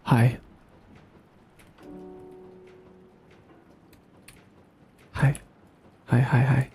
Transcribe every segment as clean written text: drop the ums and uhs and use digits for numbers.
嗨，嗨，嗨嗨嗨。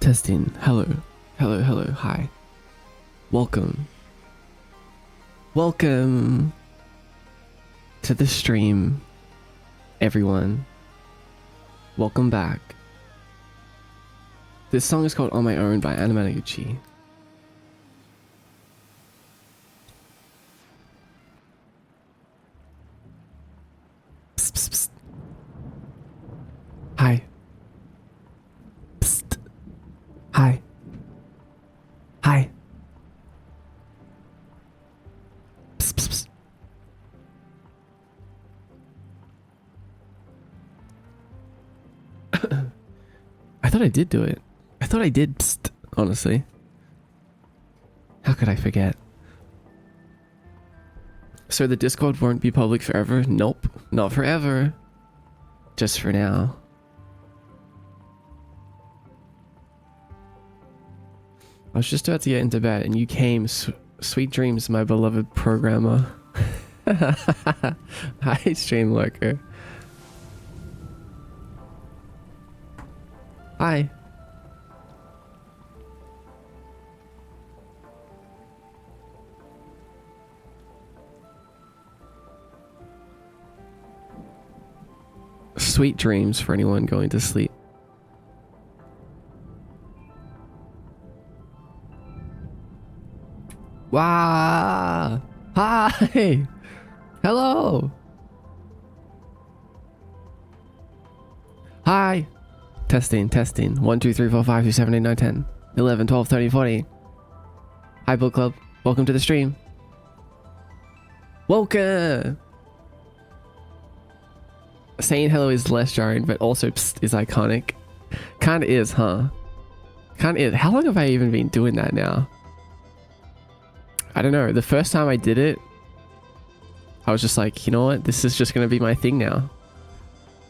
Testing. Hello. Hello, hello. Hi. Welcome. Welcome to the stream, everyone. Welcome back. This song is called On My Own by 𝖼🡼. Psst, psst, psst. Hi. Psst. Hi. Hi. Psst, psst, psst. I thought I did do it. I thought I did, psst, honestly. How could I forget? So the Discord won't be public forever? Nope, not forever. Just for now. I was just about to get into bed and you came. Sweet dreams, my beloved programmer. Hi, stream lurker. Hi. Sweet dreams for anyone going to sleep. Wow. Hi. Hello. Hi. Testing, testing. 1, 2, 3, 4, 5, 6, 7, 8, 9, 10, 11, 12, 13, 14. Hi, book club. Welcome to the stream. Welcome. Saying hello is less jarring, but also psst is iconic. Kinda is, huh? Kinda is. How long have I even been doing that now? I don't know. The first time I did it, I was just like, you know what? This is just gonna be my thing now.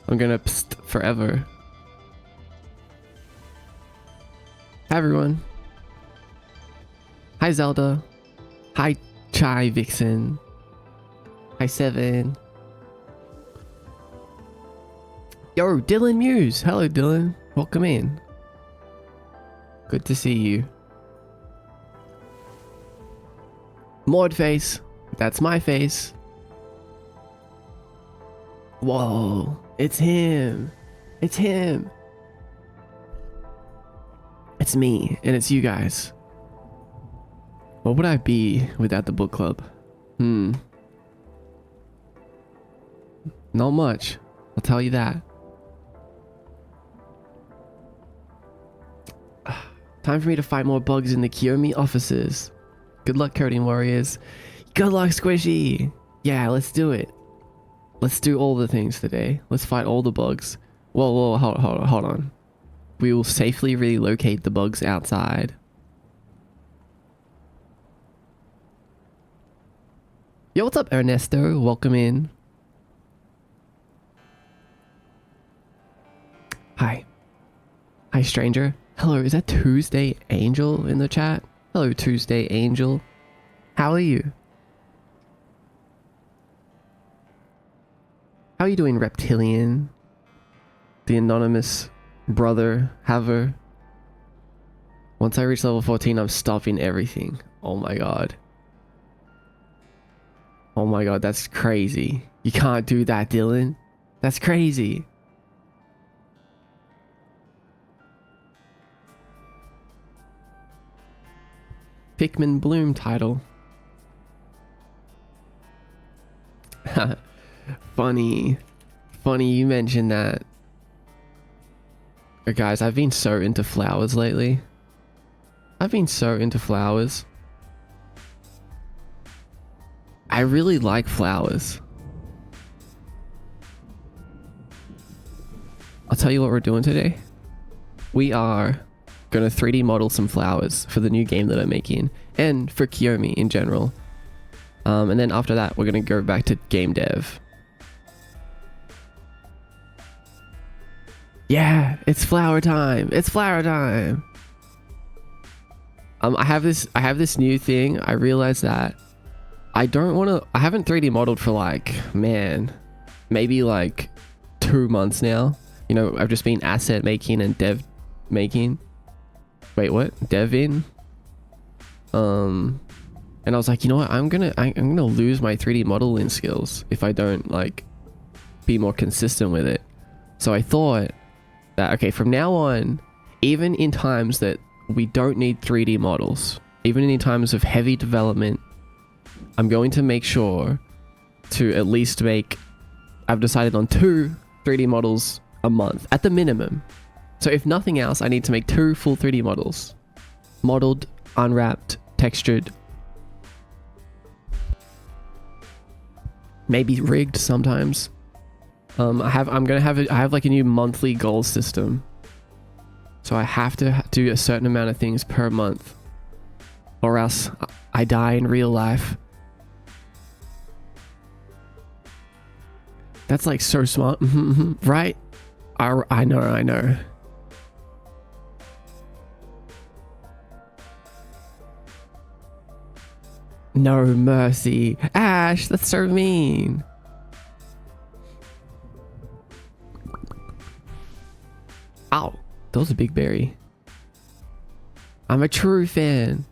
I'm gonna psst forever. Hi everyone. Hi Zelda. Hi Chai Vixen. Hi Seven. Yo, Dylan Muse. Hello Dylan. Welcome in. Good to see you. Mod face. That's my face. Whoa. It's him. It's him. It's me, and it's you guys. What would I be without the book club? Not much. I'll tell you that. Time for me to fight more bugs in the 𝖼𝧼 offices. Good luck, coding warriors. Good luck, Squishy. Yeah, let's do it. Let's do all the things today. Let's fight all the bugs. Whoa, hold on. We will safely relocate the bugs outside. Yo, what's up, Ernesto? Welcome in. Hi. Hi, stranger. Hello, is that Tuesday Angel in the chat? Hello, Tuesday Angel. How are you? How are you doing, Reptilian? The anonymous brother haver. Once I reach level 14, I'm stopping everything. Oh my god. Oh my god, that's crazy. You can't do that, Dylan. That's crazy. Pikmin Bloom title. Funny you mentioned that. Guys, I've been so into flowers lately. I really like flowers. I'll tell you what we're doing today. We are gonna 3D model some flowers for the new game that I'm making, and for 𝖼𝧼 in general. And then after that, we're gonna go back to game dev. Yeah, it's flower time. It's flower time. I have this new thing. I realized that I haven't 3D modeled for like, man, maybe like 2 months now. You know, I've just been asset making and dev making. Wait, what? Devin? And I was like, you know what? I'm gonna lose my 3D modeling skills if I don't like be more consistent with it. So I thought that, okay, from now on, even in times that we don't need 3D models, even in times of heavy development, I'm going to make sure to at least make, I've decided on 2 3D models a month at the minimum. So if nothing else, I need to make 2 full 3D models. Modeled, unwrapped, textured. Maybe rigged sometimes. I have like a new monthly goal system. So I have to do a certain amount of things per month, or else I die in real life. That's like so smart, right? I know. No mercy. Ash, that's so mean. Ow, that was a big berry. I'm a true fan.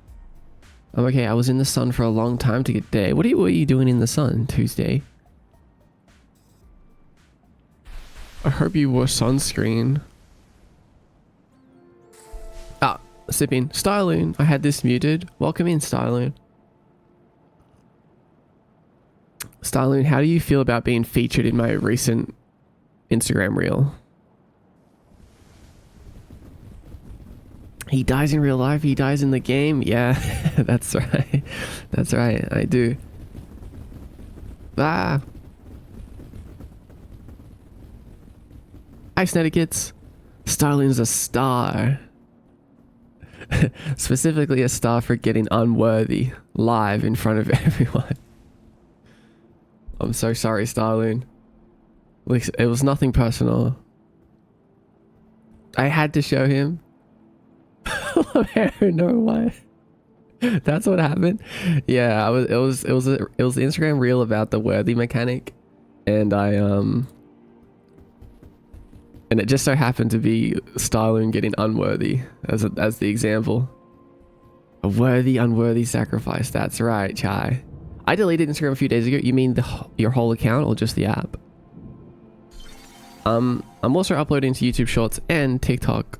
I'm okay, I was in the sun for a long time to get day. What are you doing in the sun, Tuesday? I hope you wore sunscreen. Ah, sipping. Styloon, I had this muted. Welcome in, Styloon. Styloon, how do you feel about being featured in my recent Instagram reel? He dies in real life, he dies in the game. Yeah, that's right. That's right, I do. Ah. Hi, Snedikits. Starling's a star. Specifically a star for getting unworthy live in front of everyone. I'm so sorry, Starling. It was nothing personal. I had to show him. I don't know why. That's what happened. Yeah, it was the Instagram reel about the worthy mechanic, and and it just so happened to be Starloon getting unworthy as the example. A worthy, unworthy sacrifice. That's right, Chai. I deleted Instagram a few days ago. You mean your whole account or just the app? I'm also uploading to YouTube Shorts and TikTok.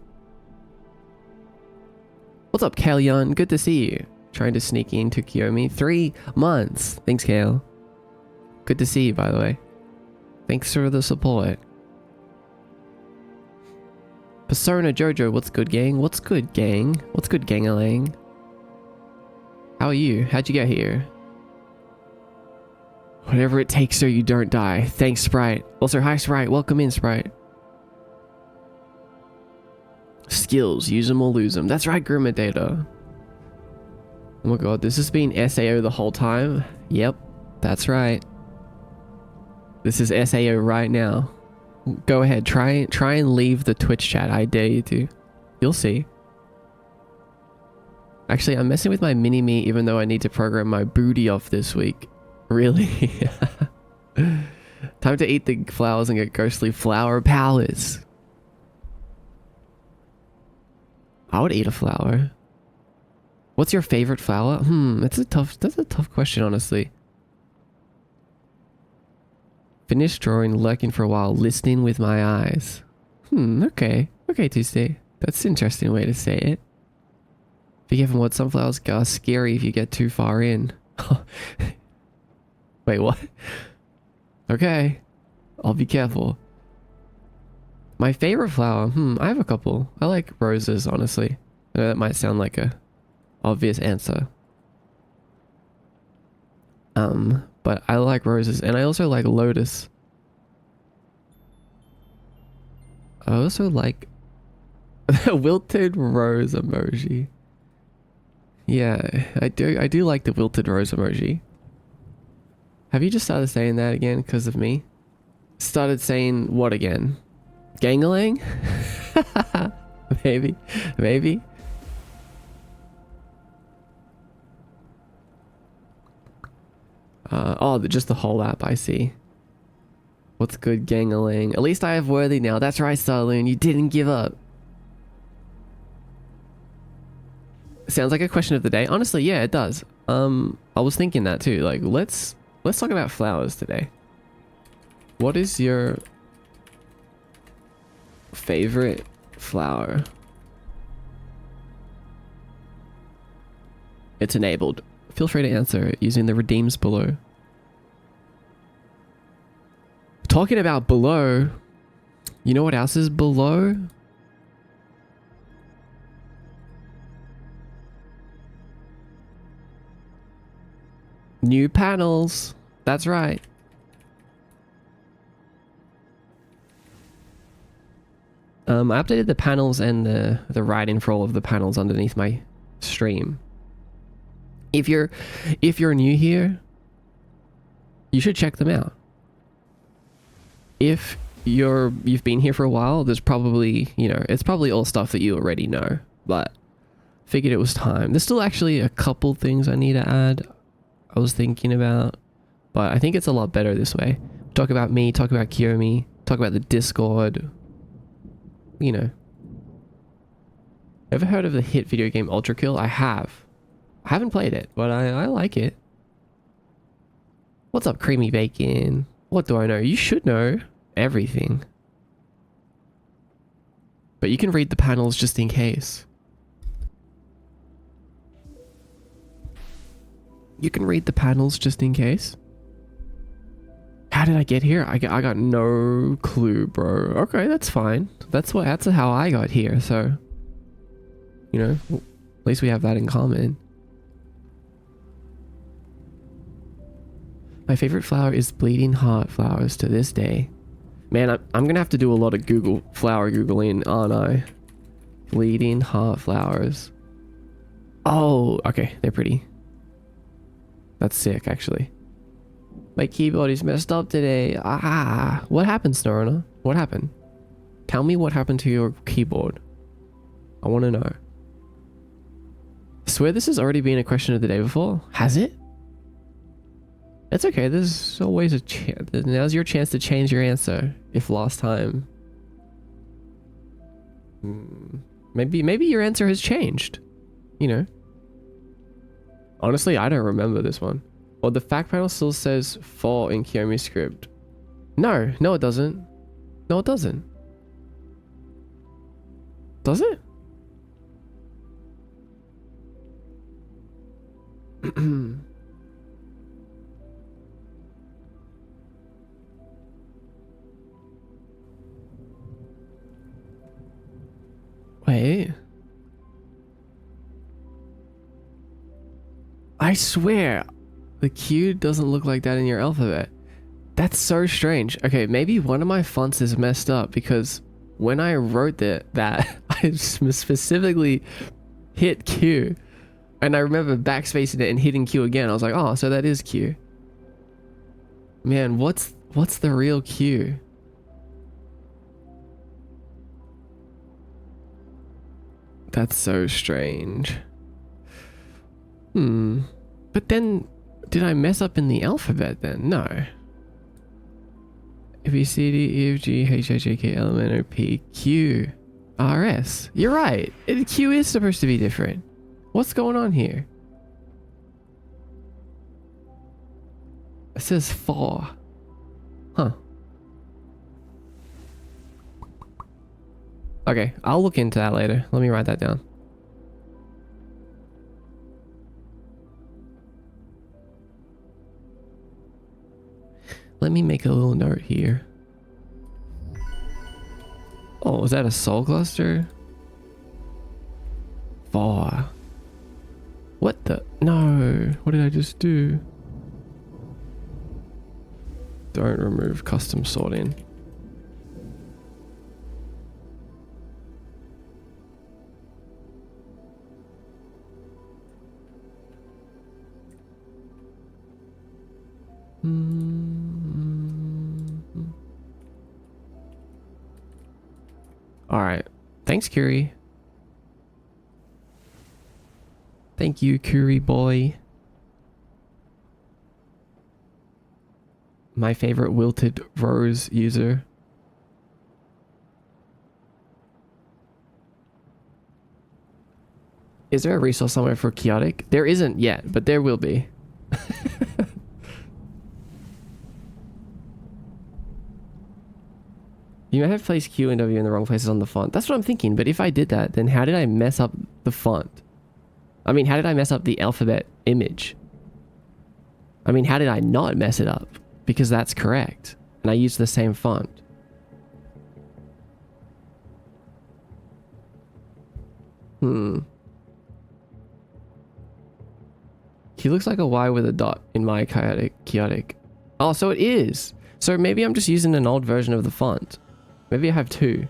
What's up, Kaleon? Good to see you. Trying to sneak into Kiyomi. 3 months. Thanks, Kale. Good to see you, by the way. Thanks for the support. Persona Jojo, what's good, gang? What's good, gang? What's good, gang-a-lang? How are you? How'd you get here? Whatever it takes so you don't die. Thanks, Sprite. Also, hi, Sprite. Welcome in, Sprite. Skills. Use them or lose them. That's right, Groomer Data. Oh my god, this has been SAO the whole time? Yep, that's right. This is SAO right now. Go ahead, try and leave the Twitch chat. I dare you to. You'll see. Actually, I'm messing with my mini-me even though I need to program my booty off this week. Really? Time to eat the flowers and get ghostly flower powers. I would eat a flower. What's your favorite flower? That's a tough question, honestly. Finished drawing, lurking for a while, listening with my eyes. Okay. Okay, Tuesday. That's an interesting way to say it. Be careful what sunflowers are scary if you get too far in. Wait, what? Okay. I'll be careful. My favorite flower? I have a couple. I like roses, honestly. I know that might sound like a obvious answer. But I like roses, and I also like lotus. I also like the wilted rose emoji. Yeah, I do like the wilted rose emoji. Have you just started saying that again because of me? Started saying what again? Gangalang? Maybe. Maybe. Oh, just the whole app, I see. What's good, Gangalang? At least I have Worthy now. That's right, Starloon. You didn't give up. Sounds like a question of the day. Honestly, yeah, it does. I was thinking that too. Like, let's talk about flowers today. What is your favorite flower? It's enabled. Feel free to answer using the redeems below. Talking about below, you know what else is below? New panels. That's right. I updated the panels and the writing for all of the panels underneath my stream. If you're new here, you should check them out. If you've been here for a while, there's probably, you know, it's probably all stuff that you already know, but figured it was time. There's still actually a couple things I need to add. I was thinking about, but I think it's a lot better this way. Talk about me, talk about 𝖼𝧑, talk about the Discord. You know. Ever heard of the hit video game Ultra Kill? I have. I haven't played it, but I like it. What's up, Creamy Bacon? What do I know? You should know everything. But you can read the panels just in case. You can read the panels just in case. How did I get here? I got no clue, bro. Okay, that's fine. That's how I got here. So, you know, at least we have that in common. My favorite flower is bleeding heart flowers to this day. Man, I'm gonna have to do a lot of flower googling, aren't I? Bleeding heart flowers. Oh, okay, they're pretty. That's sick, actually. My keyboard is messed up today. Ah, what happened, Snorona? What happened? Tell me what happened to your keyboard. I want to know. I swear this has already been a question of the day before. Has it? It's okay. There's always a chance. Now's your chance to change your answer. If last time. Maybe your answer has changed. You know. Honestly, I don't remember this one. Well, the fact panel still says 4 in 𝖼𝧑 script. No it doesn't. No, it doesn't. Does it? Wait. I swear, the Q doesn't look like that in your alphabet. That's so strange. Okay, maybe one of my fonts is messed up because when I wrote that I specifically hit Q. And I remember backspacing it and hitting Q again. I was like, oh, so that is Q. Man, what's the real Q? That's so strange. But then, did I mess up in the alphabet then? No. A, B, C, D, E, F, G, H, I, J, K, L, M, N, O, P, Q, R, S. You're right. Q is supposed to be different. What's going on here? It says 4. Huh. Okay, I'll look into that later. Let me write that down. Let me make a little note here. Oh, is that a soul cluster? 4. What the? No. What did I just do? Don't remove custom sorting. All right. Thanks, 𝖼𝧑. Thank you, 𝖼𝧑 boy. My favorite wilted rose user. Is there a resource somewhere for chaotic? There isn't yet, but there will be. You may have placed Q and W in the wrong places on the font. That's what I'm thinking, but if I did that, then how did I mess up the font? I mean, how did I mess up the alphabet image? I mean, how did I not mess it up? Because that's correct. And I used the same font. He looks like a Y with a dot in my chaotic. Oh, so it is. So maybe I'm just using an old version of the font. Maybe I have two.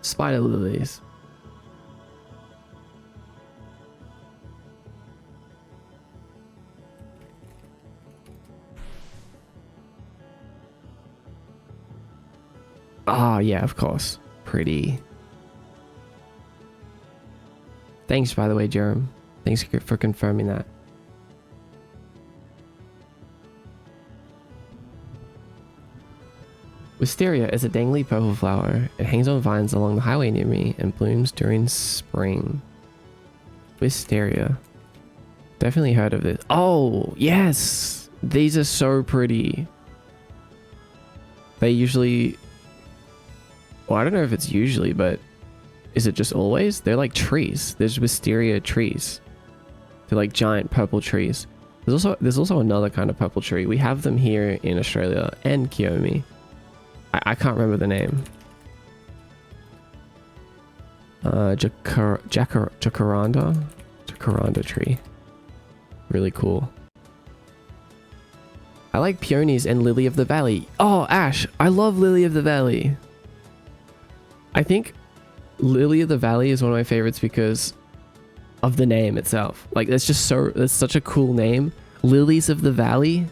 Spider lilies. Ah, yeah, of course. Pretty. Thanks, by the way, Jerem. Thanks for confirming that. Wisteria is a dangly purple flower. It hangs on vines along the highway near me and blooms during spring. Wisteria. Definitely heard of this. Oh, yes! These are so pretty. They usually... Well, I don't know if it's usually, but is it just always? They're like trees. There's wisteria trees. They're like giant purple trees. There's also another kind of purple tree. We have them here in Australia and Kiyomi. I can't remember the name. Jacaranda tree. Really cool. I like peonies and lily of the valley. Oh, Ash, I love lily of the valley. I think lily of the valley is one of my favorites because of the name itself. Like, it's such a cool name. Lilies of the valley.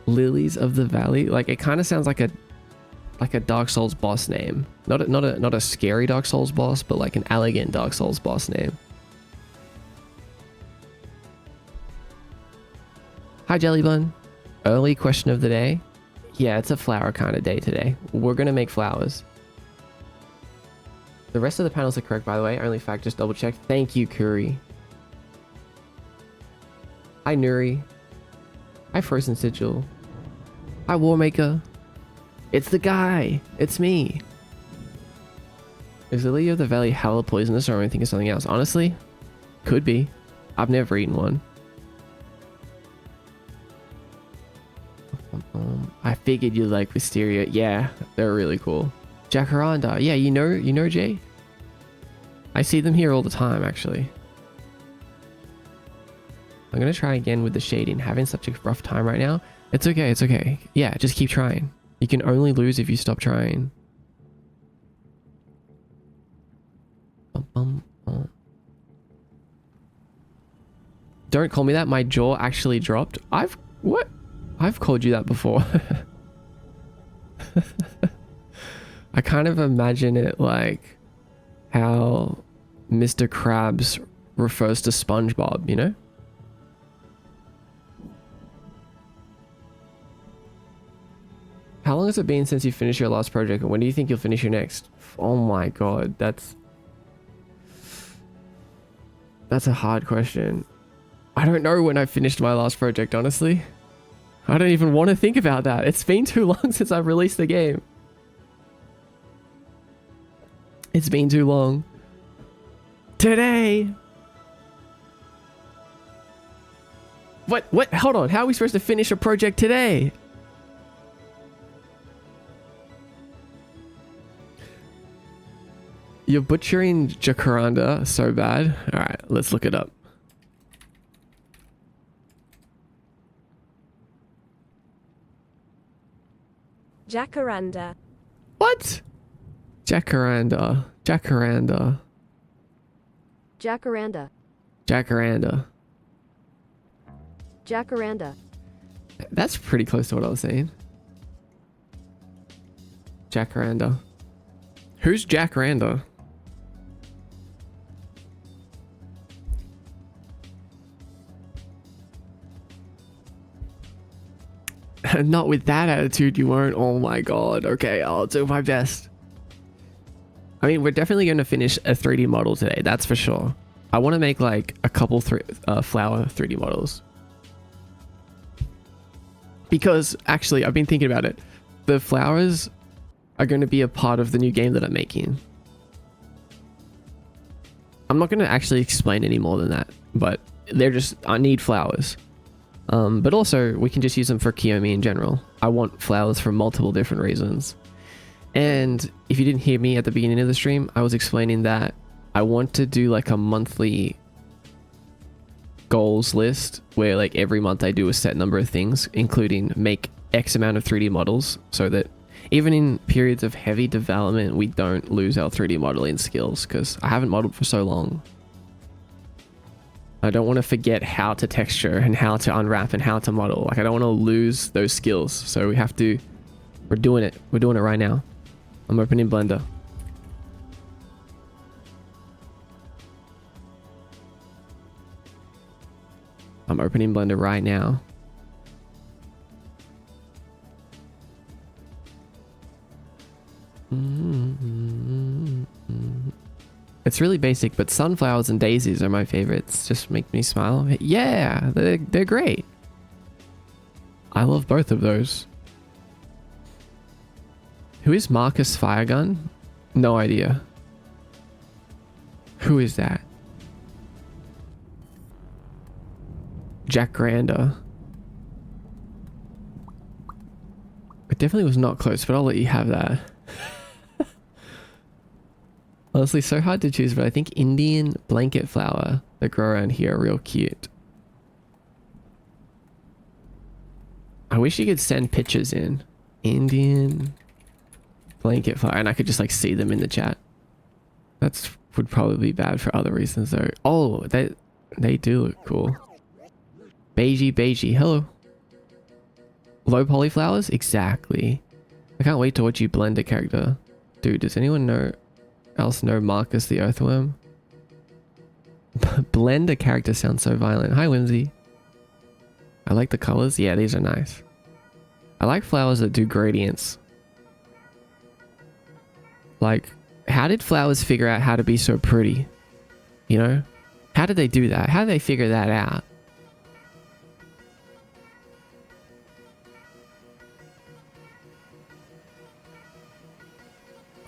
Lilies of the Valley. Like, it kind of sounds like a Dark Souls boss name. Not a scary Dark Souls boss, but like an elegant Dark Souls boss name. Hi, Jellybun. Early question of the day. Yeah, it's a flower kind of day today. We're gonna make flowers. The rest of the panels are correct, by the way. Only fact, just double check. Thank you, Kuri. Hi, Nuri. Hi, Frozen Sigil. Hi, Warmaker. It's the guy. It's me. Is Lily of the Valley hella poisonous, or am I thinking something else? Honestly, could be. I've never eaten one. I figured you like wisteria. Yeah, they're really cool. Jacaranda. Yeah, you know Jay? I see them here all the time, actually. I'm gonna try again with the shading. Having such a rough time right now. It's okay, it's okay. Yeah, just keep trying. You can only lose if you stop trying. Don't call me that. My jaw actually dropped. What? I've called you that before. I kind of imagine it like how Mr. Krabs refers to SpongeBob, you know? How long has it been since you finished your last project, and when do you think you'll finish your next? Oh my god, that's a hard question. I don't know when I finished my last project, honestly. I don't even want to think about that. It's been too long since I've released the game. It's been too long. Today! What? Hold on, how are we supposed to finish a project today? You're butchering Jacaranda so bad. Alright, let's look it up. Jacaranda. What? Jacaranda. Jacaranda. Jacaranda. Jacaranda. That's pretty close to what I was saying. Jacaranda. Who's Jacaranda? Not with that attitude, you won't. Oh my god. Okay, I'll do my best. I mean, we're definitely going to finish a 3D model today. That's for sure. I want to make like a couple flower 3D models. Because actually, I've been thinking about it. The flowers are going to be a part of the new game that I'm making. I'm not going to actually explain any more than that, but they're just, I need flowers. But also, we can just use them for Kiyomi in general. I want flowers for multiple different reasons. And if you didn't hear me at the beginning of the stream, I was explaining that I want to do like a monthly goals list where like every month I do a set number of things, including make X amount of 3D models, so that even in periods of heavy development, we don't lose our 3D modeling skills, because I haven't modeled for so long. I don't want to forget how to texture and how to unwrap and how to model. Like, I don't want to lose those skills. So we have to, we're doing it. We're doing it right now. I'm opening Blender. I'm opening Blender right now. It's really basic, but sunflowers and daisies are my favorites. Just make me smile. Yeah, they're great. I love both of those. Who is Marcus Firegun? No idea. Who is that? Jack Grander. It definitely was not close, but I'll let you have that. Honestly, so hard to choose, but I think Indian blanket flower that grow around here are real cute. I wish you could send pictures in. Indian blanket flower, and I could just like see them in the chat. That's would probably be bad for other reasons though. Oh, they do look cool. 𝖤🧦, hello. Low poly flowers? Exactly. I can't wait to watch you blend a character. Dude, does anyone else know Marcus the Earthworm? Blend a character sounds so violent. Hi, Whimsy. I like the colors. Yeah, these are nice. I like flowers that do gradients. Like, how did flowers figure out how to be so pretty? You know? How did they do that? How did they figure that out?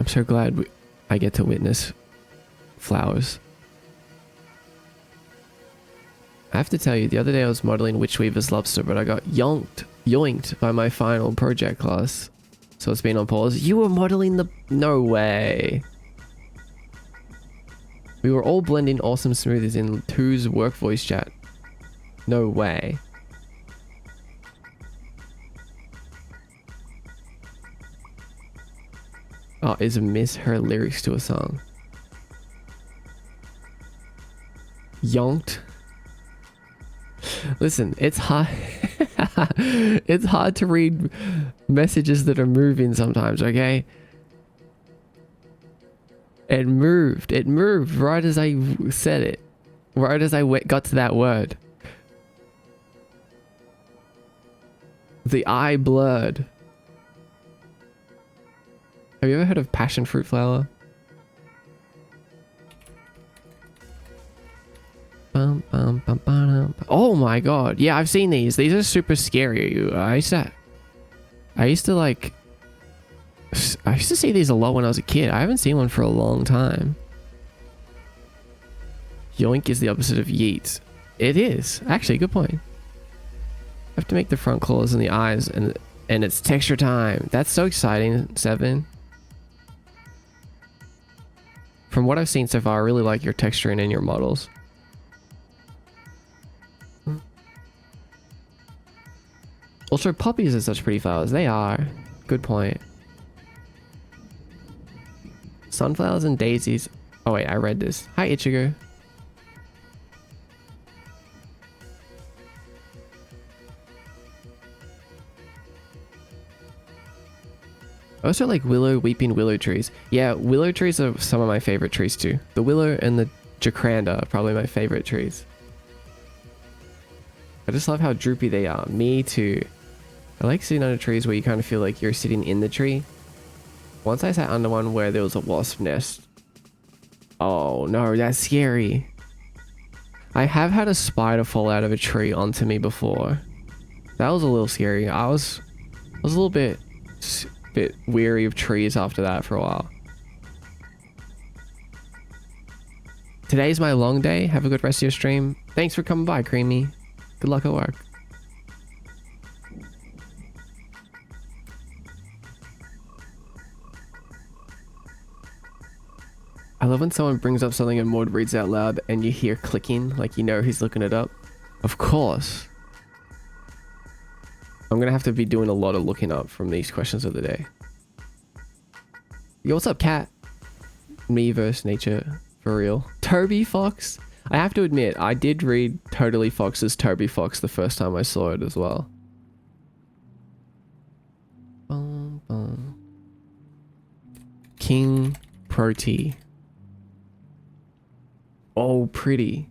I'm so glad I get to witness flowers. I have to tell you, the other day I was modeling 𝖼🧦🧐's lobster, but I got yoinked by my final project class. So it's been on pause. You were modeling the... No way. We were all blending awesome smoothies in 𝖼🧦🧐's work voice chat. No way. Oh, is miss her lyrics to a song. Yonked. Listen, it's hard. It's hard to read messages that are moving sometimes, okay? It moved. It moved right as I said it. Right as I got to that word. The eye blurred. Have you ever heard of passion fruit flower? Oh my god. Yeah, I've seen these. These are super scary. I used to like... I used to see these a lot when I was a kid. I haven't seen one for a long time. Yoink is the opposite of yeet. It is. Actually, good point. I have to make the front claws and the eyes, and it's texture time. That's so exciting, Seven. From what I've seen so far, I really like your texturing and your models. Also, poppies are such pretty flowers. They are. Good point. Sunflowers and daisies. Oh wait, I read this. Hi, Ichigo. I also like weeping willow trees. Yeah, willow trees are some of my favorite trees too. The willow and the jacaranda are probably my favorite trees. I just love how droopy they are. Me too. I like sitting under trees where you kind of feel like you're sitting in the tree. Once I sat under one where there was a wasp nest. Oh no, that's scary. I have had a spider fall out of a tree onto me before. That was a little scary. I was a little bit weary of trees after that for a while. Today's my long day. Have a good rest of your stream. Thanks for coming by, Creamy. Good luck at work. I love when someone brings up something and Maud reads out loud and you hear clicking, like you know he's looking it up. Of course. I'm gonna have to be doing a lot of looking up from these questions of the day. Yo, what's up, cat? Me versus nature, for real. Toby Fox? I have to admit, I did read Totally Fox's Toby Fox the first time I saw it as well. King Proti. Oh, pretty.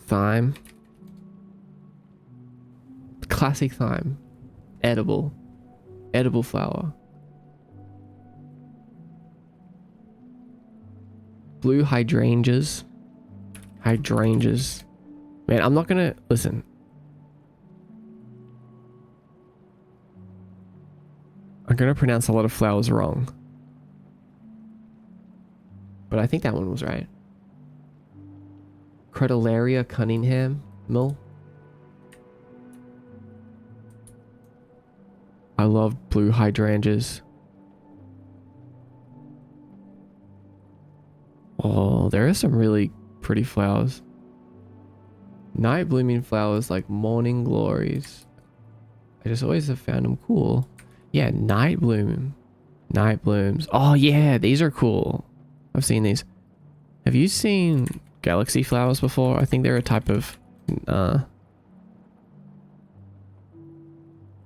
Thyme. Classic thyme. Edible. Edible flower. Blue hydrangeas. Hydrangeas. Man, I'm not gonna... Listen. I'm gonna pronounce a lot of flowers wrong. But I think that one was right. Crotalaria Cunningham Mill. I love blue hydrangeas. Oh, there are some really pretty flowers. Night blooming flowers like morning glories. I just always have found them cool. Yeah, night bloom. Night blooms. Oh yeah, these are cool. I've seen these. Have you seen galaxy flowers before? I think they're a type of...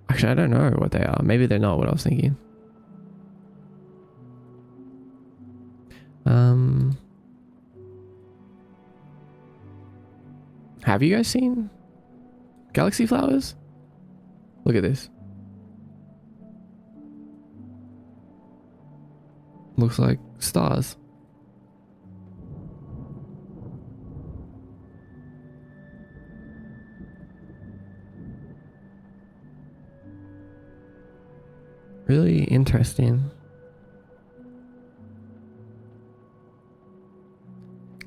Actually, I don't know what they are. Maybe they're not what I was thinking. Have you guys seen galaxy flowers? Look at this. Looks like stars. Really interesting.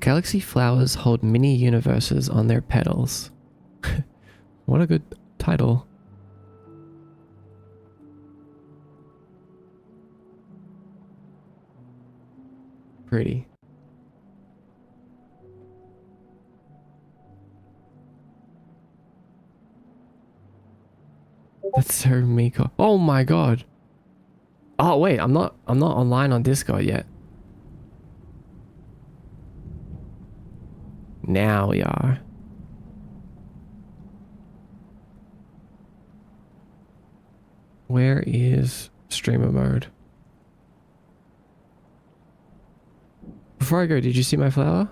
Galaxy flowers hold mini universes on their petals. What a good title. Pretty. That's so Miko. Oh my god. Oh wait, I'm not online on Discord yet. Now we are. Where is streamer mode? Before I go, did you see my flower?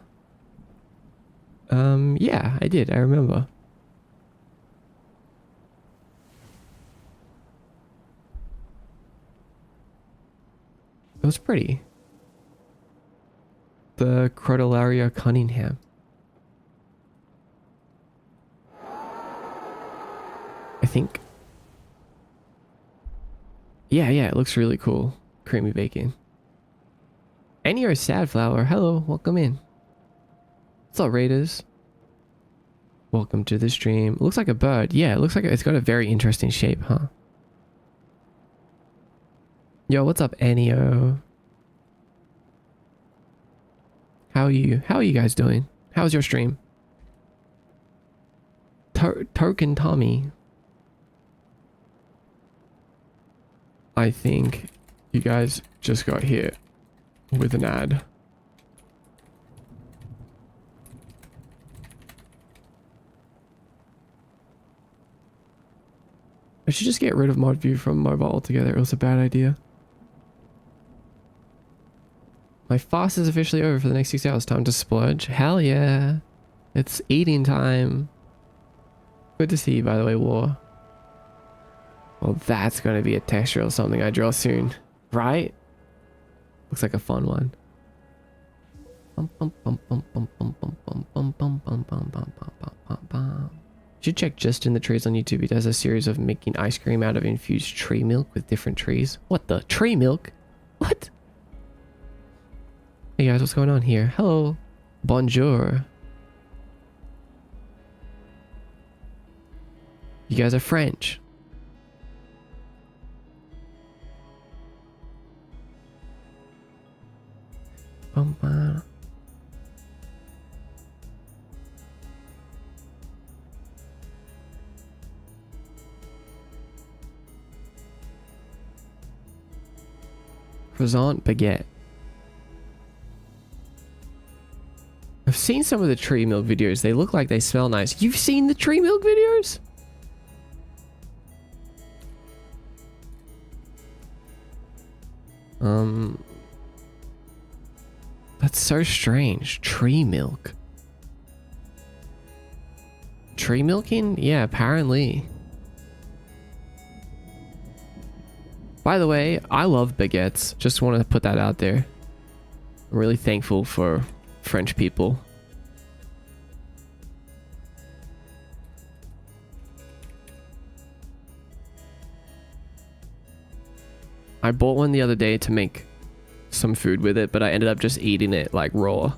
Yeah, I did. I remember. It was pretty. The Crotalaria Cunningham. I think. Yeah, it looks really cool. Creamy bacon. And you're a sad flower. Hello, welcome in. What's up, Raiders? Welcome to the stream. It looks like a bird. Yeah, it looks like it's got a very interesting shape, huh? Yo, what's up, Anio? How are you? How are you guys doing? How's your stream? Token Tommy. I think you guys just got hit with an ad. I should just get rid of mod view from mobile altogether. It was a bad idea. My fast is officially over for the next 6 hours. Time to splurge. Hell yeah. It's eating time. Good to see you, by the way, War. Well, that's going to be a texture or something I draw soon. Right? Looks like a fun one. Should check Just in the Trees on YouTube. He does a series of making ice cream out of infused tree milk with different trees. What the? Tree milk? What? Hey guys, what's going on here? Hello. Bonjour. You guys are French. Croissant baguette. I've seen some of the tree milk videos. They look like they smell nice. You've seen the tree milk videos? That's so strange. Tree milk. Tree milking? Yeah, apparently. By the way, I love baguettes. Just want to put that out there. I'm really thankful for French people. I bought one the other day to make some food with it, but I ended up just eating it like raw.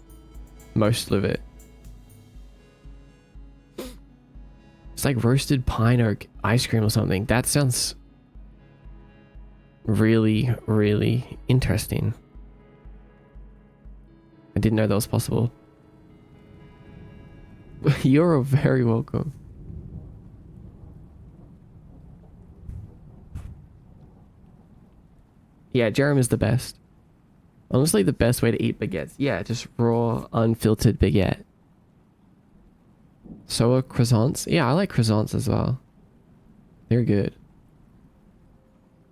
Most of it. It's like roasted pine oak ice cream or something. That sounds really, really interesting. I didn't know that was possible. You're very welcome. Yeah, Jerem is the best. Honestly, the best way to eat baguettes. Yeah, just raw, unfiltered baguette. So are croissants. Yeah, I like croissants as well. They're good.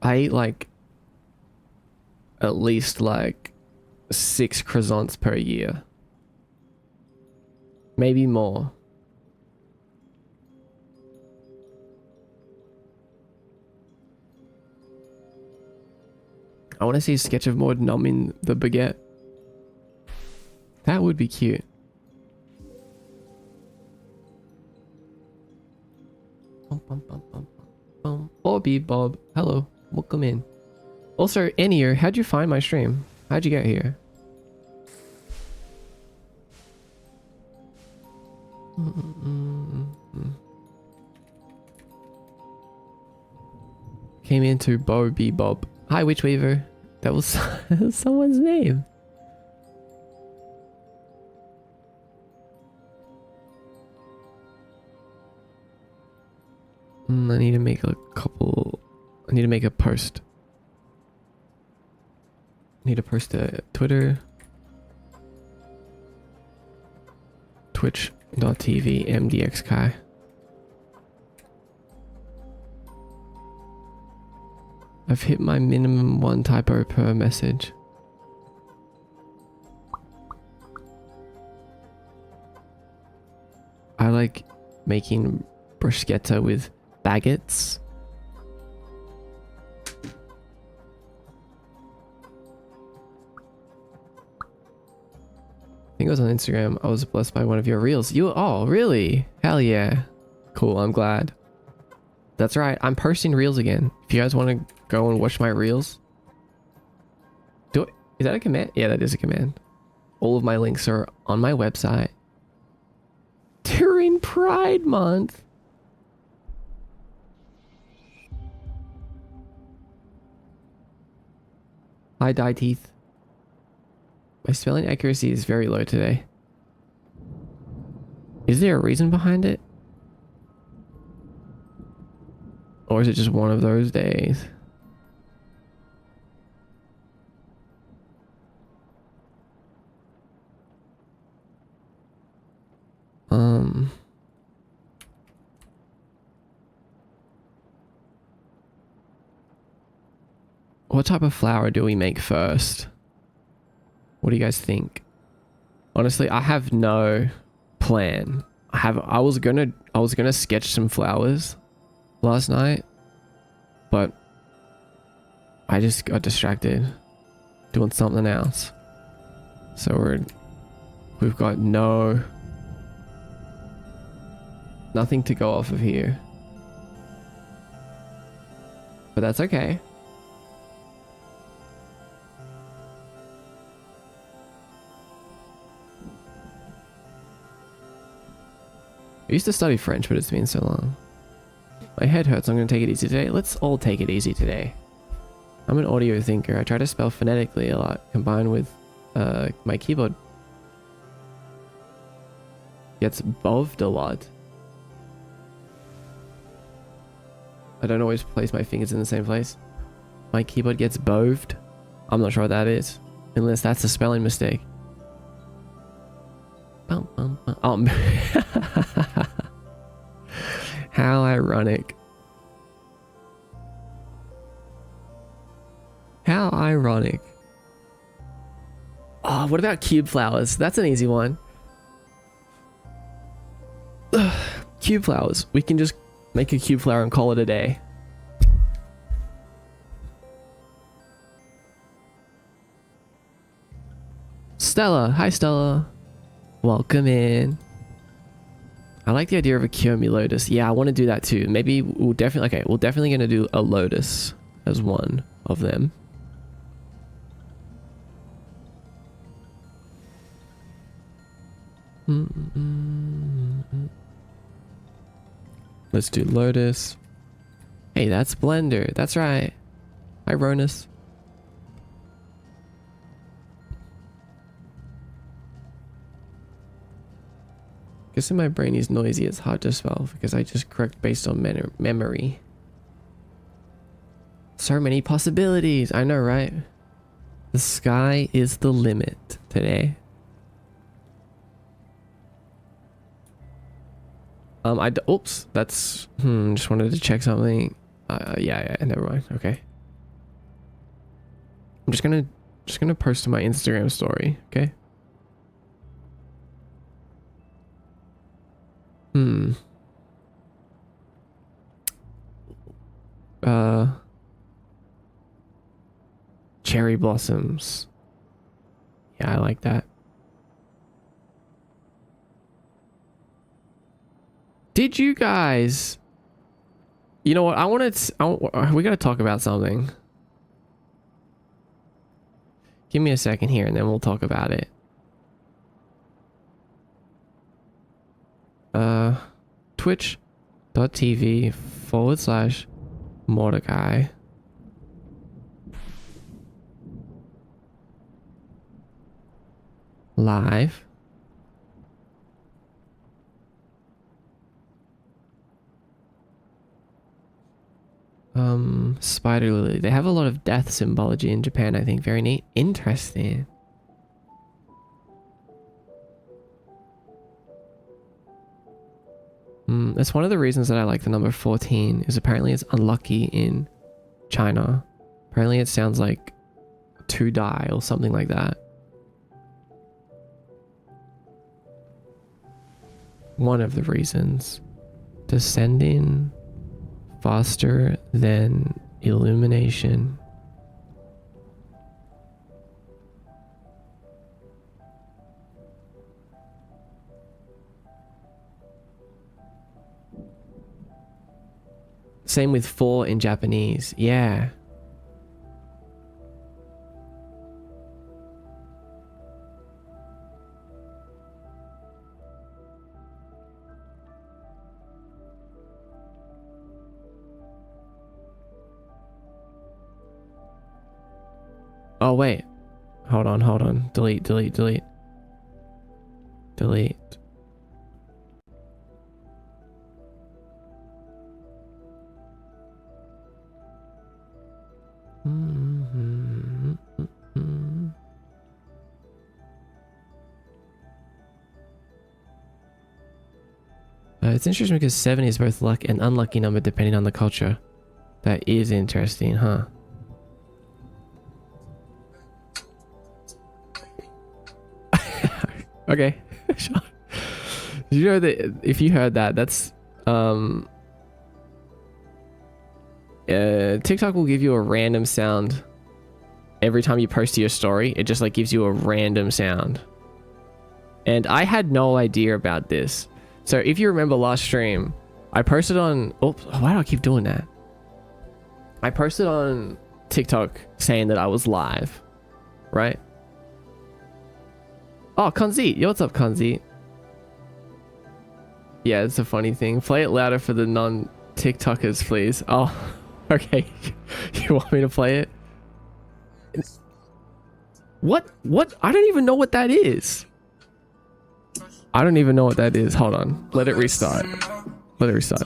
I eat like at least like 6 croissants per year. Maybe more. I want to see a sketch of Maud numbing the baguette. That would be cute. Bobby Bob, hello, welcome in. Also, Enio, how'd you find my stream? How'd you get here? Came into Bobby Bob. Hi, Witch Weaver. That was someone's name. I need to make a couple. I need to make a post. I need to post to Twitter. Twitch.tv 𝖼𝥧🏂. I've hit my minimum 1 typo per message. I like making bruschetta with baguettes. I think it was on Instagram. I was blessed by one of your reels. Oh, really? Hell yeah. Cool, I'm glad. That's right, I'm posting reels again. If you guys want to go and watch my reels. Is that a command? Yeah, that is a command. All of my links are on my website. During Pride Month. Hi, Dye Teeth. My spelling accuracy is very low today. Is there a reason behind it? Or is it just one of those days? What type of flour do we make first? What do you guys think? Honestly, I have no plan. I was gonna sketch some flowers last night, but I just got distracted doing something else. So we've got nothing to go off of here. But that's okay. I used to study French, but it's been so long. My head hurts, I'm gonna take it easy today. Let's all take it easy today. I'm an audio thinker. I try to spell phonetically a lot, combined with my keyboard gets boved a lot. I don't always place my fingers in the same place. My keyboard gets boved. I'm not sure what that is, unless that's a spelling mistake. How ironic. How ironic. Oh, what about cube flowers? That's an easy one. Cube flowers. We can just make a cube flower and call it a day. Stella. Hi, Stella. Welcome in. I like the idea of a Cure Me Lotus. Yeah, I want to do that too. Maybe we'll definitely... Okay, we're definitely going to do a lotus as one of them. Let's do lotus. Hey, that's Blender. That's right. Hi, Ronus. Guessing my brain is noisy. It's hard to spell because I just correct based on memory. So many possibilities. I know, right? The sky is the limit today. Oops, that's just wanted to check something. Yeah, never mind. Okay. I'm just gonna post to my Instagram story, okay? Cherry blossoms. Yeah, I like that. Did you guys... You know what? We gotta talk about something. Give me a second here and then we'll talk about it. Twitch.tv//𝖼𝥬🧠. Live. Spider lily. They have a lot of death symbology in Japan, I think. Very neat. Interesting. That's one of the reasons that I like the number 14, is apparently it's unlucky in China. Apparently it sounds like to die or something like that. One of the reasons. Descending faster than illumination. Same with 4 in Japanese. Yeah. Oh, wait. Hold on. Delete. Delete. It's interesting because 7 is both luck and unlucky number depending on the culture. That is interesting, huh? Okay. Did you know that if you heard that, that's TikTok will give you a random sound every time you post to your story. It just like gives you a random sound. And I had no idea about this. So if you remember last stream, I posted on, oops, why do I keep doing that? I posted on TikTok saying that I was live, right? Oh, Kanzi, yo, what's up, Kanzi? Yeah, it's a funny thing. Play it louder for the non-TikTokers, please. Oh, okay. You want me to play it? What? What? I don't even know what that is. I don't even know what that is. Hold on. Let it restart. Let it restart.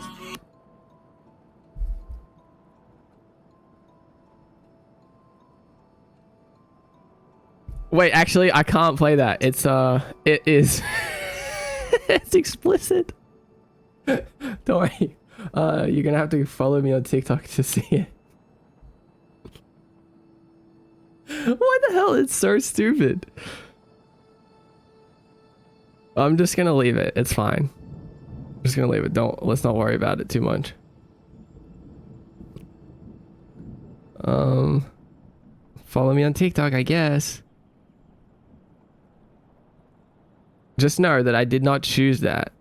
Wait, actually, I can't play that. It's, it is... it's explicit. Don't worry. You're gonna have to follow me on TikTok to see it. What the hell? It's so stupid. I'm just gonna leave it. It's fine. I'm just gonna leave it. Let's not worry about it too much. Follow me on TikTok, I guess. Just know that I did not choose that.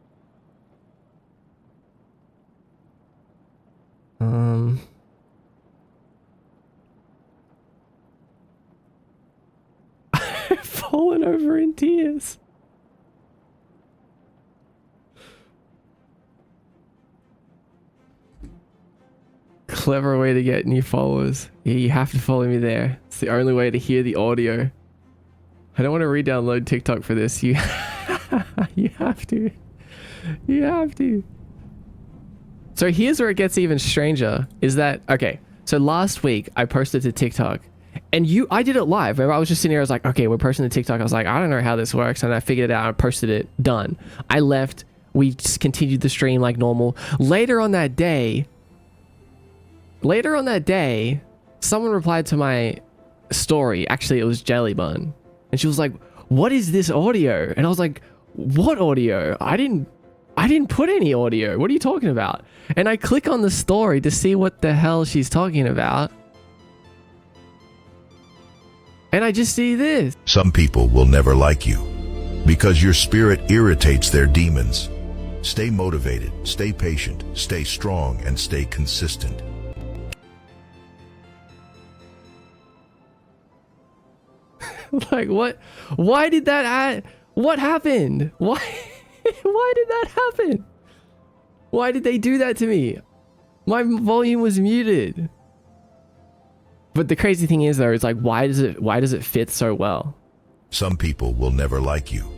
I've fallen over in tears. Clever way to get new followers. Yeah, you have to follow me there. It's the only way to hear the audio. I don't want to re-download TikTok for this. You you have to. You have to. So here's where it gets even stranger. Is that okay? So last week I posted to TikTok, and I did it live. Remember, I was just sitting here. I was like, okay, we're posting to TikTok. I was like, I don't know how this works, and I figured it out. I posted it. Done. I left. We just continued the stream like normal. Later on that day, someone replied to my story. Actually, it was Jellybun, and she was like, "What is this audio?" And I was like, "What audio? I didn't put any audio. What are you talking about?" And I click on the story to see what the hell she's talking about. And I just see this. Some people will never like you because your spirit irritates their demons. Stay motivated, stay patient, stay strong, and stay consistent. Like, what? Why did that what happened? Why did that happen? Why did they do that to me? My volume was muted. But the crazy thing is though, it's like, why does it fit so well? Some people will never like you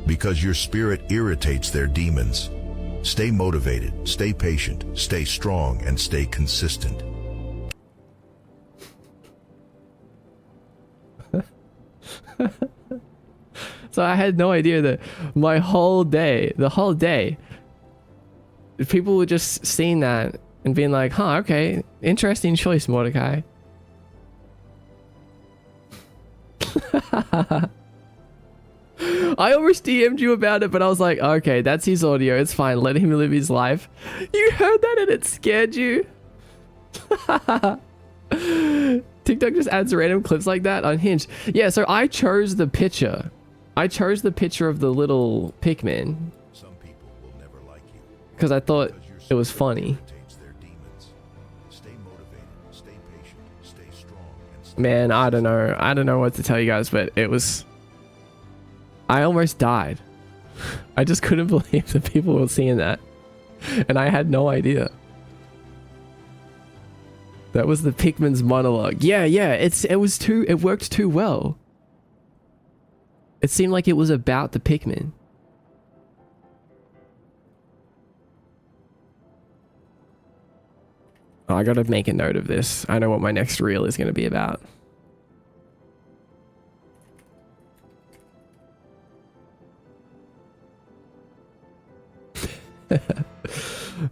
because your spirit irritates their demons. Stay motivated, stay patient, stay strong, and stay consistent. So I had no idea that the whole day, people were just seeing that and being like, huh, okay, interesting choice, Mordecai. I almost DM'd you about it, but I was like, okay, that's his audio. It's fine. Let him live his life. You heard that and it scared you? TikTok just adds random clips like that. Unhinged. Yeah, so I chose the picture. I chose the picture of the little Pikmin. Some people will never like you because I thought it was funny. Stay motivated, stay patient, stay strong, and stay Man, I don't know what to tell you guys, but it was... I almost died. I just couldn't believe that people were seeing that. And I had no idea. That was the Pikmin's monologue. Yeah, it worked too well. It seemed like it was about the Pikmin. Oh, I gotta make a note of this. I know what my next reel is gonna be about.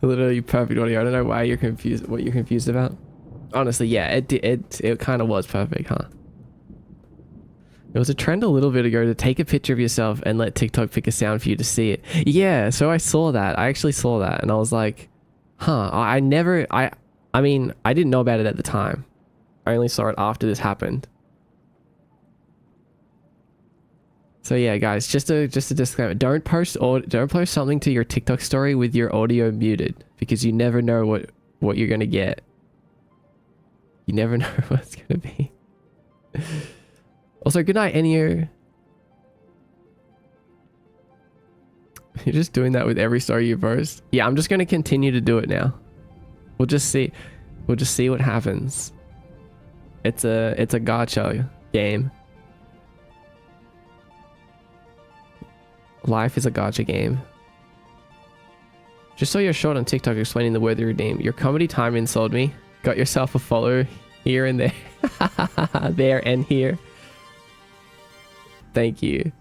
Literally perfect audio. I don't know why you're confused. What you're confused about? Honestly, yeah, it kind of was perfect, huh? It was a trend a little bit ago to take a picture of yourself and let TikTok pick a sound for you to see it. Yeah, so I saw that. I actually saw that and I was like, huh, I mean, I didn't know about it at the time. I only saw it after this happened. So yeah, guys, just a disclaimer. Don't post something to your TikTok story with your audio muted because you never know what you're going to get. You never know what it's going to be. Also, good night, Enio. You're just doing that with every story you post? Yeah, I'm just going to continue to do it now. We'll just see. We'll just see what happens. It's a gacha game. Life is a gacha game. Just saw your short on TikTok explaining the word redeem. Your comedy timing sold me. Got yourself a follow here and there. There and here. Thank you.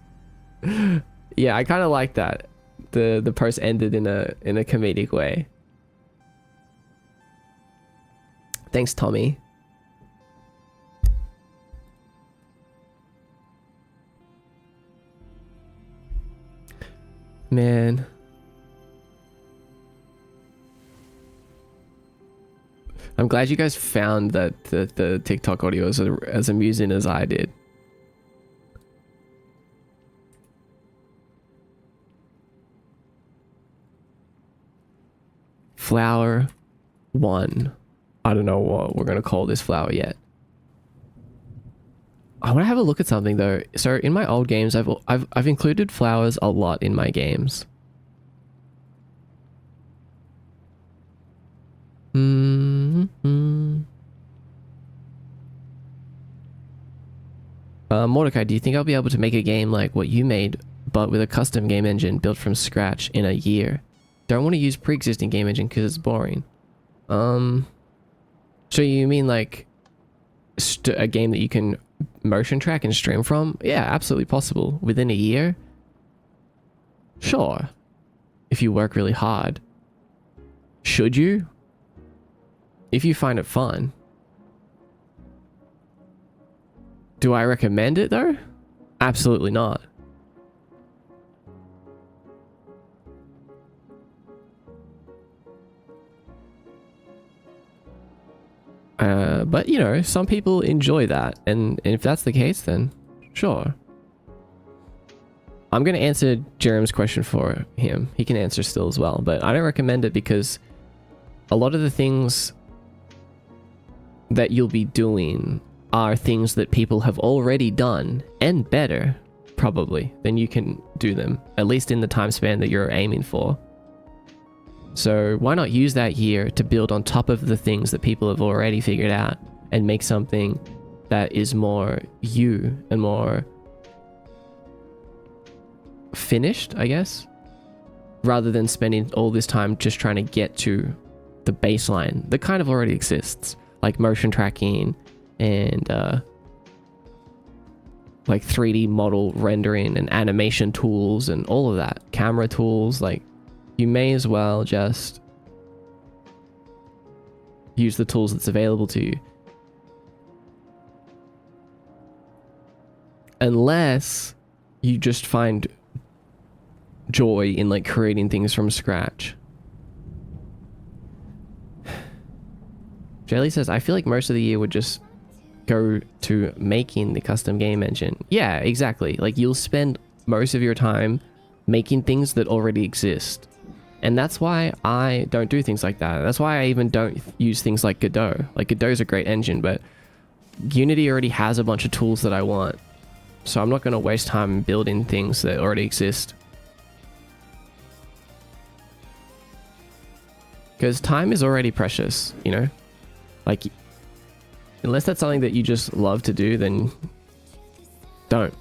Yeah, I kind of like that. The post ended in a comedic way. Thanks, Tommy. Man. I'm glad you guys found that the TikTok audio is as amusing as I did. Flower 1. I don't know what we're gonna call this flower yet. I want to have a look at something though. So in my old games, I've included flowers a lot in my games. Mordecai, do you think I'll be able to make a game like what you made, but with a custom game engine built from scratch in a year? Don't want to use pre-existing game engine because it's boring. So you mean like a game that you can motion track and stream from? Yeah, absolutely possible. Within a year? Sure. If you work really hard. Should you? If you find it fun. Do I recommend it though? Absolutely not. But you know, some people enjoy that, and if that's the case, then sure. I'm gonna answer Jerem's question for him. He can answer still as well, but I don't recommend it because a lot of the things that you'll be doing are things that people have already done, and better, probably, than you can do them, at least in the time span that you're aiming for. So why not use that year to build on top of the things that people have already figured out and make something that is more you and more finished, I guess, rather than spending all this time just trying to get to the baseline that kind of already exists, like motion tracking and like 3D model rendering and animation tools and all of that, camera tools. Like, you may as well just use the tools that's available to you. Unless you just find joy in like creating things from scratch. Jelly says, I feel like most of the year would just go to making the custom game engine. Yeah, exactly. Like, you'll spend most of your time making things that already exist. And that's why I don't do things like that. That's why I even don't use things like Godot. Like, Godot's a great engine, but Unity already has a bunch of tools that I want. So I'm not going to waste time building things that already exist. Because time is already precious, you know? Like, unless that's something that you just love to do, then don't.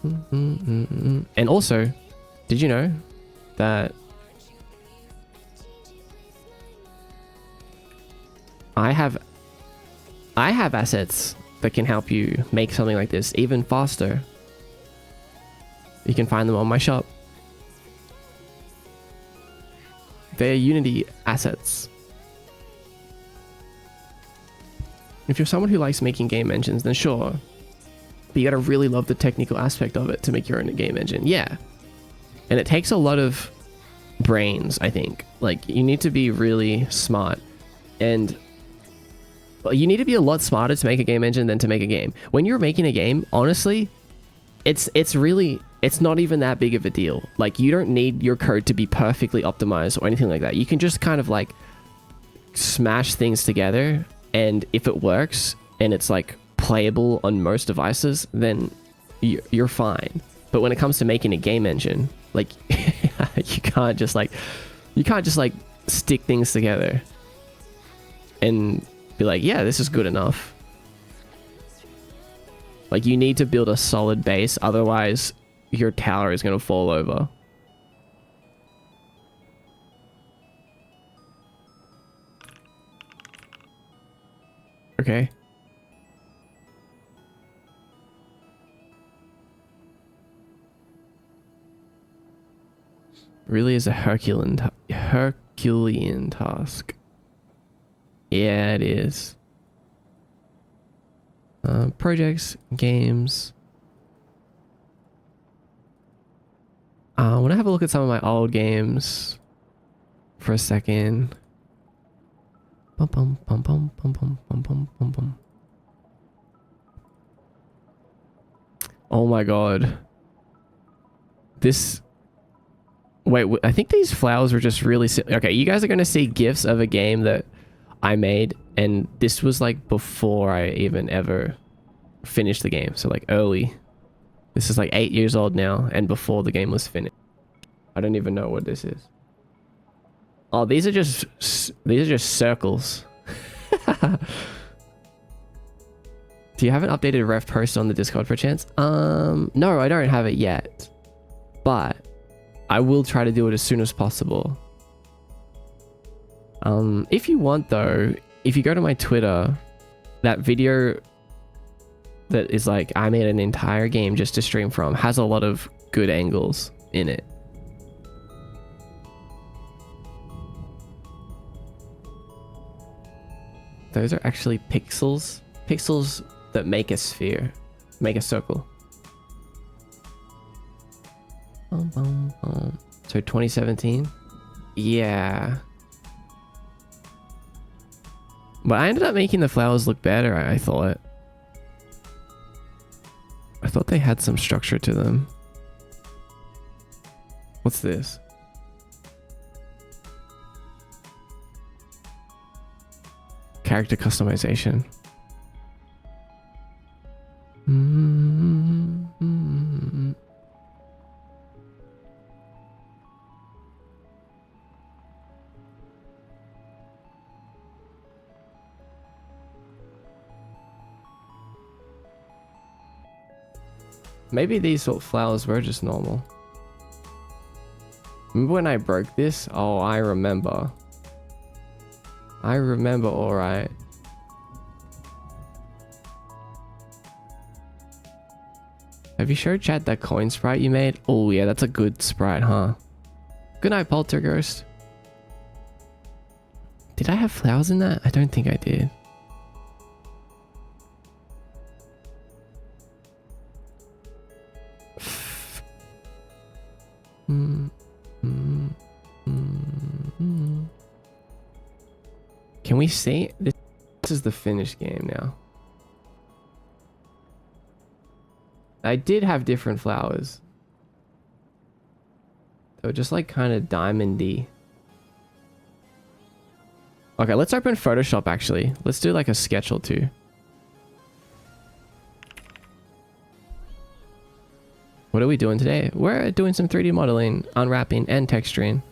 And also, did you know that I have assets that can help you make something like this even faster? You can find them on my shop. They're Unity assets. If you're someone who likes making game engines, then sure. But you gotta really love the technical aspect of it to make your own game engine. Yeah. And it takes a lot of brains, I think. Like, you need to be really smart. And you need to be a lot smarter to make a game engine than to make a game. When you're making a game, honestly, it's not even that big of a deal. Like, you don't need your code to be perfectly optimized or anything like that. You can just kind of like smash things together, and if it works and it's like playable on most devices, then you're fine. But when it comes to making a game engine, like you can't just like stick things together and be like, yeah, this is good enough. Like, you need to build a solid base, otherwise your tower is going to fall over. Okay. Really is a Herculean task. Yeah, it is. Projects, games. I want to have a look at some of my old games for a second. Bum, bum, bum, bum, bum, bum, bum, bum, bum, bum. Oh my god. This... Wait, I think these flowers were just really... Okay, you guys are going to see GIFs of a game that I made, and this was like before I even ever finished the game. So like early. This is like 8 years old now, and before the game was finished. I don't even know what this is. Oh, these are just circles. Do you have an updated ref post on the Discord per chance? No, I don't have it yet, but I will try to do it as soon as possible. If you want though, if you go to my Twitter, that video that is like, I made an entire game just to stream from, has a lot of good angles in it. Those are actually pixels. Pixels that make a sphere. Make a circle. So 2017? Yeah. But I ended up making the flowers look better, I thought. I thought they had some structure to them. What's this? Character customization. Maybe these sort of flowers were just normal. Remember when I broke this? Oh, I remember. I remember, alright. Have you showed chat that coin sprite you made? Oh yeah, that's a good sprite, huh? Good night, Poltergeist. Did I have flowers in that? I don't think I did. Can we see? This is the finished game now. I did have different flowers. They were just like kind of diamondy. Okay, let's open Photoshop actually. Let's do like a sketch or two. What are we doing today? We're doing some 3D modeling, unwrapping, and texturing.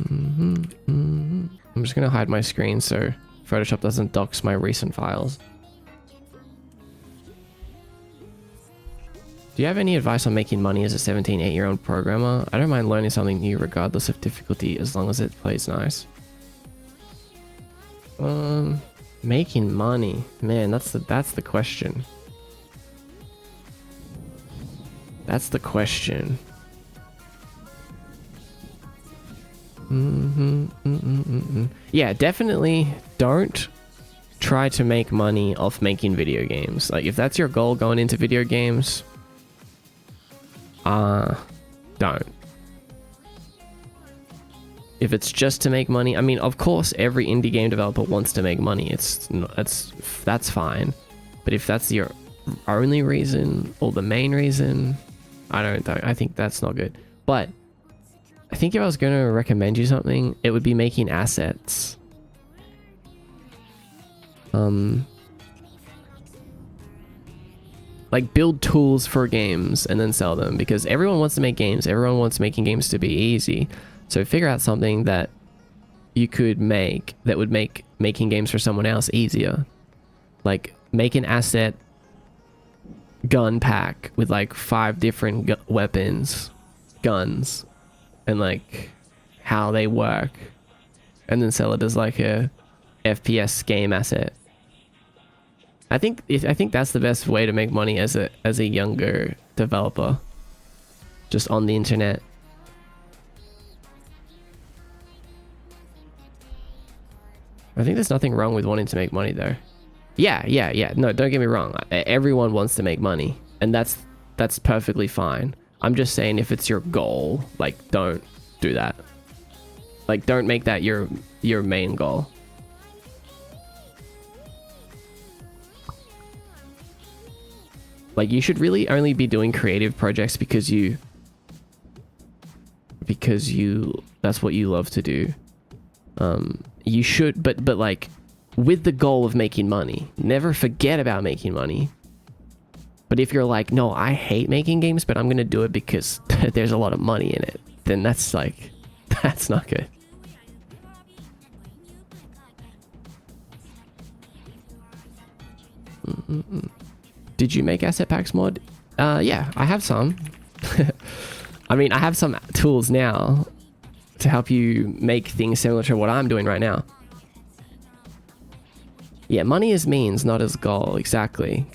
I'm just gonna hide my screen so Photoshop doesn't dox my recent files. Do you have any advice on making money as a 17-8-year-old programmer? I don't mind learning something new regardless of difficulty as long as it plays nice. Making money. Man, that's the question. That's the question. Yeah, definitely don't try to make money off making video games. Like, if that's your goal going into video games, don't. If it's just to make money, I mean, of course, every indie game developer wants to make money. That's fine. But if that's your only reason or the main reason, I think that's not good. But I think if I was going to recommend you something, it would be making assets. Like, build tools for games and then sell them, because everyone wants to make games. Everyone wants making games to be easy. So figure out something that you could make that would make making games for someone else easier. Like, make an asset gun pack with like 5 different weapons, guns, and like how they work, and then sell it as like a FPS game asset. I think that's the best way to make money as a younger developer, just on the internet. I think there's nothing wrong with wanting to make money though. Yeah. No, don't get me wrong. Everyone wants to make money, and that's perfectly fine. I'm just saying, if it's your goal, like, don't do that. Like, don't make that your main goal. Like, you should really only be doing creative projects because that's what you love to do. You should, but like, with the goal of making money. Never forget about making money. But if you're like, no, I hate making games, but I'm gonna do it because there's a lot of money in it, then that's like, that's not good. Did you make asset packs mod? Yeah, I have some. I mean, I have some tools now to help you make things similar to what I'm doing right now. Yeah, money is means, not as goal. Exactly.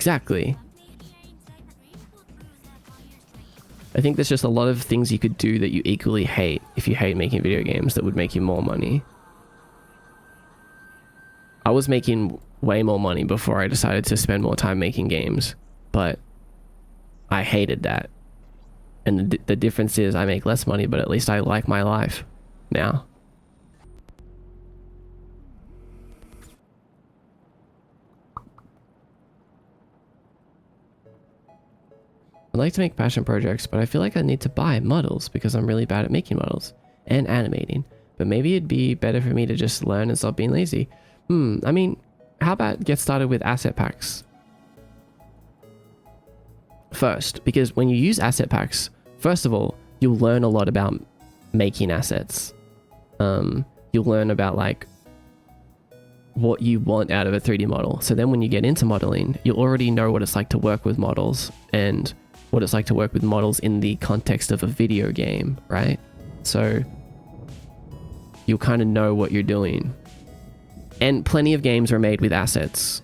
I think there's just a lot of things you could do that you equally hate if you hate making video games that would make you more money. I was making way more money before I decided to spend more time making games, but I hated that. And the difference is I make less money, but at least I like my life now. I'd like to make passion projects, but I feel like I need to buy models because I'm really bad at making models and animating. But maybe it'd be better for me to just learn and stop being lazy. I mean, how about get started with asset packs first? Because when you use asset packs, first of all, you'll learn a lot about making assets. You'll learn about like what you want out of a 3D model. So then when you get into modeling, you'll already know what it's like to work with models and what it's like to work with models in the context of a video game, right? So you'll kind of know what you're doing. And plenty of games are made with assets.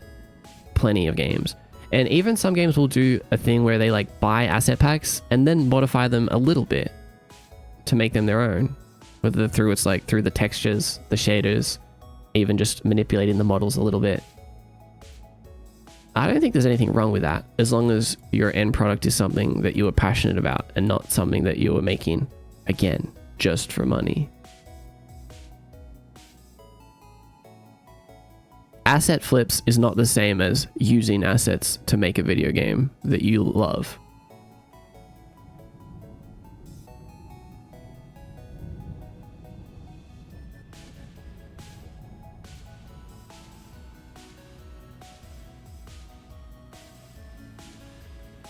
Plenty of games. And even some games will do a thing where they like buy asset packs and then modify them a little bit to make them their own. Whether through the textures, the shaders, even just manipulating the models a little bit. I don't think there's anything wrong with that, as long as your end product is something that you are passionate about and not something that you are making, again, just for money. Asset flips is not the same as using assets to make a video game that you love.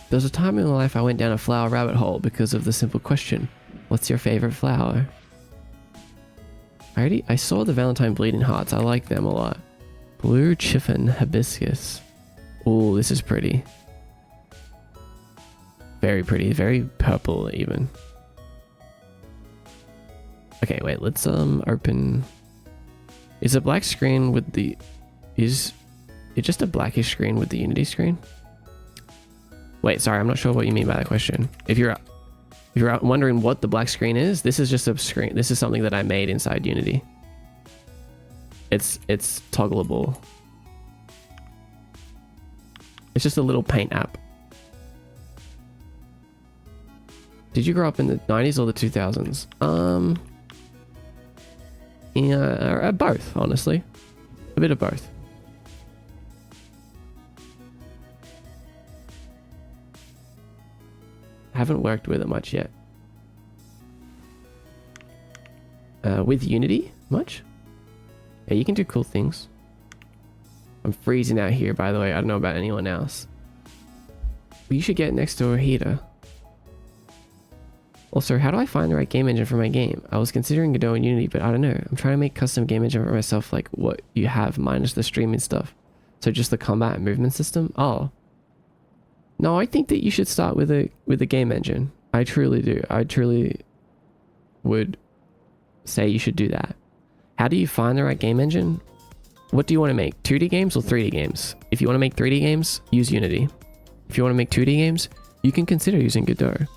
There was a time in my life I went down a flower rabbit hole because of the simple question, what's your favorite flower? I saw the Valentine bleeding hearts. I like them a lot. Blue chiffon hibiscus. Ooh, this is pretty. Very pretty. Very purple even. Okay, wait, let's open. Is a black screen with the... Is it just a blackish screen with the Unity screen? Wait, sorry, I'm not sure what you mean by that question. If you're... If you're wondering what the black screen is, this is just a screen. This is something that I made inside Unity. It's toggleable. It's just a little paint app. Did you grow up in the 90s or the 2000s? Yeah, both, honestly. A bit of both. Haven't worked with it much yet. With Unity? Much? Yeah, you can do cool things. I'm freezing out here, by the way. I don't know about anyone else. But you should get next to a heater. Also, how do I find the right game engine for my game? I was considering Godot and Unity, but I don't know. I'm trying to make custom game engine for myself, like what you have minus the streaming stuff. So just the combat and movement system? Oh. No, I think that you should start with a game engine. I truly do. I truly would say you should do that. How do you find the right game engine? What do you want to make? 2D games or 3D games? If you want to make 3D games, use Unity. If you want to make 2D games, you can consider using Godot.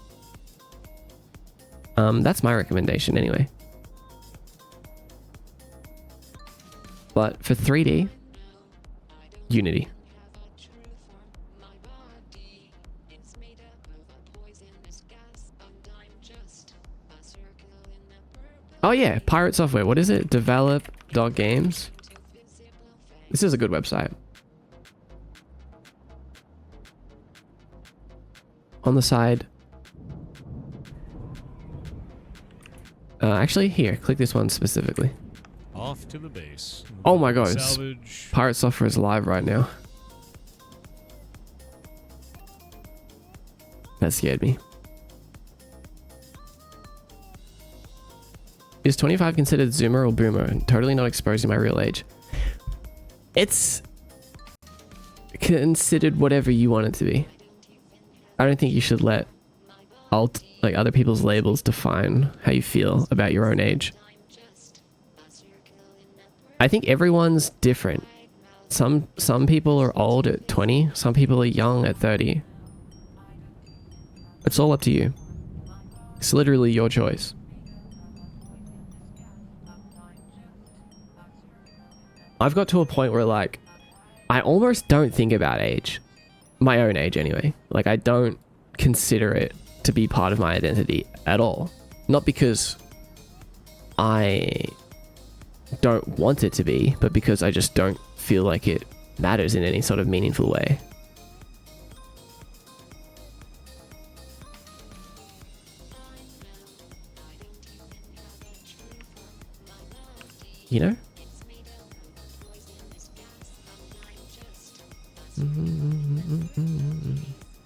That's my recommendation anyway. But for 3D, Unity. Oh yeah, Pirate Software. What is it? Develop.games. This is a good website. On the side. Actually, here, click this one specifically. Off to the base. Oh my god, Salvage. Pirate Software is live right now. That scared me. Is 25 considered Zoomer or Boomer? Totally not exposing my real age. It's considered whatever you want it to be. I don't think you should let other people's labels define how you feel about your own age. I think everyone's different. Some people are old at 20, some people are young at 30. It's all up to you. It's literally your choice. I've got to a point where like I almost don't think about age. My own age anyway. Like I don't consider it to be part of my identity at all. Not because I don't want it to be, but because I just don't feel like it matters in any sort of meaningful way. You know?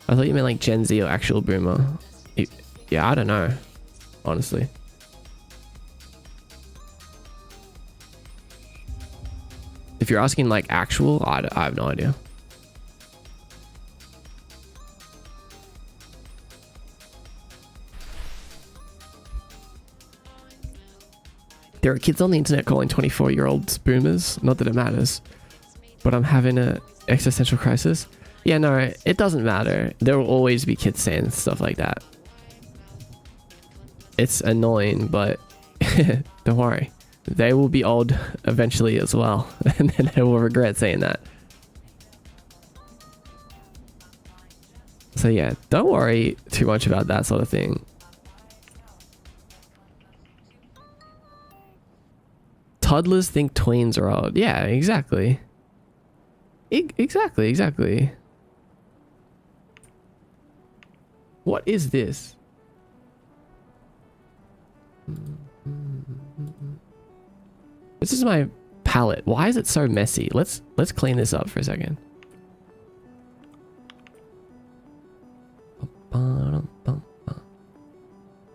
I thought you meant like Gen Z or actual boomer. Yeah, I don't know. Honestly. If you're asking like actual, I have no idea. There are kids on the internet calling 24-year-olds boomers. Not that it matters. But I'm having a existential crisis. Yeah, no, it doesn't matter. There will always be kids saying stuff like that. It's annoying, but don't worry. They will be old eventually as well. And then they will regret saying that. So yeah, don't worry too much about that sort of thing. Toddlers think tweens are old. Yeah, exactly. Exactly. What is this? This is my palette. Why is it so messy? Let's clean this up for a second. I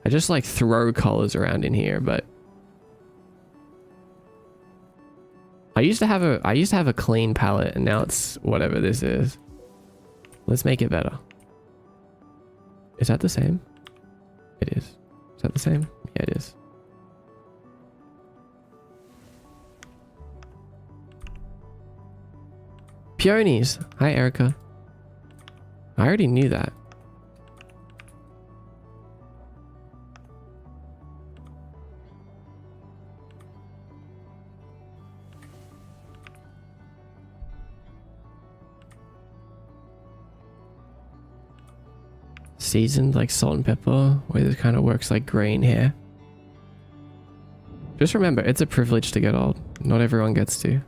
just like throw colors around in here, but I used to have a clean palette and now it's whatever this is. Let's make it better. Is that the same? It is. Is that the same? Yeah, it is. Peonies. Hi, Erica. I already knew that. seasoned like salt and pepper, where it kind of works like green here. Just remember, it's a privilege to get old. Not everyone gets to.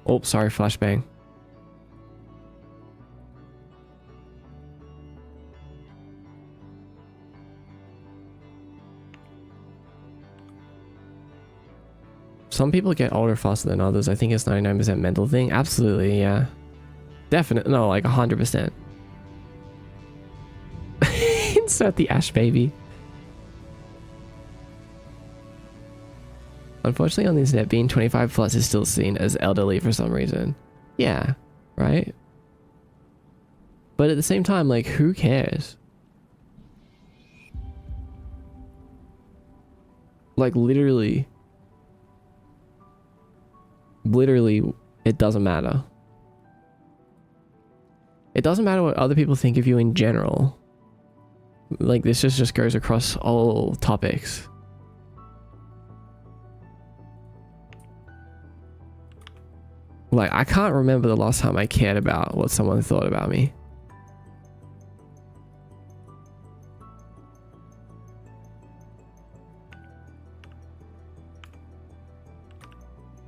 Oh, sorry, flashbang. Some people get older faster than others. I think it's 99% mental thing. Absolutely, yeah. Definitely, no, like 100%. Insert the Ash baby. Unfortunately, on the internet, being 25 plus is still seen as elderly for some reason. Yeah, right? But at the same time, like, who cares? Like, literally, it doesn't matter. It doesn't matter what other people think of you in general. Like, this just goes across all topics. Like, I can't remember the last time I cared about what someone thought about me.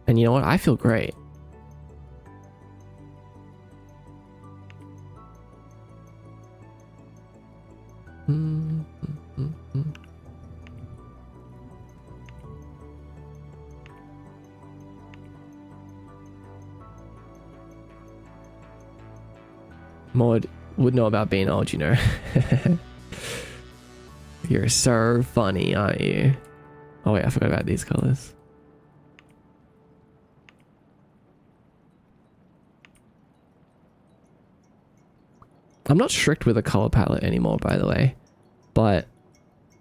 And you know what? I feel great. Maud would know about being old, you know. You're so funny, aren't you? Oh wait, I forgot about these colors. I'm not strict with a color palette anymore, by the way, but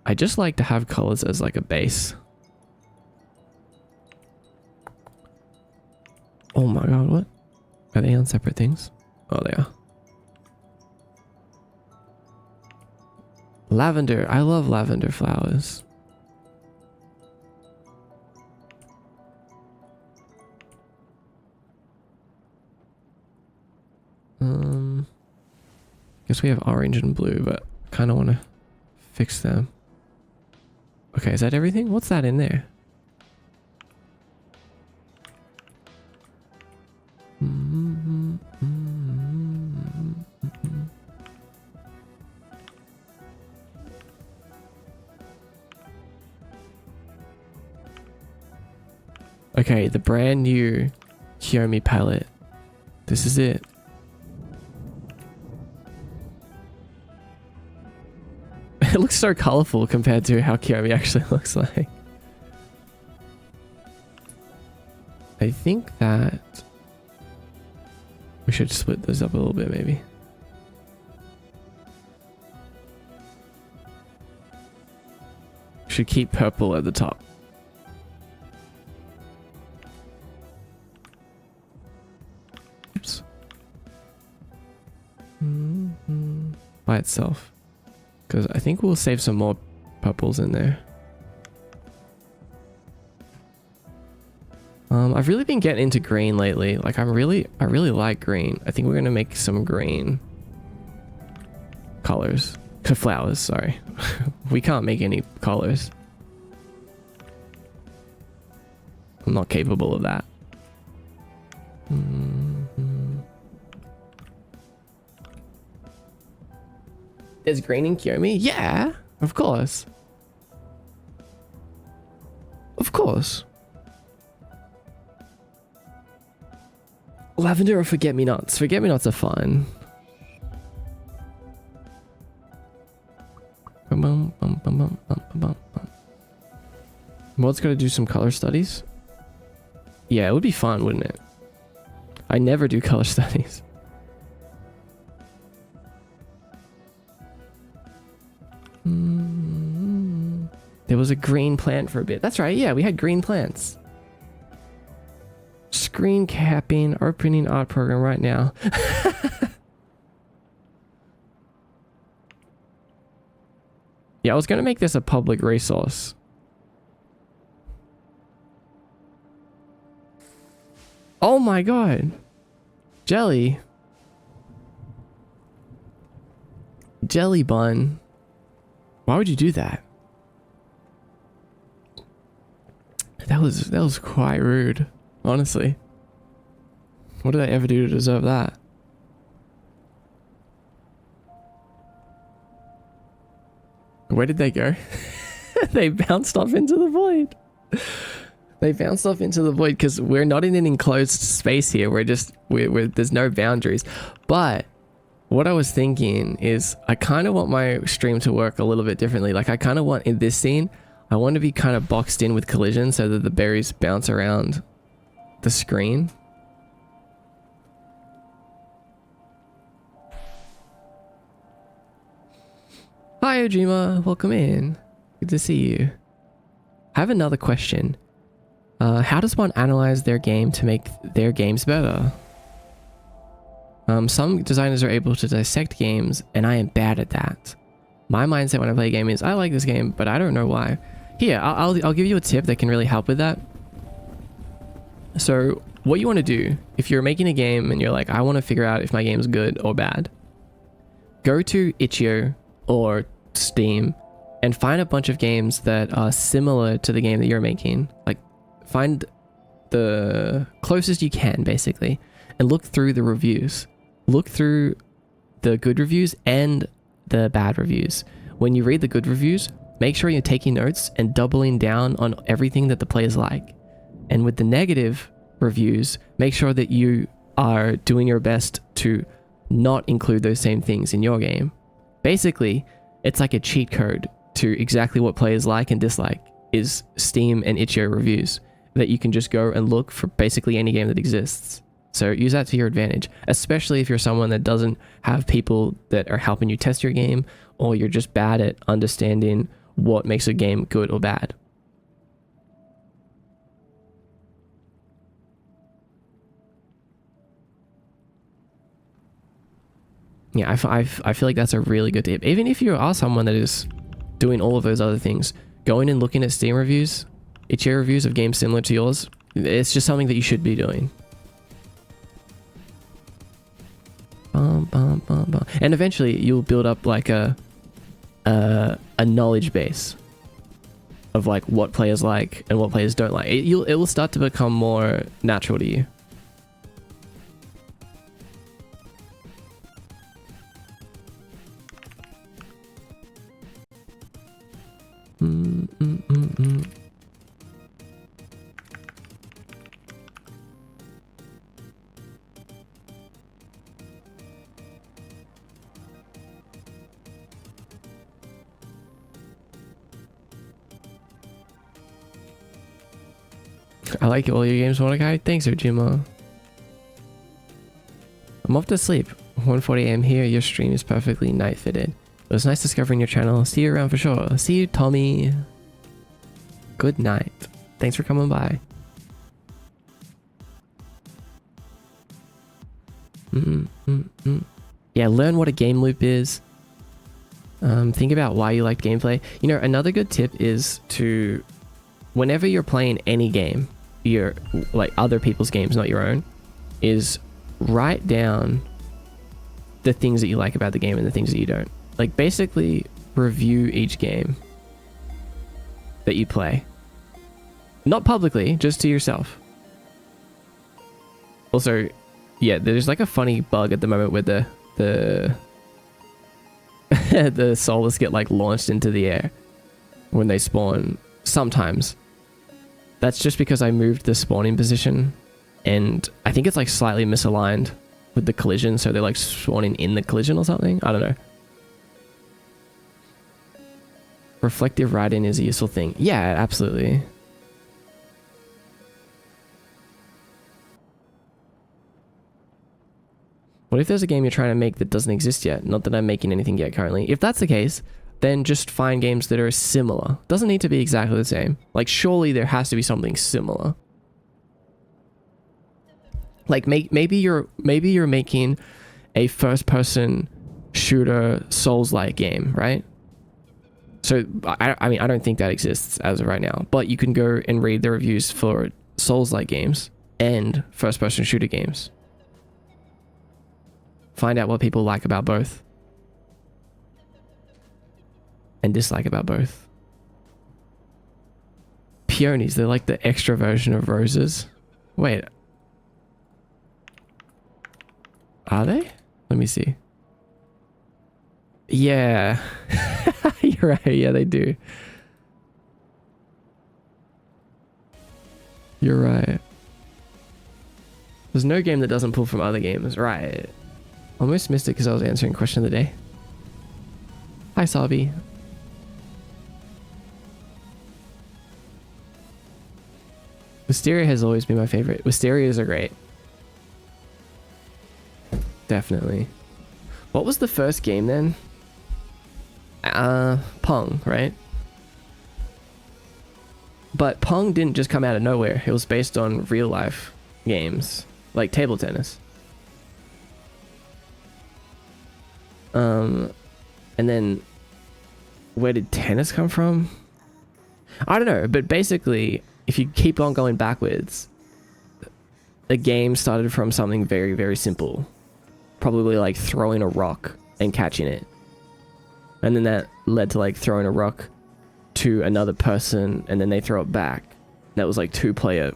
I just like to have colors as like a base. Oh my god, what? Are they on separate things? Oh, they are. Lavender. I love lavender flowers. Guess we have orange and blue, but I kind of want to fix them. Okay, is that everything? What's that in there? Okay, the brand new 𝖼𝥧👩 palette. This is it. It looks so colorful compared to how 𝖼𝥧👩 actually looks like. I think that we should split this up a little bit, maybe. Should keep purple at the top. Oops. By itself. Because I think we'll save some more purples in there. I've really been getting into green lately. Like I really like green. I think we're gonna make some green colors. Flowers, sorry. We can't make any colors. I'm not capable of that. Is green in 𝖼𝥧👩? Yeah, of course. Of course. Lavender or forget-me-nots? Forget-me-nots are fun. Mod's got to do some color studies. Yeah, it would be fun, wouldn't it? I never do color studies. There was a green plant for a bit. That's right. Yeah, we had green plants. screen capping opening art program right now. Yeah, I was going to make this a public resource. Oh my god. Jelly. Jelly bun. Why would you do that? That was quite rude, honestly. What did I ever do to deserve that? Where did they go? They bounced off into the void. They bounced off into the void because we're not in an enclosed space here. We're there's no boundaries. But what I was thinking is I kind of want my stream to work a little bit differently. Like I kind of want in this scene, I want to be kind of boxed in with collision so that the berries bounce around the screen. Hi Ojima, welcome in. Good to see you. I have another question. How does one analyze their game to make their games better? Some designers are able to dissect games, and I am bad at that. My mindset when I play a game is, I like this game, but I don't know why. Here, I'll give you a tip that can really help with that. So, what you want to do, if you're making a game and you're like, I want to figure out if my game is good or bad, go to 𝖼𝥧 or Steam and find a bunch of games that are similar to the game that you're making. Like, find the closest you can, basically, and look through the reviews. Look through the good reviews and the bad reviews. When you read the good reviews, make sure you're taking notes and doubling down on everything that the players like. And with the negative reviews, make sure that you are doing your best to not include those same things in your game. Basically, it's like a cheat code to exactly what players like and dislike is Steam and 𝖼𝥧 reviews that you can just go and look for basically any game that exists. So use that to your advantage, especially if you're someone that doesn't have people that are helping you test your game, or you're just bad at understanding what makes a game good or bad. Yeah, I feel like that's a really good tip. Even if you are someone that is doing all of those other things, going and looking at Steam reviews, 𝖼𝥧 reviews of games similar to yours, it's just something that you should be doing. And eventually you'll build up like a knowledge base of like what players like and what players don't like. It will start to become more natural to you. I like all your games, Mordecai. Thanks, Ojima. I'm off to sleep. 1:40 AM here. Your stream is perfectly night fitted. It was nice discovering your channel. See you around for sure. See you, Tommy. Good night. Thanks for coming by. Yeah, learn what a game loop is. Think about why you like gameplay. You know, another good tip is to, whenever you're playing any game, you're like other people's games, not your own, is write down the things that you like about the game and the things that you don't. Like basically review each game that you play. Not publicly, just to yourself. Also, yeah, there's like a funny bug at the moment where the the soulless get like launched into the air when they spawn sometimes. That's just because I moved the spawning position and I think it's like slightly misaligned with the collision, so they're like spawning in the collision or something. I don't know. Reflective writing is a useful thing. Yeah, absolutely. What if there's a game you're trying to make that doesn't exist yet? Not that I'm making anything yet currently. If that's the case, then just find games that are similar. Doesn't need to be exactly the same. Like, surely there has to be something similar. Like maybe you're making a first person shooter Souls-like game, right? So I mean I don't think that exists as of right now, but you can go and read the reviews for Souls-like games and first person shooter games. Find out what people like about both and dislike about both. Peonies, they're like the extra version of roses. Wait. Are they? Let me see. Yeah. You're right. Yeah, they do. You're right. There's no game that doesn't pull from other games. Right. Almost missed it because I was answering question of the day. Hi, Sabi. Wisteria has always been my favorite. Wisterias are great. Definitely. What was the first game then? Pong, right? But Pong didn't just come out of nowhere. It was based on real life games, like table tennis. And then where did tennis come from? I don't know, but basically, if you keep on going backwards, the game started from something very, very simple. Probably like throwing a rock and catching it. And then that led to like throwing a rock to another person and then they throw it back. That was like 2-player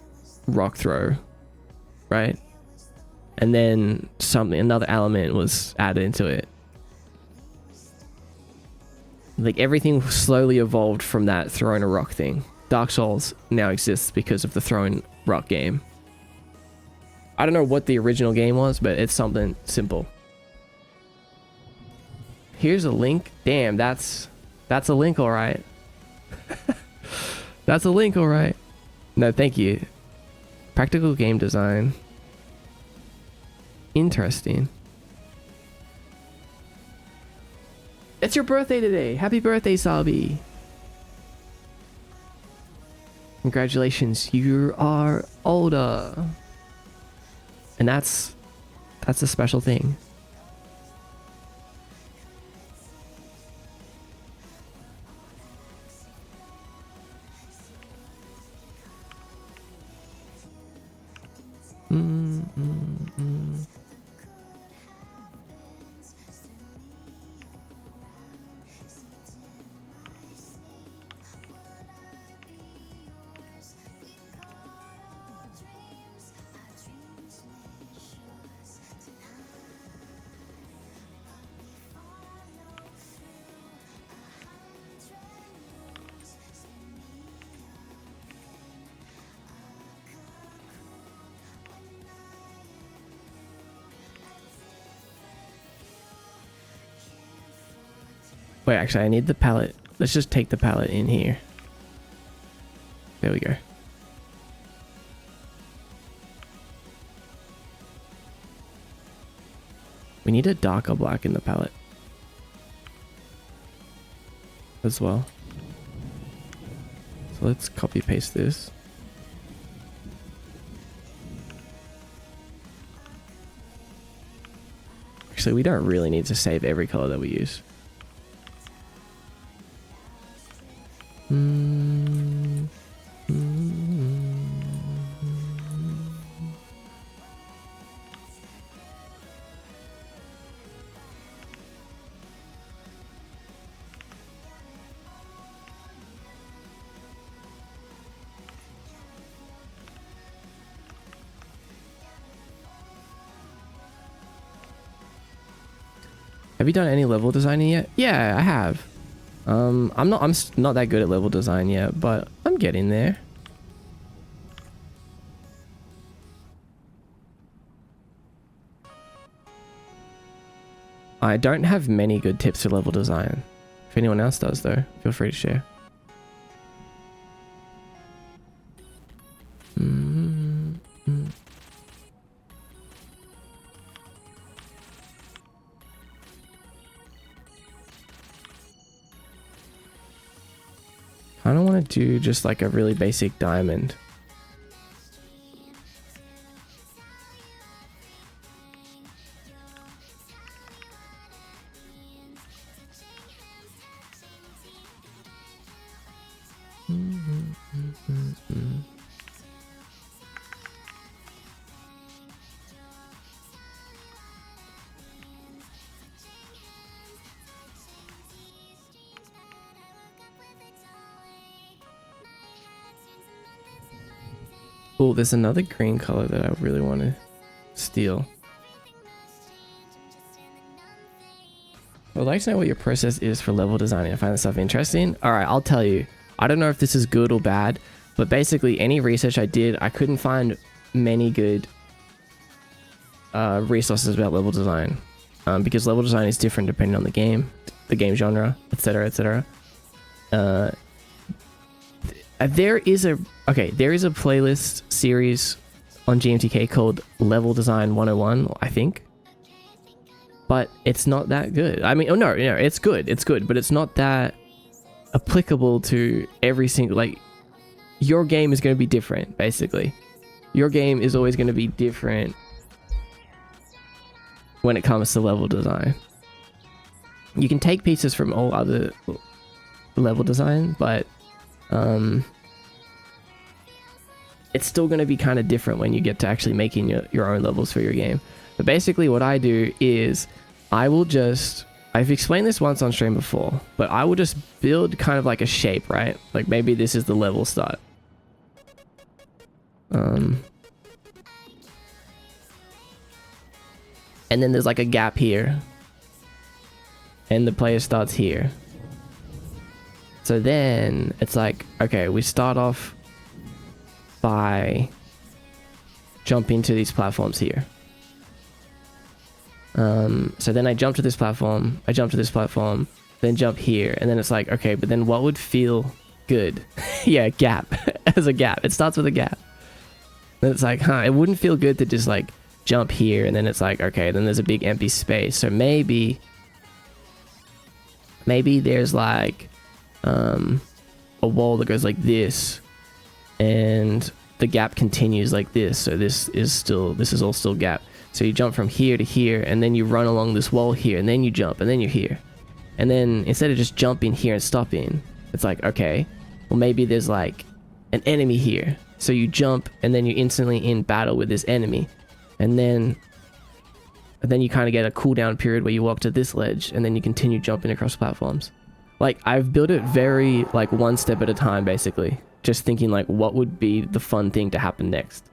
rock throw, right? And then another element was added into it. Like everything slowly evolved from that throwing a rock thing. Dark Souls now exists because of the throwing rock game. I don't know what the original game was, but it's something simple. Here's a link. Damn, that's a link, all right. That's a link, all right. No, thank you. Practical game design. Interesting. It's your birthday today. Happy birthday, Sabi. Congratulations, you are older. And that's a special thing. Wait, actually, I need the palette. Let's just take the palette in here. There we go. We need a darker black in the palette as well. So let's copy paste this. Actually, we don't really need to save every color that we use. Have you done any level designing yet? Yeah, I have. I'm not that good at level design yet, but I'm getting there. I don't have many good tips for level design. If anyone else does though, feel free to share. I don't want to do just like a really basic diamond. Oh, there's another green color that I really want to steal. I'd like to know what your process is for level designing. I find this stuff interesting. All right, I'll tell you. I don't know if this is good or bad, but basically any research I did, I couldn't find many good resources about level design, because level design is different depending on the game genre, etc., etc. There is a playlist series on GMTK called Level Design 101, I think. But it's not that good. I mean, oh no, it's good, but it's not that applicable to every single, like, your game is going to be different, basically. Your game is always going to be different when it comes to level design. You can take pieces from all other level design, but it's still going to be kind of different when you get to actually making your own levels for your game. But basically what I do is I've explained this once on stream before, but I will just build kind of like a shape, right? Like maybe this is the level start. And then there's like a gap here. And the player starts here. So then it's like, okay, we start off by jumping to these platforms here. So then I jump to this platform, then jump here, and then it's like, okay, but then what would feel good? Yeah, gap. As a gap. It starts with a gap. Then it's like, it wouldn't feel good to just like jump here, and then it's like, okay, then there's a big empty space. So maybe there's like a wall that goes like this, and the gap continues like this. So this is all still gap. So you jump from here to here, and then you run along this wall here, and then you jump, and then you're here. And then instead of just jumping here and stopping, it's like, okay, well maybe there's like an enemy here. So you jump, and then you're instantly in battle with this enemy. And then you kind of get a cooldown period where you walk to this ledge, and then you continue jumping across platforms. Like, I've built it very, like, one step at a time, basically. Just thinking, like, what would be the fun thing to happen next?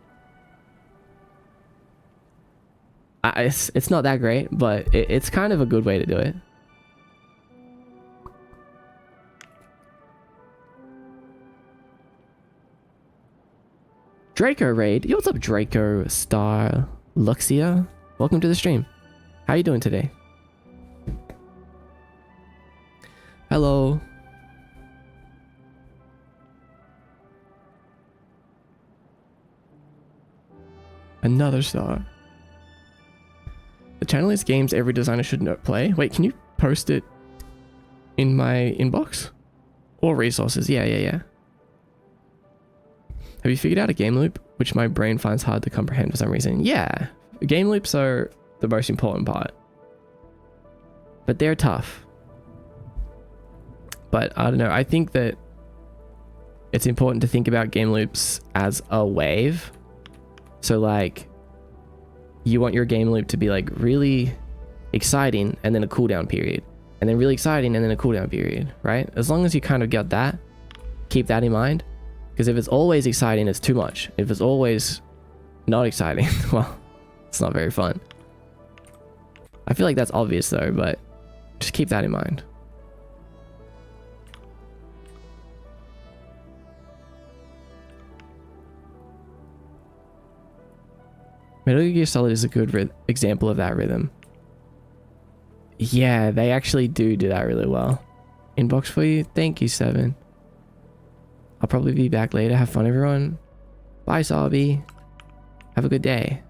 It's not that great, but it's kind of a good way to do it. Draco raid. Yo, what's up, Draco Star Luxia? Welcome to the stream. How you doing today? Hello. Another star. The channel is games every designer should play. Wait, can you post it in my inbox? Or resources? Yeah. Have you figured out a game loop, which my brain finds hard to comprehend for some reason? Yeah, game loops are the most important part. But they're tough. But I don't know, I think that it's important to think about game loops as a wave. So like, you want your game loop to be like really exciting and then a cooldown period, and then really exciting and then a cooldown period, right? As long as you kind of got that, keep that in mind. Because if it's always exciting, it's too much. If it's always not exciting, well, it's not very fun. I feel like that's obvious though, but just keep that in mind. Metal Gear Solid is a good example of that rhythm. Yeah, they actually do that really well. Inbox for you. Thank you, 7. I'll probably be back later. Have fun, everyone. Bye, Sabi. Have a good day.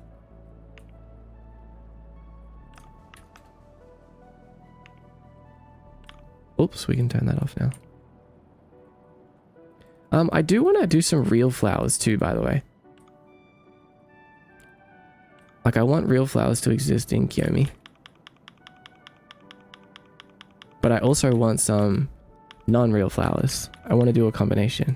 Oops, we can turn that off now. I do want to do some real flowers too, by the way. Like, I want real flowers to exist in Kiyomi. But I also want some non-real flowers. I want to do a combination.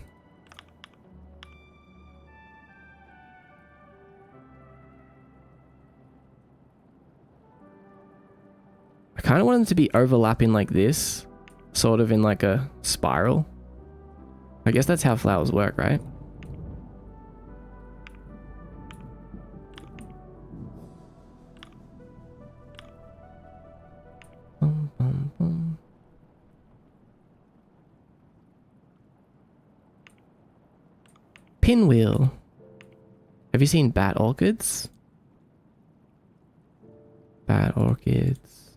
I kind of want them to be overlapping like this, sort of in like a spiral. I guess that's how flowers work, right? Pinwheel. Have you seen bat orchids? Bat orchids.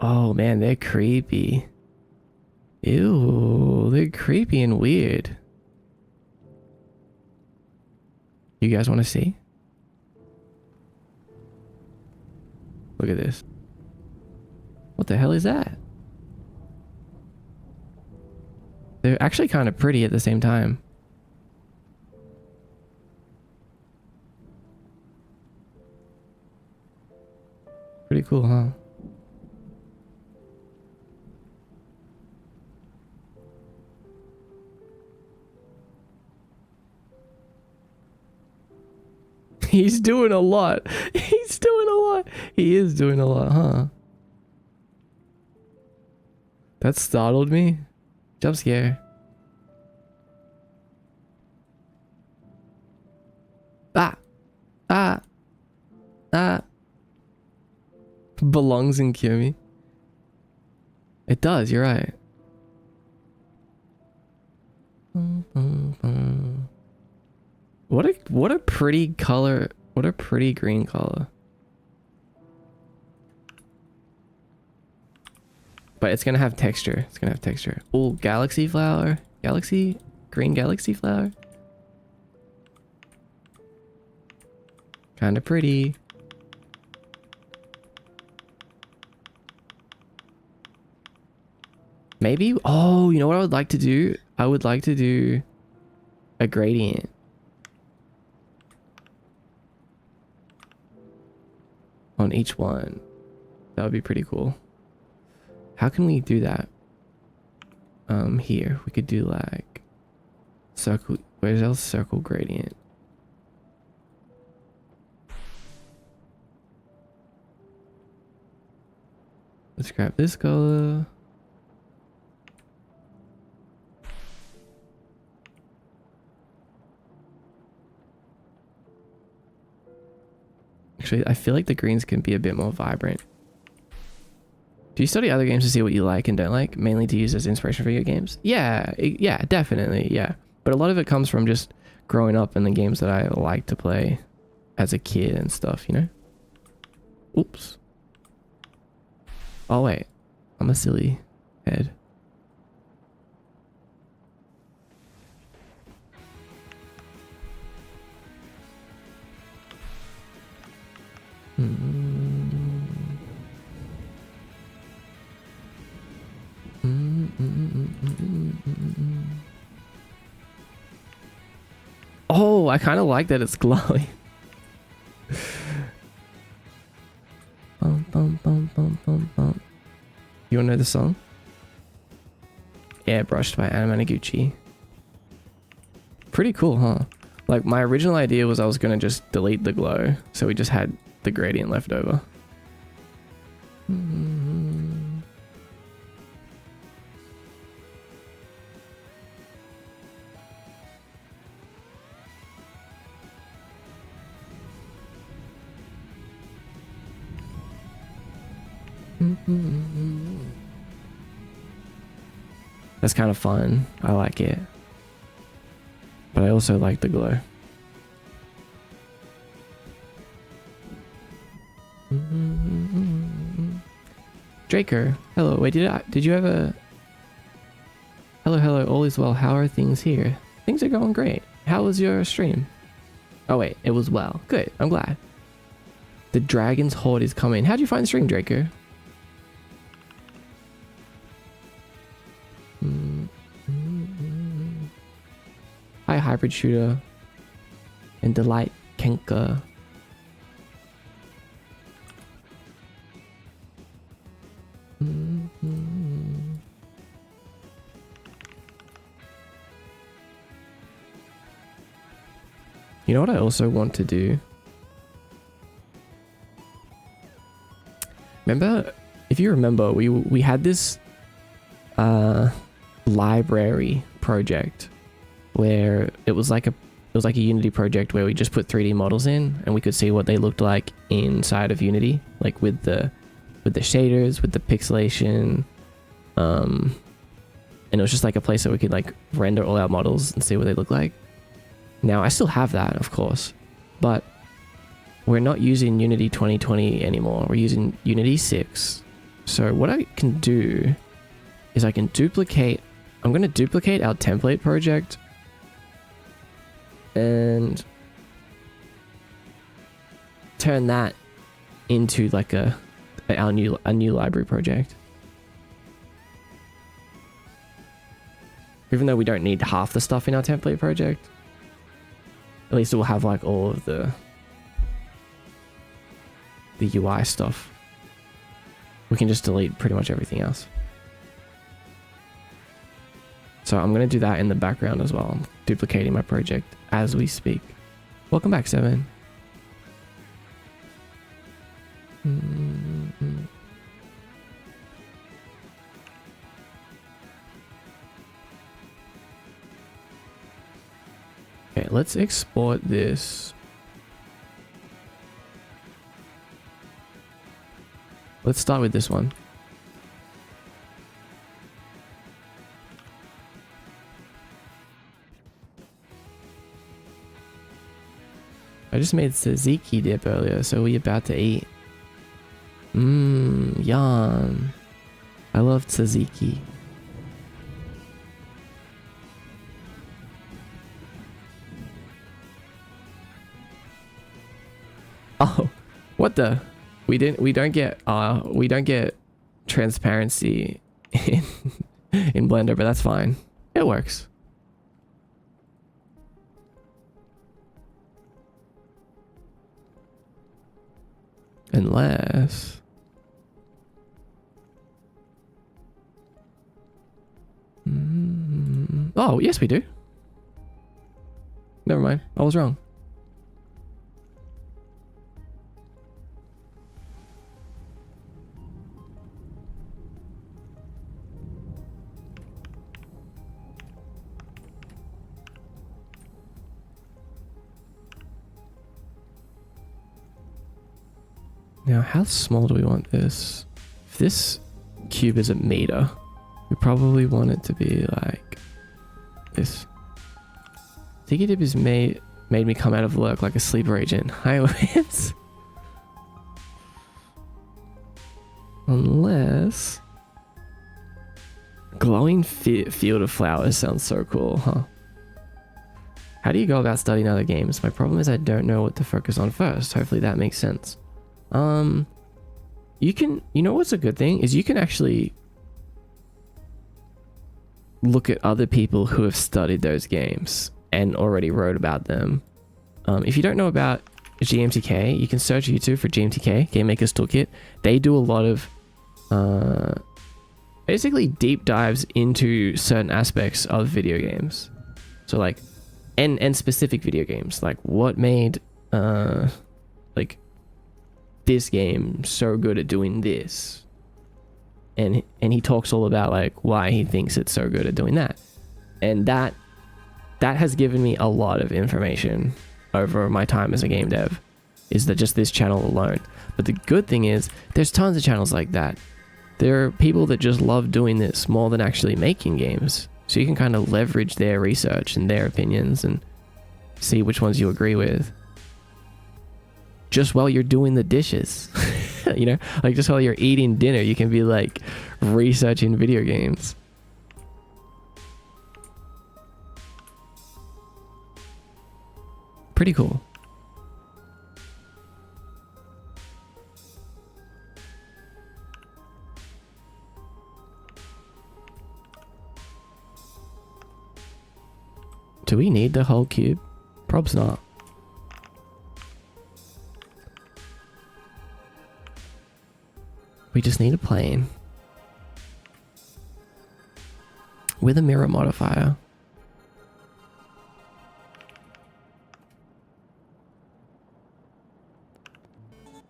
Oh man, they're creepy. Ew, they're creepy and weird. You guys want to see? Look at this. What the hell is that? They're actually kind of pretty at the same time. Pretty cool, huh? He's doing a lot. He's doing a lot. He is doing a lot, huh? That startled me. Jump scare. Ah. Ah. Ah. Belongs in 𝖼🢑. It does, you're right. What a pretty color. What a pretty green color. But it's gonna have texture. It's gonna have texture. Oh, galaxy flower. Galaxy? Green galaxy flower? Kinda pretty. Maybe, oh, you know what I would like to do? I would like to do a gradient. On each one. That would be pretty cool. How can we do that? Here, we could do like circle, where's our circle gradient? Let's grab this color. Actually, I feel like the greens can be a bit more vibrant. Do you study other games to see what you like and don't like, mainly to use as inspiration for your games? Yeah, yeah, definitely, yeah. But a lot of it comes from just growing up in the games that I like to play as a kid and stuff, you know? Oops. Oh wait, I'm a silly head. Oh, I kind of like that it's glowing. Bum, bum, bum, bum, bum, bum. You wanna know the song? Airbrushed by 𝖼🢑. Pretty cool, huh? Like, my original idea was I was gonna just delete the glow, so we just had the gradient left over. That's kind of fun. I like it. But I also like the glow. Draker, hello. Wait, did you have a... Hello, all is well. How are things here? Things are going great. How was your stream? Oh wait, it was well. Good, I'm glad. The Dragon's Horde is coming. How'd you find the stream, Draker? Hi, Hybrid Shooter. And Delight Kenka. You know what I also want to do? Remember, if you remember, we had this library project where it was like a Unity project where we just put 3D models in and we could see what they looked like inside of Unity, like with the shaders, with the pixelation, And it was just like a place that we could like render all our models and see what they look like. Now I still have that, of course, but we're not using Unity 2020 anymore. We're using Unity 6. So what I can do is I can duplicate. I'm going to duplicate our template project and turn that into like a new library project. Even though we don't need half the stuff in our template project, at least it will have like all of the UI stuff. We can just delete pretty much everything else. So I'm going to do that in the background as well. I'm duplicating my project as we speak. Welcome back, 7. Okay, let's export this. Let's start with this one. I just made tzatziki dip earlier, so we're about to eat. Yum. I love tzatziki. Oh, what the? We don't get transparency in Blender, but that's fine. It works. Unless oh, yes we do. Never mind. I was wrong. Now, how small do we want this? If this cube is a meter, we probably want it to be like this. Tiki Dip has made me come out of work like a sleeper agent. Hi, Lance. Unless glowing field of flowers sounds so cool, huh? How do you go about studying other games? My problem is I don't know what to focus on first. Hopefully that makes sense. You know what's a good thing is you can actually look at other people who have studied those games and already wrote about them. If you don't know about GMTK, you can search YouTube for GMTK, Game Maker's Toolkit. They do a lot of basically deep dives into certain aspects of video games. So like, and specific video games, like what made like this game so good at doing this, and he talks all about like why he thinks it's so good at doing that, and that has given me a lot of information over my time as a game dev, is that just this channel alone. But the good thing is there's tons of channels like that. There are people that just love doing this more than actually making games, so you can kind of leverage their research and their opinions and see which ones you agree with just while you're doing the dishes. You know, like just while you're eating dinner, you can be like researching video games. Pretty cool. Do we need the whole cube? Prob's not. We just need a plane with a mirror modifier.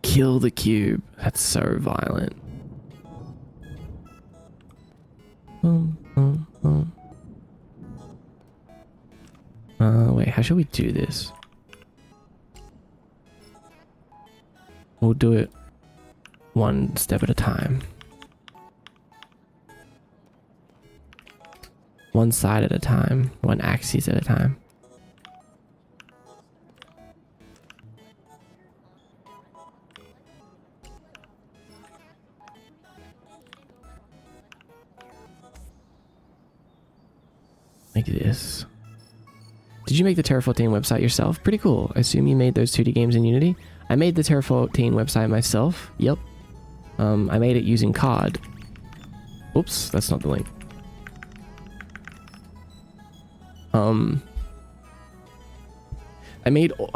Kill the cube. That's so violent. Wait, how should we do this? We'll do it one step at a time. one side at a time, one axis at a time. Like this. Did you make the 𝖼 14 website yourself? Pretty cool. I assume you made those 2D games in Unity? I made the 𝖼 14 website myself. Yep. I made it using COD. Oops, that's not the link. I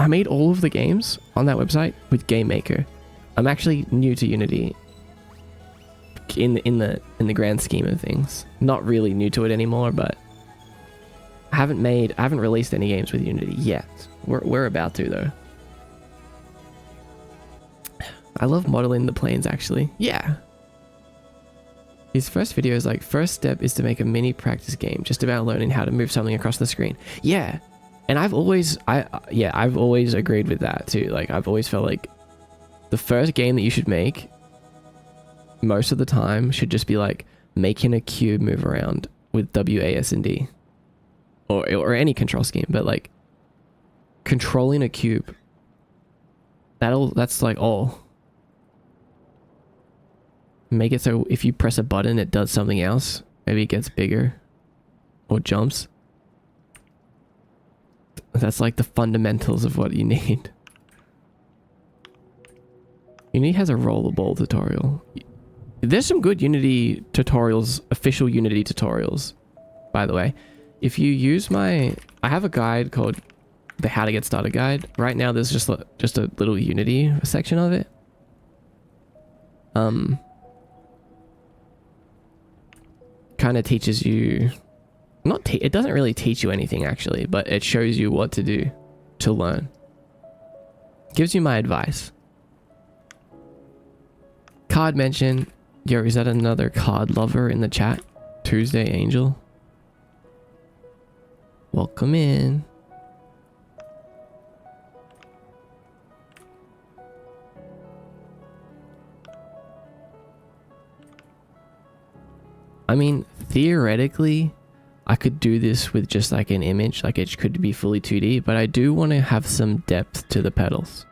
made all of the games on that website with Game Maker. I'm actually new to Unity in the grand scheme of things. Not really new to it anymore, but I haven't released any games with Unity yet. We're about to though. I love modeling the planes actually. Yeah. His first video is like, first step is to make a mini practice game just about learning how to move something across the screen. Yeah. And I've always agreed with that too. Like I've always felt like the first game that you should make most of the time should just be like making a cube move around with WASD. Or any control scheme, but like controlling a cube. That's like all. Make it so if you press a button, it does something else. Maybe it gets bigger or jumps. That's like the fundamentals of what you need. Unity has a rollerball tutorial. There's some good Unity tutorials, official Unity tutorials, by the way. If you use I have a guide called the How to Get Started guide. Right now there's just a little Unity section of it. Kind of teaches you, it doesn't really teach you anything actually, but it shows you what to do to learn. Gives you my advice. Card mention. Yo, is that another card lover in the chat? Tuesday Angel. Welcome in. I mean, theoretically, I could do this with just like an image, like it could be fully 2D, but I do want to have some depth to the pedals.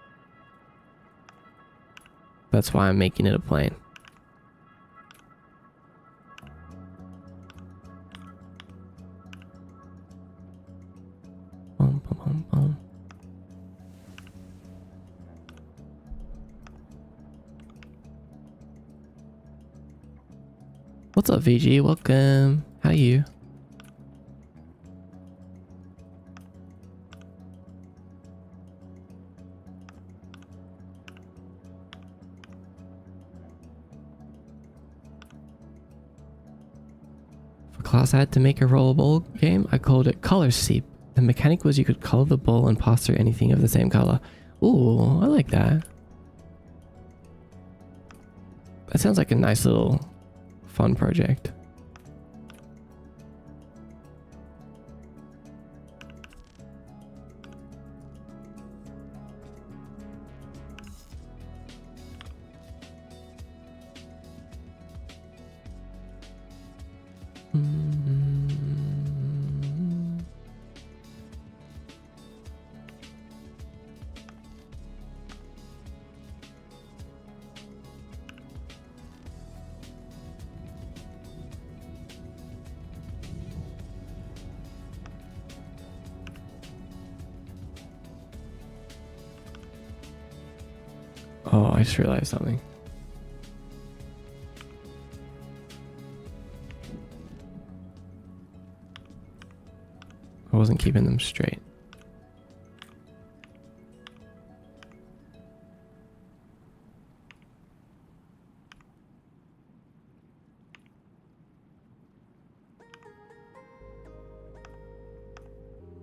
That's why I'm making it a plane. Bum, bum, bum, bum. What's up, VG? Welcome. How are you? For class, I had to make a rollerball game. I called it Color Seep. The mechanic was you could color the ball and pass through anything of the same color. Ooh, I like that. That sounds like a nice little fun project. Oh, I just realized something. I wasn't keeping them straight.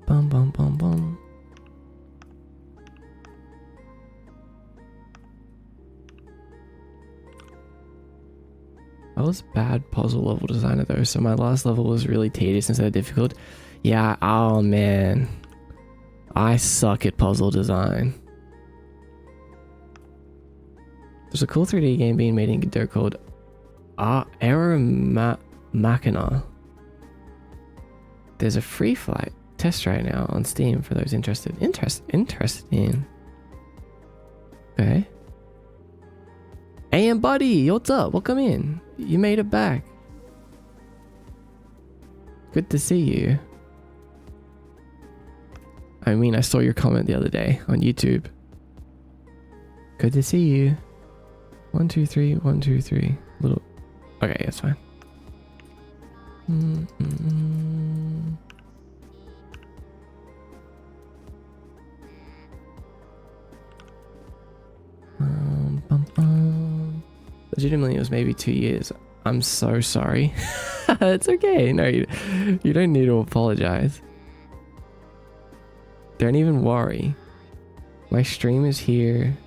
Bum, bum, bum, bum. I was bad puzzle level designer though, so my last level was really tedious instead of difficult. Yeah, oh man. I suck at puzzle design. There's a cool 3D game being made in Godot called Error Machina. There's a free flight test right now on Steam for those interested. Interesting. Okay. Hey, buddy, what's up? Welcome in. You made it back. Good to see you. I mean, I saw your comment the other day on YouTube. Good to see you. 1, 2, 3, 1, 2, 3. Little. Okay, that's fine. Legitimately, it was maybe 2 years. I'm so sorry. It's okay. No, you don't need to apologize. Don't even worry. My stream is here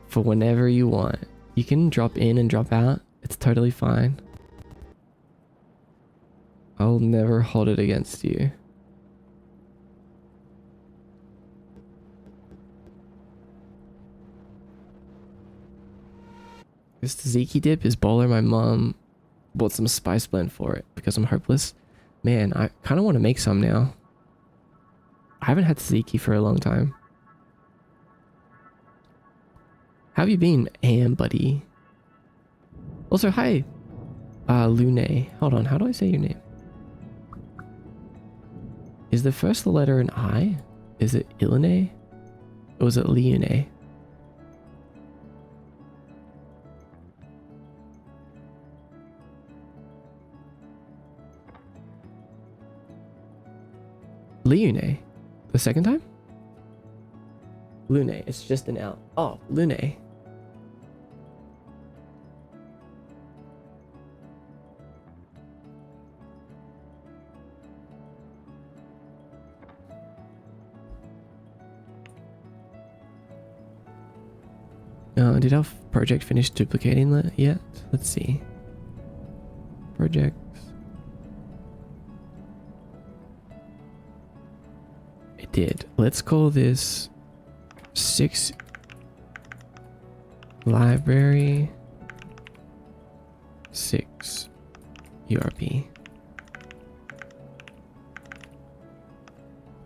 for whenever you want. You can drop in and drop out. It's totally fine. I'll never hold it against you. This tzatziki dip is baller. My mom bought some spice blend for it because I'm hopeless. Man, I kind of want to make some now. I haven't had tzatziki for a long time. How have you been, buddy? Also, hi, Lune. Hold on, how do I say your name? Is the first letter an I? Is it Ilune? Or is it Liune? Liune? The second time? Lune, it's just an L. Oh, Lune. Did our project finish duplicating that yet? Let's see. Projects. It did. Let's call this 6 library 6 URP.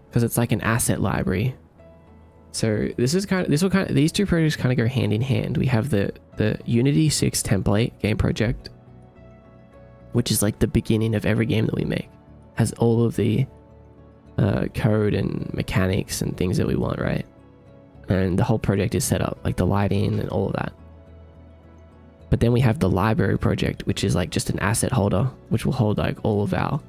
Because it's like an asset library. So these two projects kind of go hand in hand. We have the Unity 6 template game project, which is like the beginning of every game that we make. Has all of the code and mechanics and things that we want, right? And the whole project is set up, like the lighting and all of that. But then we have the library project, which is like just an asset holder, which will hold like all of our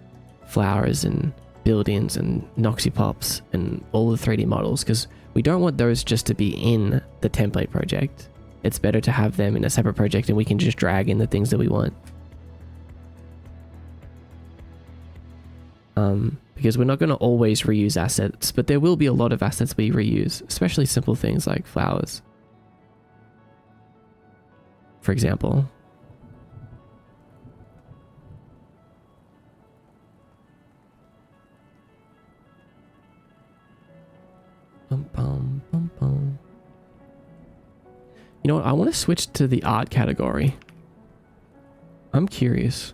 flowers and buildings and Noxy Pops and all the 3D models, because we don't want those just to be in the template project. It's better to have them in a separate project and we can just drag in the things that we want. Because we're not going to always reuse assets, but there will be a lot of assets we reuse, especially simple things like flowers, for example. You know what? I want to switch to the art category. I'm curious.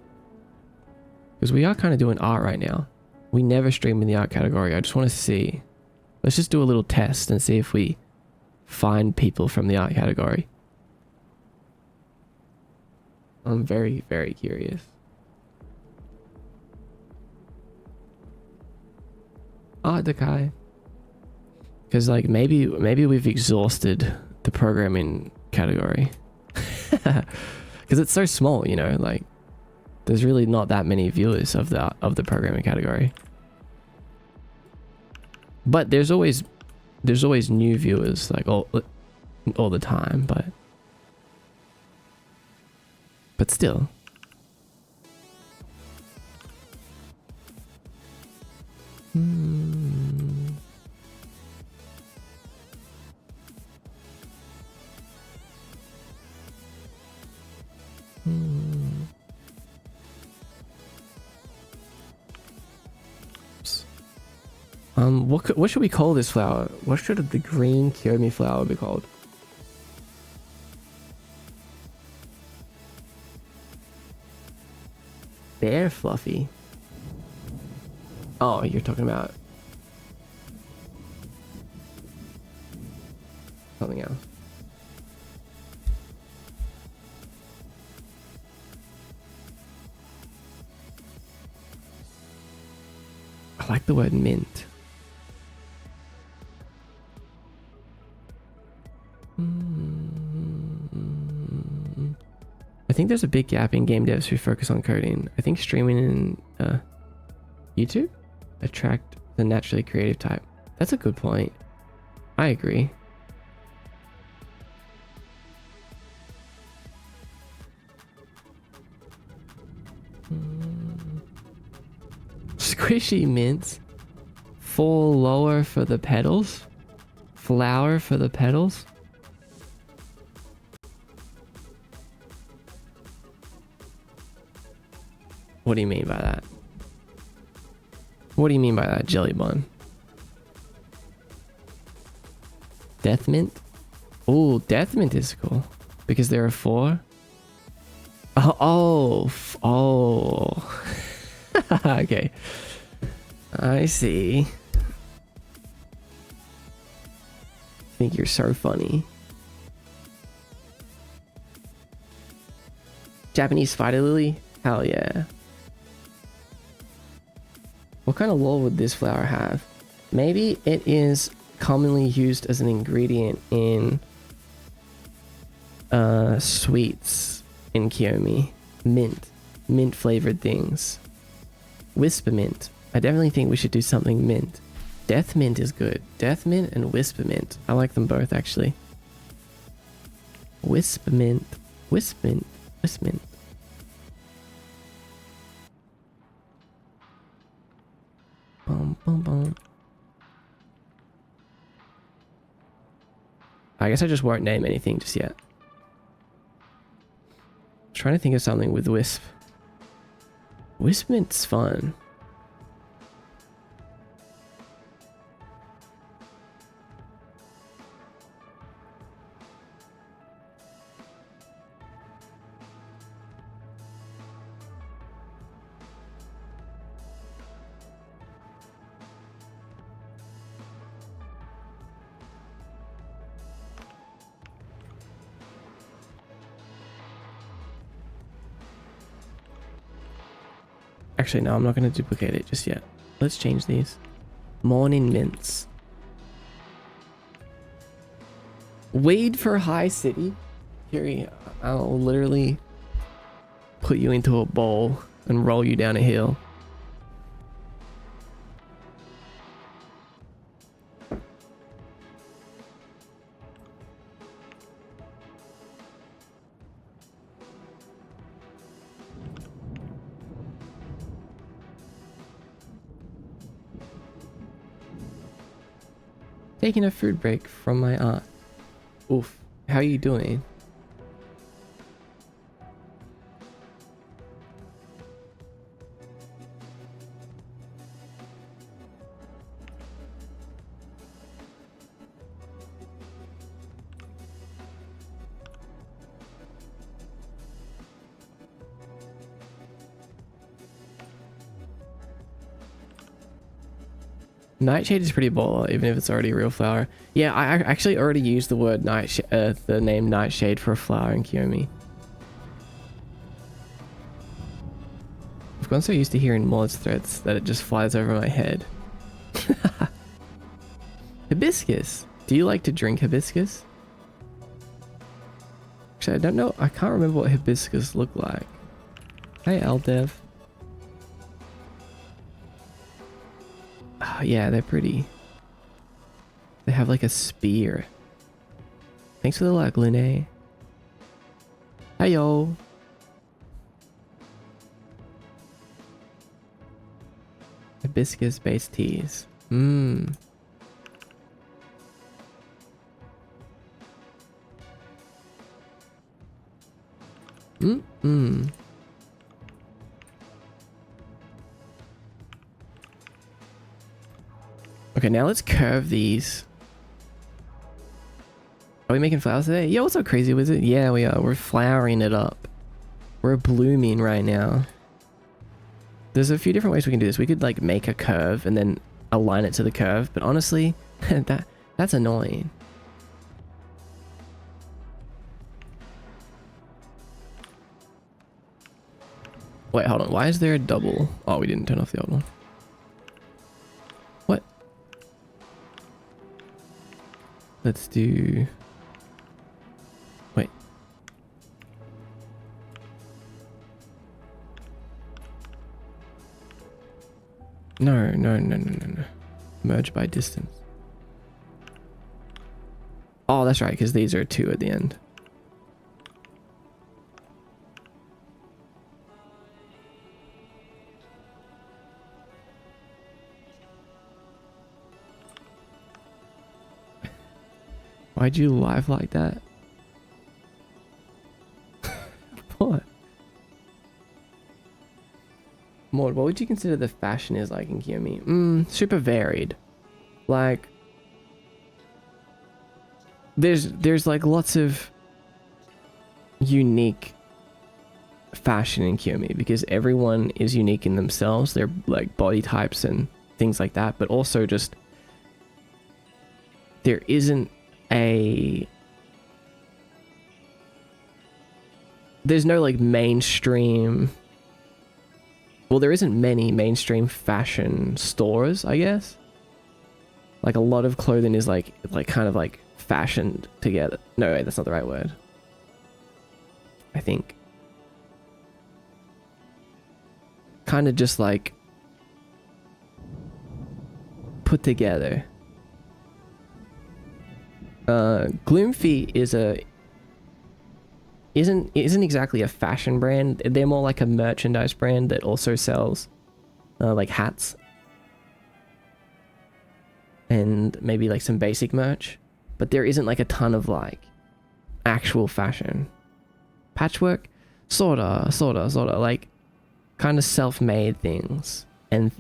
Because we are kind of doing art right now. We never stream in the art category. I just want to see. Let's just do a little test and see if we find people from the art category. I'm very, very curious. Art Dekai. Because like maybe we've exhausted the programming category. Because it's so small, you know, like there's really not that many viewers of the programming category. But there's always new viewers, like all the time, but still. What should we call this flower? What should the green Kiyomi flower be called? Bear Fluffy. Oh, you're talking about something else. I like the word mint. I think there's a big gap in game devs who focus on coding. I think streaming and YouTube attract the naturally creative type. That's a good point. I agree. Squishy mints fall lower for the petals. Flower for the petals. What do you mean by that? What do you mean by that, jelly bun? Death mint? Oh, death mint is cool because there are 4. Oh. Okay. I see. I think you're so funny. Japanese spider lily? Hell yeah. What kind of lore would this flower have? Maybe it is commonly used as an ingredient in sweets in Kiyomi. Mint flavored things. Whisper mint. I definitely think we should do something mint. Death mint is good. Death mint and whisper mint. I like them both actually. Whisper mint. Whisper mint. Whisper mint. Boom, boom, boom. I guess I just won't name anything just yet. Trying to think of something with wisp. Wisp mint's fun. Actually, no, I'm not going to duplicate it just yet. Let's change these. Morning mints. Weed for High City? Fury, I'll literally put you into a bowl and roll you down a hill. Taking a food break from my aunt. Oof. How are you doing? Nightshade is pretty baller, even if it's already a real flower. Yeah, I actually already used the word the name Nightshade for a flower in Kiyomi. I've gotten so used to hearing mods threads that it just flies over my head. Hibiscus. Do you like to drink hibiscus? Actually, I don't know. I can't remember what hibiscus look like. Hey, Aldev. Oh, yeah, they're pretty. They have like a spear. Thanks for the luck, Lune. Hey, yo. Hibiscus-based teas. Mmm. Mm-mm. Okay, now let's curve these. Are we making flowers today? Yeah, what's up, Crazy Wizard? Yeah, we are. We're flowering it up. We're blooming right now. There's a few different ways we can do this. We could like make a curve and then align it to the curve, but honestly, that's annoying. Wait, hold on. Why is there a double? Oh, we didn't turn off the old one. What? Let's do... Wait. No. Merge by distance. Oh, that's right, because these are 2 at the end. Why'd you live like that? What? Maud, what would you consider the fashion is like in 𝖼𝢨? Super varied. Like, there's like lots of unique fashion in 𝖼𝢨 because everyone is unique in themselves. They're like body types and things like that, but also just there isn't there's no like mainstream, well, there isn't many mainstream fashion stores, I guess. Like a lot of clothing is like kind of like fashioned together. No, wait, that's not the right word. I think kind of just like put together. 𝖼𝢨 isn't exactly a fashion brand. They're more like a merchandise brand that also sells like hats and maybe like some basic merch, but there isn't like a ton of like actual fashion. Patchwork, sorta, like kind of self-made things and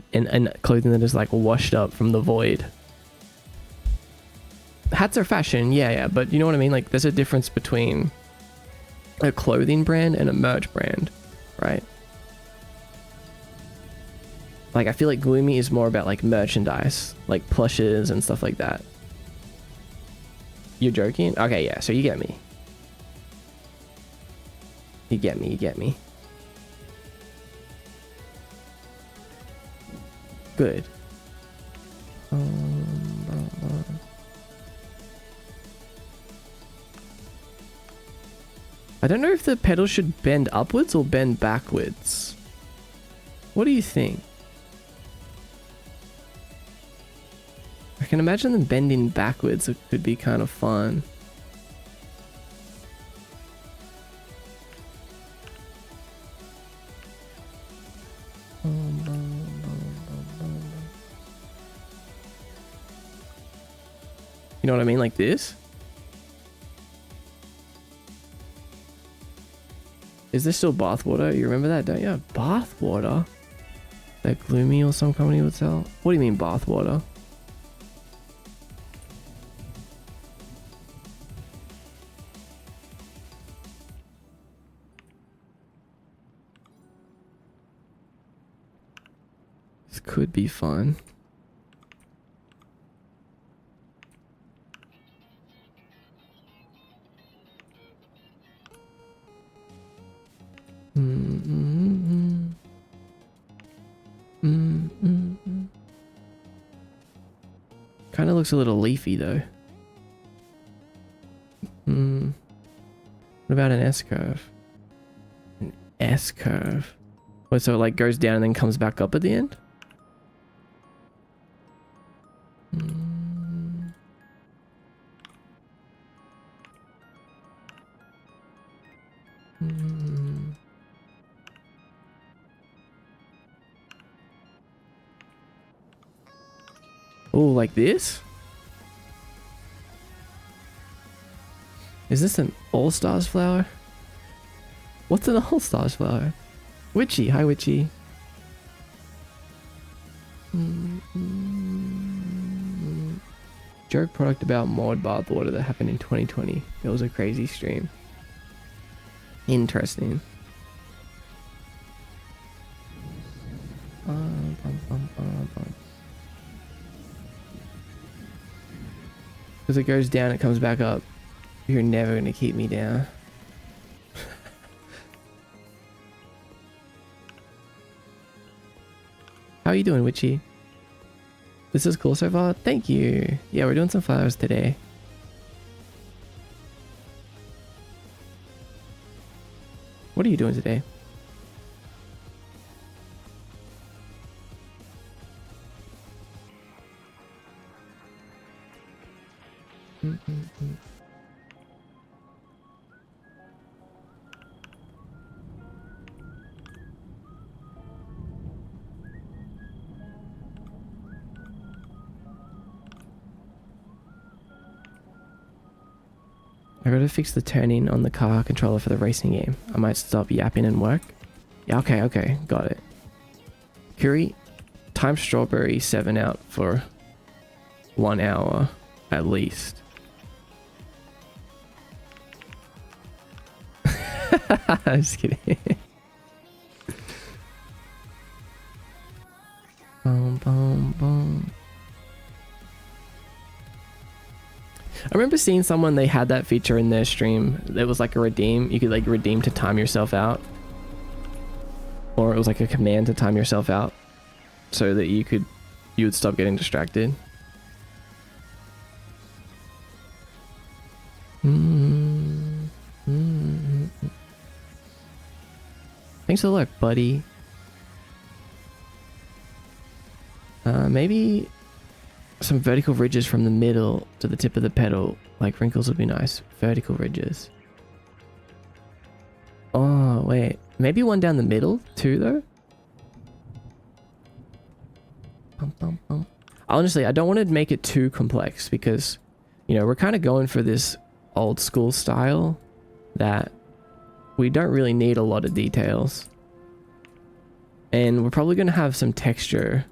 clothing that is like washed up from the void. Hats are fashion, yeah, but you know what I mean? Like, there's a difference between a clothing brand and a merch brand, right? Like, I feel like 𝖼𝢨 is more about, like, merchandise, like plushes and stuff like that. You're joking? Okay, yeah, so you get me. You get me. Good. I don't know if the pedal should bend upwards or bend backwards. What do you think? I can imagine them bending backwards. It could be kind of fun. You know what I mean? Like this? Is this still bathwater? You remember that, don't you? Bathwater? That 𝖼𝢨 or some company would sell? What do you mean bathwater? This could be fun. Kind of looks a little leafy though. What about an S-curve? An S-curve. What, so it like goes down and then comes back up at the end? Oh, like this? Is this an all-stars flower? What's an all-stars flower? Witchy, hi Witchy. Joke product about mod bathwater that happened in 2020. It was a crazy stream. Interesting. Because it goes down, it comes back up. You're never gonna keep me down. How are you doing, Witchy? This is cool so far. Thank you. Yeah, we're doing some flowers today. What are you doing today? I gotta fix the turning on the car controller for the racing game. I might stop yapping and work. Yeah, okay, got it. Curie, time strawberry 7 out for 1 hour at least. I'm just kidding. Boom, boom, boom. I remember seeing someone, they had that feature in their stream. There was like a redeem. You could like redeem to time yourself out. Or it was like a command to time yourself out. So that you would stop getting distracted. Thanks a lot, buddy. Maybe some vertical ridges from the middle to the tip of the pedal, like wrinkles would be nice. Vertical ridges. Oh, wait. Maybe one down the middle too, though? Honestly, I don't want to make it too complex because, you know, we're kind of going for this old school style that we don't really need a lot of details. And we're probably going to have some texture.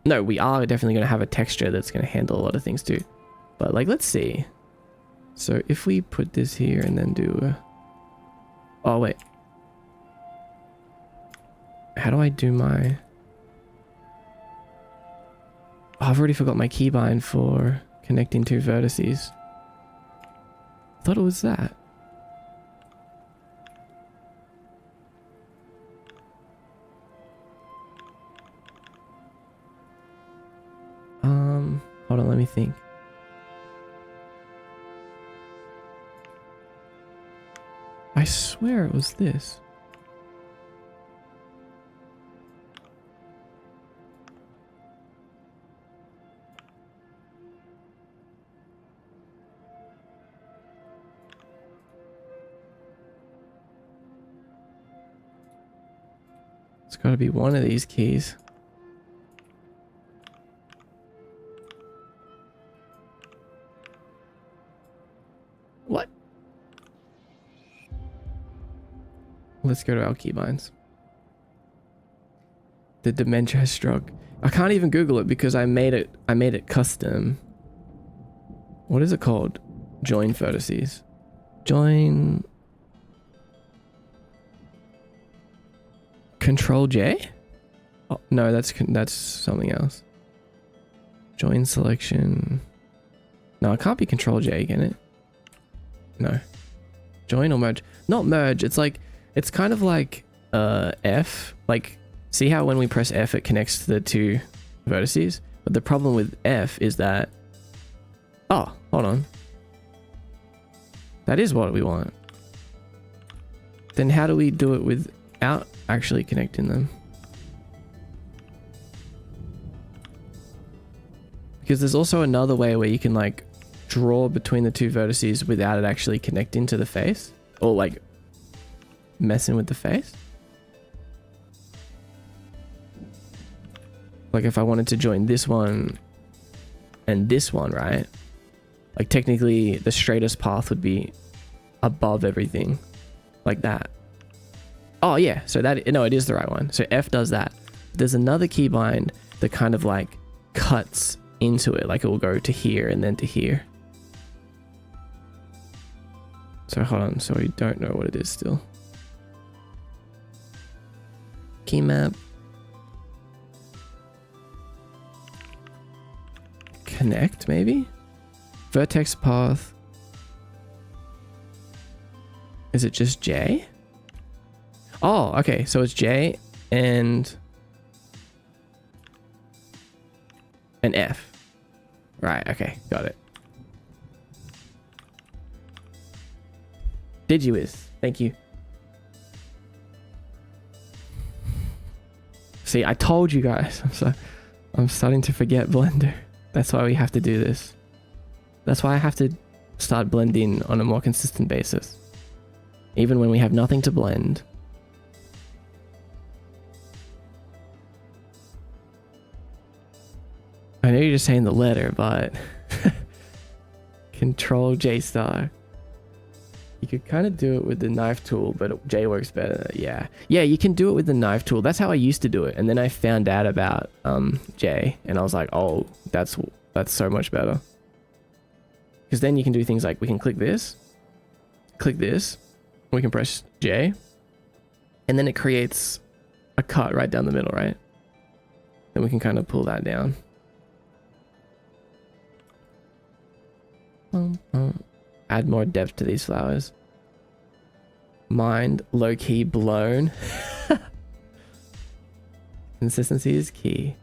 No, we are definitely going to have a texture that's going to handle a lot of things too. But like, let's see. So if we put this here and then do... Oh, wait. How do I do my... Oh, I've already forgot my keybind for connecting 2 vertices. I thought it was that. Hold on, let me think. I swear it was this. It's got to be one of these keys. What? Let's go to our keybinds. The dementia has struck. I can't even Google it because I made it custom. What is it called? Join vertices. Join Control J? Oh, no, that's something else. Join selection. No, it can't be Control J, can it? No. Join or merge? Not merge. It's like, it's kind of like F. Like, see how when we press F it connects to the 2 vertices? But the problem with F is that... Oh, hold on. That is what we want. Then how do we do it without actually connecting them? Because there's also another way where you can like draw between the 2 vertices without it actually connecting to the face, or like messing with the face. Like if I wanted to join this one and this one, right? Like technically the straightest path would be above everything, like that. Oh yeah, so that, no, it is the right one. So F does that. There's another keybind that kind of like cuts into it, like it will go to here and then to here. So hold on, so we don't know what it is still. key map. Connect, maybe? Vertex path. Is it just J? Oh, okay. So it's J and an F. Right, okay. Got it. 𝖼𝥧. Thank you. See, I told you guys. I'm starting to forget Blender. That's why we have to do this. That's why I have to start blending on a more consistent basis. Even when we have nothing to blend. I know you're just saying the letter, but Control J star. You could kind of do it with the knife tool, but J works better. Yeah. Yeah, you can do it with the knife tool. That's how I used to do it. And then I found out about J, and I was like, oh, that's so much better. Because then you can do things like we can click this, we can press J, and then it creates a cut right down the middle, right? Then we can kind of pull that down. Add more depth to these flowers. Mind low-key blown. Consistency is key.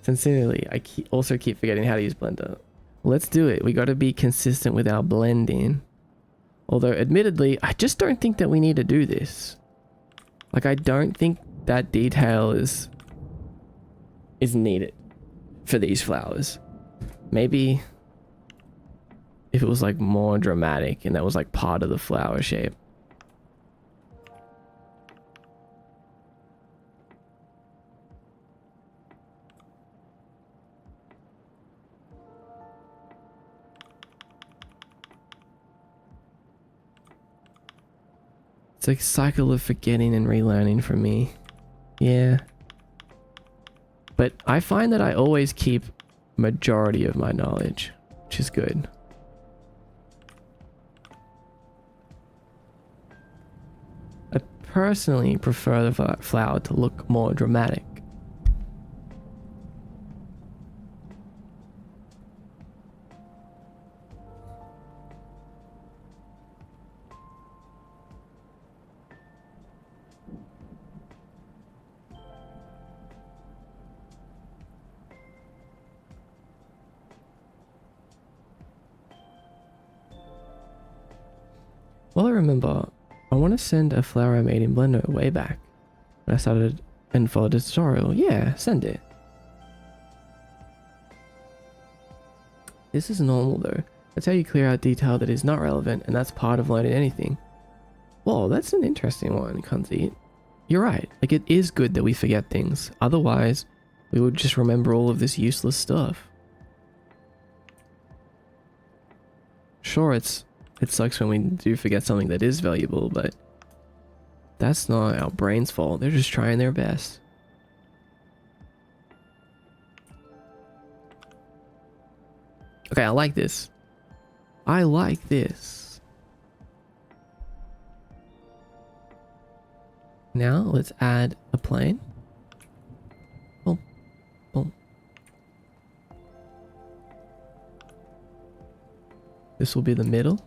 Sincerely, I also keep forgetting how to use Blender. Let's do it. We got to be consistent with our blending. Although, admittedly, I just don't think that we need to do this. Like, I don't think that detail is needed for these flowers. Maybe if it was like more dramatic and that was like part of the flower shape. It's like a cycle of forgetting and relearning for me. Yeah. But I find that I always keep majority of my knowledge, which is good. I personally prefer the flower to look more dramatic. Well, I remember, I want to send a flower I made in Blender way back when I started and followed the tutorial. Yeah, send it. This is normal though. That's how you clear out detail that is not relevant, and that's part of learning anything. Whoa, that's an interesting one, 𝖼𝥧. You're right, like it is good that we forget things. Otherwise, we would just remember all of this useless stuff. Sure, it sucks when we do forget something that is valuable, but that's not our brain's fault. They're just trying their best. Okay, I like this. I like this. Now let's add a plane. Boom, boom. This will be the middle.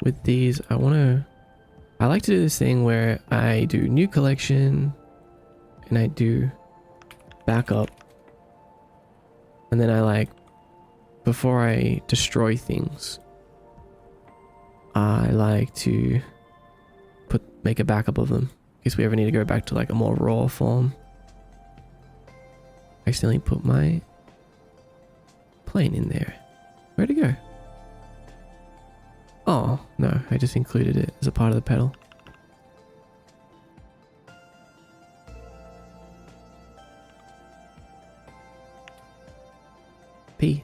With these, I like to do this thing where I do new collection and I do backup, and then I like, before I destroy things, I like to make a backup of them in case we ever need to go back to like a more raw form. I accidentally put my plane in there. Where'd it go? Oh, no, I just included it as a part of the pedal. P.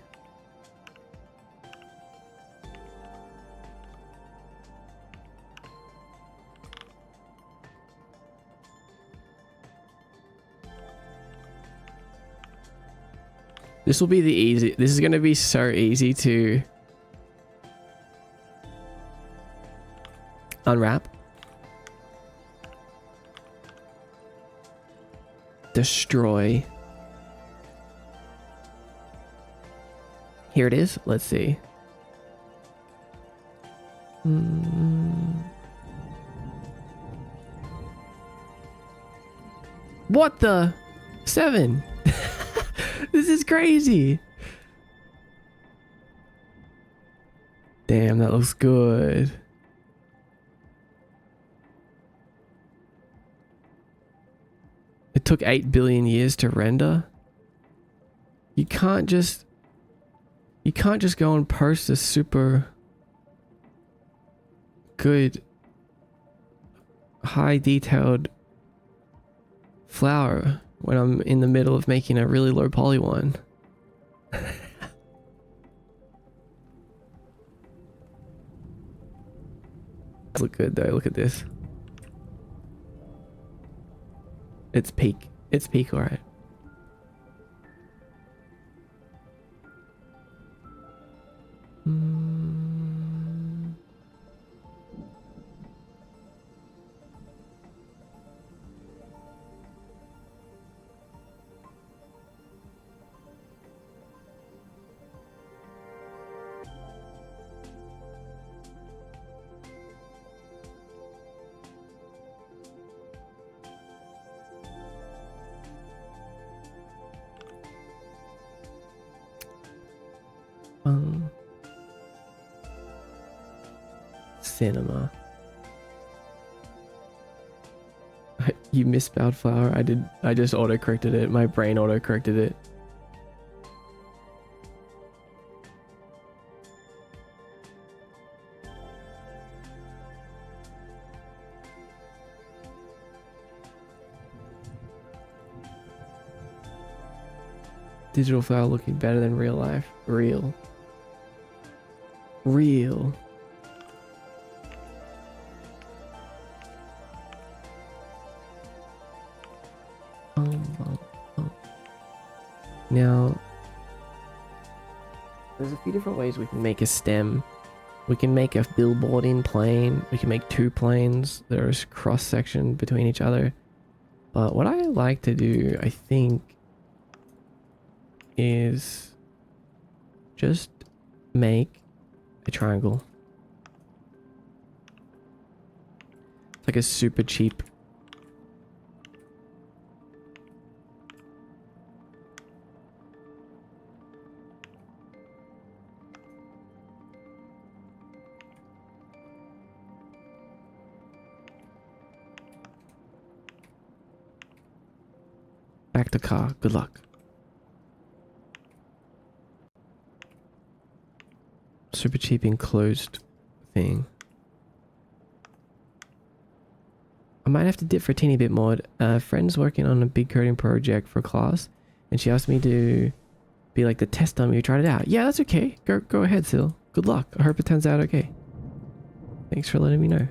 This will be the easy. This is going to be so easy to Unwrap. Destroy. Here it is. Let's see. What the? 7. This is crazy. Damn, that looks good. It took 8 billion years to render. You can't just go and post a super good high detailed flower when I'm in the middle of making a really low poly one. Look good though, look at this. It's peak. It's peak, alright. Cinema. You misspelled flower. I just auto-corrected it. My brain auto-corrected it. Digital flower looking better than real life. Real. Now, there's a few different ways we can make a stem. We can make a billboard in plane. We can make 2 planes. There's cross section between each other. But what I like to do, I think, is just make a triangle. It's like a super cheap back to car. Good luck. Super cheap enclosed thing. I might have to dip for a teeny bit more. Friend's working on a big coding project for class, and she asked me to be like the test dummy who tried it out. Yeah, that's okay. Go ahead, Sil. Good luck. I hope it turns out okay. Thanks for letting me know.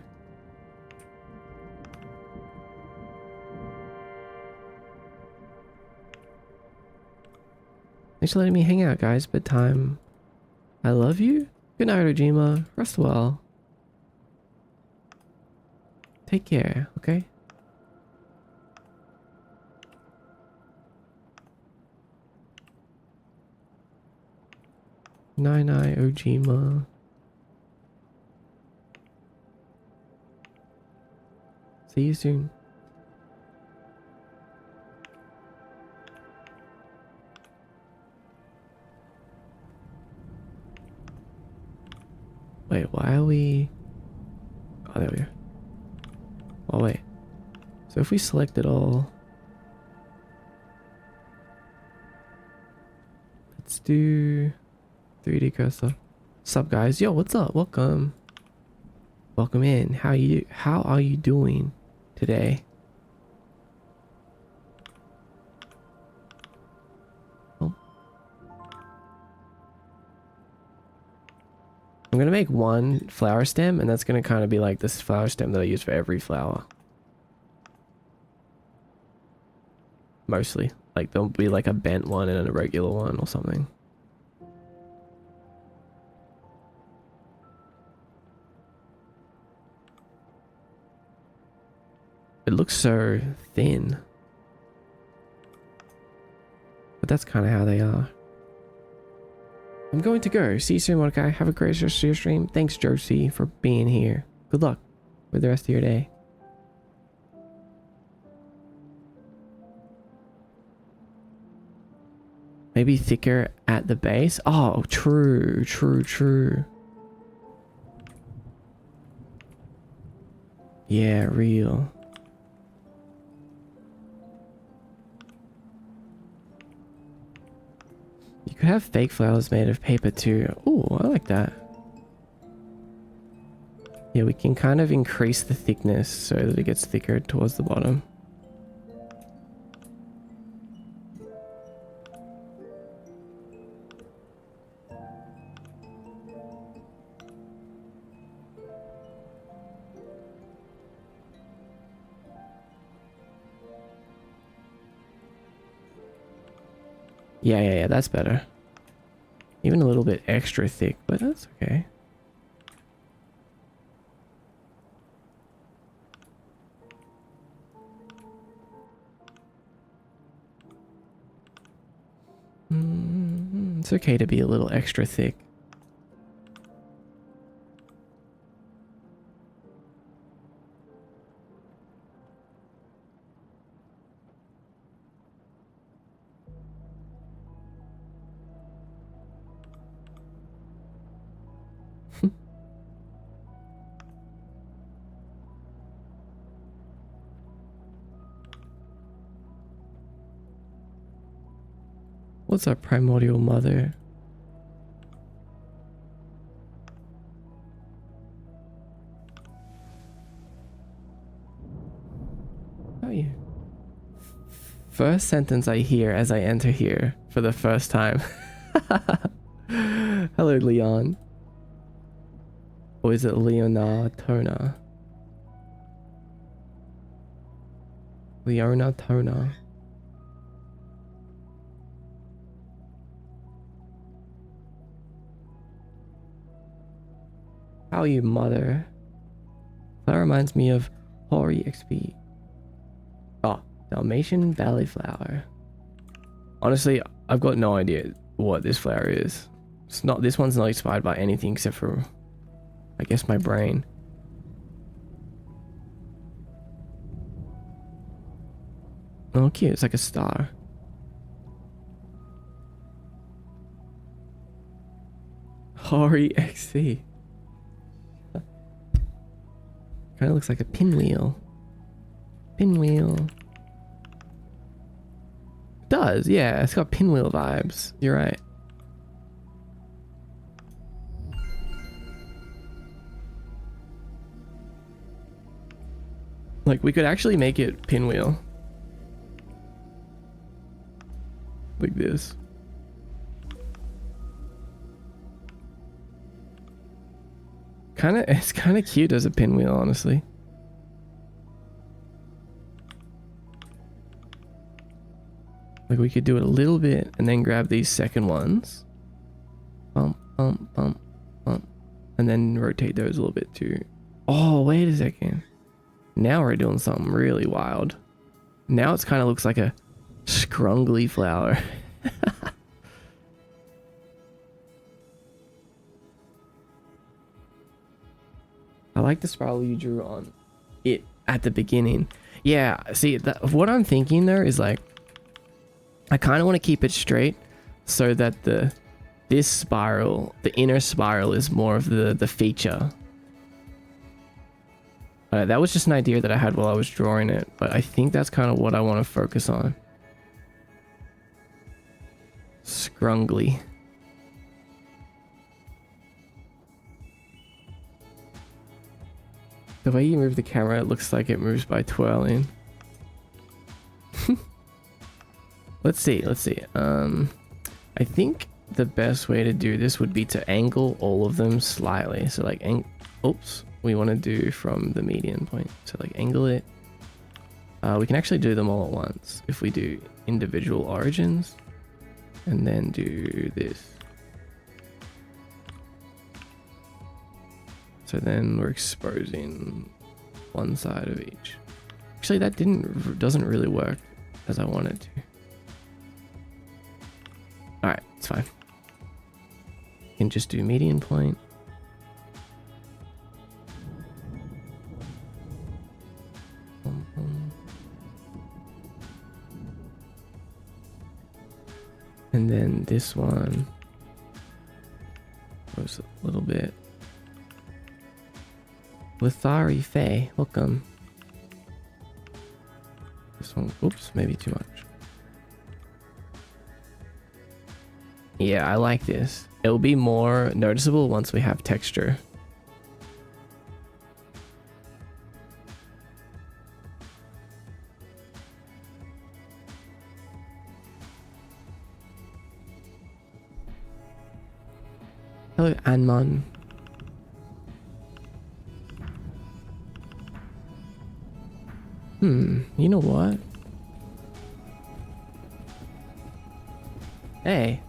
Thanks for letting me hang out, guys. Bedtime. I love you. Good night, Ojima. Rest well. Take care, okay? Night, Ojima. See you soon. Wait, why are we... Oh, there we go. Oh, wait. So if we select it all... Let's do... 3D cursor. Sup, guys? Yo, what's up? Welcome. Welcome in. How are you doing today? I'm gonna make one flower stem, and that's gonna kind of be like this flower stem that I use for every flower. Mostly. Like, there'll be like a bent one and a regular one or something. It looks so thin. But that's kind of how they are. I'm going to go. See you soon, Mordecai. Have a great rest of your stream. Thanks, Josie, for being here. Good luck with the rest of your day. Maybe thicker at the base. Oh, true, true, true. Yeah, real. You could have fake flowers made of paper too. Ooh, I like that. Yeah, we can kind of increase the thickness so that it gets thicker towards the bottom. Yeah, that's better. Even a little bit extra thick, but that's okay. It's okay to be a little extra thick. What's our primordial mother? How are you? First sentence I hear as I enter here for the first time. Hello, Leon. Or is it Leona Tona? Leona Tona. How are you, mother? That reminds me of Hori XP. Oh, Dalmatian Valley Flower. Honestly, I've got no idea what this flower is. It's not. This one's not inspired by anything except for, I guess, my brain. Oh, cute. It's like a star. Hori XC. Kind of looks like a pinwheel. Pinwheel. It does, yeah. It's got pinwheel vibes. You're right. Like, we could actually make it pinwheel. Like this. It's kind of cute as a pinwheel, honestly. Like, we could do it a little bit and then grab these second ones. Bump, bump, bump, bump. And then rotate those a little bit too. Oh, wait a second. Now we're doing something really wild. Now it kind of looks like a scrungly flower. I like the spiral you drew on it at the beginning. Yeah, see, what I'm thinking there is like, I kind of want to keep it straight so that this spiral, the inner spiral, is more of the feature. That was just an idea that I had while I was drawing it, but I think that's kind of what I want to focus on. Scrungly. The way you move the camera, it looks like it moves by twirling. Let's see. I think the best way to do this would be to angle all of them slightly. So like, oops, we want to do from the median point. So like angle it. We can actually do them all at once if we do individual origins and then do this. So then we're exposing one side of each. Actually, that doesn't really work as I want it to. Alright, it's fine. You can just do median point. And then this one goes a little bit. 𝖼𝥧�, welcome. This one, oops, maybe too much. Yeah, I like this. It'll be more noticeable once we have texture. Hello, Anmon. You know what? Hey.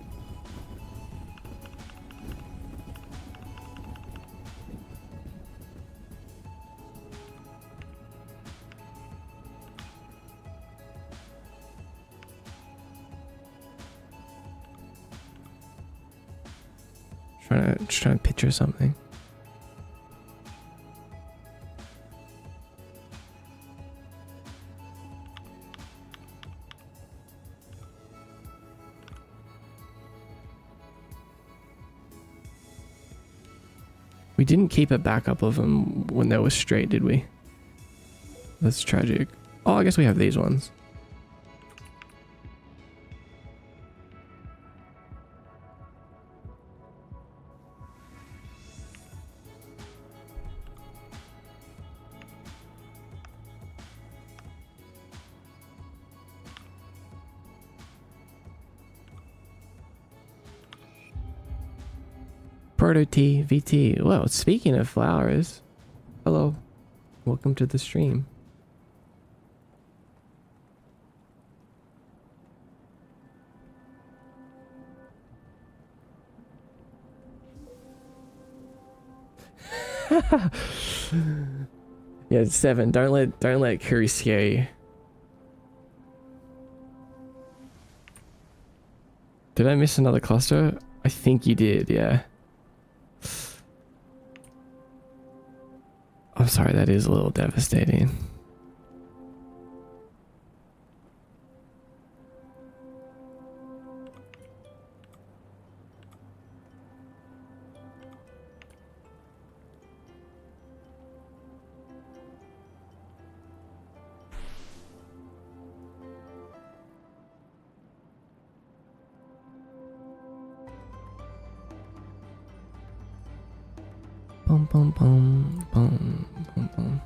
Just trying to picture something. We didn't keep a backup of them when they were straight, did we? That's tragic. Oh, I guess we have these ones. 𝖼𝥧🦗. Well, speaking of flowers, hello, welcome to the stream. Yeah, 7. Don't let Curry scare you. Did I miss another cluster? I think you did, yeah. I'm sorry, that is a little devastating. Bum bum bum bum bum bum.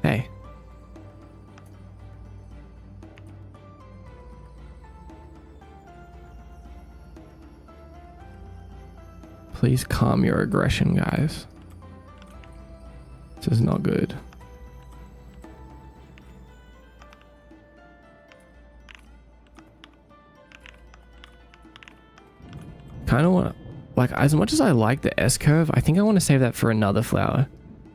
Hey. Please calm your aggression, guys. This is not good. Kind of want to, like, as much as I like the S curve, I think I want to save that for another flower.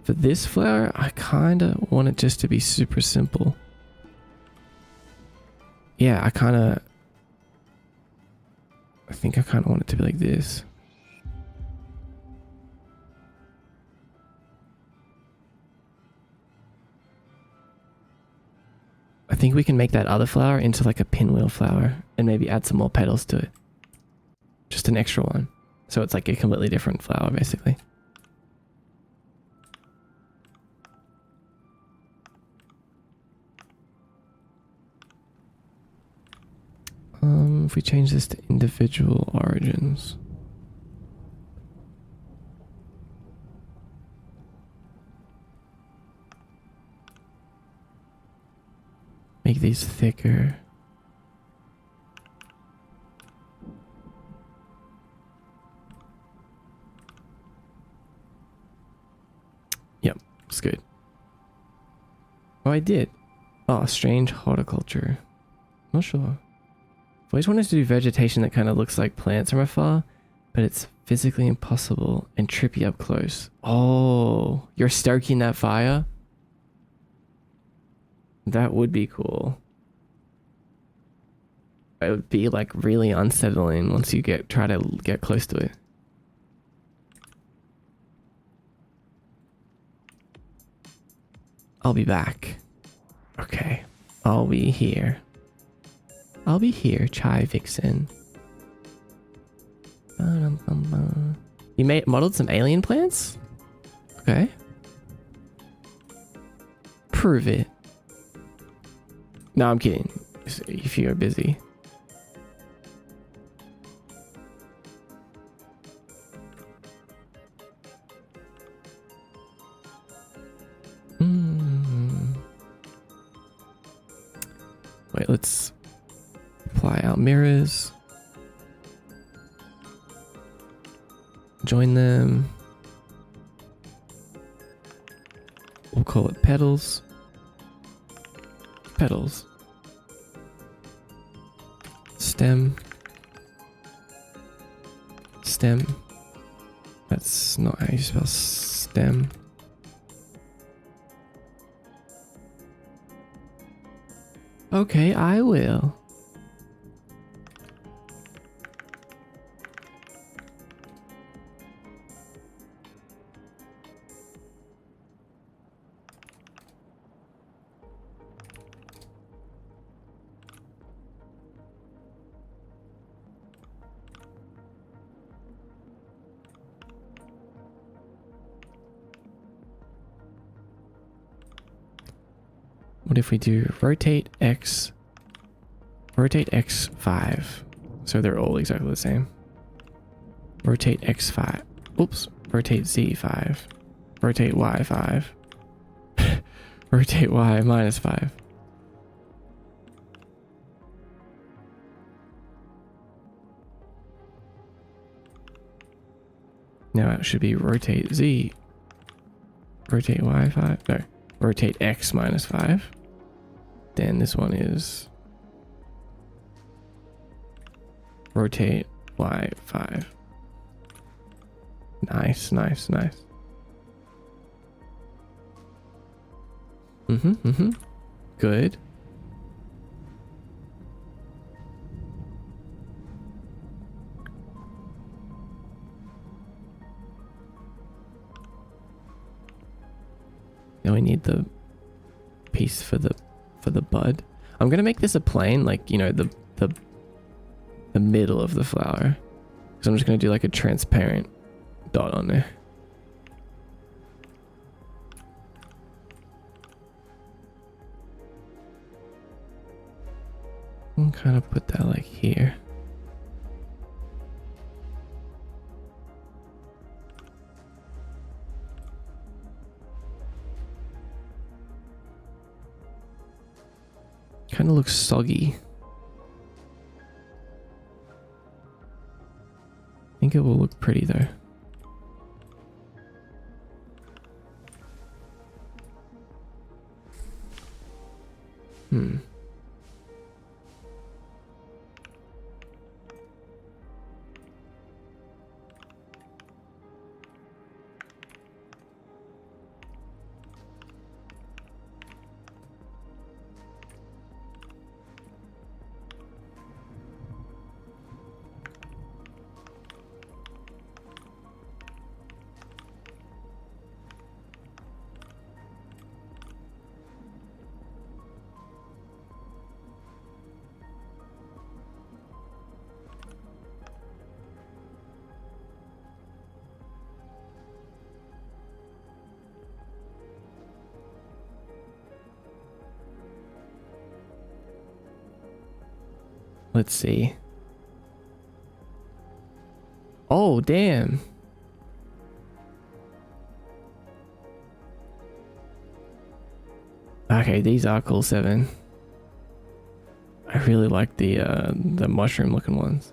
For this flower, I kind of want it just to be super simple. Yeah, I think I kind of want it to be like this. I think we can make that other flower into like a pinwheel flower and maybe add some more petals to it. Just an extra one. So it's like a completely different flower, basically. If we change this to individual origins. Make these thicker. Yep, it's good. Oh, I did. Oh, strange horticulture. Not sure. I've always wanted to do vegetation that kind of looks like plants from afar, but it's physically impossible and trippy up close. Oh, you're stoking that fire? That would be cool. It would be like really unsettling once you try to get close to it. I'll be back. Okay. I'll be here. I'll be here, Chai Vixen. You modeled some alien plants? Okay. Prove it. No, I'm kidding. If you're busy. Wait, let's apply our mirrors. Join them. We'll call it petals. Petals. Stem. Stem. That's not how you spell stem. Okay, I will. What if we do rotate X 5? So they're all exactly the same. Rotate X 5. Oops. Rotate Z 5. Rotate Y 5. Rotate Y minus 5. Now it should be rotate Z. Rotate Y 5. No. Rotate X minus 5. Then this one is rotate Y 5. Nice, nice, nice. Good. Now we need the piece for the bud. I'm gonna make this a plane, like, you know, the middle of the flower. So I'm just gonna do like a transparent dot on there. And kind of put that like here. Kind of looks soggy. I think it will look pretty though. Let's see. Oh, damn. Okay, these are cool 7. I really like the mushroom looking ones.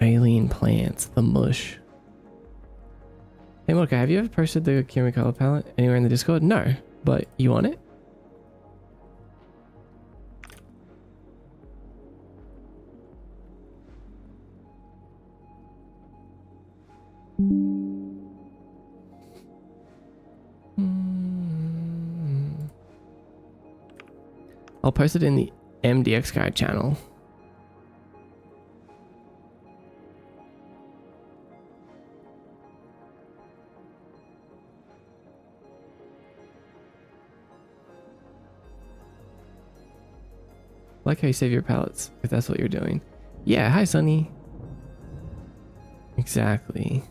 Alien plants, the mush. Hey Monica, have you ever posted the Kimi color palette anywhere in the Discord? No, but you want it? I'll post it in the MDX guide channel. Like how you save your palettes, if that's what you're doing. Yeah, hi Sunny. Exactly.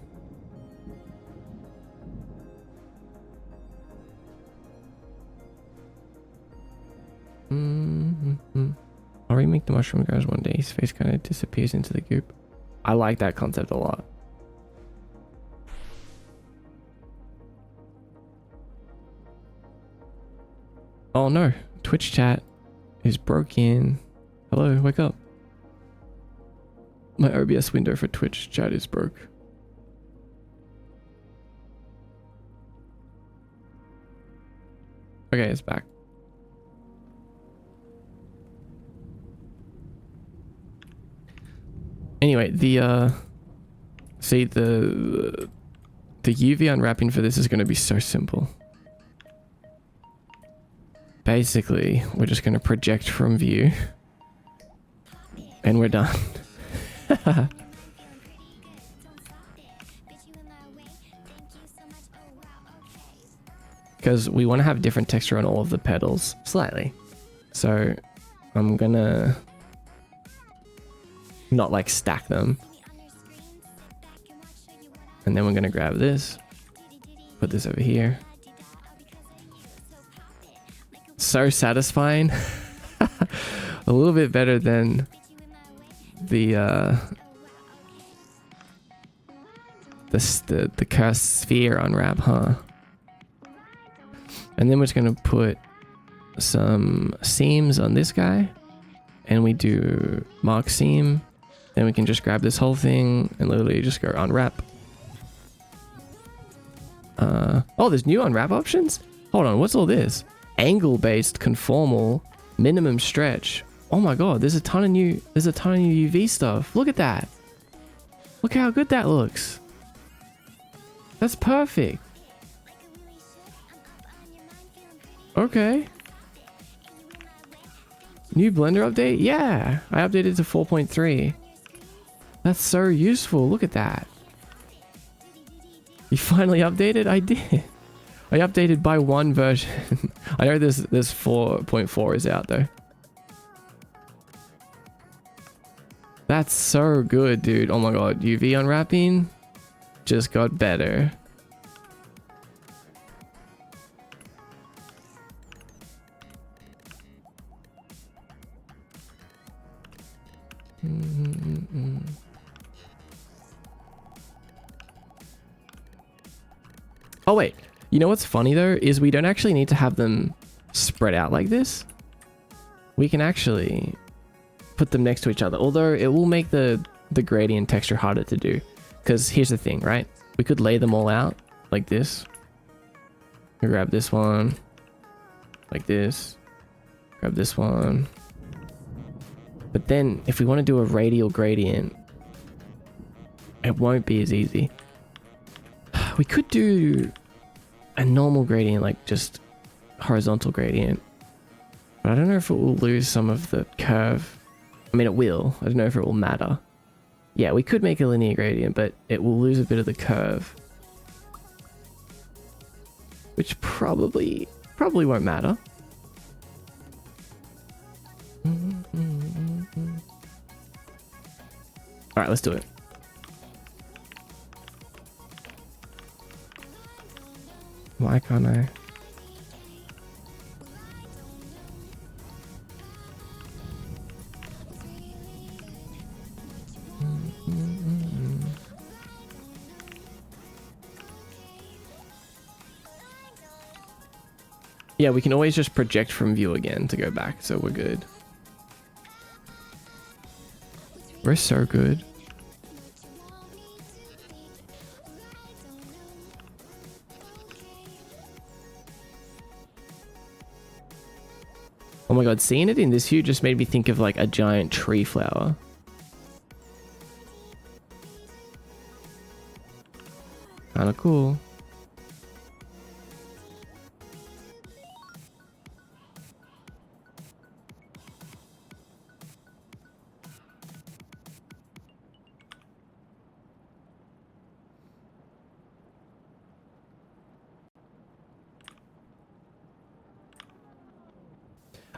I'll remake the mushroom guys one day. His face kind of disappears into the goop. I like that concept a lot. Oh no, Twitch chat is broken. Hello, wake up. My OBS window for Twitch chat is broke. Okay, it's back. Anyway, the UV unwrapping for this is going to be so simple. Basically, we're just going to project from view and we're done. Because we want to have different texture on all of the petals slightly. So I'm gonna not like stack them. And then we're gonna grab this, put this over here. So satisfying. A little bit better than the cursed sphere unwrap, huh? And then we're just gonna put some seams on this guy, and we do mark seam. Then we can just grab this whole thing and literally just go unwrap. Oh, there's new unwrap options? Hold on, what's all this? Angle-based conformal minimum stretch. Oh my god, there's a ton of new UV stuff. Look at that. Look how good that looks. That's perfect. Okay. New Blender update? Yeah, I updated to 4.3. That's so useful. Look at that. You finally updated? I did. I updated by one version. I know this 4.4 is out though. That's so good, dude. Oh my god, UV unwrapping just got better. Oh wait, you know what's funny though is we don't actually need to have them spread out like this. We can actually put them next to each other, although it will make the gradient texture harder to do. Because here's the thing, right? We could lay them all out like this. Grab this one like this, grab this one. But then if we want to do a radial gradient, it won't be as easy. We could do a normal gradient, like just horizontal gradient. But I don't know if it will lose some of the curve. I mean, it will. I don't know if it will matter. Yeah, we could make a linear gradient, but it will lose a bit of the curve. Which probably won't matter. Alright, let's do it. Why can't I? Yeah, we can always just project from view again to go back, so we're good. We're so good. Oh my god, seeing it in this hue just made me think of like a giant tree flower. Kinda cool.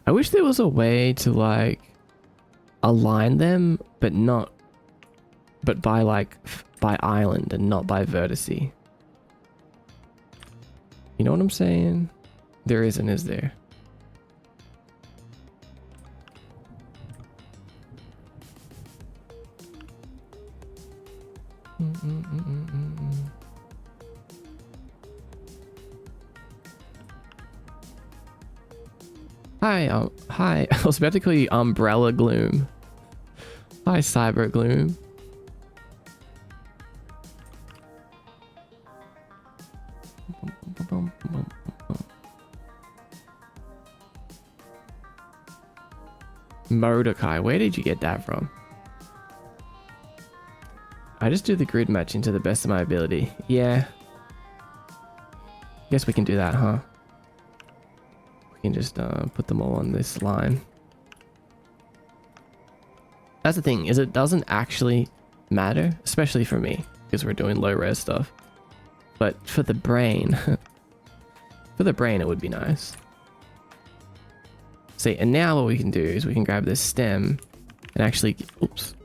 I wish there was a way to like align them, but by like by island and not by vertice. You know what I'm saying? There isn't, is there? Hi, hi. I was about to call you Umbrella Gloom. Hi, Cyber Gloom. Mordecai, where did you get that from? I just do the grid matching to the best of my ability. Yeah. Guess we can do that, huh? We can just put them all on this line. That's the thing, is it doesn't actually matter, especially for me, because we're doing low res stuff. But for the brain, it would be nice. See, and now what we can do is we can grab this stem and actually, oops.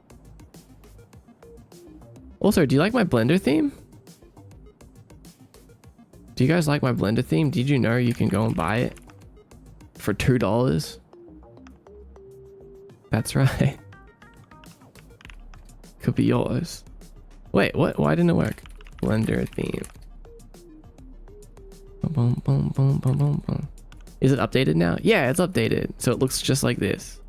Also, do you like my Blender theme? Do you guys like my Blender theme? Did you know you can go and buy it for $2? That's right. Could be yours. Wait, what? Why didn't it work? Blender theme. Boom, boom, boom, boom, boom, boom. Is it updated now? Yeah, it's updated. So it looks just like this.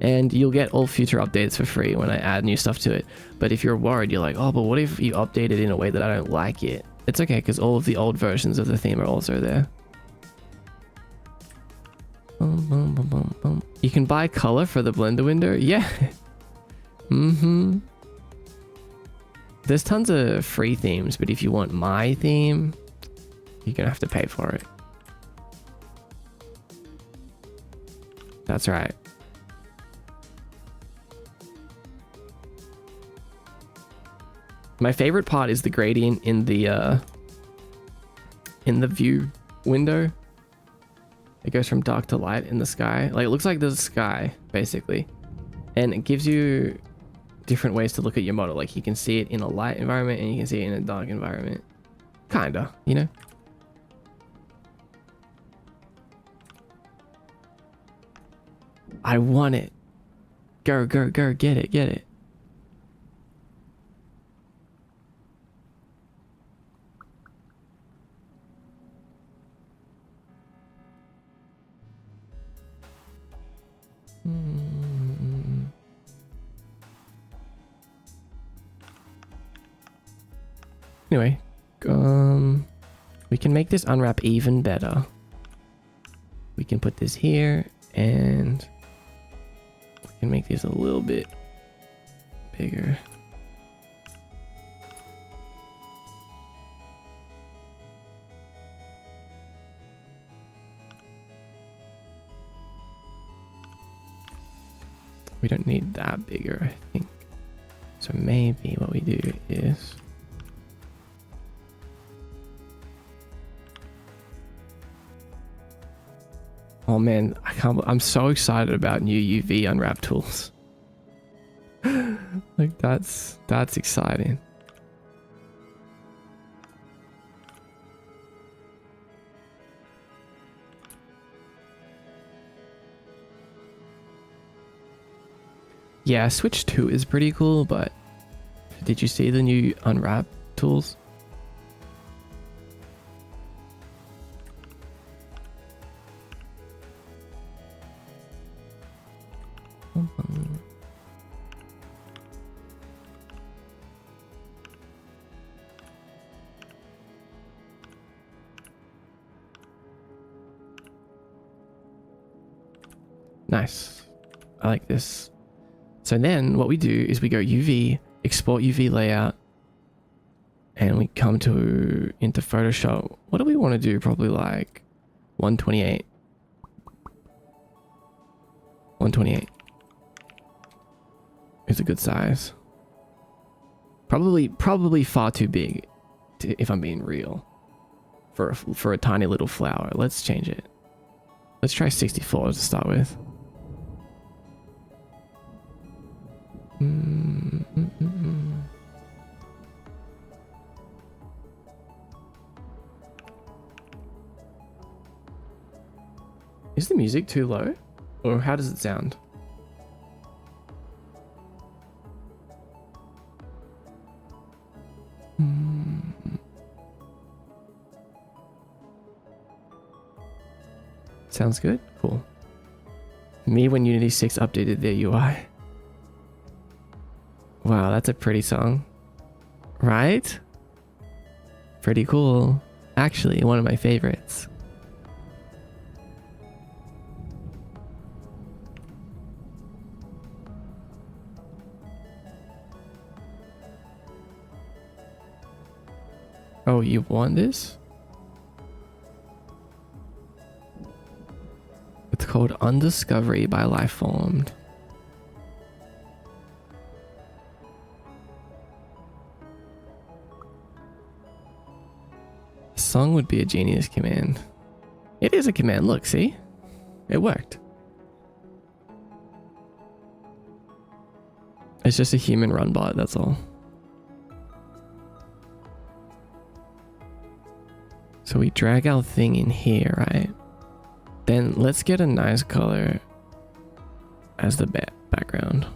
And you'll get all future updates for free when I add new stuff to it. But if you're worried, you're like, oh, but what if you update it in a way that I don't like it? It's okay, because all of the old versions of the theme are also there. Boom, boom, boom, boom, boom. You can buy color for the Blender window? Yeah. Mm-hmm. There's tons of free themes, but if you want my theme, you're gonna have to pay for it. That's right. My favorite part is the gradient in the view window. It goes from dark to light in the sky. Like, it looks like there's a sky, basically. And it gives you different ways to look at your model. Like, you can see it in a light environment and you can see it in a dark environment. Kinda, you know? I want it. Go, go, go, get it, get it. Anyway, we can make this unwrap even better. We can put this here, and we can make these a little bit bigger. We don't need that bigger, I think. So maybe what we do is... Oh man, I'm so excited about new UV unwrap tools. Like, that's exciting. Yeah, Switch 2 is pretty cool, but did you see the new unwrap tools? Nice. I like this. So then what we do is we go UV, export UV layout, and we come into Photoshop. What do we want to do? Probably like 128. 128 is a good size. Probably far too big, if I'm being real, for a tiny little flower. Let's change it. Let's try 64 to start with. Is the music too low? Or how does it sound? Sounds good? Cool. Me when Unity 6 updated their UI. Wow, that's a pretty song. Right? Pretty cool. Actually, one of my favorites. Oh, you want this? It's called 𝖼𝥧 by 𝖼𝥧. Song would be a genius command. It is a command. Look, see? It worked. It's just a human run bot, that's all. So we drag our thing in here, right? Then let's get a nice color as the background.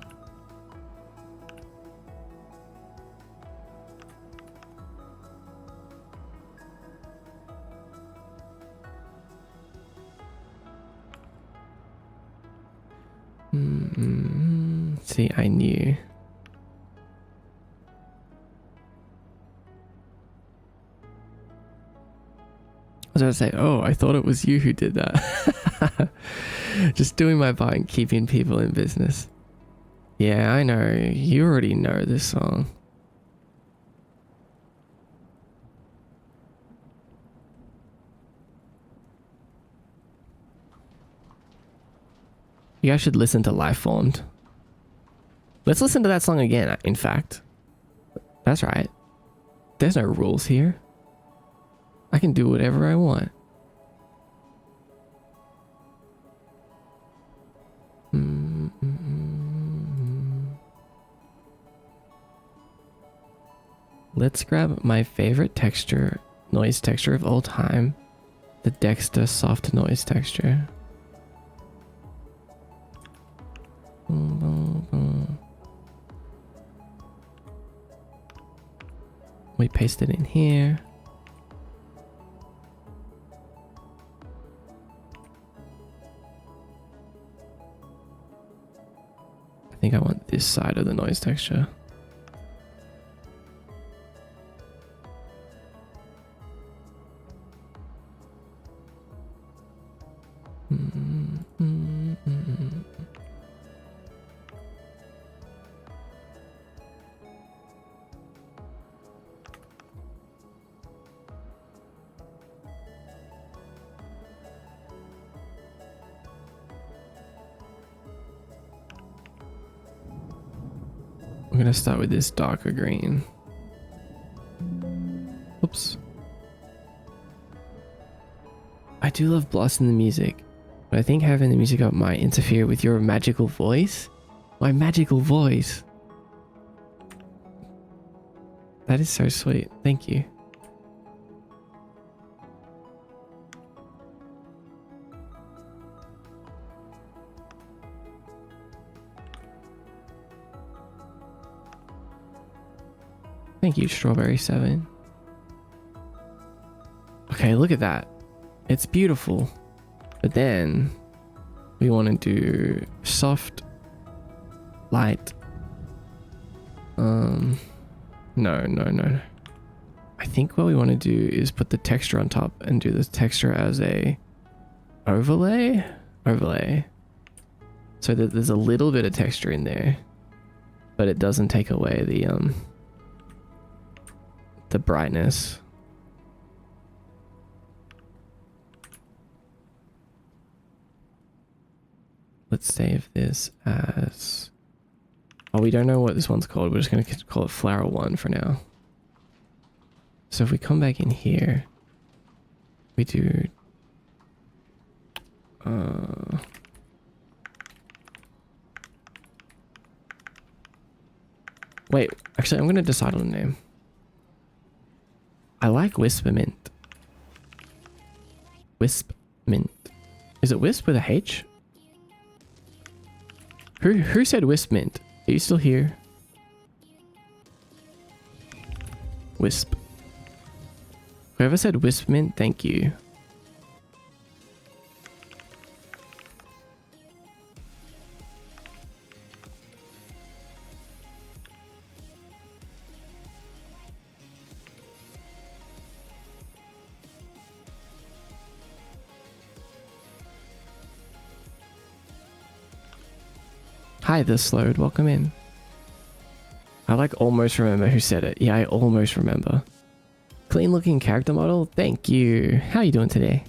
See, I knew. I was going to say, oh, I thought it was you who did that. Just doing my part and keeping people in business. Yeah, I know. You already know this song. You guys should listen to 𝖼𝥧. Let's listen to that song again, in fact. That's right. There's no rules here. I can do whatever I want. Let's grab my favorite texture, noise texture of all time, the Dexter soft noise texture. We paste it in here. I think I want this side of the noise texture. I'm gonna start with this darker green. Oops. I do love blasting the music, but I think having the music up might interfere with your magical voice. My magical voice. That is so sweet. Thank you. Thank you, Strawberry7. Okay, look at that. It's beautiful. But then we want to do soft, light. No. I think what we want to do is put the texture on top and do this texture as a overlay. So that there's a little bit of texture in there, but it doesn't take away the brightness. Let's save this as... Oh, we don't know what this one's called. We're just going to call it Flower 1 for now. So if we come back in here, We do... Wait, actually, I'm going to decide on a name. I like Wispermint. Wisp-mint. Is it Wisp with a H? Who said Wisp-mint? Are you still here? Wisp. Whoever said Wisp-mint, thank you. Hi, this slowed. Welcome in. I like almost remember who said it. Yeah, I almost remember. Clean looking character model. Thank you. How are you doing today?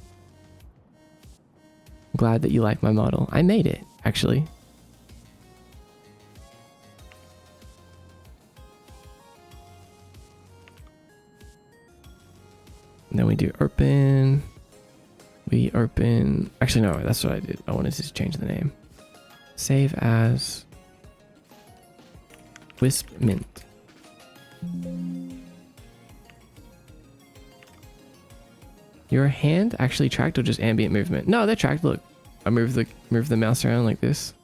I'm glad that you like my model. I made it, actually. And then we do open. We open. Actually, no, that's what I did. I wanted to change the name. Save as Wisp Mint. Your hand actually tracked or just ambient movement? No, they're tracked. Look, I move the mouse around like this.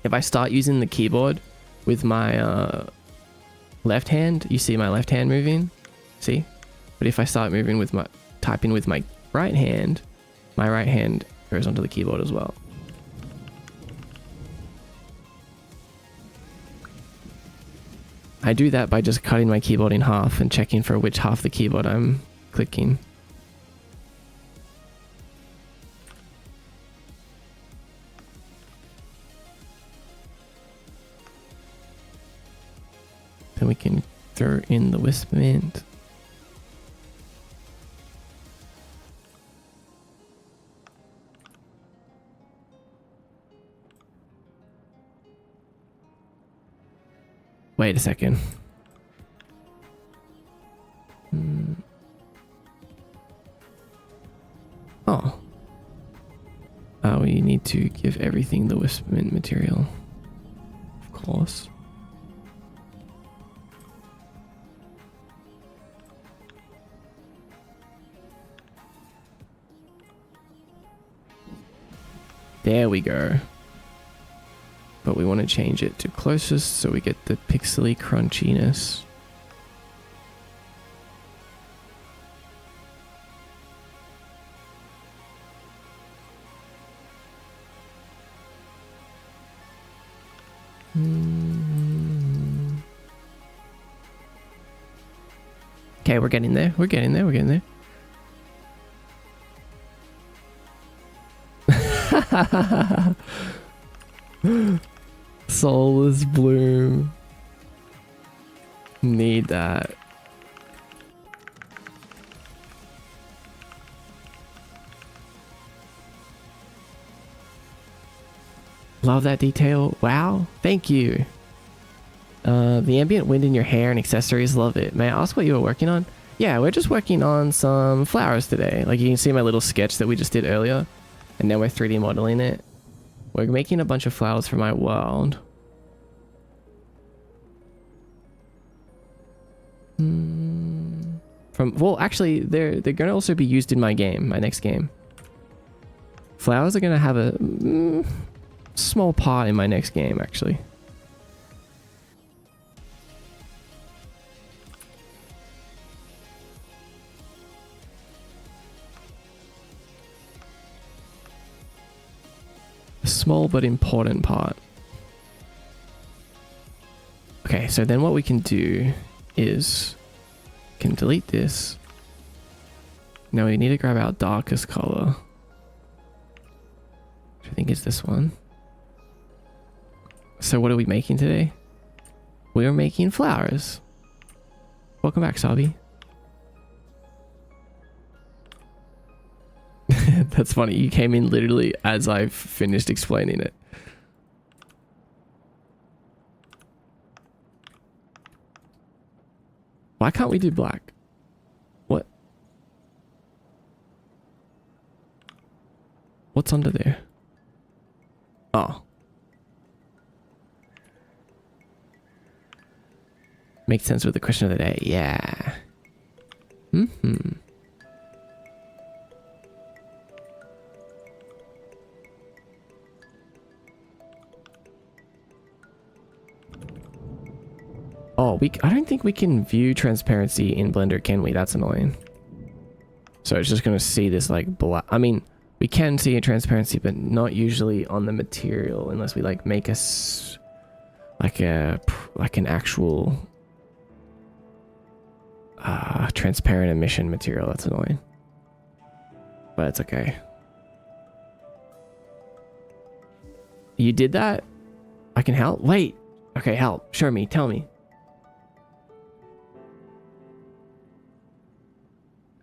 If I start using the keyboard with my left hand, you see my left hand moving. See? But if I start moving with my typing with my right hand goes onto the keyboard as well. I do that by just cutting my keyboard in half and checking for which half the keyboard I'm clicking. Then we can throw in the Wisp Mint. Wait a second. Oh. We need to give everything the Wisp Mint material. Of course. There we go. But we want to change it to closest so we get the pixely crunchiness. Okay, we're getting there. We're getting there. We're getting there. Soulless bloom. Need that. Love that detail. Wow. Thank you. The ambient wind in your hair and accessories. Love it. May I ask what you were working on? Yeah, we're just working on some flowers today. Like you can see my little sketch that we just did earlier. And now we're 3D modeling it. We're making a bunch of flowers for my world. Well, actually, they're going to also be used in my game, my next game. Flowers are going to have a small part in my next game, actually. A small but important part. Okay, so then what we can do is we can delete this. Now we need to grab our darkest color, which I think is this one. So what are we making today? We are making flowers. Welcome back, Sabi. That's funny. You came in literally as I've finished explaining it. Why can't we do black? What? What's under there? Oh. Makes sense with the question of the day. Yeah. Mm-hmm. Oh, I don't think we can view transparency in Blender, can we? That's annoying. So it's just going to see this like black. I mean, we can see a transparency, but not usually on the material unless we like make us like an actual transparent emission material. That's annoying, but it's okay. You did that? I can help? Wait. Okay, help. Show me. Tell me.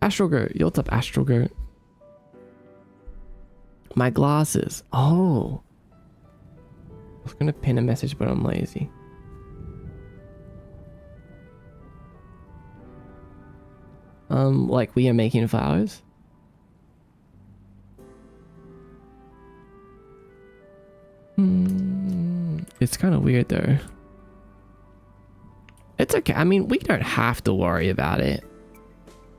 Astral Goat. What's up, Astral Goat? My glasses. Oh. I was gonna pin a message, but I'm lazy. Like we are making flowers. It's kind of weird though. It's okay. I mean, we don't have to worry about it.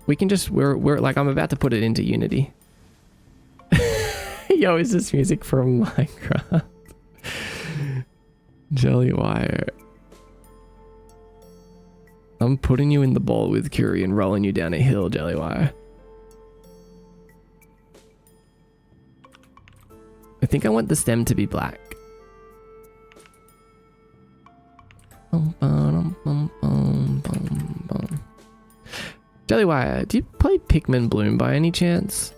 We can just, we're like, I'm about to put it into Unity. Yo, is this music from Minecraft? Jelly wire. I'm putting you in the bowl with Curie and rolling you down a hill, Jelly wire. I think I want the stem to be black. Jellywire, do you play Pikmin Bloom by any chance?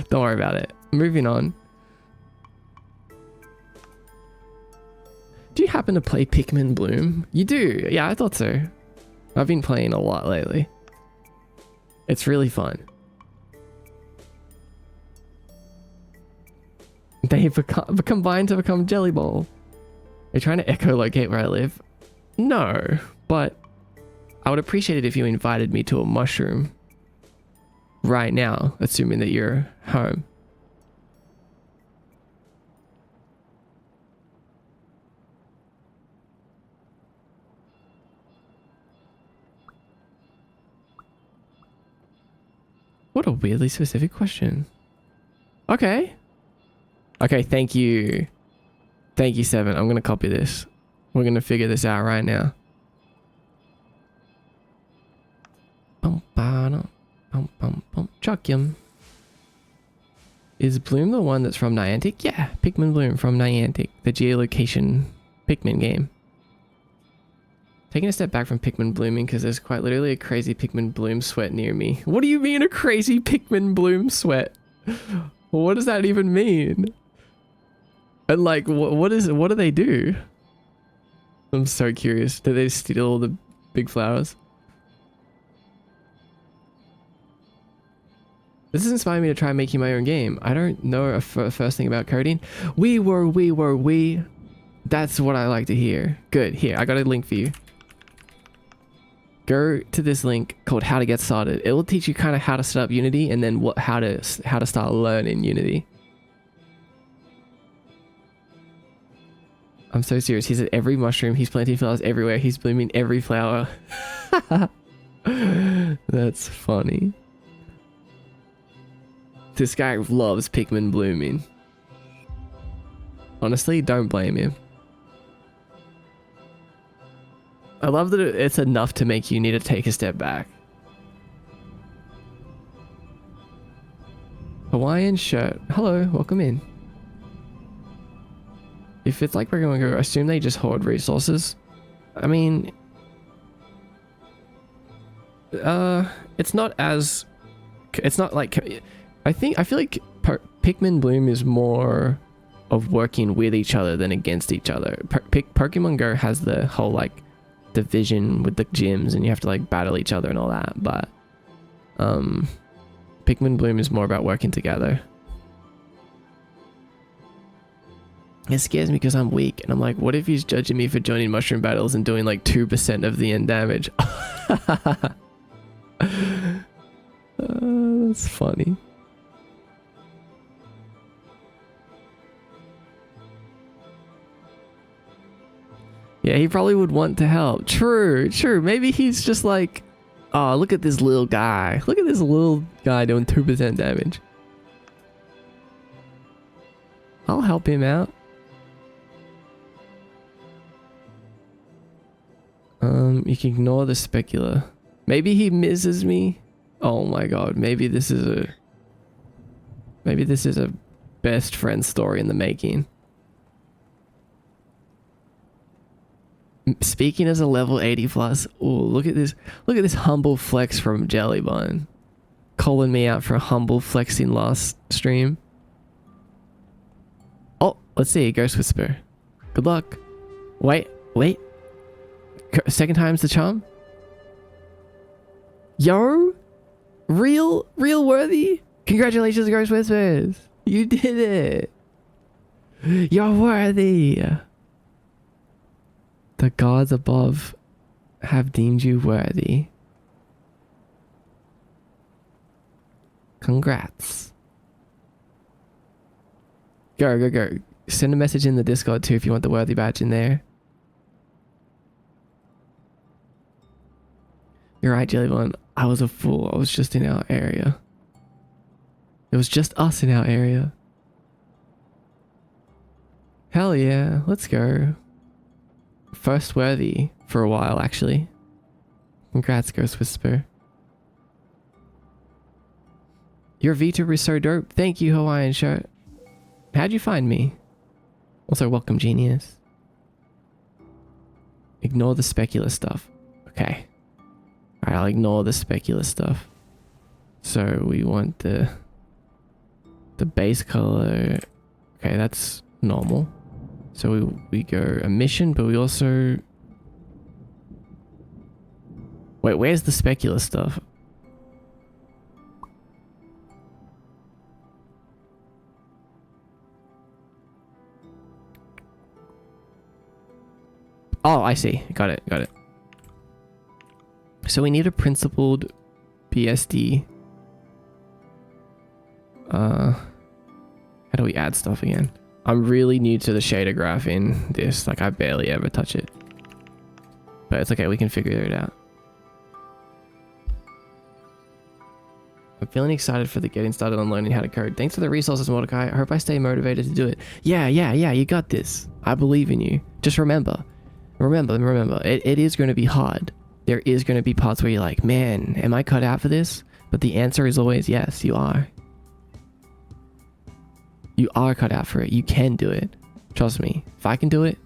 Don't worry about it. Moving on. Do you happen to play Pikmin Bloom? You do? Yeah, I thought so. I've been playing a lot lately. It's really fun. They've combined to become Jelly Bowl. Are you trying to echolocate where I live? No, but I would appreciate it if you invited me to a mushroom right now, assuming that you're home. What a weirdly specific question. Okay. Okay, thank you. Thank you, Seven. I'm going to copy this. We're going to figure this out right now. Chuckyum. Is Bloom the one that's from Niantic? Yeah, Pikmin Bloom from Niantic, the geolocation Pikmin game. Taking a step back from Pikmin blooming because there's quite literally a crazy Pikmin bloom sweat near me. What do you mean a crazy Pikmin bloom sweat? What does that even mean? And like, what do they do? I'm so curious. Do they steal all the big flowers? This has inspired me to try making my own game. I don't know a first thing about coding. We. That's what I like to hear. Good. Here, I got a link for you. Go to this link called How to Get Started. It will teach you kind of how to set up Unity and then how to start learning Unity. I'm so serious. He's at every mushroom. He's planting flowers everywhere. He's blooming every flower. That's funny. This guy loves Pikmin blooming. Honestly, don't blame him. I love that it's enough to make you need to take a step back. Hawaiian shirt. Hello, welcome in. If it's like we're going to go, assume they just hoard resources. I mean, it's not like, I feel like Pikmin Bloom is more of working with each other than against each other. Pokemon Go has the whole like division with the gyms and you have to like battle each other and all that, but Pikmin Bloom is more about working together. It scares me because I'm weak and I'm like, what if he's judging me for joining mushroom battles and doing like 2% of the end damage? That's funny. Yeah, he probably would want to help. True, true. Maybe he's just like, oh, look at this little guy. Look at this little guy doing 2% damage. I'll help him out. You can ignore the specular. Maybe he misses me. Oh my god, maybe this is a best friend story in the making. Speaking as a level 80 plus. Oh, look at this. Look at this humble flex from Jellybun. Calling me out for humble flexing last stream. Oh, let's see. Ghost Whisper. Good luck. Wait. Second time's the charm. Yo. Real worthy. Congratulations, Ghost Whispers. You did it. You're worthy. The gods above have deemed you worthy. Congrats. Go. Send a message in the Discord too if you want the worthy badge in there. You're right, Jellybun. I was a fool. I was just in our area. It was just us in our area. Hell yeah. Let's go. First worthy for a while, actually. Congrats, Ghost Whisper. Your VTuber is so dope. Thank you, Hawaiian Shirt. How'd you find me? Also, welcome, Genius. Ignore the specular stuff. Okay. Alright, I'll ignore the specular stuff. So we want the base color. Okay, that's normal. So we go emission, but we also... Wait, where's the specular stuff? Oh, I see. Got it. So we need a principled BSD. How do we add stuff again? I'm really new to the shader graph in this. Like, I barely ever touch it. But it's okay. We can figure it out. I'm feeling excited for the getting started on learning how to code. Thanks for the resources, Mordecai. I hope I stay motivated to do it. Yeah. You got this. I believe in you. Just remember. It is going to be hard. There is going to be parts where you're like, man, am I cut out for this? But the answer is always yes, you are. You are cut out for it. You can do it. Trust me. If I can do it,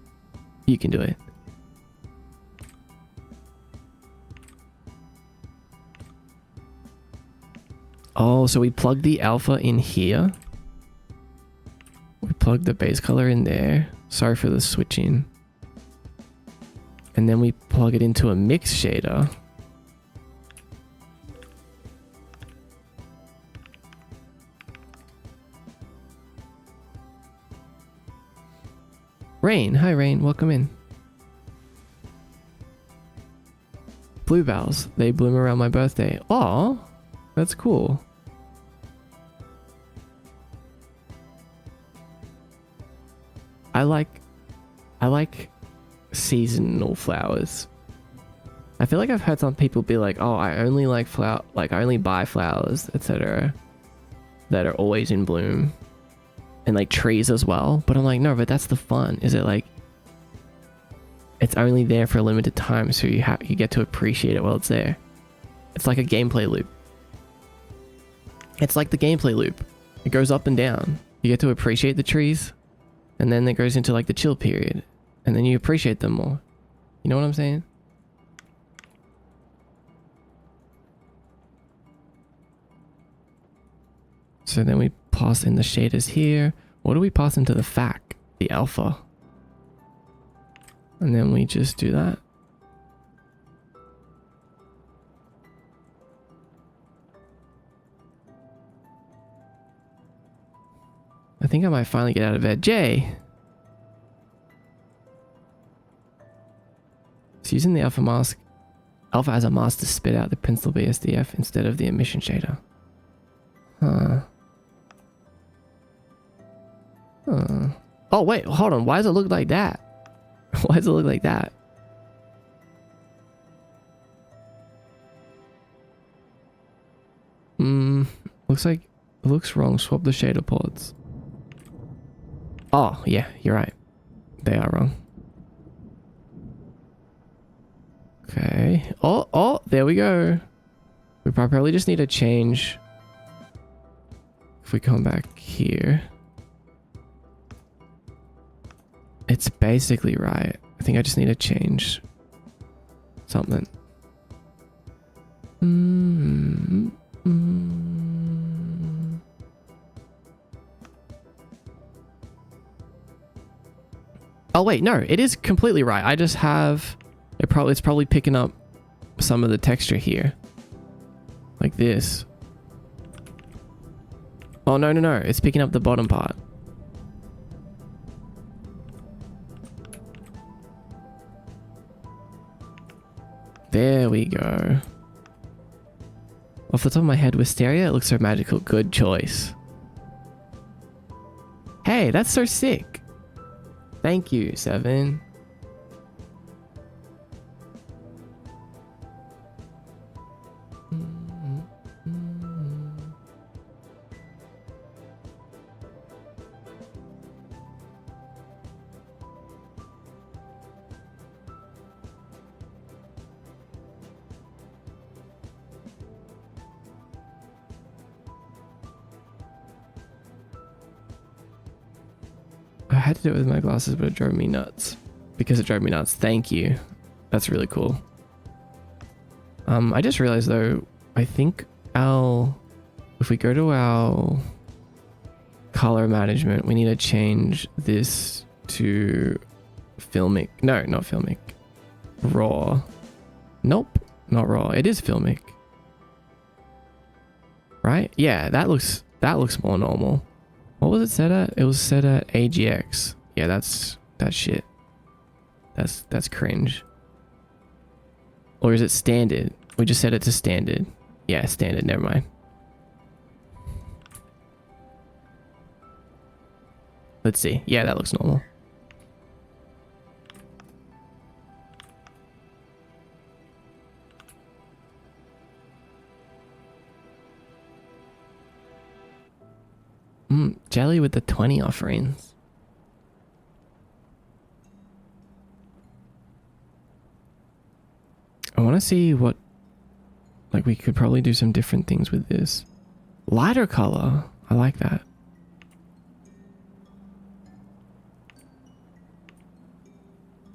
you can do it. Oh, so we plug the alpha in here. We plug the base color in there. Sorry for the switching. And then we plug it into a mix shader. Rain. Hi, Rain. Welcome in. Bluebells. They bloom around my birthday. Aw, that's cool. I like seasonal flowers. I feel like I've heard some people be like, oh, I only like I only buy flowers, etc. that are always in bloom. And like trees as well. But I'm like, no, but that's the fun. Is it like it's only there for a limited time, so you get to appreciate it while it's there. It's like a gameplay loop. It's like the gameplay loop. It goes up and down. You get to appreciate the trees, and then it goes into like the chill period, and then you appreciate them more. You know what I'm saying? So then we pass in the shaders here. What do we pass into the FAC? The alpha. And then we just do that. I think I might finally get out of bed. Jay! So using the alpha mask. Alpha as a mask to spit out the principal BSDF instead of the emission shader. Huh. Huh. Oh, wait, hold on. Why does it look like that? Why does it look like that? Looks like it looks wrong. Swap the shader pods. Oh, yeah, you're right. They are wrong. Okay. Oh, there we go. We probably just need to change. If we come back here. It's basically right. I think I just need to change something. Oh wait, no, it is completely right. I just have it's probably picking up some of the texture here. Like this. Oh no, it's picking up the bottom part. There we go. Off the top of my head, Wisteria, it looks so magical. Good choice. Hey, that's so sick. Thank you, Seven. I had to do it with my glasses, but it drove me nuts. Because it drove me nuts. Thank you. That's really cool. I just realized though, I think if we go to our color management, we need to change this to filmic. No, not filmic. Raw. Nope, not raw. It is filmic. Right? Yeah, that looks more normal. What was it set at? It was set at AGX. Yeah, that's shit. That's cringe. Or is it standard? We just set it to standard. Yeah, standard, never mind. Let's see. Yeah, that looks normal. Jelly with the 20 offerings. I want to see what, like, we could probably do some different things with this. Lighter color. I like that.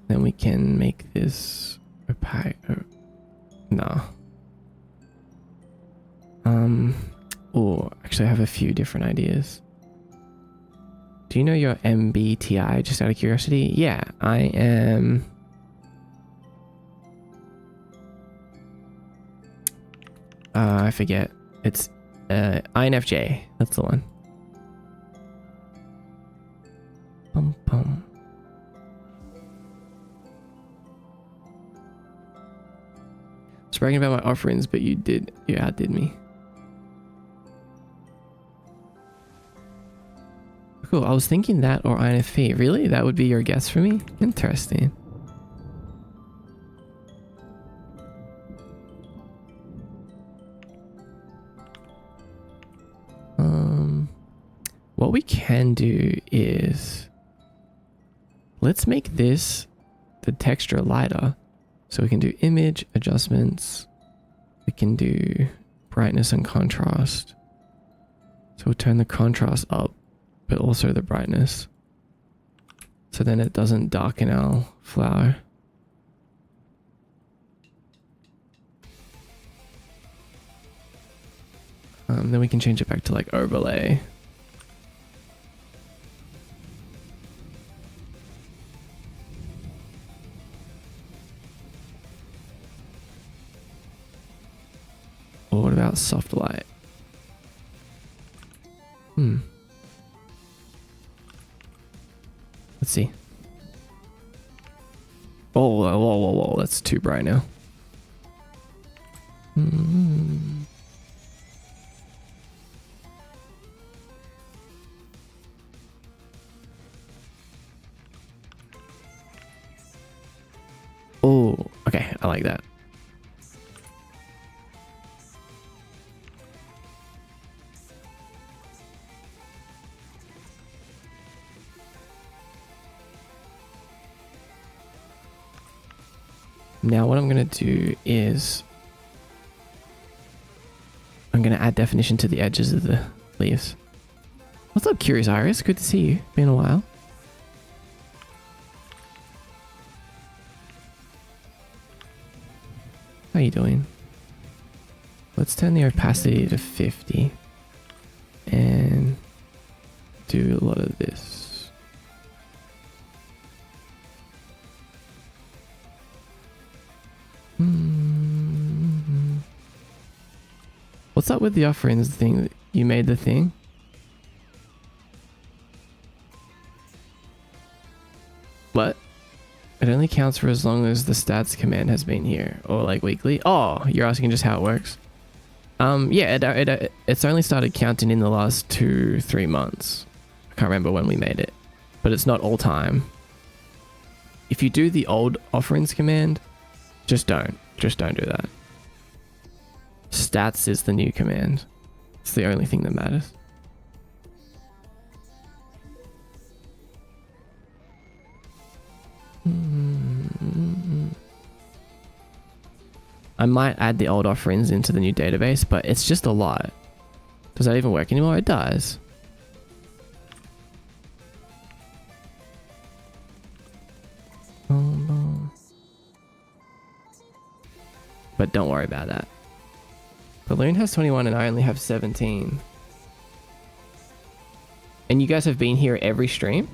Then we can make this opaque. No. Oh, actually I have a few different ideas. Do you know your MBTI, just out of curiosity? Yeah, I am... I forget. It's INFJ. That's the one. Bum, bum. I was bragging about my offerings, but you outdid me. Cool. I was thinking that or INFP. Really? That would be your guess for me? Interesting. What we can do is let's make this the texture lighter. So we can do image adjustments. We can do brightness and contrast. So we'll turn the contrast up, but also the brightness. So then it doesn't darken our flower. Then we can change it back to like overlay. Or what about soft light? Let's see. Oh, whoa, that's too bright now. I like that. Now what I'm going to do is I'm going to add definition to the edges of the leaves. What's up, Curious Iris? Good to see you. Been a while. How you doing? Let's turn the opacity to 50 and do a lot of this. What's up with the offerings thing? You made the thing? What? It only counts for as long as the stats command has been here, or like weekly. Oh, you're asking just how it works? Yeah, it's only started counting in the last 2-3 months. I can't remember when we made it, but it's not all time. If you do the old offerings command, just don't do that. Stats is the new command. It's the only thing that matters. I might add the old offerings into the new database, but it's just a lot. Does that even work anymore? It does. But don't worry about that. Balloon has 21 and I only have 17. And you guys have been here every stream?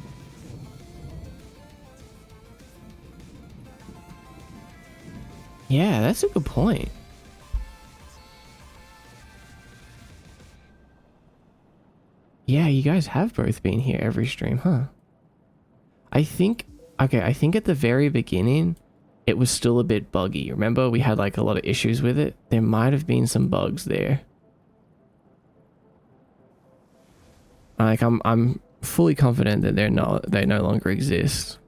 Yeah, that's a good point. Yeah, you guys have both been here every stream, huh? I think at the very beginning, it was still a bit buggy. Remember, we had like a lot of issues with it. There might have been some bugs there. Like I'm fully confident that they no longer exist.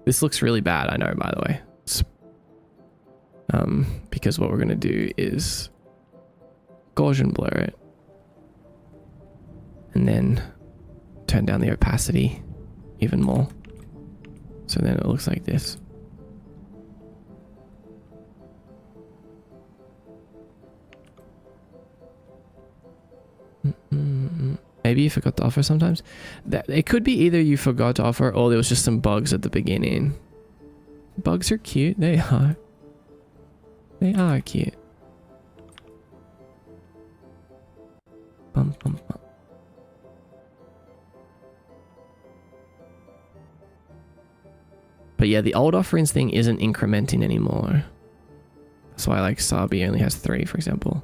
This looks really bad, I know, by the way. Because what we're gonna do is Gaussian blur it, and then turn down the opacity even more. So then it looks like this. Maybe you forgot to offer sometimes. It could be either you forgot to offer or there was just some bugs at the beginning. Bugs are cute. They are. They are cute. Bum, bum, bum. But yeah, the old offerings thing isn't incrementing anymore. That's why like Sabi only has 3, for example.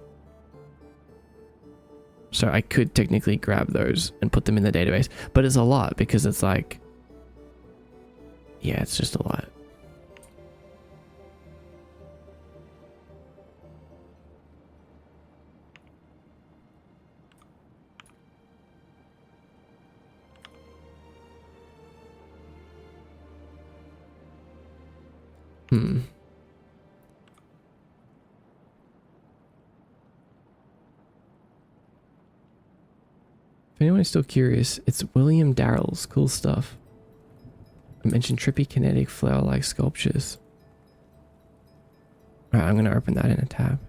So I could technically grab those and put them in the database, but it's a lot because it's like, yeah, it's just a lot. If anyone is still curious, it's William Darrell's cool stuff. I mentioned trippy kinetic flower-like sculptures. Alright, I'm gonna open that in a tab.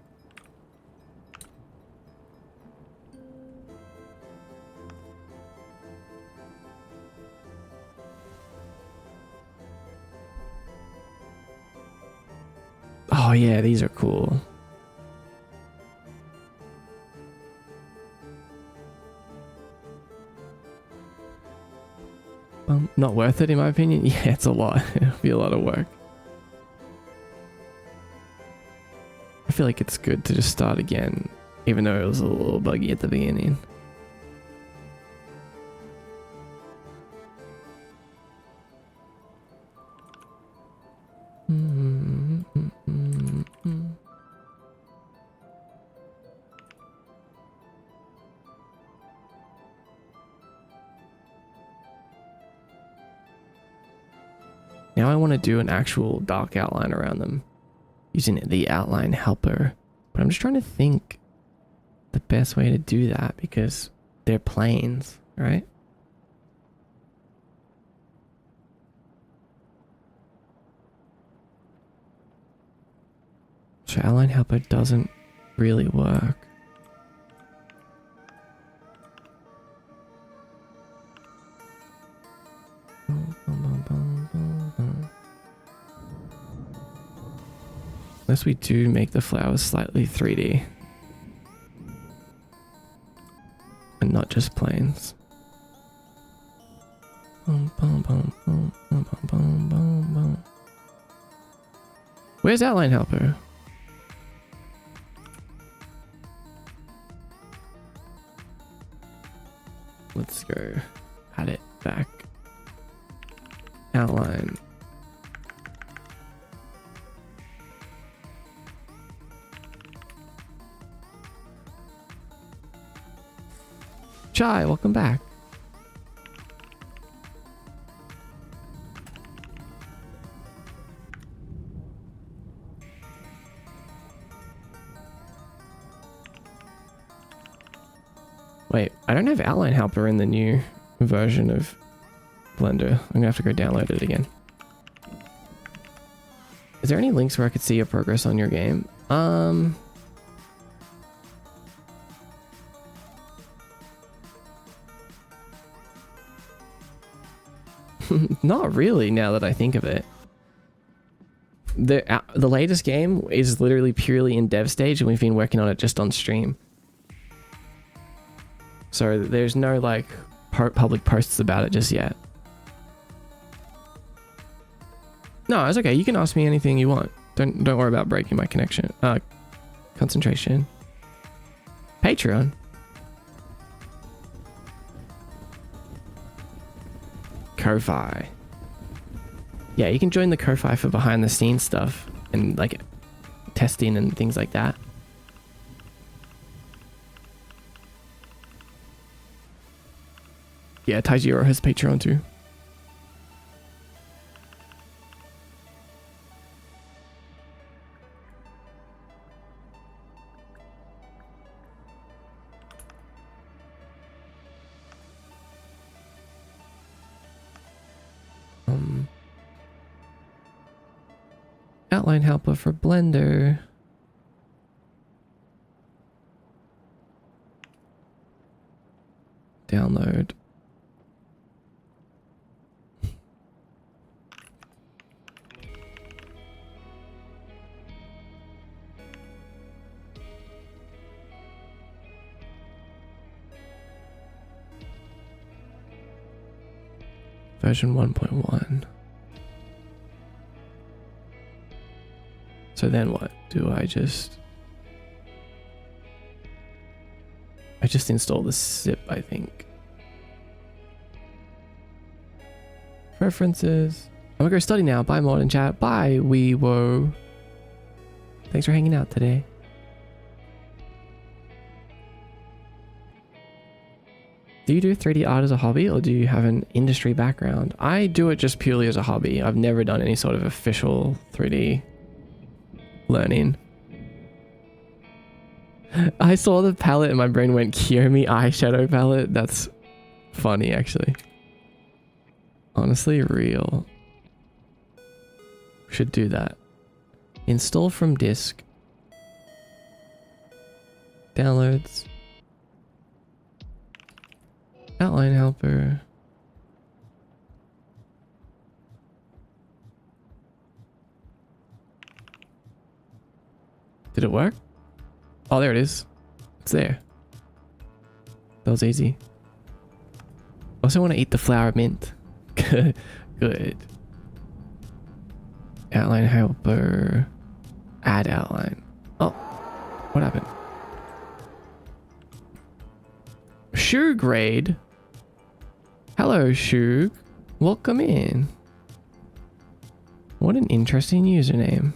Oh yeah, these are cool. Not worth it in my opinion. Yeah, it's a lot. It'll be a lot of work. I feel like it's good to just start again, even though it was a little buggy at the beginning. Now I want to do an actual dark outline around them using the outline helper. But I'm just trying to think the best way to do that because they're planes, right? So outline helper doesn't really work. Unless we do make the flowers slightly 3D. And not just planes. Where's outline helper? Let's go add it back. Outline. Chai, welcome back. Wait, I don't have outline helper in the new version of Blender. I'm gonna have to go download it again. Is there any links where I could see your progress on your game? Not really, now that I think of it. The latest game is literally purely in dev stage, and we've been working on it just on stream. So there's no like public posts about it just yet. No, it's okay. You can ask me anything you want. Don't worry about breaking my connection. Concentration. Patreon. Ko-Fi. Yeah, you can join the Ko-Fi for behind the scenes stuff and like testing and things like that. Yeah, Taijiro has Patreon too. Outline helper for Blender. Download. Version 1.1. So then what? Do I just install the zip, I think. Preferences. I'm gonna go study now. Bye, Mod and chat. Bye, 𝖼𝥧🦧. Thanks for hanging out today. Do you do 3D art as a hobby, or do you have an industry background? I do it just purely as a hobby. I've never done any sort of official 3D learning. I saw the palette and my brain went Kiyomi eyeshadow palette. That's funny, actually. Honestly, real. Should do that. Install from disk. Downloads. Outline helper. Did it work? Oh, there it is. It's there. That was easy. Also want to eat the flower mint. Good. Outline helper. Add outline. Oh, what happened? 𝖼𝥧🦧. Hello, 𝖼𝥧🦧. Welcome in. What an interesting username.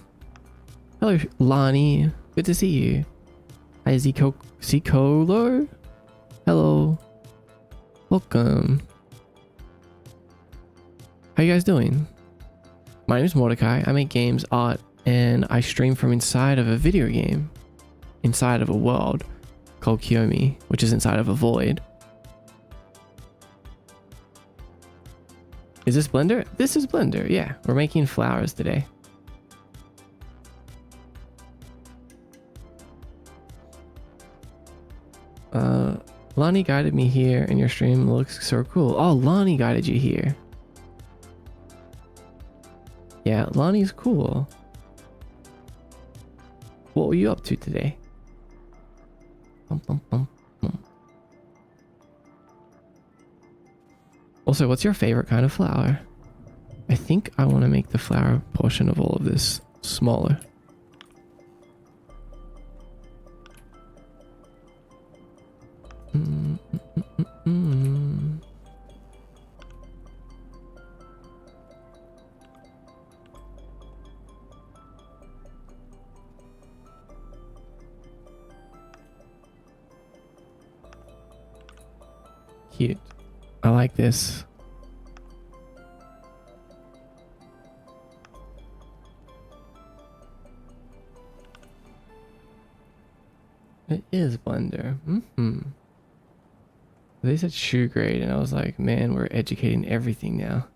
Hello, Lani. Good to see you. Hi, Zikolo. Hello. Welcome. How you guys doing? My name is Mordecai. I make games, art, and I stream from inside of a video game, inside of a world called 𝖼𝧠, which is inside of a void. Is this Blender? This is Blender, yeah. We're making flowers today. Lonnie guided me here and your stream looks so cool. Oh, Lonnie guided you here. Yeah, Lonnie's cool. What were you up to today? Also, what's your favorite kind of flower? I think I want to make the flower portion of all of this smaller. Cute. I like this. It is Blender. They said shoe grade, and I was like, man, we're educating everything now.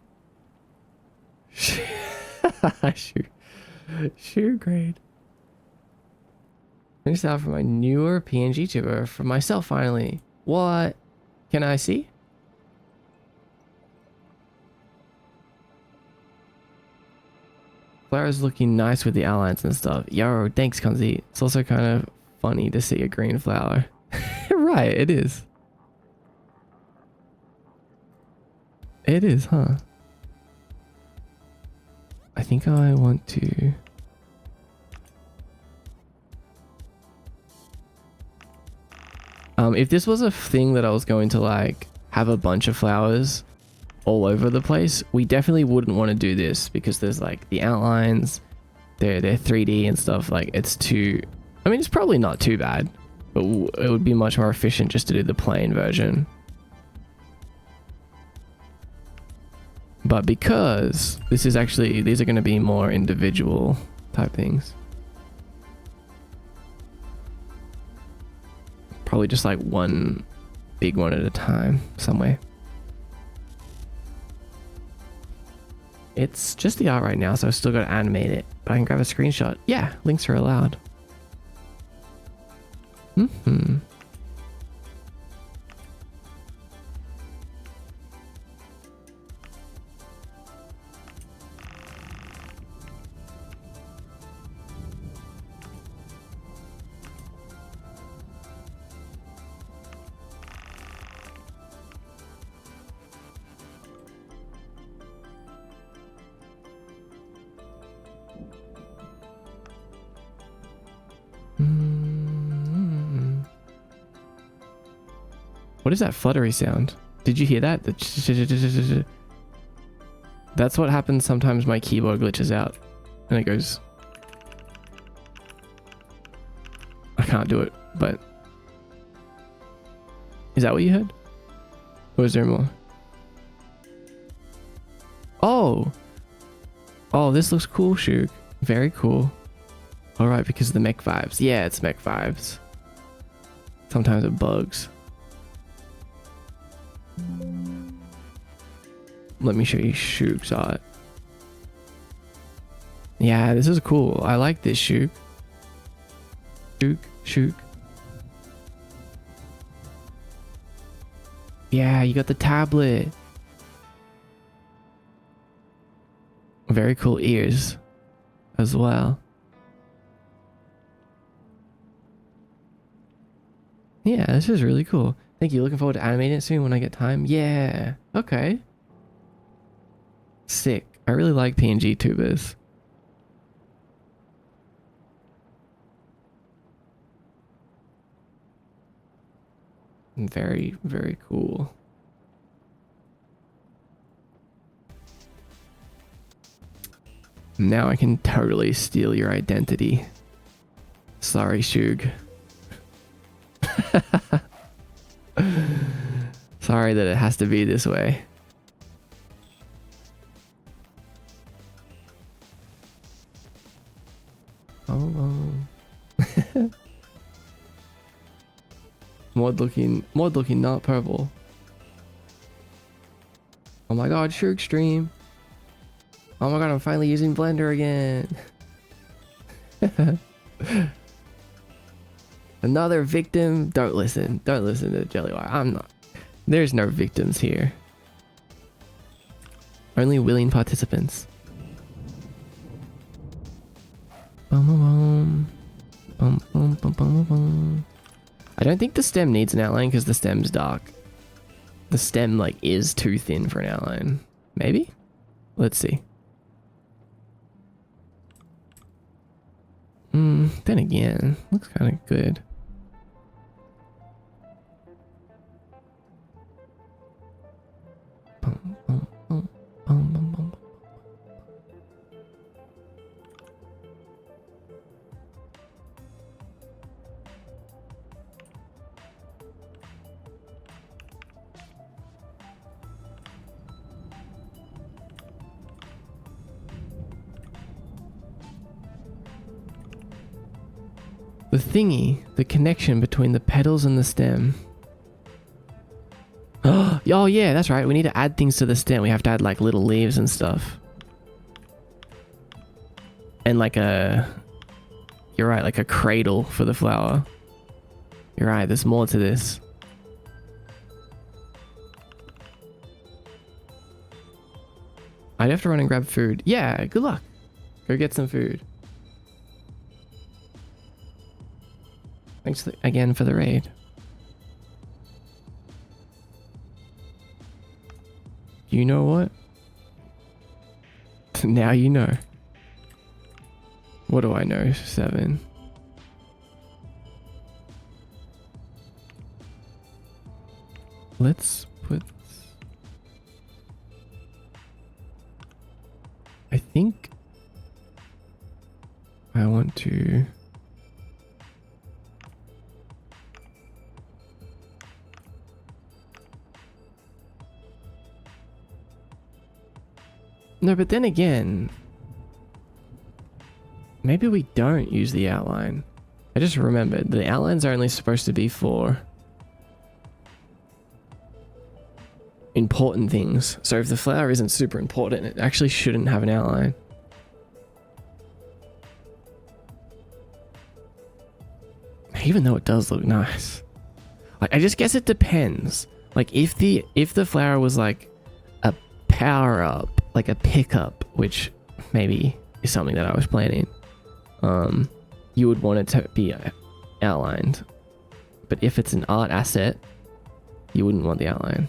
shoe grade. Finished out for my newer PNG tuber for myself finally. What? Can I see? Flower's looking nice with the outlines and stuff. Yo, thanks, Kunzi. It's also kind of funny to see a green flower. Right, it is. It is, huh? I think I want to... if this was a thing that I was going to like have a bunch of flowers all over the place, we definitely wouldn't want to do this because there's like the outlines, they're 3D and stuff. Like it's too, I mean, it's probably not too bad, but it would be much more efficient just to do the plain version. But because this is actually, these are going to be more individual type things. Probably just like one big one at a time somewhere. It's just the art right now, so I've still got to animate it, but I can grab a screenshot. Yeah, links are allowed. What is that fluttery sound? Did you hear that? That's what happens sometimes. My keyboard glitches out and it goes. I can't do it, but is that what you heard? Or is there more? Oh, this looks cool, Shug. Very cool. All right, because of the mech vibes. Yeah, it's mech vibes. Sometimes it bugs. Let me show you Shug's art. Yeah, this is cool. I like this, Shug. Shug. Yeah, you got the tablet. Very cool ears as well. Yeah, this is really cool. Thank you. Looking forward to animating it soon when I get time. Yeah. Okay. Sick. I really like PNG tubers. Very, very cool. Now I can totally steal your identity. Sorry, Shug. Sorry that it has to be this way. Oh. Mod looking not purple. Oh my god, True Extreme. Oh my god, I'm finally using Blender again. Another victim. Don't listen to Jellywire. I'm not. There's no victims here. Only willing participants. Bum, bum, bum. Bum, bum, bum, bum, bum. I don't think the stem needs an outline because the stem's dark. The stem like is too thin for an outline. Maybe? Let's see. Then again, looks kind of good. Bum, bum, bum, bum, bum, bum. The thingy, the connection between the petals and the stem. Oh yeah, that's right. We need to add things to the stem. We have to add like little leaves and stuff. And like you're right, like a cradle for the flower. You're right, there's more to this. I'd have to run and grab food. Yeah, good luck. Go get some food. Thanks again for the raid. You know what? Now you know. What do I know? 7. Let's put... I think I want to... No, but then again, maybe we don't use the outline. I just remembered the outlines are only supposed to be for important things. So if the flower isn't super important, it actually shouldn't have an outline. Even though it does look nice. I just guess it depends. Like if the flower was like a power up, like a pickup, which maybe is something that I was planning, you would want it to be outlined. But if it's an art asset, you wouldn't want the outline.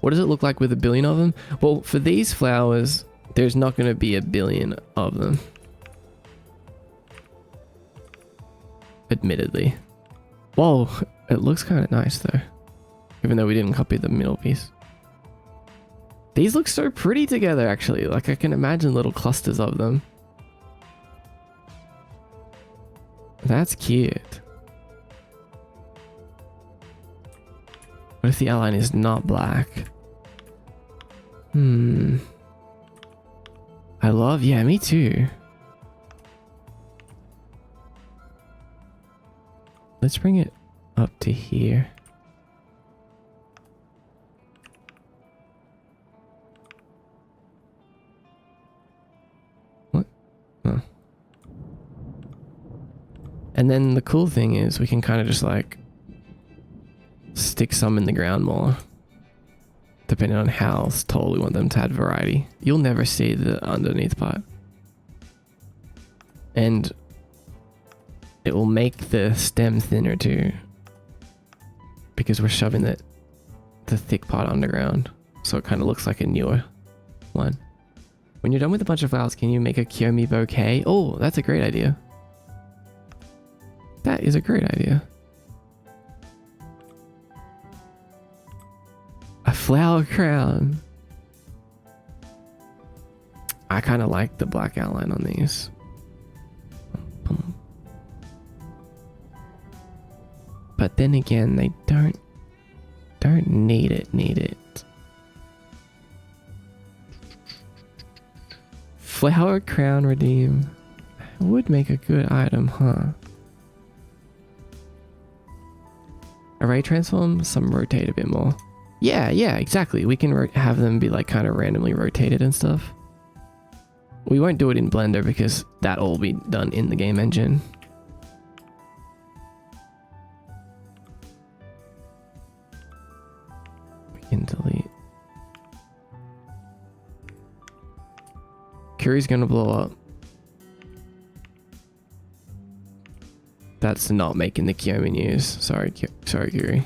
What does it look like with 1 billion of them? Well, for these flowers, there's not going to be 1 billion of them. Admittedly. Whoa, it looks kind of nice though. Even though we didn't copy the middle piece. These look so pretty together, actually. Like, I can imagine little clusters of them. That's cute. What if the outline is not black? I love... Yeah, me too. Let's bring it up to here. And then the cool thing is we can kind of just like stick some in the ground more, depending on how tall we want them to add variety. You'll never see the underneath part. And it will make the stem thinner too, because we're shoving the thick part underground. So it kind of looks like a newer one. When you're done with a bunch of flowers, can you make a 𝖼𝤧 bouquet? Oh, that's a great idea. That is a great idea. A flower crown. I kind of like the black outline on these. But then again, they don't need it. Flower crown redeem. It would make a good item, huh? Array transform, some rotate a bit more. Yeah, exactly. We can have them be like kind of randomly rotated and stuff. We won't do it in Blender because that'll all be done in the game engine. We can delete. Curie's gonna blow up. That's not making the Kyomi news. Sorry, Curie.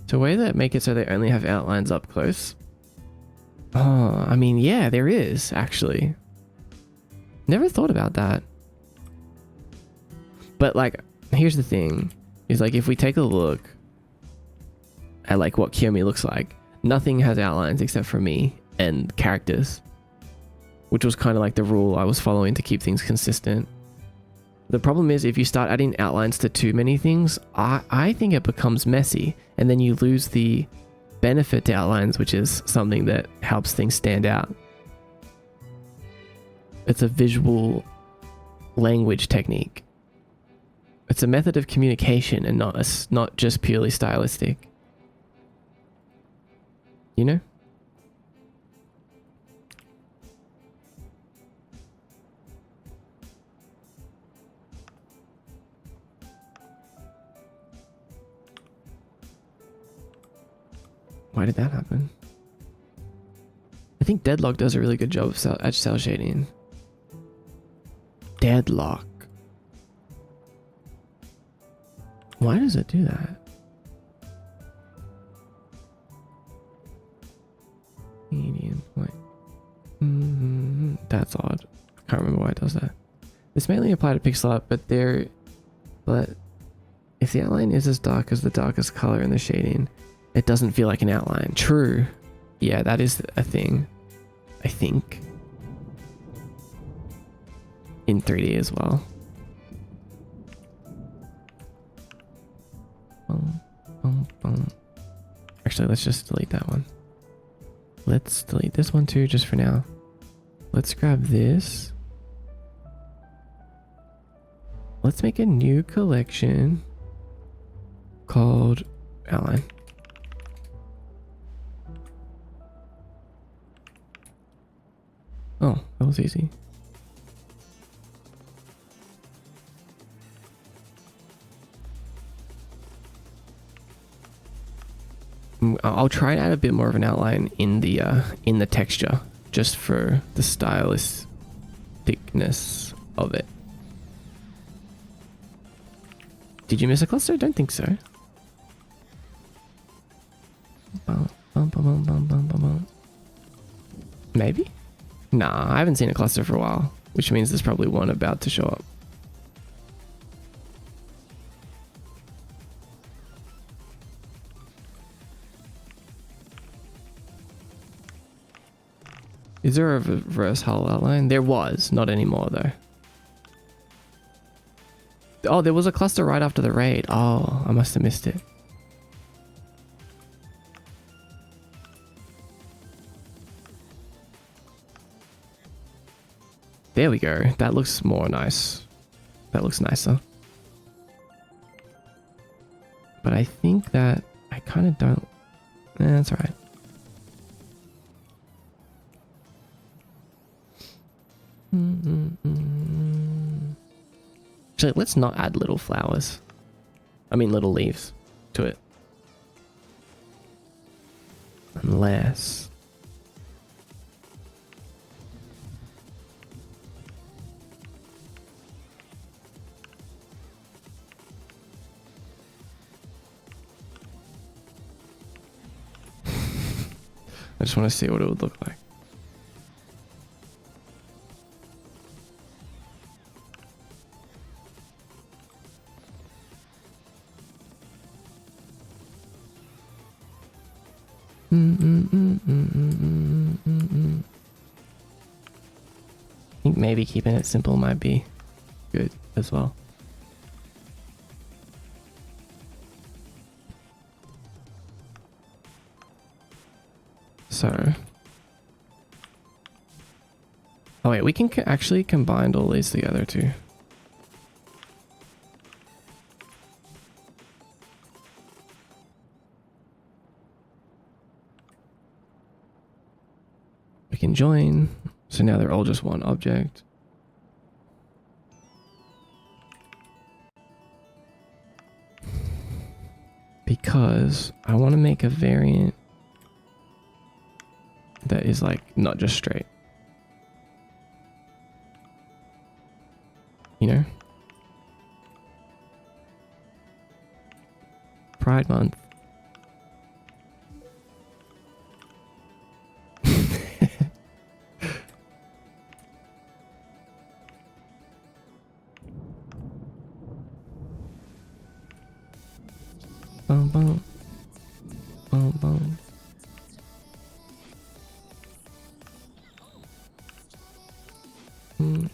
So a way that make it so they only have outlines up close. Oh, I mean, yeah, there is actually. Never thought about that. But like, here's the thing: is like if we take a look at like what Kyomi looks like, nothing has outlines except for me and characters, which was kind of like the rule I was following to keep things consistent. The problem is if you start adding outlines to too many things, I think it becomes messy, and then you lose the benefit to outlines, which is something that helps things stand out. It's a visual language technique. It's a method of communication and not just purely stylistic. You know? Why did that happen? I think Deadlock does a really good job at cell shading. Deadlock. Why does it do that? Medium point. That's odd. I can't remember why it does that. This mainly apply to pixel art, but if the outline is as dark as the darkest color in the shading, it doesn't feel like an outline. True. Yeah, that is a thing. I think. In 3D as well. Actually, let's just delete that one. Let's delete this one too, just for now. Let's grab this. Let's make a new collection called outline. Oh, that was easy. I'll try and add a bit more of an outline in the texture, just for the stylisticness of it. Did you miss a cluster? Don't think so. Maybe? Nah, I haven't seen a cluster for a while, which means there's probably one about to show up. Is there a reverse hull outline? There was, not anymore though. Oh, there was a cluster right after the raid. Oh, I must have missed it. There we go. That looks more nice. That looks nicer. But I think that I kind of don't... that's alright. Actually, let's not add little flowers. I mean little leaves to it. Unless... I just want to see what it would look like. I think maybe keeping it simple might be good as well. So Oh wait, we can actually combine all these together too. We can join. So now they're all just one object. Because I want to make a variant that is like not just straight. You know? Pride Month. Boom, boom. Boom,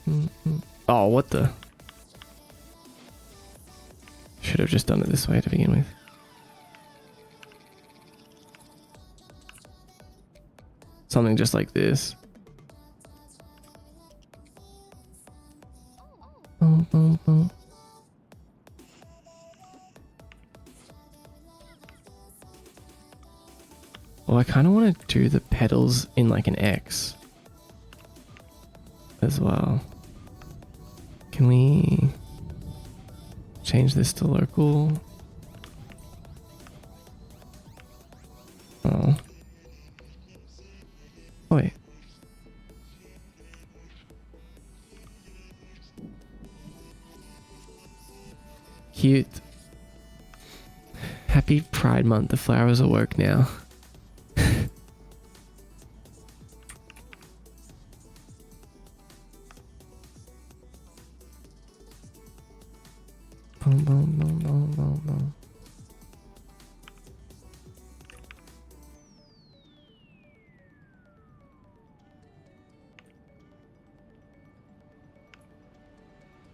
boom. Oh, what the? Should have just done it this way to begin with. Something just like this. Boom, boom, boom. Well, I kind of want to do the petals in like an X as well. Can we change this to local? Oh. Oh, wait. Cute. Happy Pride Month. The flowers awoke now. Boom, boom, boom, boom, boom, boom.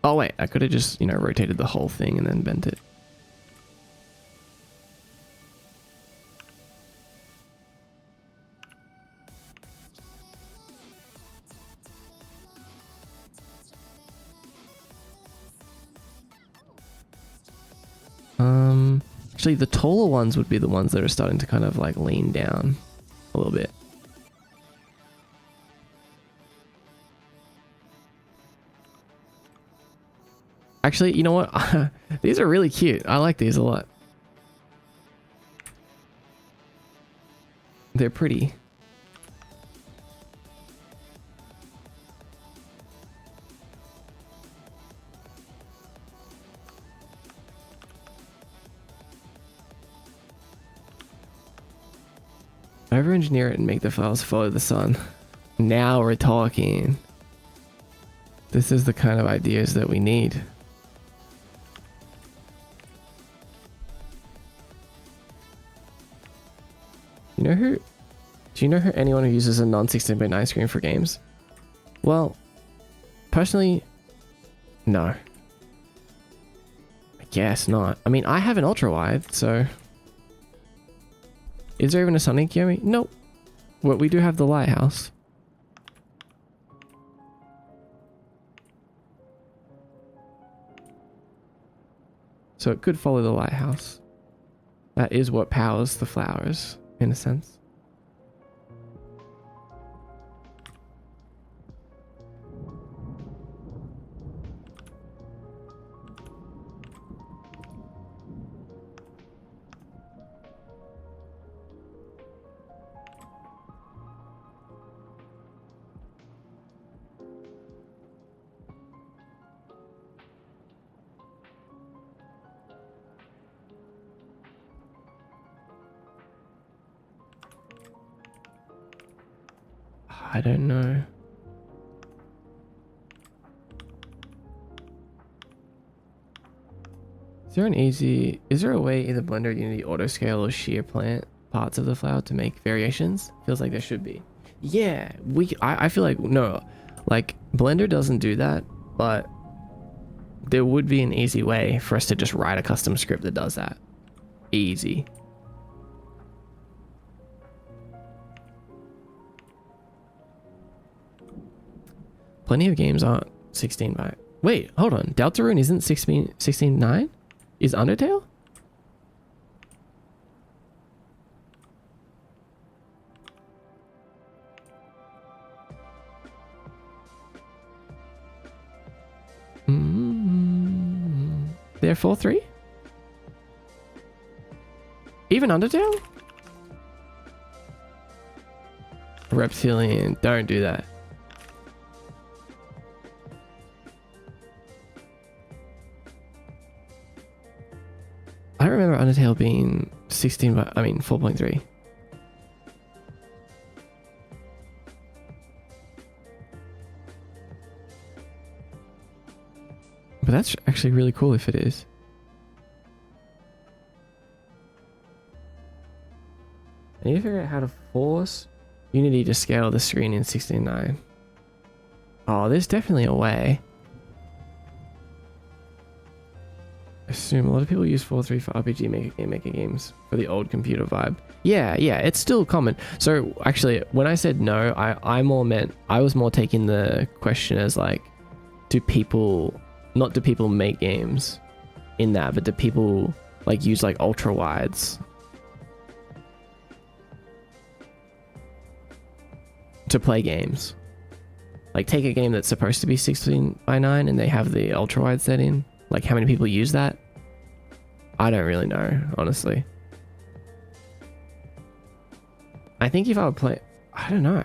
Oh wait, I could have just, you know, rotated the whole thing and then bent it. Actually, the taller ones would be the ones that are starting to kind of like lean down a little bit. Actually, you know what? These are really cute. I like these a lot. They're pretty. Over-engineer it and make the files follow the sun. Now we're talking. This is the kind of ideas that we need. You know who? Do you know who anyone who uses a non-16:9 screen for games? Well, personally, no. I guess not. I mean, I have an ultra wide, so. Is there even a Sonic Yummy? Nope. Well, we do have the lighthouse. So it could follow the lighthouse. That is what powers the flowers, in a sense. I don't know. Is there a way either Blender, Unity, Autoscale, or shear plant parts of the flower to make variations? Feels like there should be. Yeah, I feel like, no, like Blender doesn't do that, but there would be an easy way for us to just write a custom script that does that. Easy. Plenty of games aren't 16 by... Wait, hold on. Deltarune isn't 16:9? Is Undertale? They're 4-3? Even Undertale? Reptilian, don't do that. I remember Undertale being 4.3. But that's actually really cool if it is. I need to figure out how to force Unity to scale the screen in 16:9. Oh, there's definitely a way. I assume a lot of people use 4.3 for RPG maker games for the old computer vibe. Yeah, it's still common. So actually, when I said no, I was more taking the question as like, do people make games in that, but do people like use like ultra wides to play games? Like take a game that's supposed to be 16:9 and they have the ultra wide set in. Like how many people use that? I don't really know, honestly. I think if I would play, I don't know.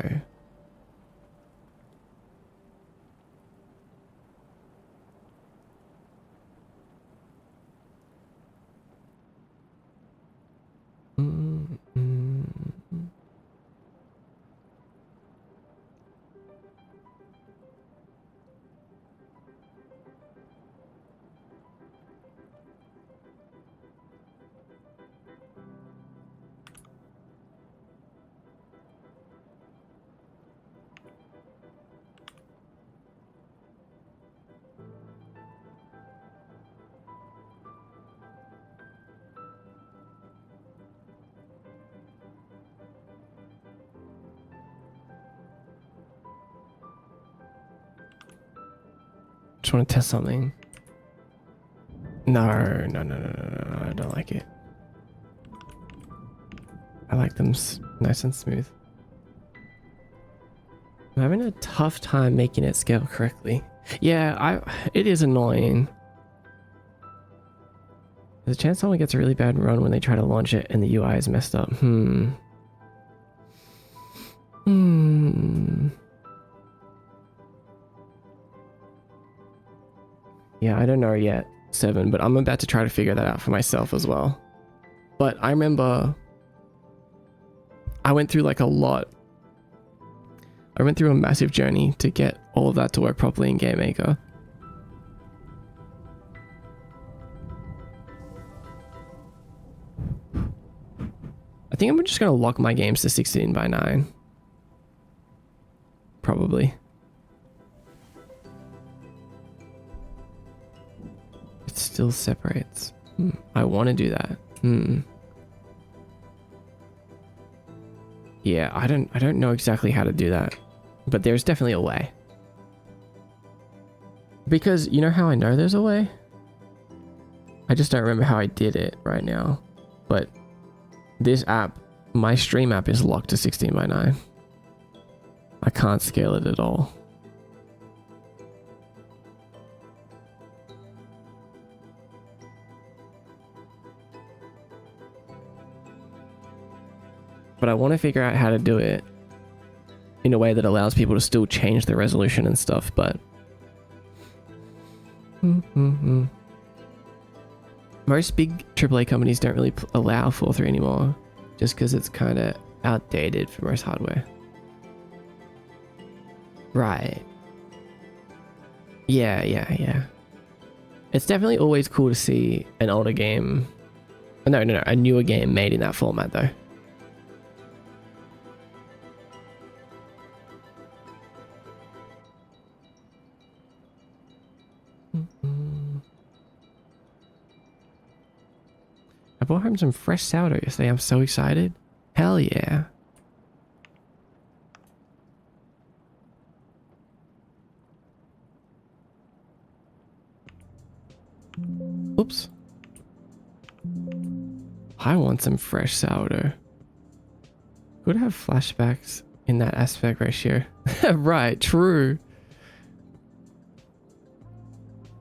Just want to test something. No, I don't like it. I like them nice and smooth. I'm having a tough time making it scale correctly. Yeah, it is annoying. There's a chance someone gets a really bad run when they try to launch it and the UI is messed up. Yeah, I don't know yet, 7, but I'm about to try to figure that out for myself as well. But I remember I went through like a lot. I went through a massive journey to get all of that to work properly in Game Maker. I think I'm just going to lock my games to 16:9. Probably. It still separates. I want to do that. Yeah, I don't know exactly how to do that, but there's definitely a way. Because you know how I know there's a way? I just don't remember how I did it right now. But this app, my stream app, is locked to 16:9. I can't scale it at all. But I want to figure out how to do it in a way that allows people to still change the resolution and stuff, but most big AAA companies don't really allow 4.3 anymore, just because it's kind of outdated for most hardware. Right. Yeah. It's definitely always cool to see an older game. No, a newer game made in that format though. I brought home some fresh sourdough yesterday. I'm so excited. Hell yeah. Oops. I want some fresh sourdough. Could have flashbacks in that aspect ratio. Right, true.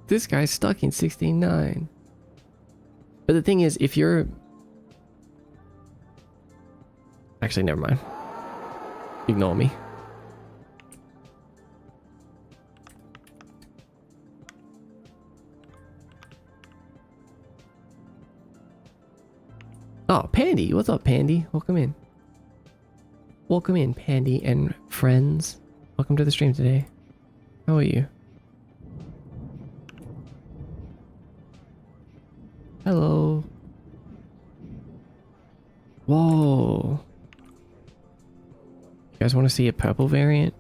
This guy's stuck in 69. But the thing is, if you're... Actually, never mind. Ignore me. Oh, Pandy. What's up, Pandy? Welcome in. Welcome in, Pandy and friends. Welcome to the stream today. How are you? Hello. Whoa. You guys want to see a purple variant?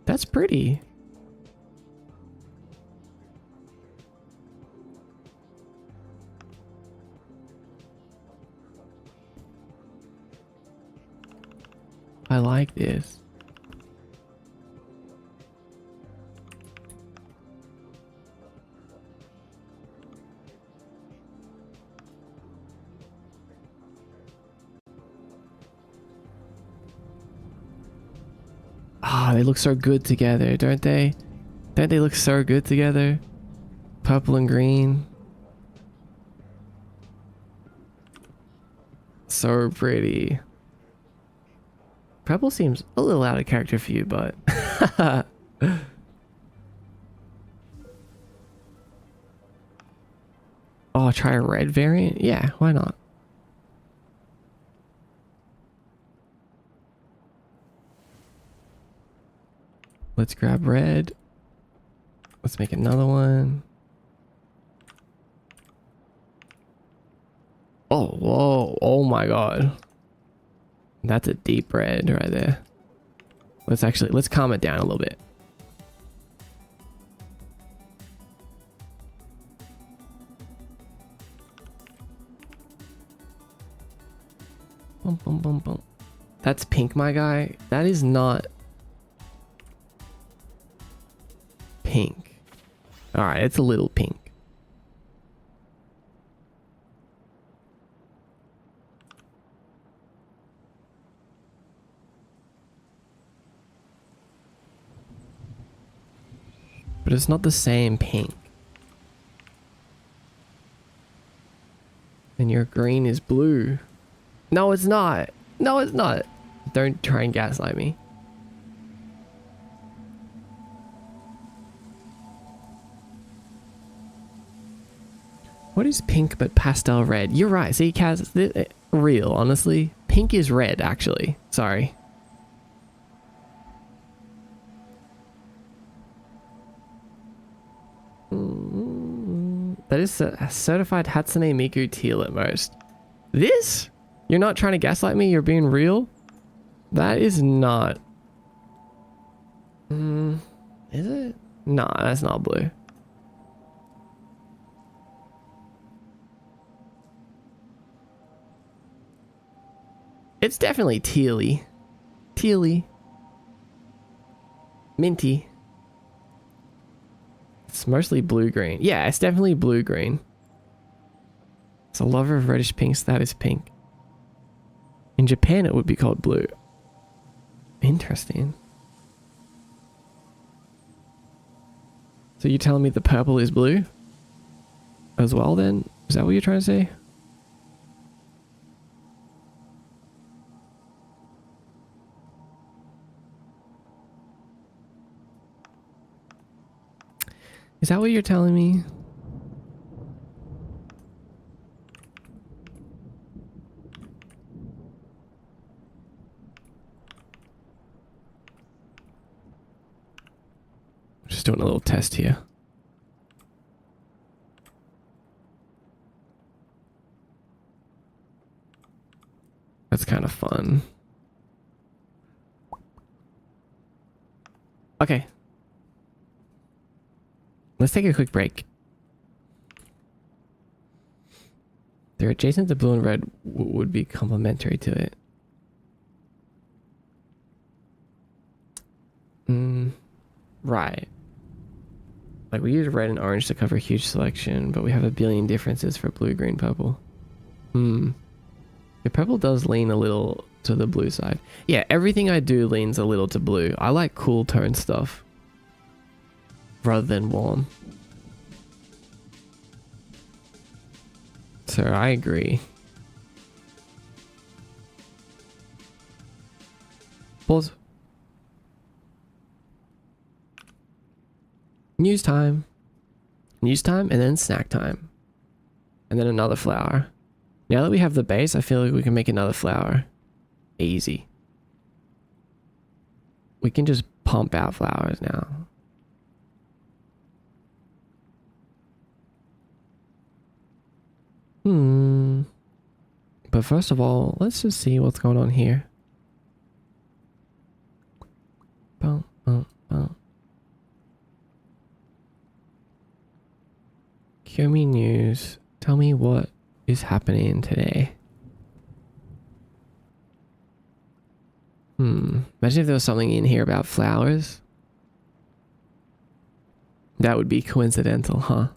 That's pretty. I like this. Ah, they look so good together, don't they? Don't they look so good together? Purple and green. So pretty. Purple seems a little out of character for you, but... Oh, try a red variant? Yeah, why not? Let's grab red. Let's make another one. Oh, whoa. Oh my god. That's a deep red right there. Let's calm it down a little bit. Boom, boom, boom, boom. That's pink, my guy. That is not pink. All right, it's a little pink. But it's not the same pink. And your green is blue. No, it's not. No, it's not. Don't try and gaslight me. What is pink but pastel red? You're right. See, Kaz, real, honestly. Pink is red, actually. Sorry. That is a certified Hatsune Miku teal at most. This? You're not trying to gaslight me? You're being real? That is not... is it? Nah, that's not blue. It's definitely tealy. Tealy. Minty. It's mostly blue-green. Yeah, it's definitely blue-green. It's a lover of reddish pinks. That is pink. In Japan, it would be called blue. Interesting. So you're telling me the purple is blue? As well, then? Is that what you're trying to say? Is that what you're telling me? Just doing a little test here. That's kind of fun. Okay. Let's take a quick break. They're adjacent to blue and red would be complementary to it. Right. Like, we use red and orange to cover a huge selection, but we have a billion differences for blue, green, purple. The purple does lean a little to the blue side. Yeah, everything I do leans a little to blue. I like cool tone stuff rather than warm. So I agree. Pause. News time. News time and then snack time. And then another flower. Now that we have the base, I feel like we can make another flower. Easy. We can just pump out flowers now. But first of all, let's just see what's going on here. Boom, boom, boom. Cue me news. Tell me what is happening today. Imagine if there was something in here about flowers. That would be coincidental, huh?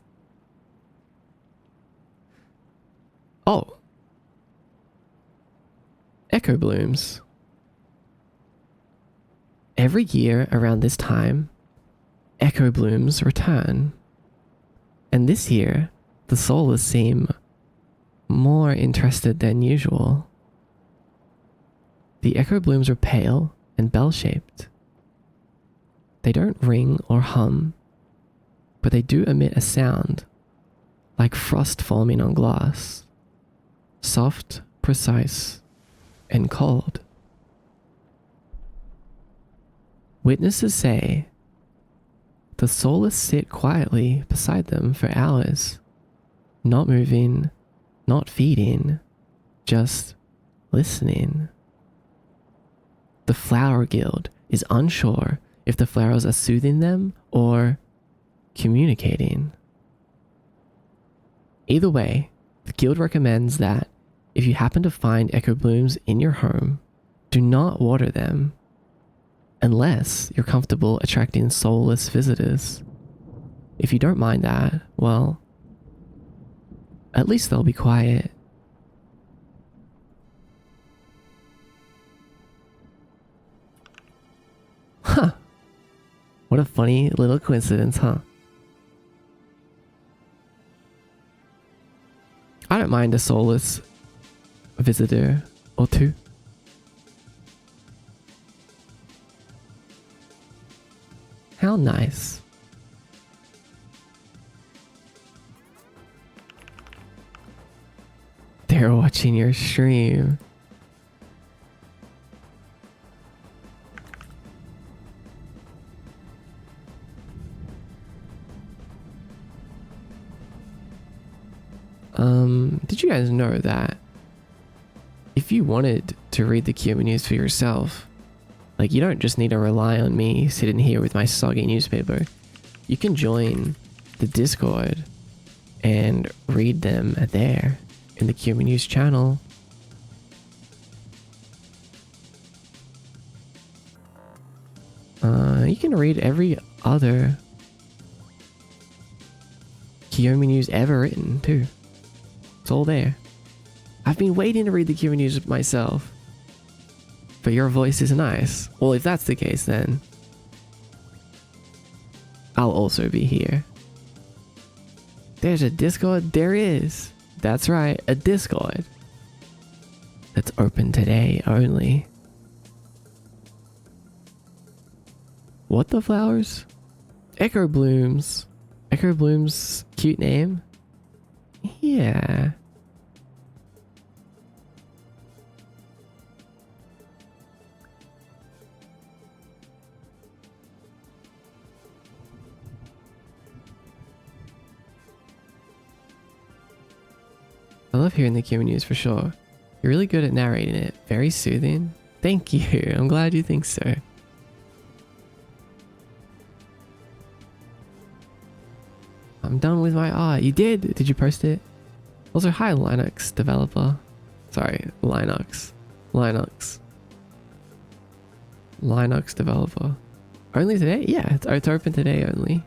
Oh. Echo blooms. Every year around this time, echo blooms return. And this year, the soulless seem more interested than usual. The echo blooms are pale and bell-shaped. They don't ring or hum, but they do emit a sound like frost forming on glass. Soft, precise, and cold. Witnesses say the soulless sit quietly beside them for hours, not moving, not feeding, just listening. The Flower Guild is unsure if the flowers are soothing them or communicating. Either way, the guild recommends that if you happen to find echo blooms in your home, do not water them unless you're comfortable attracting soulless visitors. If you don't mind that, well, at least they'll be quiet. Huh. What a funny little coincidence, huh? I don't mind a soulless visitor or two. How nice. They're watching your stream. Did you guys know that if you wanted to read the Q news for yourself, like, you don't just need to rely on me sitting here with my soggy newspaper. You can join the Discord and read them there in the Q News channel. You can read every other Kiyomi news ever written too. It's all there. I've been waiting to read the Kiyomi news myself, but your voice is nice. Well, if that's the case, then I'll also be here. There's a Discord. There is. That's right, a Discord that's open today only. What the flowers? Echo blooms. Echo blooms, cute name. Yeah. I love hearing the Q news for sure. You're really good at narrating it. Very soothing. Thank you. I'm glad you think so. I'm done with my art. You did? Did you post it? Also, hi Linux developer. Sorry, Linux developer. Only today? Yeah, it's open today only.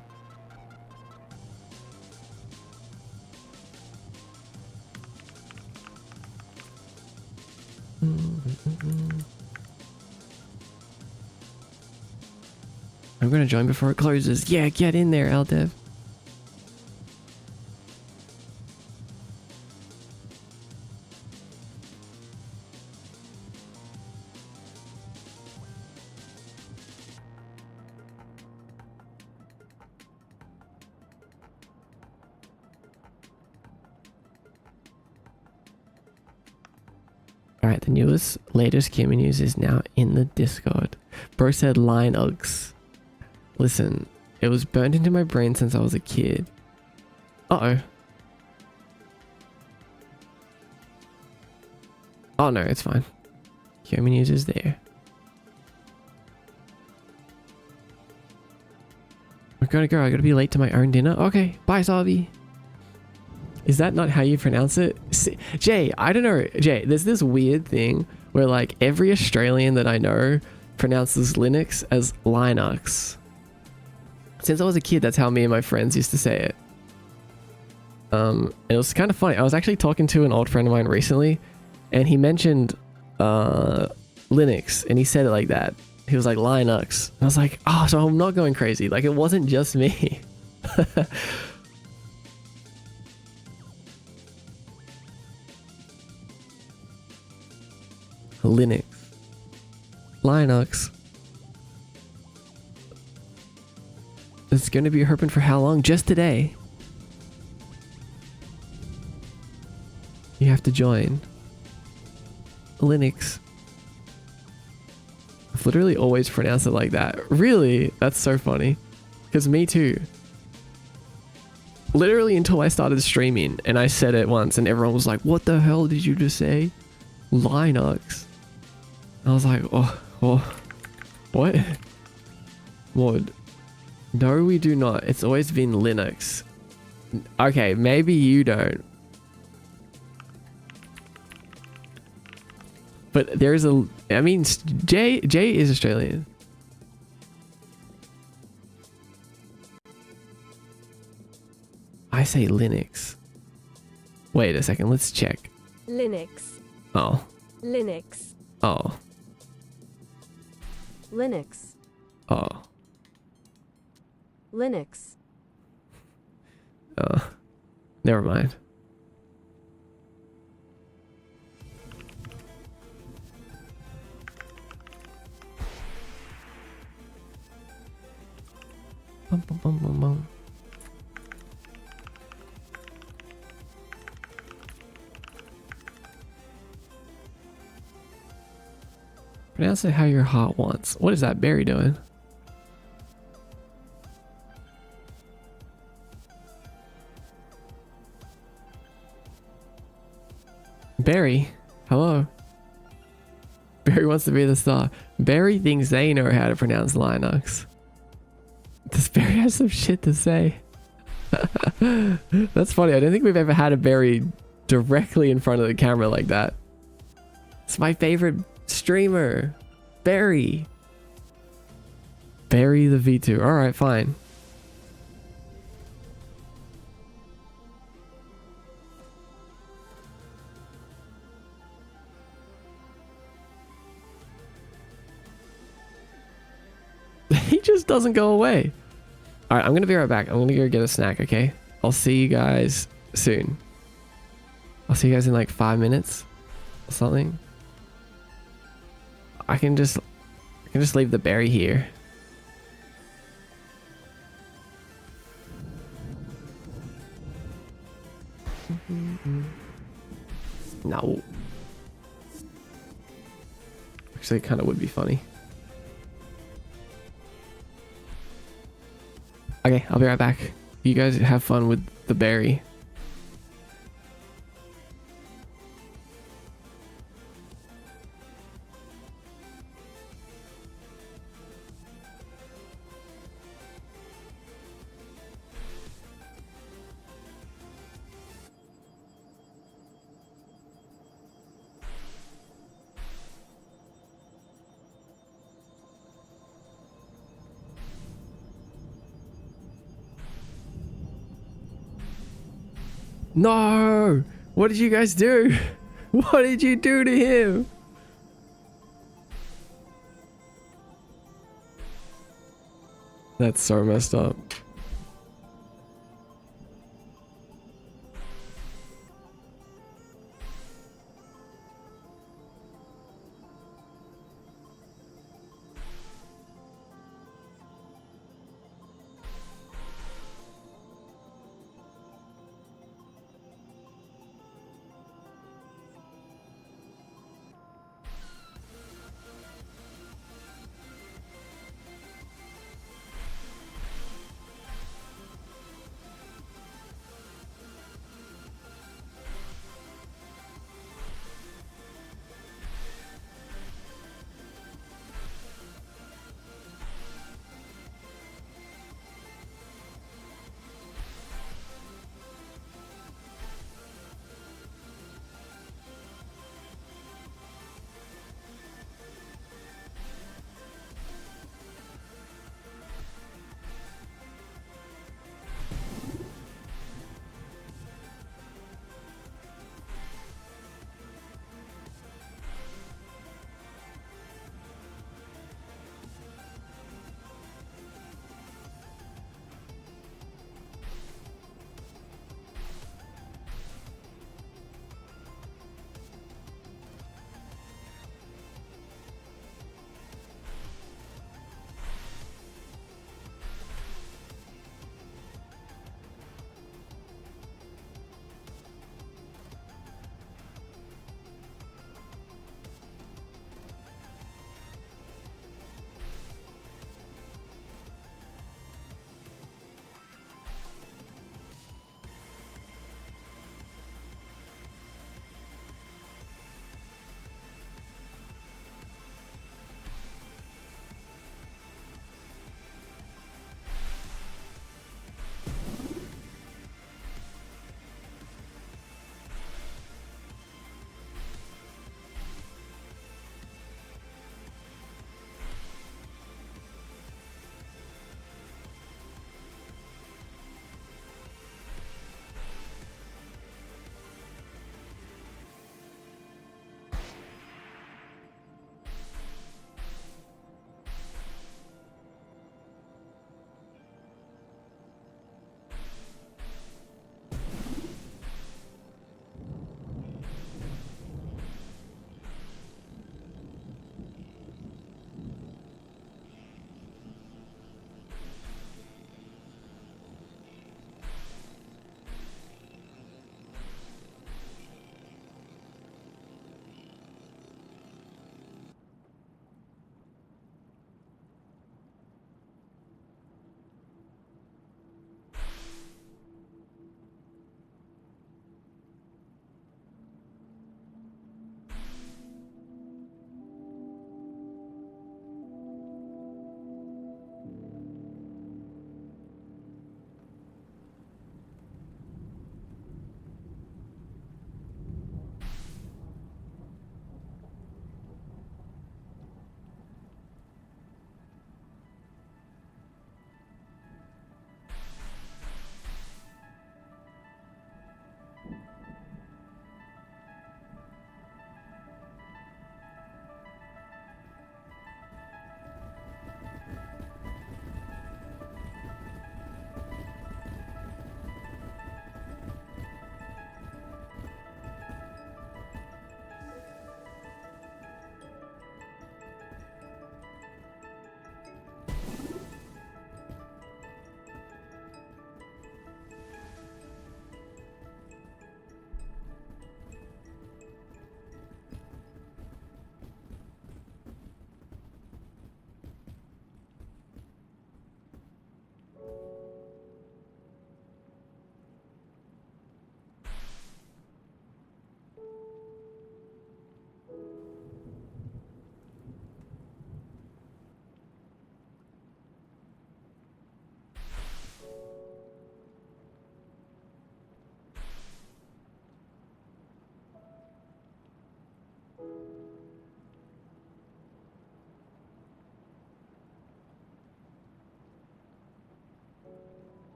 I'm gonna join before it closes. Yeah, get in there, LDev. Alright, the latest Kimi news is now in the Discord. Bro said Linux. Listen, it was burned into my brain since I was a kid. Uh-oh. Oh no, it's fine. Kimi news is there. I gotta go, I gotta be late to my own dinner. Okay, bye Savi. Is that not how you pronounce it? Jay, I don't know. Jay, there's this weird thing where like every Australian that I know pronounces Linux as Linux. Since I was a kid, that's how me and my friends used to say it. It was kind of funny. I was actually talking to an old friend of mine recently and he mentioned Linux and he said it like that. He was like Linux. And I was like, oh, so I'm not going crazy. Like it wasn't just me. Linux. Linux. It's going to be herping for how long? Just today. You have to join. Linux. I've literally always pronounced it like that. Really? That's so funny. Because me too. Literally until I started streaming and I said it once and everyone was like, what the hell did you just say? Linux. I was like, oh, what? What? No, we do not. It's always been Linux. Okay, maybe you don't. But there's I mean, Jay is Australian. I say Linux. Wait a second, let's check. Linux. Oh. Linux. Oh. Linux. Oh. Linux. Never mind. Bum, bum, bum, bum, bum. Pronounce it how your heart wants. What is that Barry doing? Barry, hello. Barry wants to be the star. Barry thinks they know how to pronounce Linux. Does Barry have some shit to say? That's funny. I don't think we've ever had a Barry directly in front of the camera like that. It's my favorite streamer. Barry. Barry the V2. Alright, fine. He just doesn't go away. Alright, I'm gonna be right back. I'm gonna go get a snack, okay? I'll see you guys soon. I'll see you guys in like 5 minutes or something. I can just leave the berry here. No. Actually, it kind of would be funny. Okay, I'll be right back. You guys have fun with the berry. No! What did you guys do? What did you do to him? That's so messed up.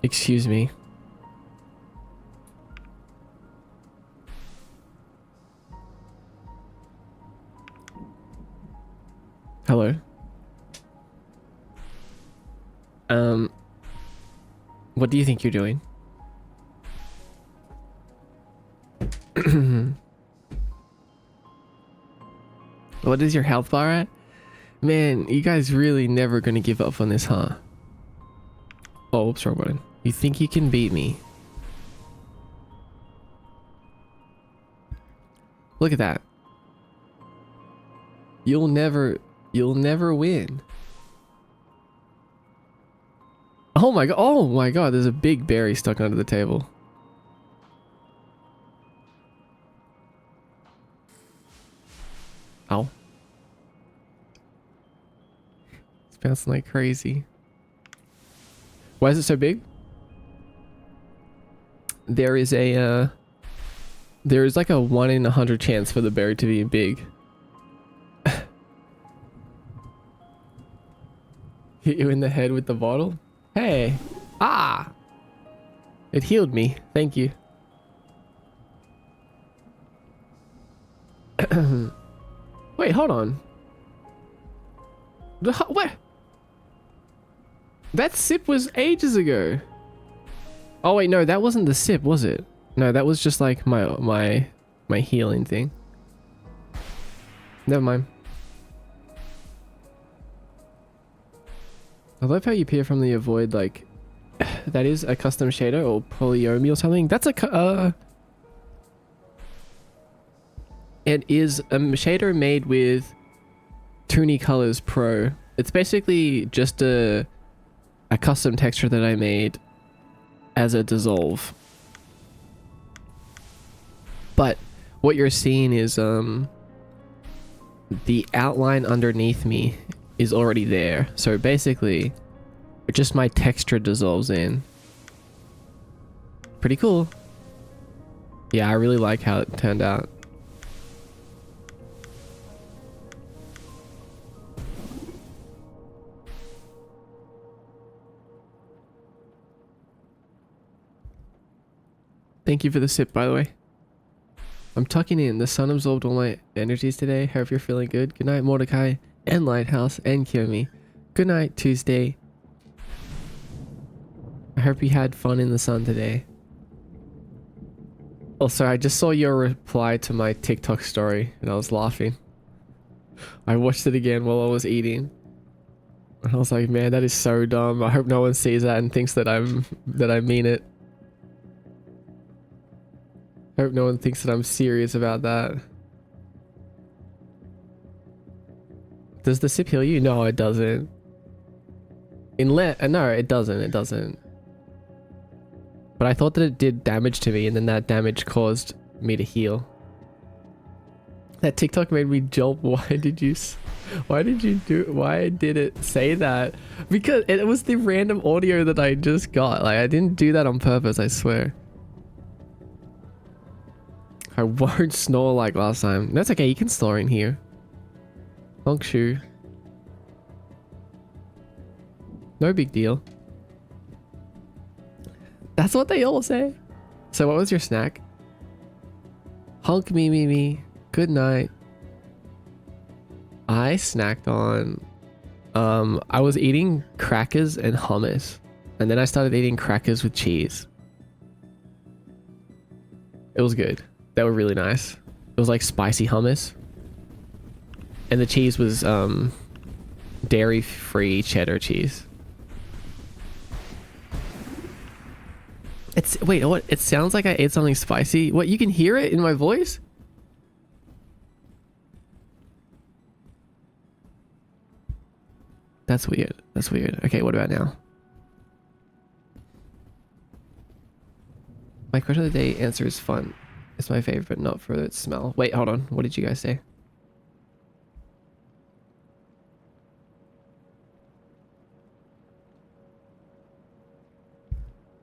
Excuse me. Hello. What do you think you're doing? What is your health bar at? Man, you guys really never gonna give up on this, huh? Oh, oops, wrong button. You think you can beat me? Look at that. You'll never win. Oh my god, there's a big berry stuck under the table. Ow. It's bouncing like crazy. Why is it so big? There is like a 1 in 100 chance for the berry to be big. Hit you in the head with the bottle? Hey. Ah! It healed me. Thank you. Wait, hold on. What? That sip was ages ago. Oh wait, no, that wasn't the sip, was it? No, that was just like my healing thing. Never mind. I love how you appear from the avoid, like that is a custom shader or polyomi or something. That's a it is a shader made with Toonie Colors Pro. It's basically just a custom texture that I made as a dissolve. But what you're seeing is the outline underneath me is already there. So basically just my texture dissolves in. Pretty cool. Yeah, I really like how it turned out. Thank you for the sip, by the way. I'm tucking in. The sun absorbed all my energies today. Hope you're feeling good. Good night, Mordecai and Lighthouse and Kiyomi. Good night, Tuesday. I hope you had fun in the sun today. Also, I just saw your reply to my TikTok story and I was laughing. I watched it again while I was eating. And I was like, man, that is so dumb. I hope no one sees that and thinks that I mean it. I hope no one thinks that I'm serious about that. Does the sip heal you? No, it doesn't. No, it doesn't. It doesn't. But I thought that it did damage to me, and then that damage caused me to heal. That TikTok made me jump. Why did it say that? Because it was the random audio that I just got. Like, I didn't do that on purpose, I swear. I won't snore like last time. That's okay, you can snore in here. Honk shoe. No big deal. That's what they all say. So what was your snack? Honk me. Good night. I snacked on... I was eating crackers and hummus. And then I started eating crackers with cheese. It was good. They were really nice. It was like spicy hummus. And the cheese was dairy-free cheddar cheese. Wait, what? It sounds like I ate something spicy. What, you can hear it in my voice? That's weird. That's weird. Okay, what about now? My question of the day answer is fun. It's my favorite, but not for its smell. Wait, hold on. What did you guys say?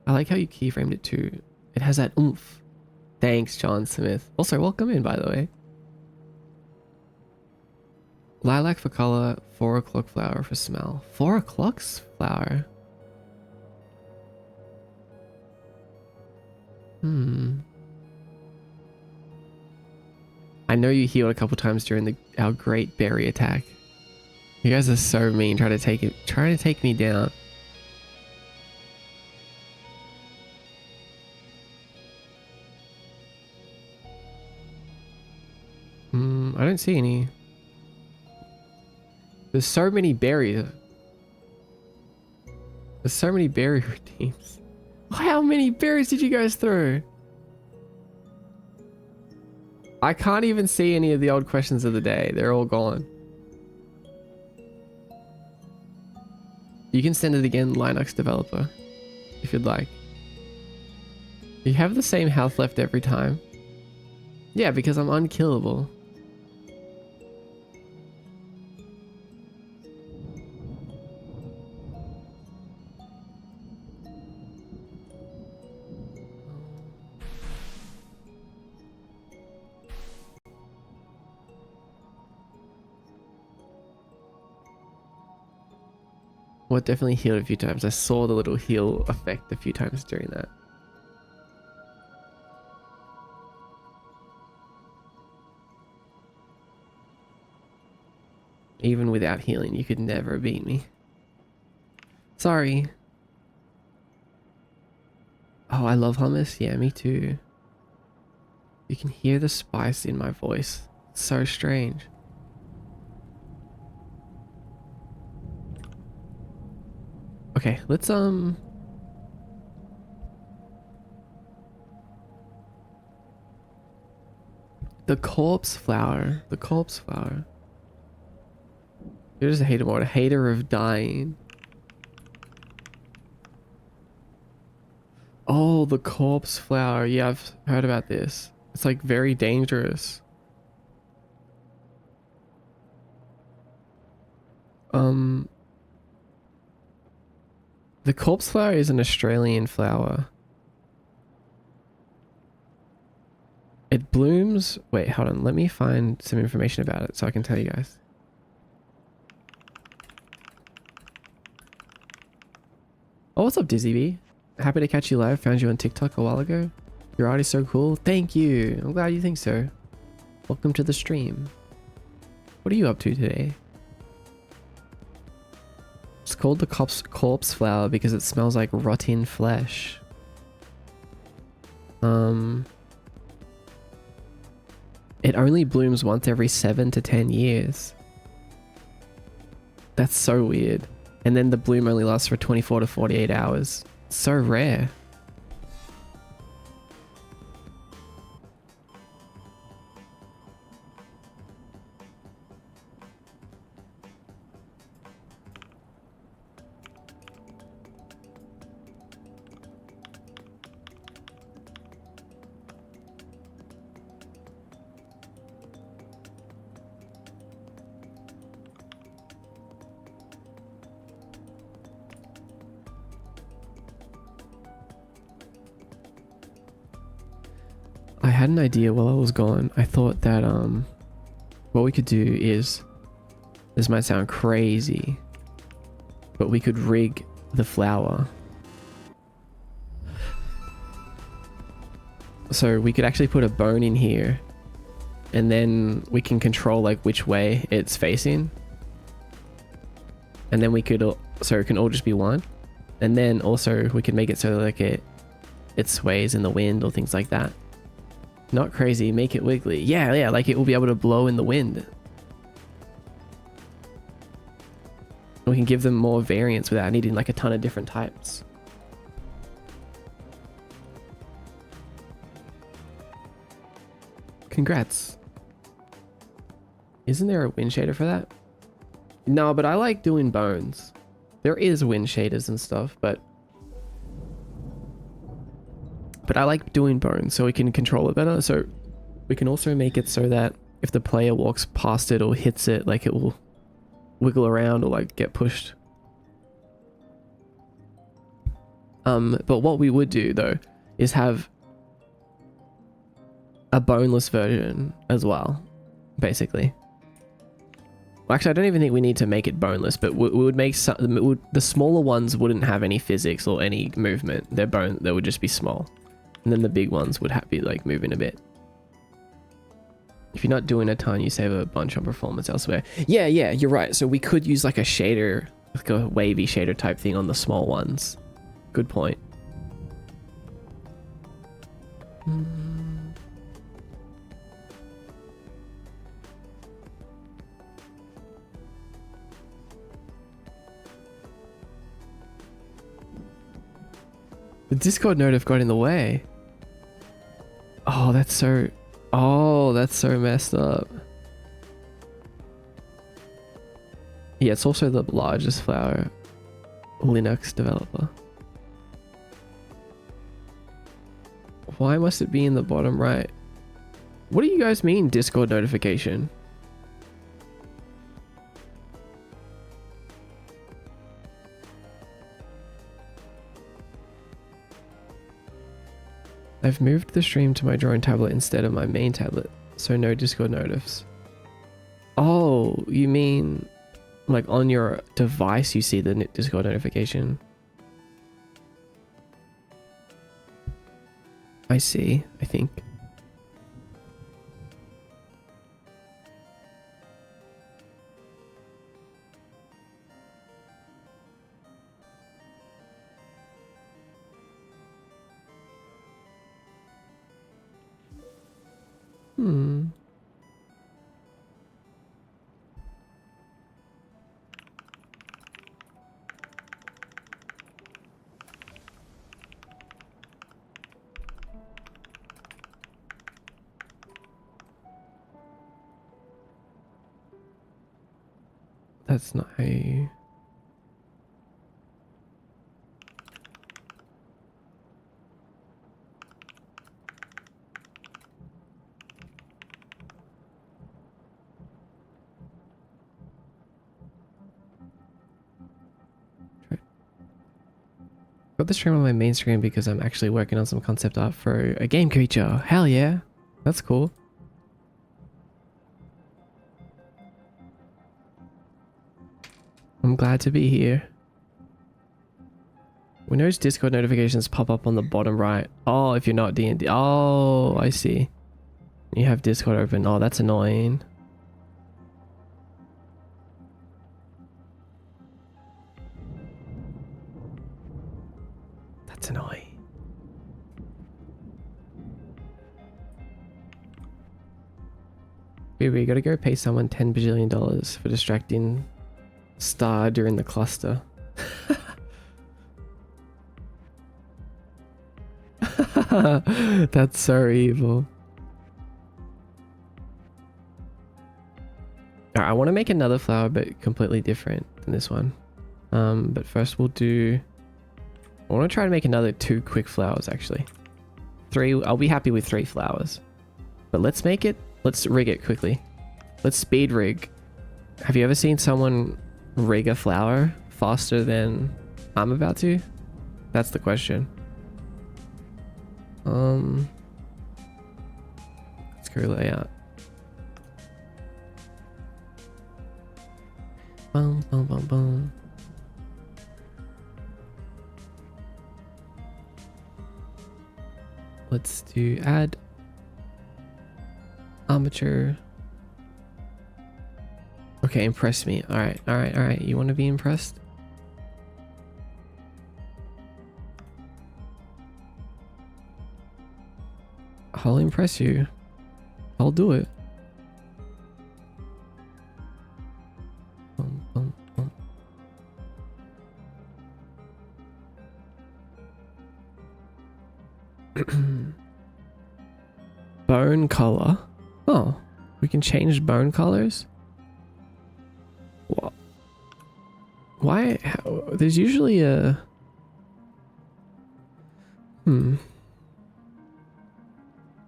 I like how you keyframed it too. It has that oomph. Thanks, John Smith. Also, welcome in, by the way. Lilac for color, 4 o'clock flower for smell. 4 o'clock's flower? I know you healed a couple times during our great berry attack. You guys are so mean, trying to take me down. I don't see any. There's so many berries. There's so many berry routines. How many berries did you guys throw? I can't even see any of the old questions of the day. They're all gone. You can send it again, Linux developer, if you'd like. You have the same health left every time. Yeah, because I'm unkillable. Well, it definitely healed a few times. I saw the little heal effect a few times during that. Even without healing, you could never beat me. Sorry. Oh, I love hummus. Yeah, me too. You can hear the spice in my voice. It's so strange. Okay, let's the corpse flower. The corpse flower. You're just a hater more, a hater of dying. Oh, the corpse flower. Yeah, I've heard about this. It's like very dangerous. The corpse flower is an Australian flower. It blooms. Wait, hold on. Let me find some information about it so I can tell you guys. Oh, what's up, Dizzy B? Happy to catch you live. Found you on TikTok a while ago. Your art is so cool. Thank you. I'm glad you think so. Welcome to the stream. What are you up to today? It's called the corpse flower because it smells like rotten flesh. It only blooms once every 7 to 10 years. That's so weird. And then the bloom only lasts for 24 to 48 hours. So rare. I had an idea while I was gone. I thought that what we could do is, this might sound crazy, but we could rig the flower. So we could actually put a bone in here and then we can control like which way it's facing. And then we could, so it can all just be one. And then also we could make it so like it sways in the wind or things like that. Not crazy, make it wiggly. Yeah, like it will be able to blow in the wind. We can give them more variants without needing like a ton of different types. Congrats. Isn't there a wind shader for that? No, but I like doing bones. There is wind shaders and stuff, but I like doing bones so we can control it better. So we can also make it so that if the player walks past it or hits it, like it will wiggle around or like get pushed. But what we would do though is have a boneless version as well, basically. Well, actually, I don't even think we need to make it boneless, but we would make some, the smaller ones wouldn't have any physics or any movement. They would just be small. And then the big ones would be like moving a bit. If you're not doing a ton, you save a bunch on performance elsewhere. Yeah, you're right. So we could use like a shader, like a wavy shader type thing on the small ones. Good point. The Discord notif got in the way. Oh, that's so messed up. Yeah, it's also the largest flower Linux developer. Why must it be in the bottom right? What do you guys mean, Discord notification? I've moved the stream to my drawing tablet instead of my main tablet, so no Discord notifs. Oh, you mean like on your device you see the Discord notification? I see, I think. That's not how you... Got the stream on my main screen because I'm actually working on some concept art for a game creature. Hell yeah. That's cool. I'm glad to be here. Windows Discord notifications pop up on the bottom right. Oh, if you're not D&D. Oh, I see. You have Discord open. Oh, that's annoying. That's annoying. We gotta go pay someone $10 bajillion for distracting Star during the cluster. That's so evil. Alright, I want to make another flower but completely different than this one. But first we'll do... I want to try to make another 2 quick flowers actually. 3, I'll be happy with 3 flowers. But let's rig it quickly. Let's speed rig. Have you ever seen someone rig a flower faster than I'm about to? That's the question. Let's go layout. Boom, boom, boom, boom. Let's do add armature. Okay, impress me. All right. You want to be impressed? I'll impress you. I'll do it. Boom, boom, boom. Bone color. Oh, we can change bone colors? What? Why? There's usually a...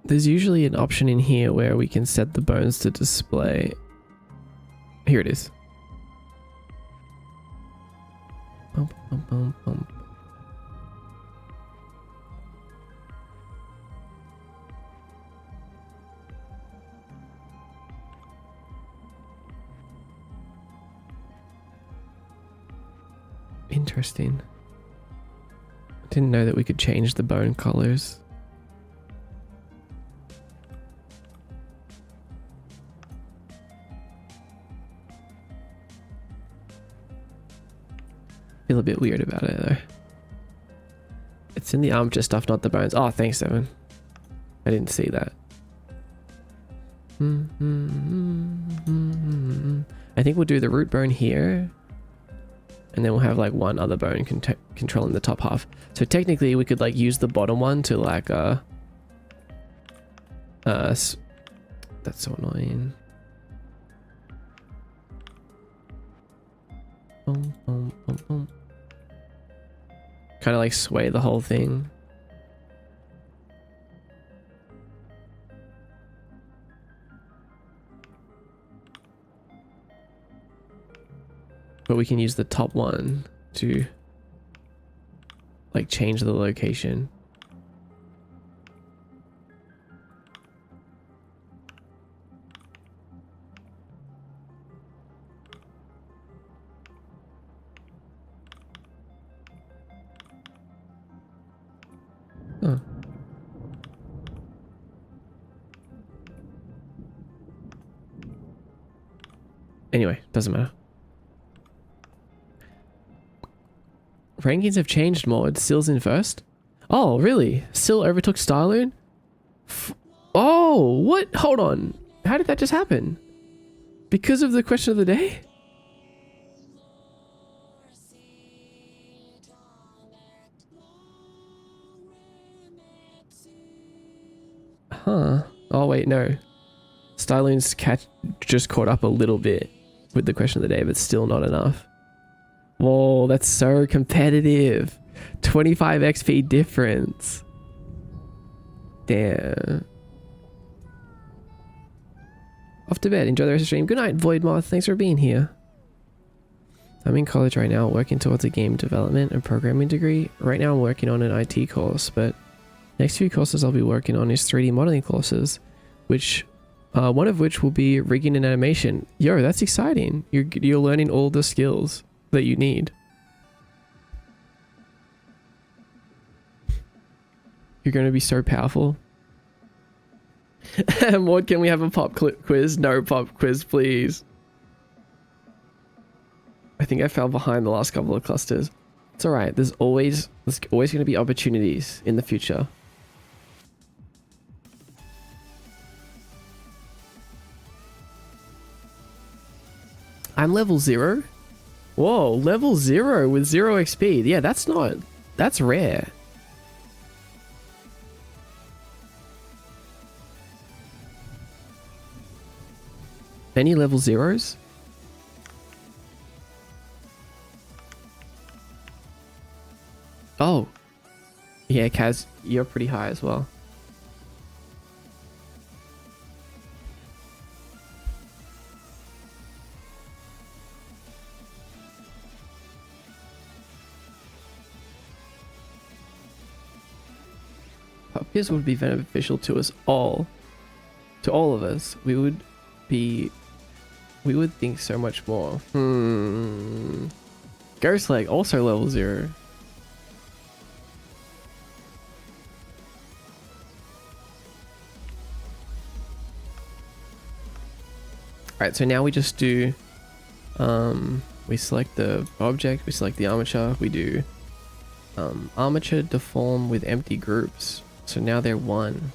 There's usually an option in here where we can set the bones to display. Here it is. Bump, bump, bump, bump. Interesting. I didn't know that we could change the bone colors. feel a bit weird about it though. It's in the armature stuff, not the bones. Oh, thanks, Evan. I didn't see that. I think we'll do the root bone here. And then we'll have like one other bone controlling the top half. So technically we could like use the bottom one to like that's so annoying. Boom, boom, boom, boom. Kind of like sway the whole thing. But we can use the top one to like change the location. Huh. Anyway, doesn't matter. Rankings have changed, mod. Sill's in first. Oh, really? Sill overtook Starloon? Oh, what? Hold on. How did that just happen? Because of the question of the day? Huh. Oh, wait, no. Starloon's catch just caught up a little bit with the question of the day, but still not enough. Whoa, that's so competitive. 25 XP difference. Damn. Off to bed. Enjoy the rest of the stream. Good night, Voidmoth. Thanks for being here. I'm in college right now, working towards a game development and programming degree. Right now I'm working on an IT course, but next few courses I'll be working on is 3D modeling courses, which one of which will be rigging and animation. Yo, that's exciting. You're learning all the skills that you need. You're going to be so powerful. Maud, can we have a pop quiz? No pop quiz, please. I think I fell behind the last couple of clusters. It's alright. There's always going to be opportunities in the future. I'm level 0. Whoa, level 0 with 0 XP. Yeah, that's rare. Any level 0s? Oh. Yeah, Kaz, you're pretty high as well. This would be beneficial to us all. To all of us. We would think so much more. Ghost Leg, also level 0. Alright, so now we just do we select the object, we select the armature, we do armature deform with empty groups. So now they're one.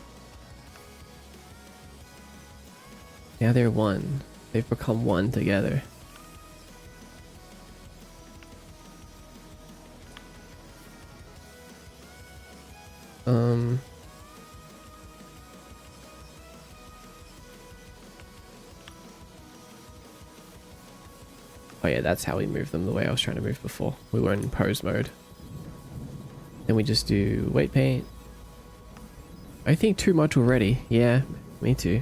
Now they're one. They've become one together. Oh yeah, that's how we move them the way I was trying to move before. We were in pose mode. Then we just do weight paint. I think too much already. Yeah, me too.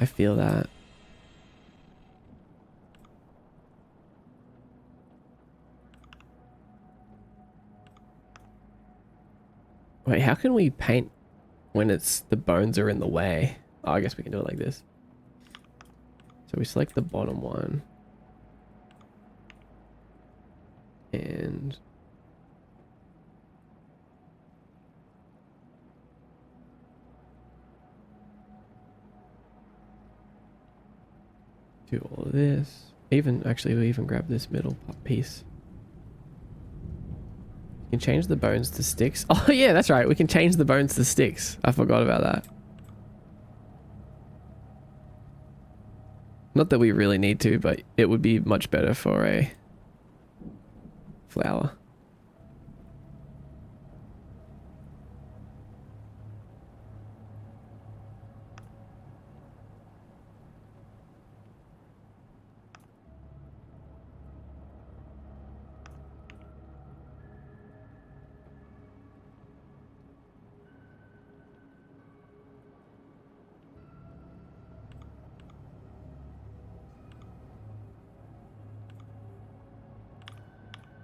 I feel that. Wait, how can we paint when the bones are in the way? Oh, I guess we can do it like this. So we select the bottom one. And do all of this. Actually, we even grab this middle piece. can change the bones to sticks. Oh yeah, that's right. We can change the bones to sticks. I forgot about that. Not that we really need to, but it would be much better for a flower.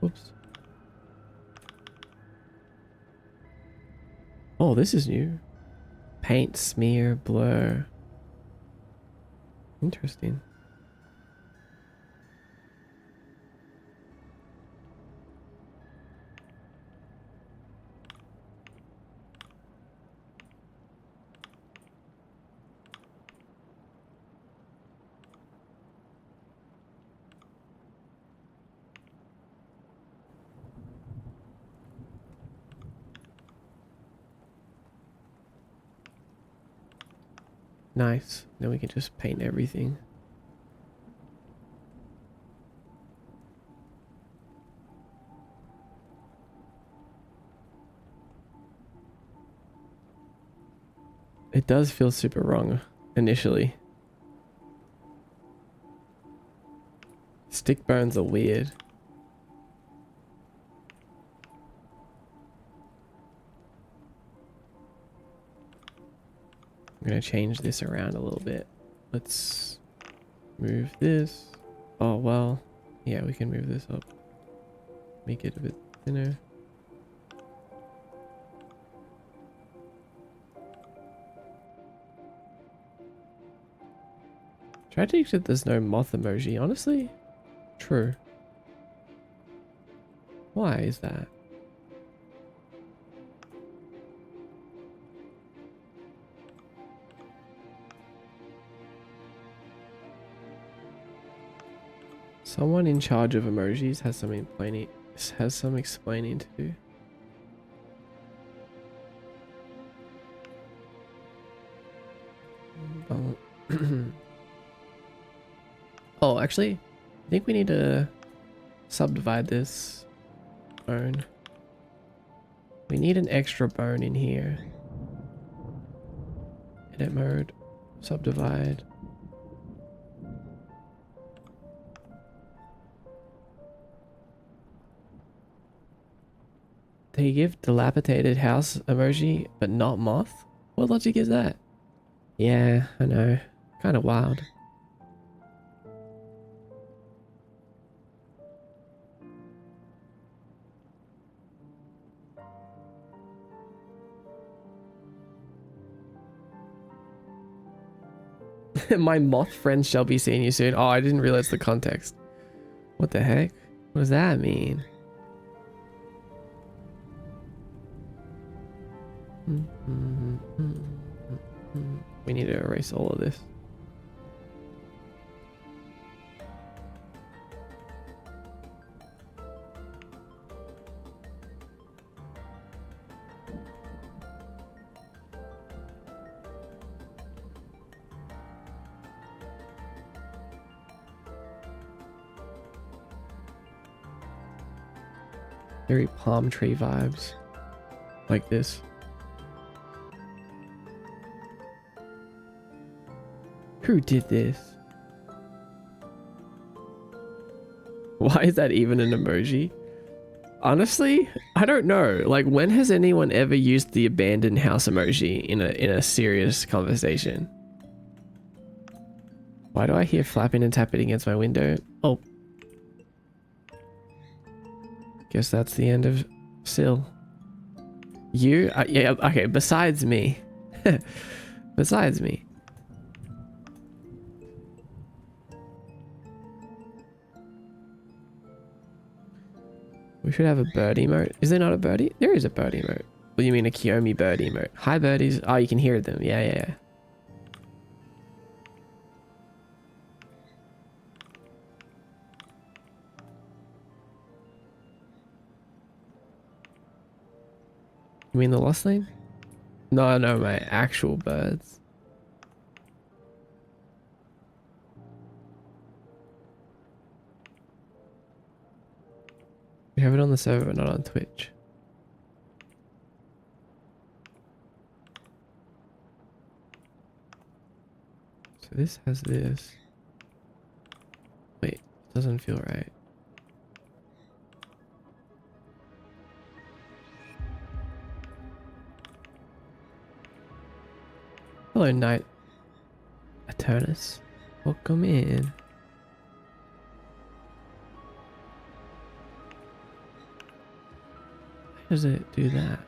Whoops. Oh, this is new. Paint, smear, blur. Interesting. Nice. Then we can just paint everything. It does feel super wrong initially. Stick bones are weird. I'm gonna change this around a little bit. Let's move this. Oh, well, yeah, we can move this up. Make it a bit thinner. Tragic that there's no moth emoji, honestly. True. Why is that? Someone in charge of emojis has some explaining to do. Oh, actually, I think we need to subdivide this bone. We need an extra bone in here. Edit mode, subdivide. They give dilapidated house emoji, but not moth? What logic is that? Yeah, I know. Kind of wild. My moth friends shall be seeing you soon. Oh, I didn't realize the context. What the heck? What does that mean? We need to erase all of this. Very palm tree vibes. Like this. Who did this? Why is that even an emoji? Honestly, I don't know. Like, when has anyone ever used the abandoned house emoji in a serious conversation? Why do I hear flapping and tapping against my window? Oh. Guess that's the end of Sil. You? Yeah, okay, besides me. Besides me. We should have a bird emote. Is there not a birdie? There is a bird emote. Well, you mean a Kiyomi bird emote. Hi, birdies. Oh, you can hear them. Yeah, yeah, yeah. You mean the lost lane? No, no, my actual birds. We have it on the server, but not on Twitch. So this has this. Wait, it doesn't feel right. Hello, Knight Eternus. Welcome in. How does it do that?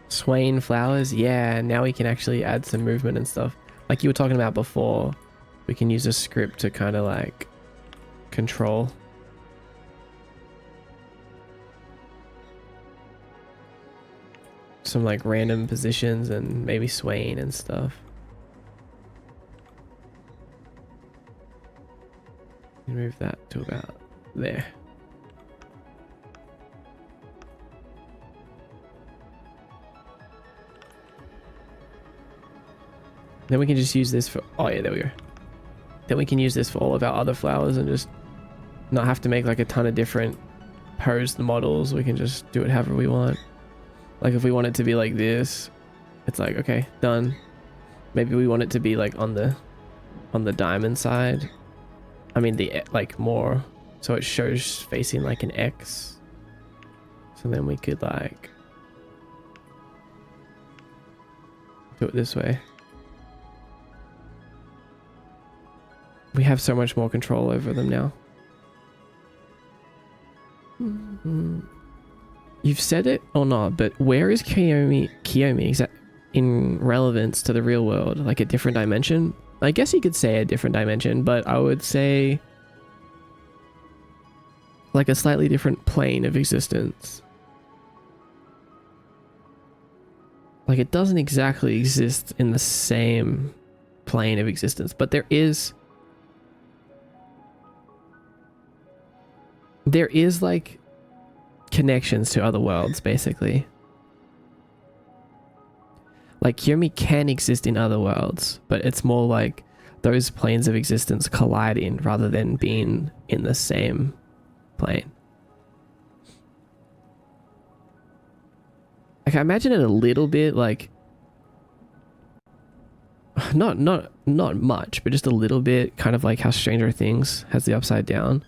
Swain flowers, yeah, now we can actually add some movement and stuff. Like you were talking about before, we can use a script to kind of like control. Some like random positions and maybe swaying and stuff. Move that to about there. Then we can just use this for, oh yeah, there we go. Then we can use this for all of our other flowers and just not have to make like a ton of different posed models. We can just do it however we want. Like if we want it to be like this, it's like, okay, done. Maybe we want it to be like on the diamond side. I mean the like more, so it shows facing like an X. So then we could like do it this way. We have so much more control over them now. You've said it or not, but where is 𝖼𝥧 in relevance to the real world? Like a different dimension? I guess you could say a different dimension, but I would say like a slightly different plane of existence. Like it doesn't exactly exist in the same plane of existence, but there is like connections to other worlds, basically. Like 𝖼𝥧 can exist in other worlds, but it's more like those planes of existence colliding rather than being in the same plane. Like I imagine it a little bit like not much, but just a little bit, kind of like how Stranger Things has the upside down.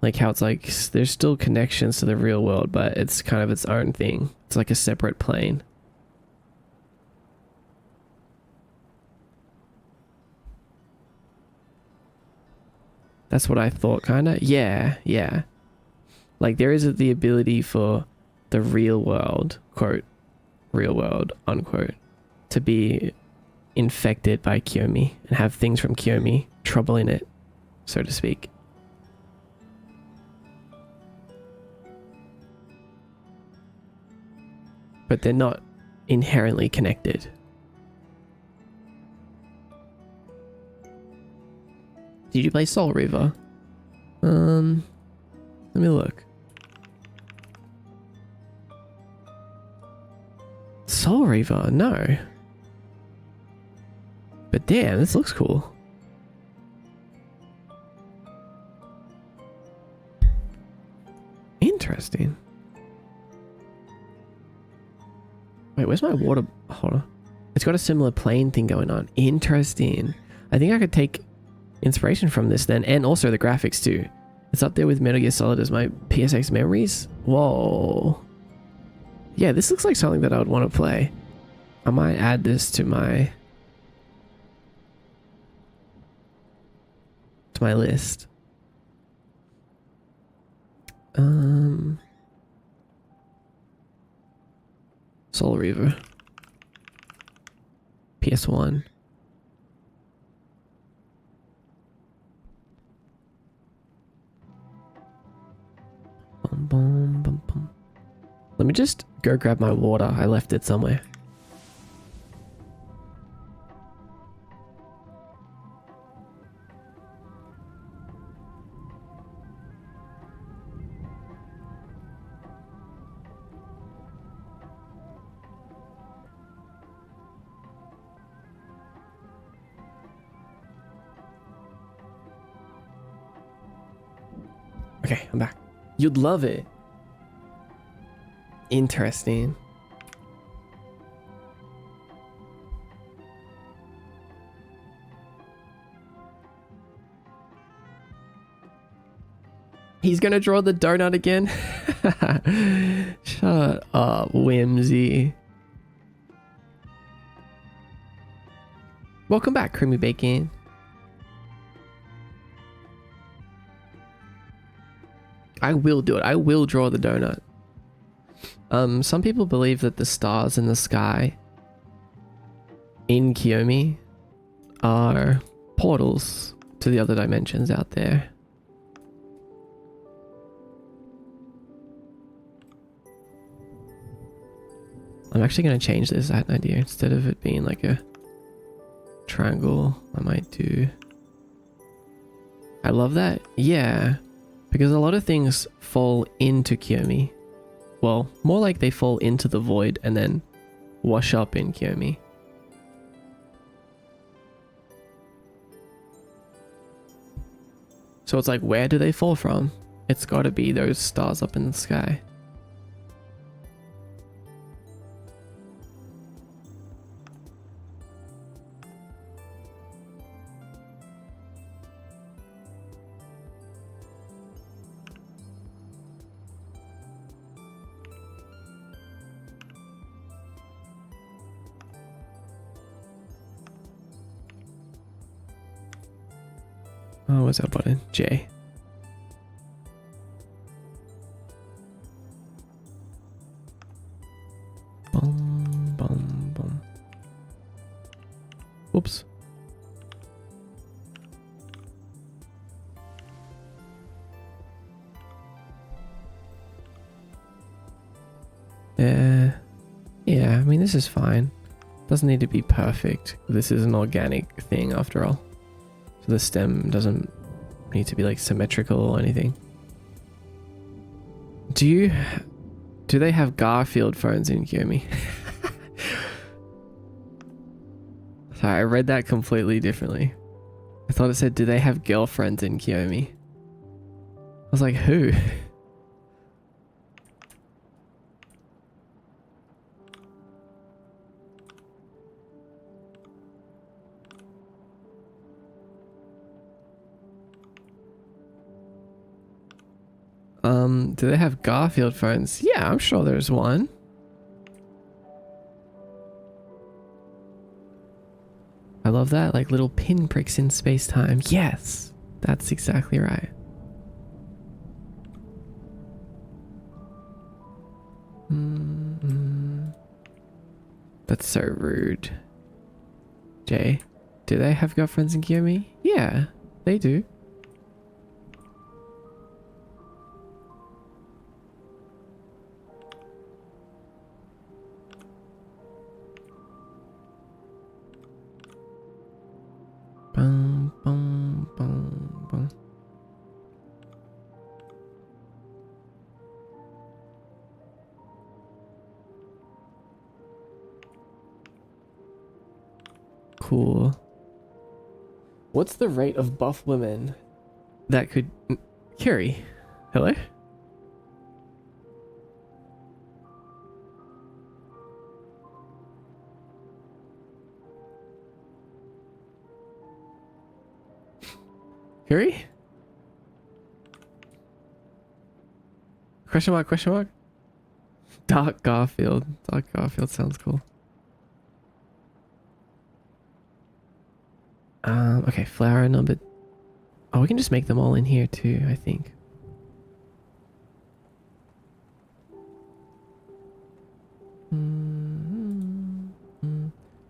Like how it's like there's still connections to the real world, but it's kind of its own thing. It's like a separate plane. That's what I thought, kind of. Yeah. Like there is the ability for the real world, quote, real world, unquote, to be infected by 𝖼𝥧 and have things from 𝖼𝥧 troubling it, so to speak. But they're not inherently connected. Did you play Soul Reaver? Let me look. Soul Reaver? No. But damn, this looks cool. Interesting. Wait, where's my water? Hold on. It's got a similar plane thing going on. Interesting. I think I could take inspiration from this then, and also the graphics too. It's up there with Metal Gear Solid as my PSX memories. Whoa. Yeah, this looks like something that I would want to play. I might add this to my list. Soul Reaver. PS1. boom, boom, boom. Let me just go grab my water. I left it somewhere. Okay, I'm back. You'd love it. Interesting. He's gonna draw the donut again. Shut up, Whimsy. Welcome back, Creamy Bacon. I will do it. I will draw the donut. Some people believe that the stars in the sky in 𝖼𝢼 are portals to the other dimensions out there. I'm actually going to change this idea. Instead of it being like a triangle, I might do... I love that. Yeah. Because a lot of things fall into 𝖼𝢼. Well, more like they fall into the void and then wash up in 𝖼𝢼. So it's like, where do they fall from? It's got to be those stars up in the sky. Oh, what's that button? J. Boom, boom, boom. Whoops. Yeah, I mean, this is fine. Doesn't need to be perfect. This is an organic thing after all. So the stem doesn't need to be like symmetrical or anything. Do they have Garfield phones in 𝖼𝢼? Sorry, I read that completely differently. I thought it said, do they have girlfriends in 𝖼𝢼? I was like, who? Do they have Garfield phones? Yeah, I'm sure there's one. I love that, like little pinpricks in space-time. Yes, that's exactly right. That's so rude. Jay, do they have girlfriends in 𝖼𝢼? Yeah, they do. Boom, boom, boom, boom. Cool. What's the rate of buff women that could... Carrie, hello? Carrie? Question mark, question mark? Dark Garfield. Dark Garfield sounds cool. Okay, flower number... Oh, we can just make them all in here too, I think.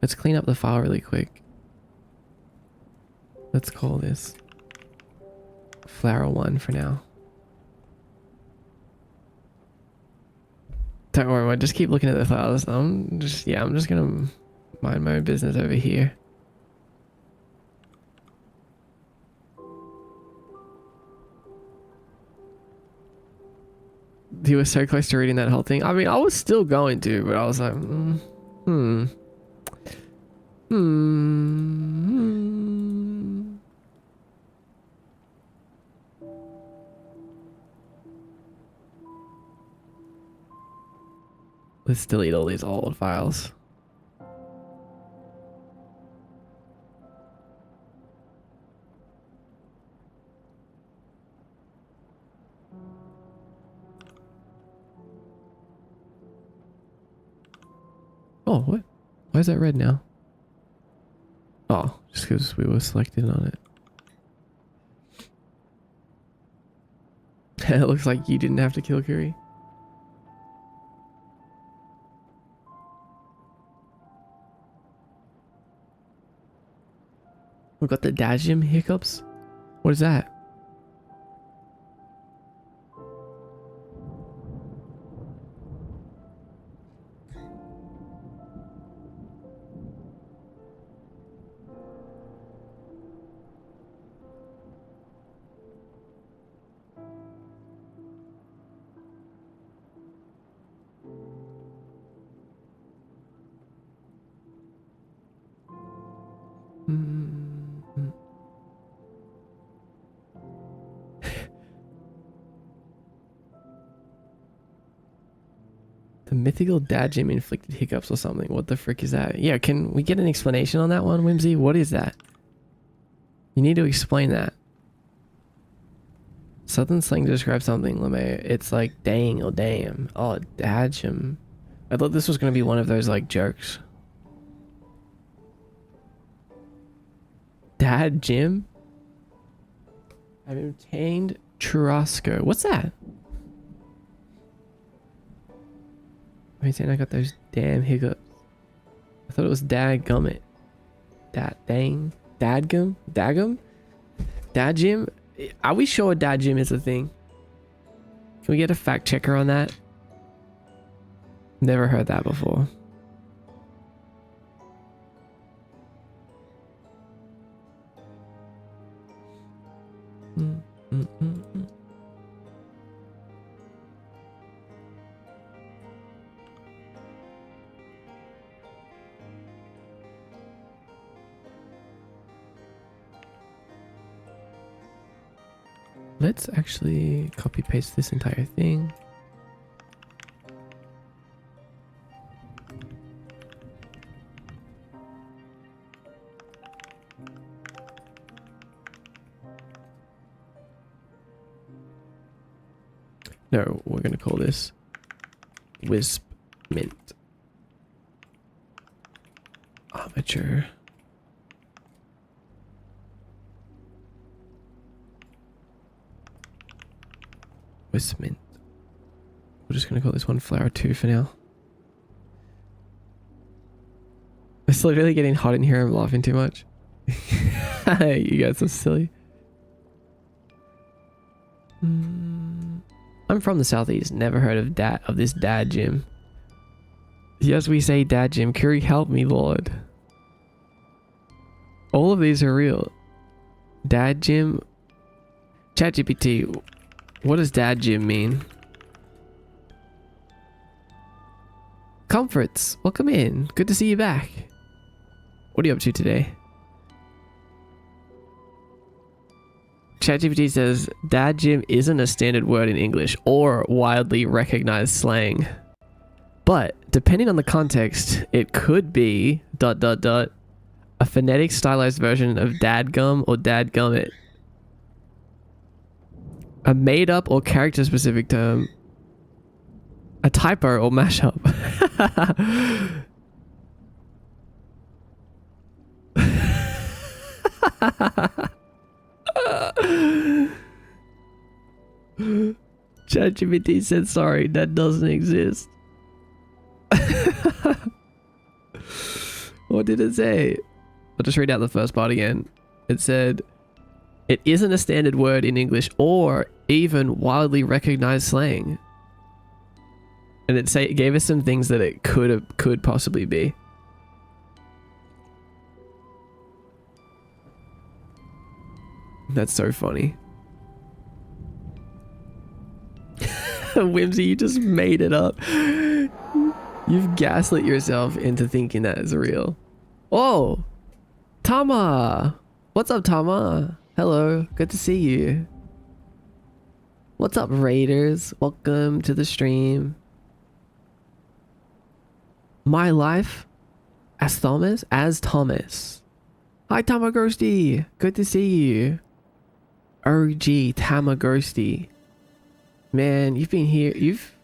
Let's clean up the file really quick. Let's call this flower 1 for now. Don't worry, I just keep looking at the files. I'm just gonna mind my own business over here. You were so close to reading that whole thing. I mean, I was still going to, but I was like, Let's delete all these old files. Oh, what? Why is that red now? Oh, just because we were selected on it. It looks like you didn't have to kill Curry. We've got the Dajim hiccups. What is that? The mythical Dajim inflicted hiccups or something. What the frick is that? Yeah, can we get an explanation on that one, Whimsy? What is that? You need to explain that. Southern slang to describe something, LeMay. It's like dang or damn. Oh, Dajim. I thought this was going to be one of those like jokes. Dajim? I've obtained churrasco. What's that? I saying I got those damn hiccups. I thought it was dadgummit. Dang. Dadgum? Dagum? Dajim? Are we sure Dajim is a thing? Can we get a fact checker on that? Never heard that before. Let's actually copy paste this entire thing. No, we're going to call this Wisp Mint. Armature. Wisp Mint. We're just going to call this one Flower 2 for now. It's literally getting hot in here. I'm laughing too much. You guys are silly. I'm from the southeast. Never heard of this dad gym. Yes, we say dad gym. Curry, help me, Lord. All of these are real. Dad gym. ChatGPT. What does dad gym mean? Comforts, welcome in. Good to see you back. What are you up to today? ChatGPT says dad gym isn't a standard word in English or widely recognized slang. But depending on the context, it could be ... a phonetic stylized version of dadgum or dadgummit. A made up or character specific term. A typo or mashup. ChatGPT said sorry, that doesn't exist. What did it say? I'll just read out the first part again. It said, it isn't a standard word in English or even widely recognized slang. And it gave us some things that it could possibly be. That's so funny. Whimsy, you just made it up. You've gaslit yourself into thinking that is real. Oh, Tama. What's up, Tama? Hello, good to see you. What's up, Raiders? Welcome to the stream. My life as Thomas? As Thomas. Hi, Tamagursti. Good to see you. OG Tamagursti. Man, you've been here. You've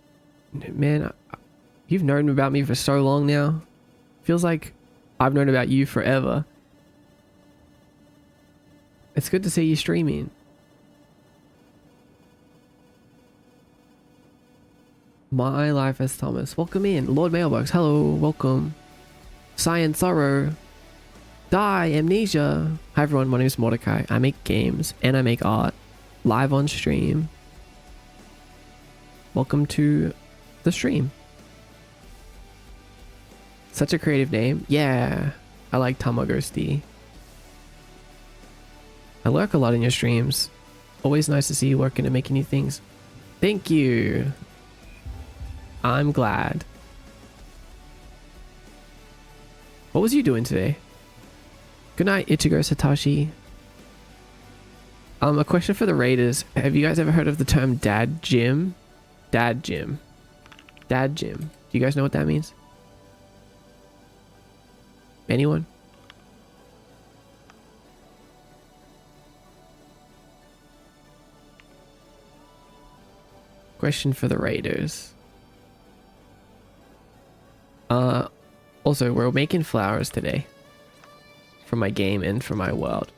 known about me for so long now. Feels like I've known about you forever. It's good to see you streaming. My life as Thomas. Welcome in. Lord Mailbox. Hello. Welcome. Science Sorrow. Die. Amnesia. Hi everyone. My name is Mordecai. I make games and I make art. Live on stream. Welcome to the stream. Such a creative name. Yeah. I like Tamagursti. I lurk a lot in your streams. Always nice to see you working and making new things. Thank you. I'm glad. What was you doing today? Good night, Ichigo Satoshi. A question for the Raiders. Have you guys ever heard of the term dad gym? Dad gym. Dad gym. Do you guys know what that means? Anyone? Question for the Raiders. Also, we're making flowers today. For my game and for my world.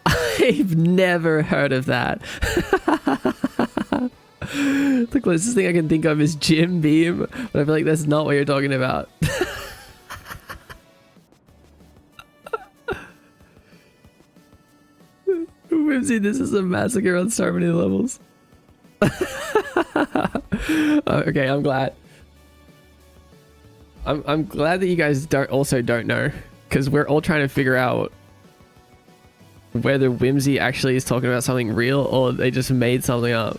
I've never heard of that. The closest thing I can think of is Jim Beam, but I feel like that's not what you're talking about. Whimsy, this is a massacre on so many levels. Okay, I'm glad. I'm glad that you guys don't know, because we're all trying to figure out whether Whimsy actually is talking about something real or they just made something up.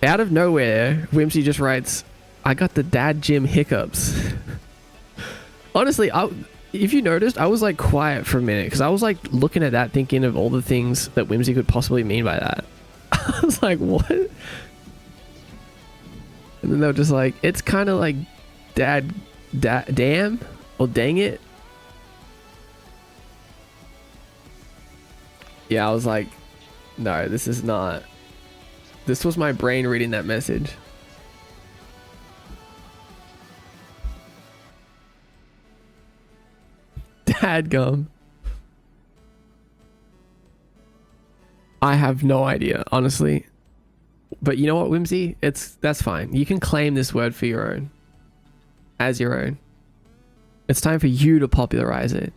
Out of nowhere, Whimsy just writes, I got the dad gym hiccups. Honestly, if you noticed, I was like quiet for a minute because I was like looking at that thinking of all the things that Whimsy could possibly mean by that. I was like, what? And then they were just like, it's kind of like damn or dang it. Yeah, I was like, no, this is not. This was my brain reading that message. Dadgum. I have no idea, honestly. But you know what, Whimsy? That's fine. You can claim this word for your own. As your own. It's time for you to popularize it.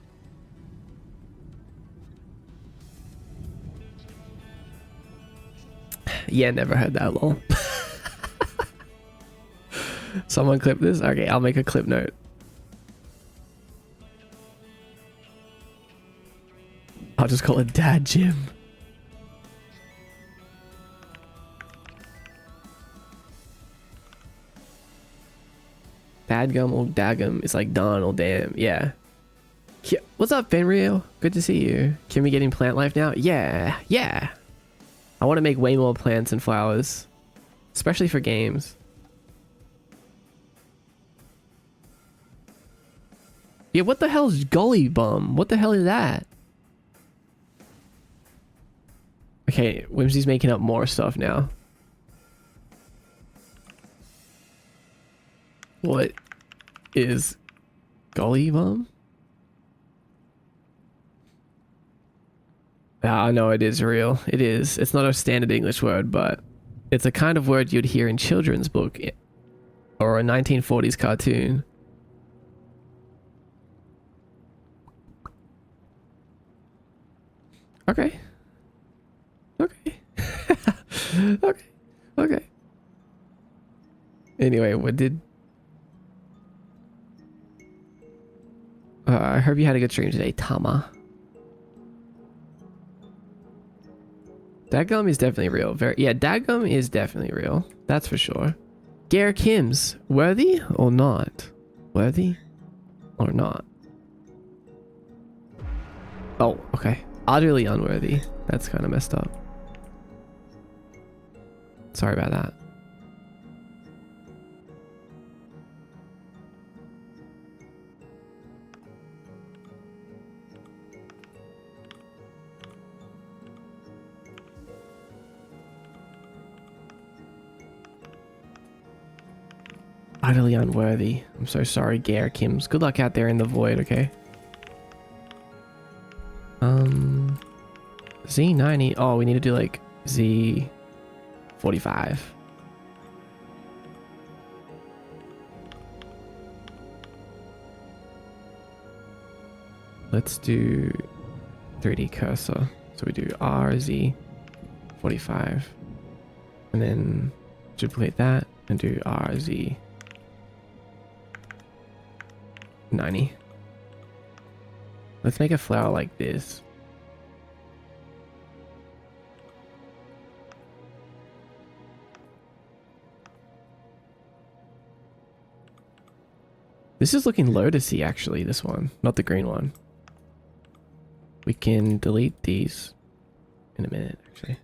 Yeah, never heard that, lol. Someone clip this? Okay, I'll make a clip note. I'll just call it Dad Gym. Dadgum or Dagum is like Don or damn. Yeah. What's up, Fenrio? Good to see you. Can we get in plant life now? Yeah. Yeah. I want to make way more plants and flowers. Especially for games. Yeah, what the hell is Gully Bum? What the hell is that? Okay, Whimsy's making up more stuff now. What is Gully Bum? I know it is real. It is. It's not a standard English word, but it's a kind of word you'd hear in children's book or a 1940s cartoon. Okay. Okay. Okay. Okay. Anyway, what did... I hope you had a good stream today, Tama. Dadgum is definitely real. Yeah, Dadgum is definitely real. That's for sure. Gare Kims, worthy or not? Worthy or not? Oh, okay. Utterly unworthy. That's kind of messed up. Sorry about that. Utterly unworthy. I'm so sorry, Gare Kims. Good luck out there in the void, okay? Z90. Oh, we need to do like Z45. Let's do 3D cursor. So we do RZ45. And then duplicate that and do RZ90. Let's make a flower like this. This is looking lotusy actually, this one, not the green one. We can delete these in a minute actually.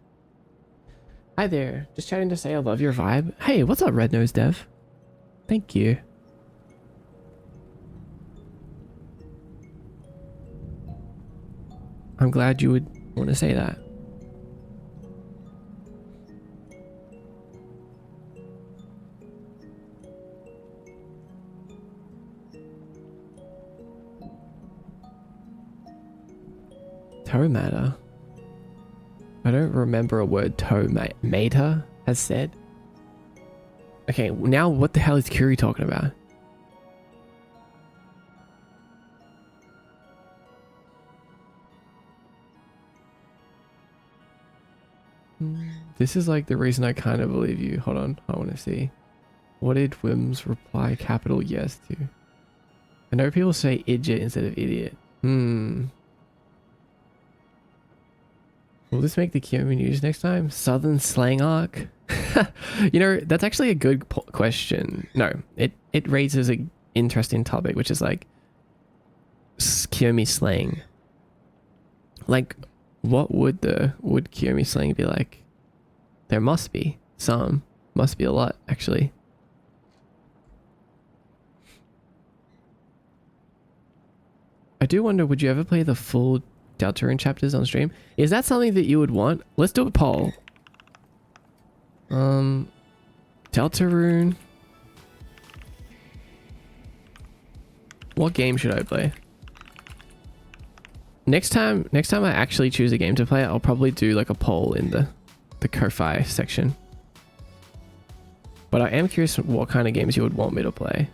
Hi there, just chatting to say I love your vibe. Hey, what's up, Red Nose Dev? Thank you. I'm glad you would want to say that. Toe matter? I don't remember a word toe mater has said. Okay, now what the hell is Curie talking about? This is like the reason I kind of believe you. Hold on, I want to see. What did Wims reply capital yes to? I know people say idiot instead of idiot. Will this make the Kiyomi news next time? Southern slang arc? You know, that's actually a good question. No, it raises an interesting topic, which is like Kiyomi slang. Like, what would Kiyomi slang be like? There must be some. Must be a lot, actually. I do wonder, would you ever play the full Deltarune chapters on stream? Is that something that you would want? Let's do a poll. Deltarune. What game should I play? Next time I actually choose a game to play, I'll probably do like a poll in the Ko-Fi section. But I am curious what kind of games you would want me to play.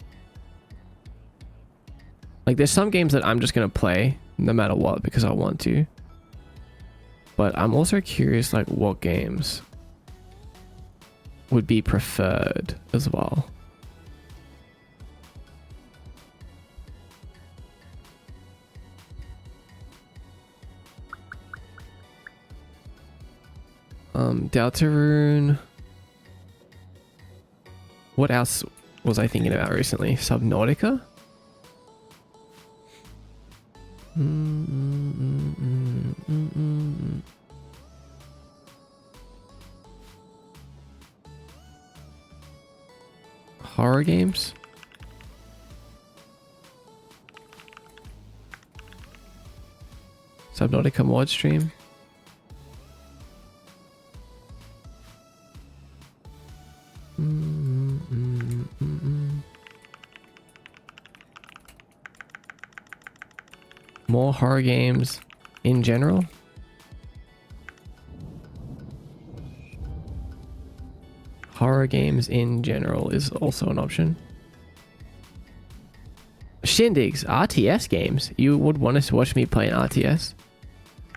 Like, there's some games that I'm just gonna play no matter what because I want to. But I'm also curious like what games would be preferred as well. Deltarune. What else was I thinking about recently? Subnautica? Horror games? Subnautica mod stream? More horror games in general? Horror games in general is also an option. Shindigs, RTS games. You would want us to watch me play an RTS?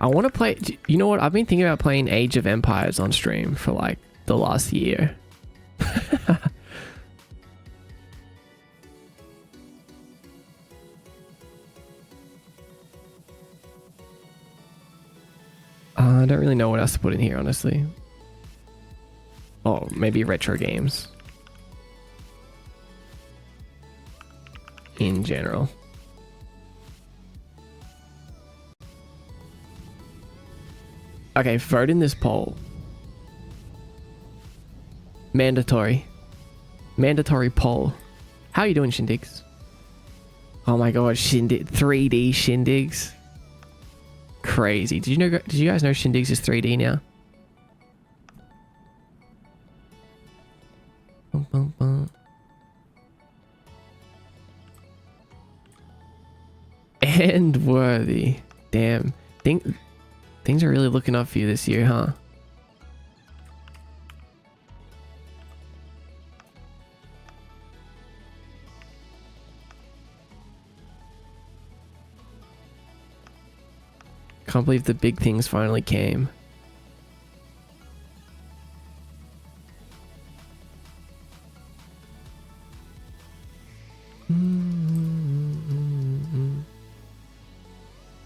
I want to play... You know what? I've been thinking about playing Age of Empires on stream for like the last year. I don't really know what else to put in here, honestly. Oh, maybe retro games. In general. Okay, vote in this poll. Mandatory. Mandatory poll. How are you doing, Shindigs? Oh my god, 3D Shindigs. Crazy. Did you guys know Shindigs is 3D now? Bum, bum, bum. And worthy. Damn. Things are really looking up for you this year, huh? Can't believe the big things finally came.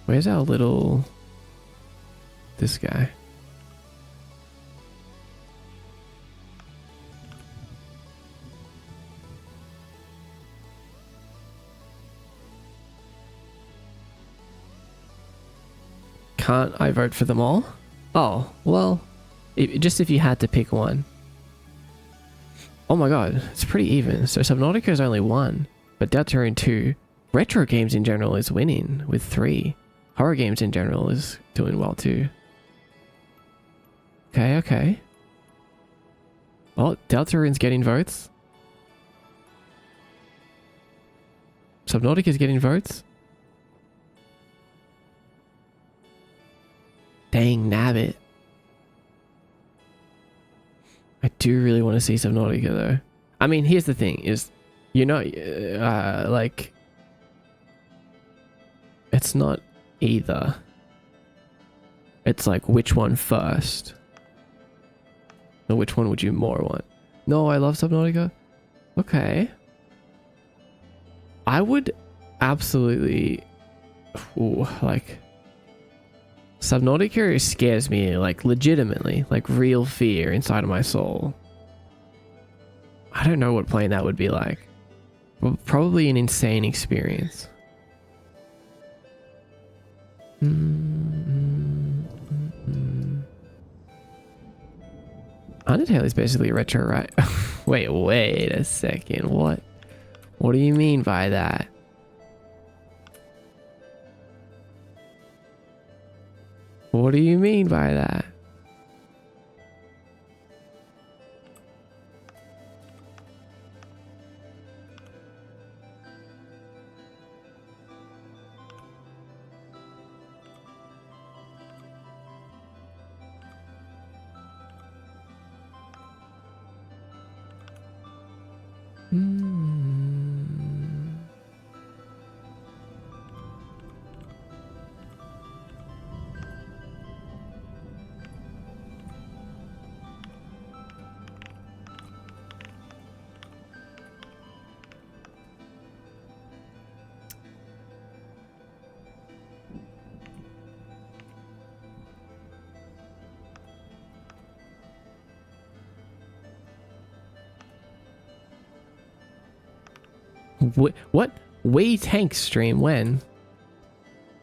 Where's our little... this guy? Can't I vote for them all? Oh, well, just if you had to pick one. Oh my god, it's pretty even. So Subnautica is only 1, but Deltarune 2. Retro games in general is winning with 3. Horror games in general is doing well too. Okay, okay. Oh, Deltarune's getting votes. Subnautica's getting votes. Dang nabbit. I do really want to see Subnautica though. I mean, here's the thing is, you know, like, it's not either. It's like, which one first? Or which one would you more want? No, I love Subnautica. Okay. I would absolutely... Ooh, like... Subnautica scares me, like, legitimately. Like, real fear inside of my soul. I don't know what playing that would be like. Well, probably an insane experience. Undertale is basically retro, right? wait a second. What do you mean by that? What do you mean by that? What? 𝖼𝥧 stream? When?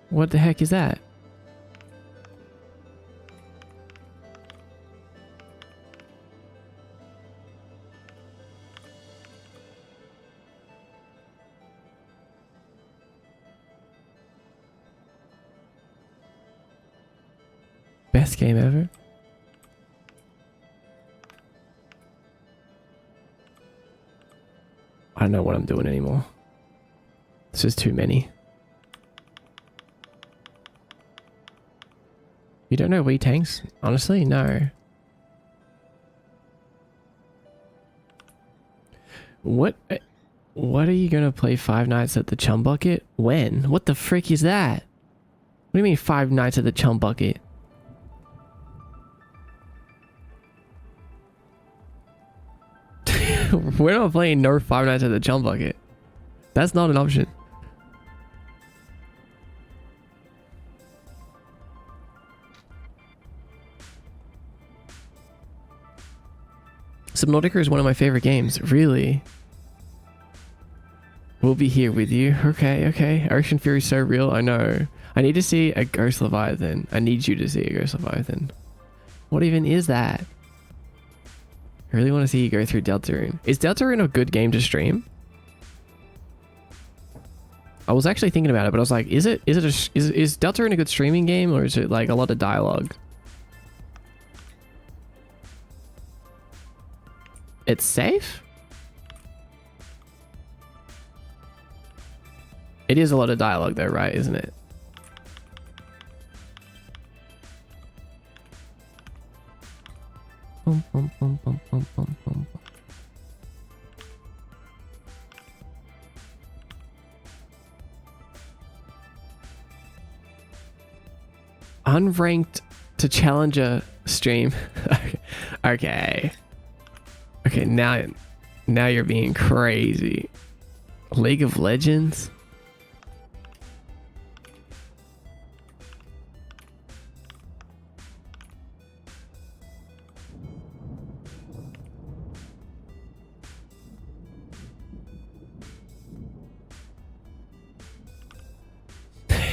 What the heck is that? Best game ever? I don't know what I'm doing anymore. This is too many. You don't know 𝖼𝥧? Honestly, no. What are you gonna play Five Nights at the Chum Bucket? When? What the frick is that? What do you mean 5 Nights at the Chum Bucket? We're not playing no 5 Nights at the Chum Bucket. That's not an option. Subnautica is one of my favorite games. Really? We'll be here with you. Okay, okay. Ocean Fury is so real. I know. I need to see a Ghost Leviathan. I need you to see a Ghost Leviathan. What even is that? I really want to see you go through Deltarune. Is Deltarune a good game to stream? I was actually thinking about it, but I was like, is Deltarune a good streaming game, or is it like a lot of dialogue? It's safe? It is a lot of dialogue though, right? Isn't it? Bum, bum, bum, bum, bum, bum, bum. Unranked to challenger stream. Okay. Okay, now you're being crazy. League of Legends?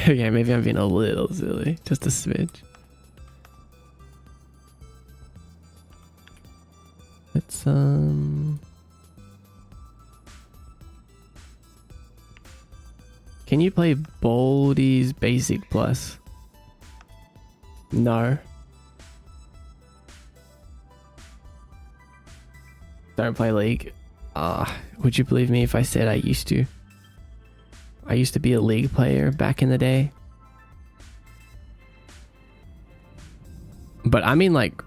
Okay, maybe I'm being a little silly. Just a smidge. Let's, Can you play Baldi's Basic Plus? No. Don't play League. Would you believe me if I said I used to? I used to be a League player back in the day. But I mean like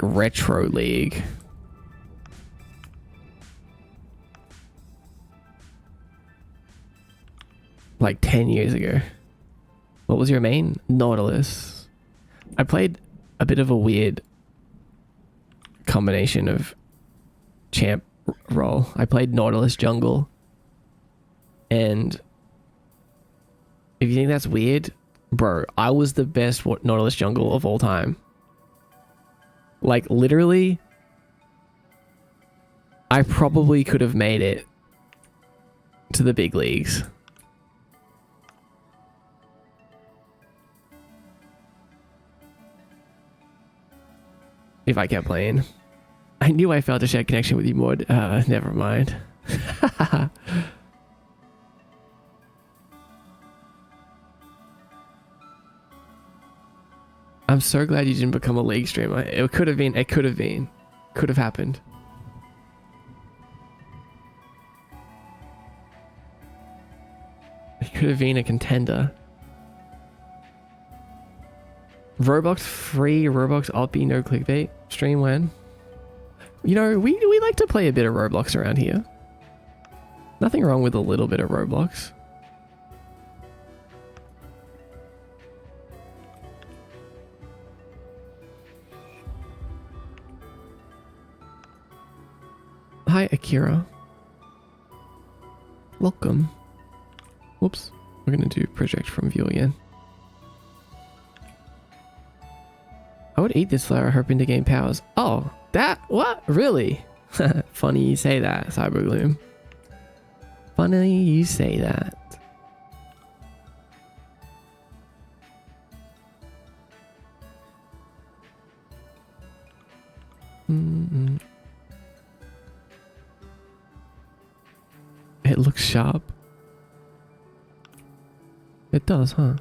retro League. Like 10 years ago. What was your main? Nautilus. I played a bit of a weird combination of champ role. I played Nautilus jungle. And if you think that's weird, bro, I was the best Nautilus jungle of all time. Like, literally, I probably could have made it to the big leagues. If I kept playing. I knew I felt a shared connection with you, Maud. Never mind. I'm so glad you didn't become a League streamer. It could have been. Could have happened. It could have been a contender. Roblox free, Roblox alt no clickbait. Stream when? You know, we like to play a bit of Roblox around here. Nothing wrong with a little bit of Roblox. Hi, Akira. Welcome. Whoops. We're going to do project from view again. I would eat this flower hoping to gain powers. Oh, that? What? Really? Funny you say that, Cybergloom. Funny you say that. It looks sharp. It does, huh?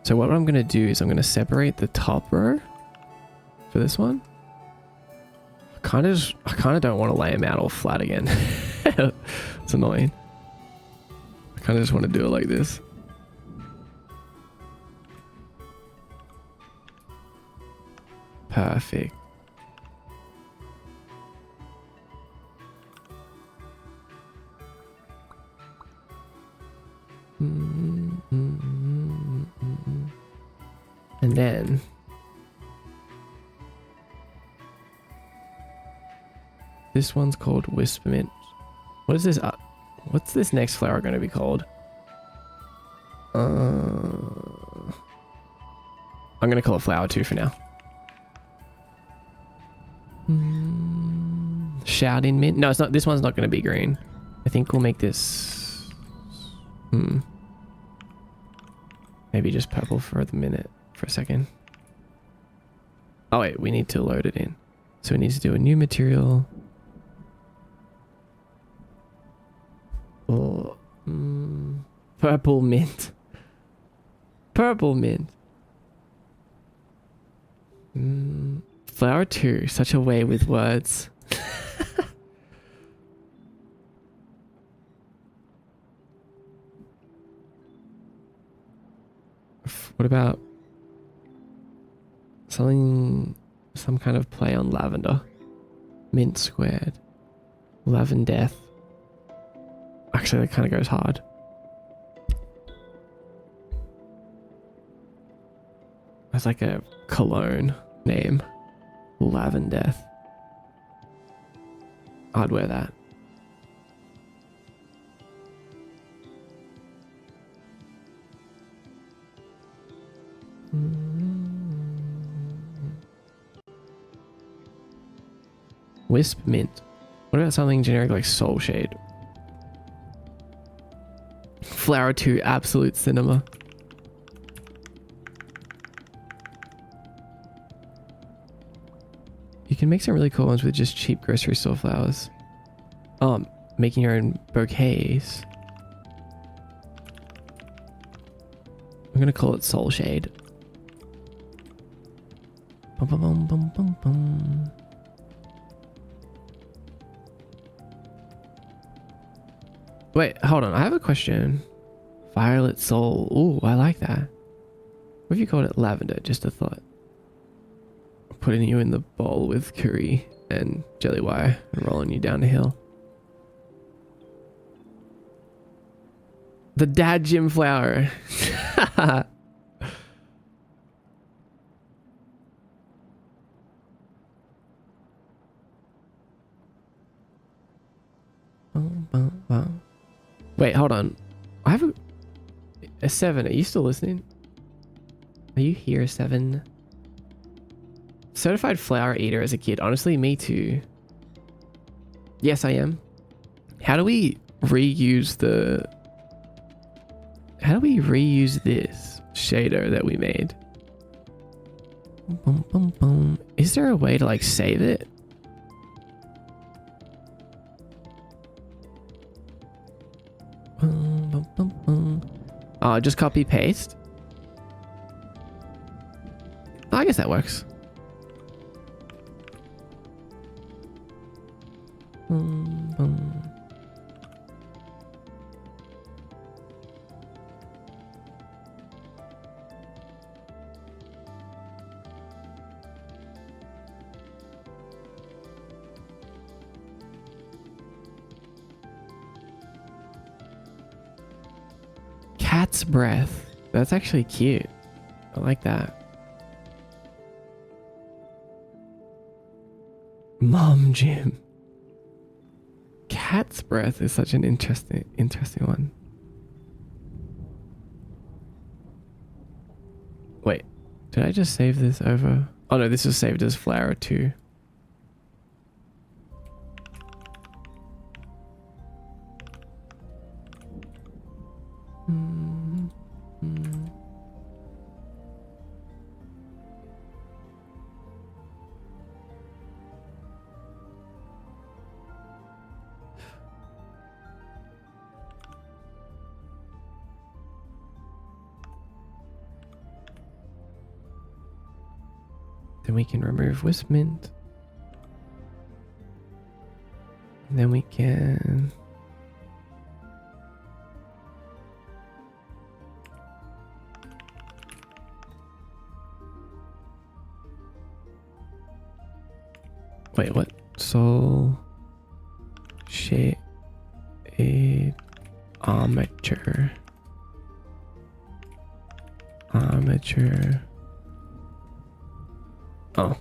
So what I'm going to do is I'm going to separate the top row for this one. I kind of don't want to lay them out all flat again. It's annoying. I kind of just want to do it like this. Perfect. And then this one's called Wisp Mint. What is this? What's this next flower going to be called? I'm going to call it Flower 2 for now. Shouting Mint. No, it's not. This one's not going to be green. I think we'll make this... Maybe just purple for a minute. For a second. Oh wait, we need to load it in. So we need to do a new material. Oh, purple mint. Purple mint. Flower 2, such a way with words. What about something, some kind of play on lavender? Mint squared. Lavender. Actually, that kind of goes hard. That's like a cologne name. Lavender. I'd wear that. Wisp Mint. What about something generic like Soul Shade? Flower 2, Absolute Cinema. You can make some really cool ones with just cheap grocery store flowers. Making your own bouquets. I'm gonna call it Soul Shade. Bum, bum, bum, bum, bum, bum. Wait, hold on. I have a question. Violet Soul. Ooh, I like that. What if you called it Lavender? Just a thought. Putting you in the bowl with curry and jelly wire and rolling you down the hill. The Dad Gym flower. Wait, hold on. I have a 7. Are you still listening? Are you here, 7? Certified flower eater as a kid. Honestly, me too. Yes, I am. How do we reuse the... How do we reuse this shader that we made? Boom, boom, boom. Is there a way to like save it? Boom, boom, boom, boom. Oh, just copy paste. Oh, I guess that works. Boom, boom. Cat's breath. That's actually cute. I like that. Mom Jim. Cat's breath is such an interesting one. Wait, did I just save this over? Oh no, this was saved as flower 2. Then we can remove Wisp Mint. And then we can... Wait, what? Soul Shade Armature. Armature. Oh.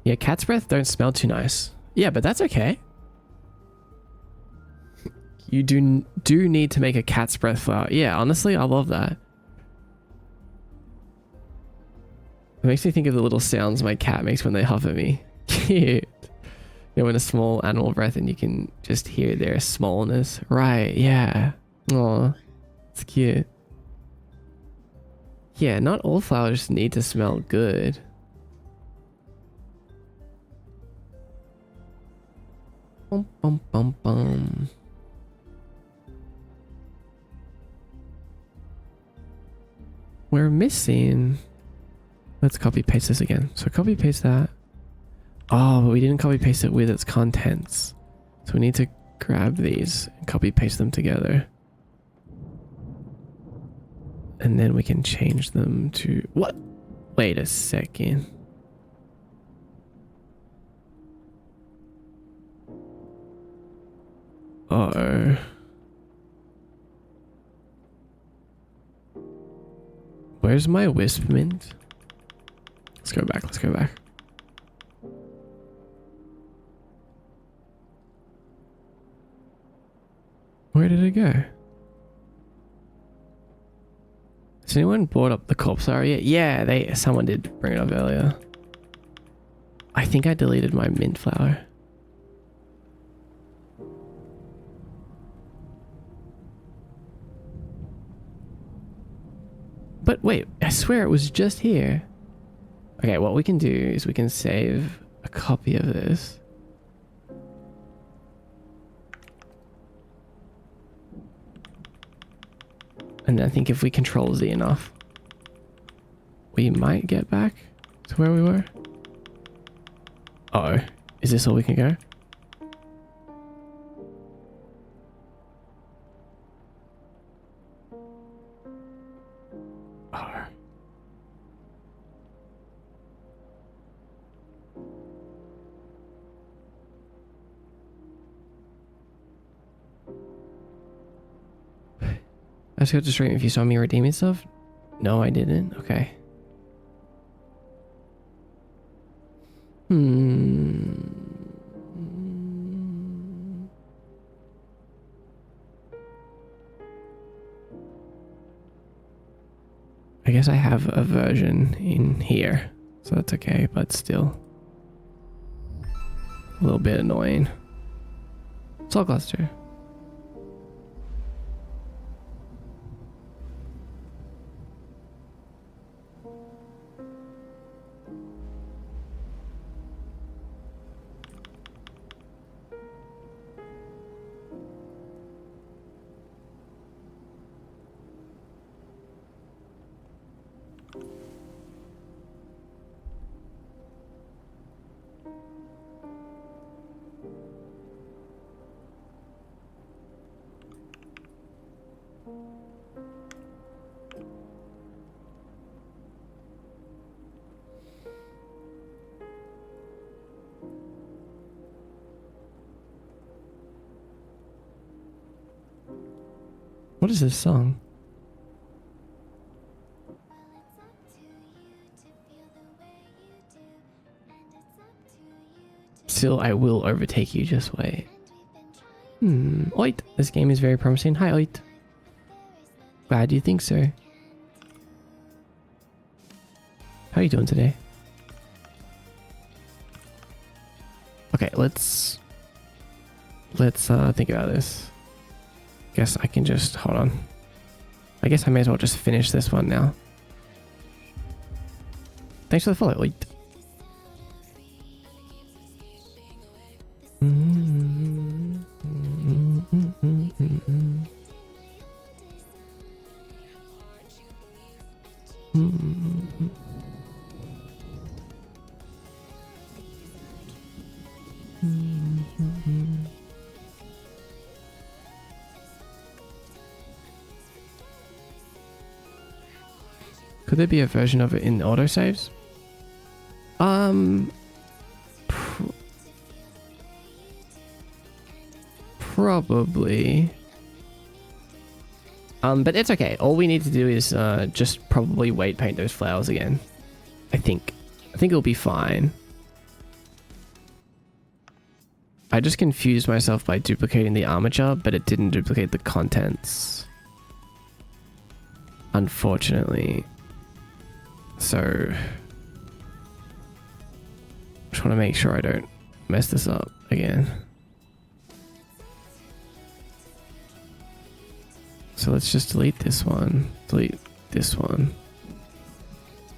Yeah, cat's breath don't smell too nice. Yeah, but that's okay. You do need to make a cat's breath flower. Yeah, honestly, I love that. It makes me think of the little sounds my cat makes when they huff at me. Cute. You know, when a small animal breath and you can just hear their smallness. Right, yeah. Aw, it's cute. Yeah, not all flowers need to smell good. Bum, bum, bum, bum. We're missing. Let's copy paste this again. So copy paste that. Oh, but we didn't copy paste it with its contents. So we need to grab these and copy paste them together. And then we can change them to what? Wait a second. Uh-oh. Where's my wisp mint? Let's go back. Let's go back. Where did it go? Has anyone brought up the corpse area? Yeah, someone did bring it up earlier. I think I deleted my mint flower. But wait, I swear it was just here. Okay, what we can do is we can save a copy of this. And I think if we control Z enough, we might get back to where we were. Uh oh, is this all we can go? Oh. I just got to stream if you saw me redeeming stuff. No, I didn't. Okay. I guess I have a version in here, so that's okay, but still a little bit annoying. Soul cluster. What is this song? Still, I will overtake you, just wait. Oit, this game is very promising. Hi, Oit. Glad you think so. How are you doing today? Okay, let's think about this. Guess I can just hold on. I guess I may as well just finish this one now. Thanks for the follow, Oit. Could there be a version of it in autosaves? Probably. But it's okay. All we need to do is just probably weight paint those flowers again. I think it'll be fine. I just confused myself by duplicating the armature, but it didn't duplicate the contents. Unfortunately. So just want to make sure I don't mess this up again. So let's just delete this one, delete this one,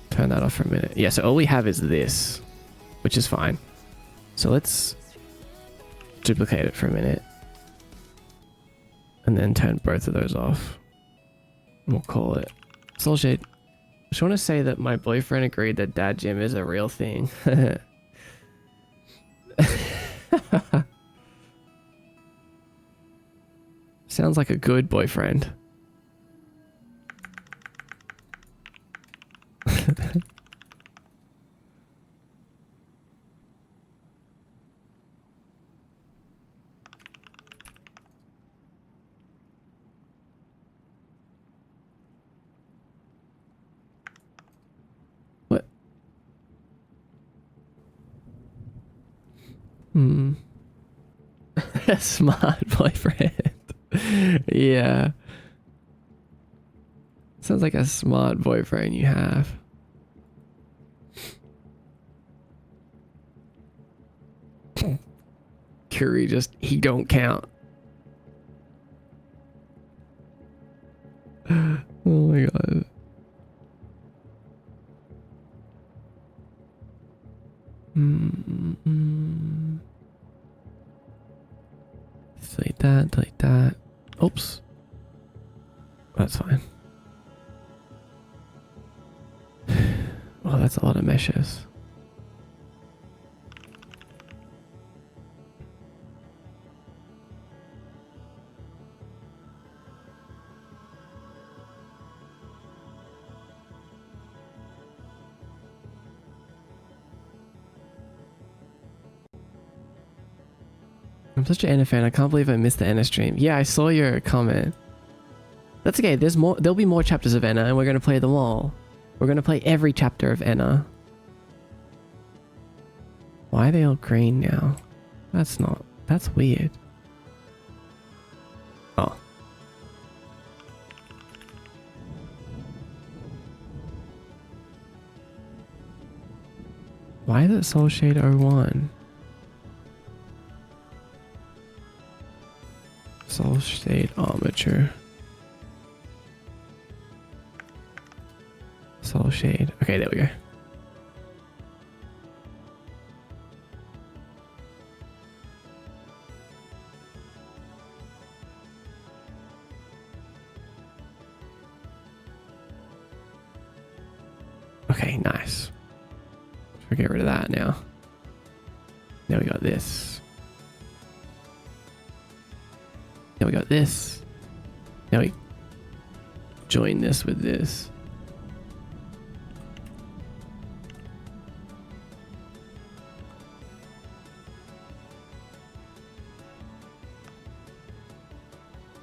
turn that off for a minute. Yeah, so all we have is this, which is fine. So let's duplicate it for a minute and then turn both of those off. And we'll call it Soul Shade. I just want to say that my boyfriend agreed that Dad Gym is a real thing. Sounds like a good boyfriend. What? Smart boyfriend. Yeah. Sounds like a smart boyfriend you have. Curry just, he don't count. Oh my god. Delete that, delete that. Oops. That's fine. Oh, that's a lot of meshes. I'm such an Enna fan. I can't believe I missed the Enna stream. Yeah, I saw your comment. That's okay. There's more. There'll be more chapters of Enna, and we're gonna play them all. We're gonna play every chapter of Enna. Why are they all green now? That's not. That's weird. Oh. Why is it Soul Shade 01? Soul Shade Armature. Soul Shade. Okay, there we go. Okay, nice. We'll get rid of that now. Now we got this. Now we got this. Now we join this with this.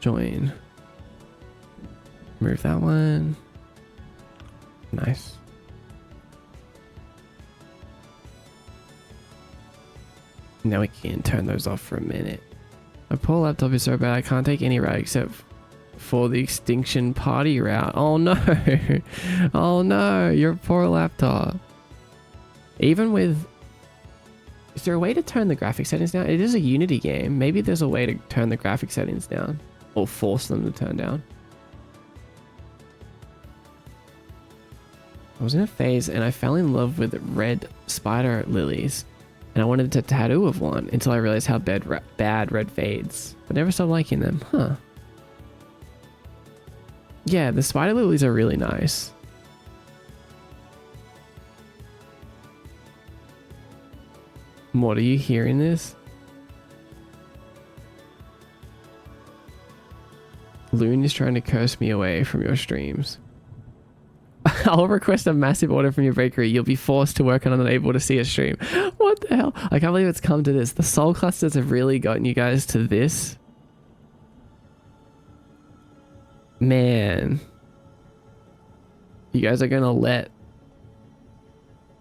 Join. Remove that one. Nice. Now we can turn those off for a minute. My poor laptop is so bad I can't take any route except for the extinction party route. Oh no. Oh no, your poor laptop. Even with... Is there a way to turn the graphic settings down? It is a Unity game. Maybe there's a way to turn the graphic settings down. Or force them to turn down. I was in a phase and I fell in love with red spider lilies. And I wanted to tattoo of one until I realized how bad red fades. But never stopped liking them. Huh. Yeah, the spider lilies are really nice. What, are you hearing this? Loon is trying to curse me away from your streams. I'll request a massive order from your bakery. You'll be forced to work on and unable to see a stream. What the hell? I can't believe it's come to this. The soul clusters have really gotten you guys to this. Man. You guys are going to let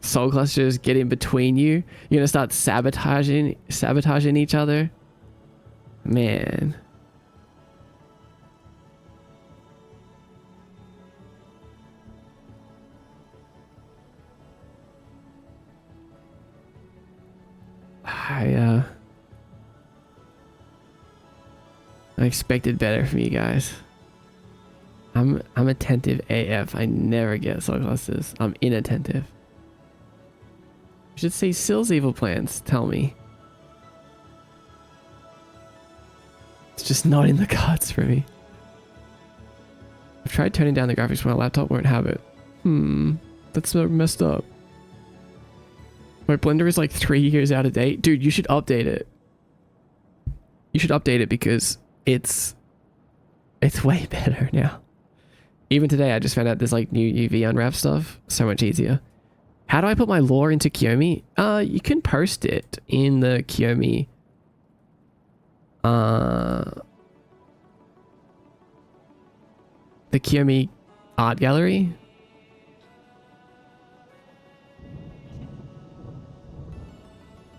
soul clusters get in between you? You're going to start sabotaging each other? Man. I expected better from you guys. I'm attentive AF. I never get soul clusters. I'm inattentive. You should see Sill's evil plans. Tell me. It's just not in the cards for me. I've tried turning down the graphics, but my laptop won't have it. That's so messed up. My Blender is like 3 years out of date. Dude, you should update it. You should update it because it's way better now. Even today, I just found out there's like new UV unwrap stuff. So much easier. How do I put my lore into 𝖼𝧠? You can post it in the 𝖼𝧠. The 𝖼𝧠 art gallery.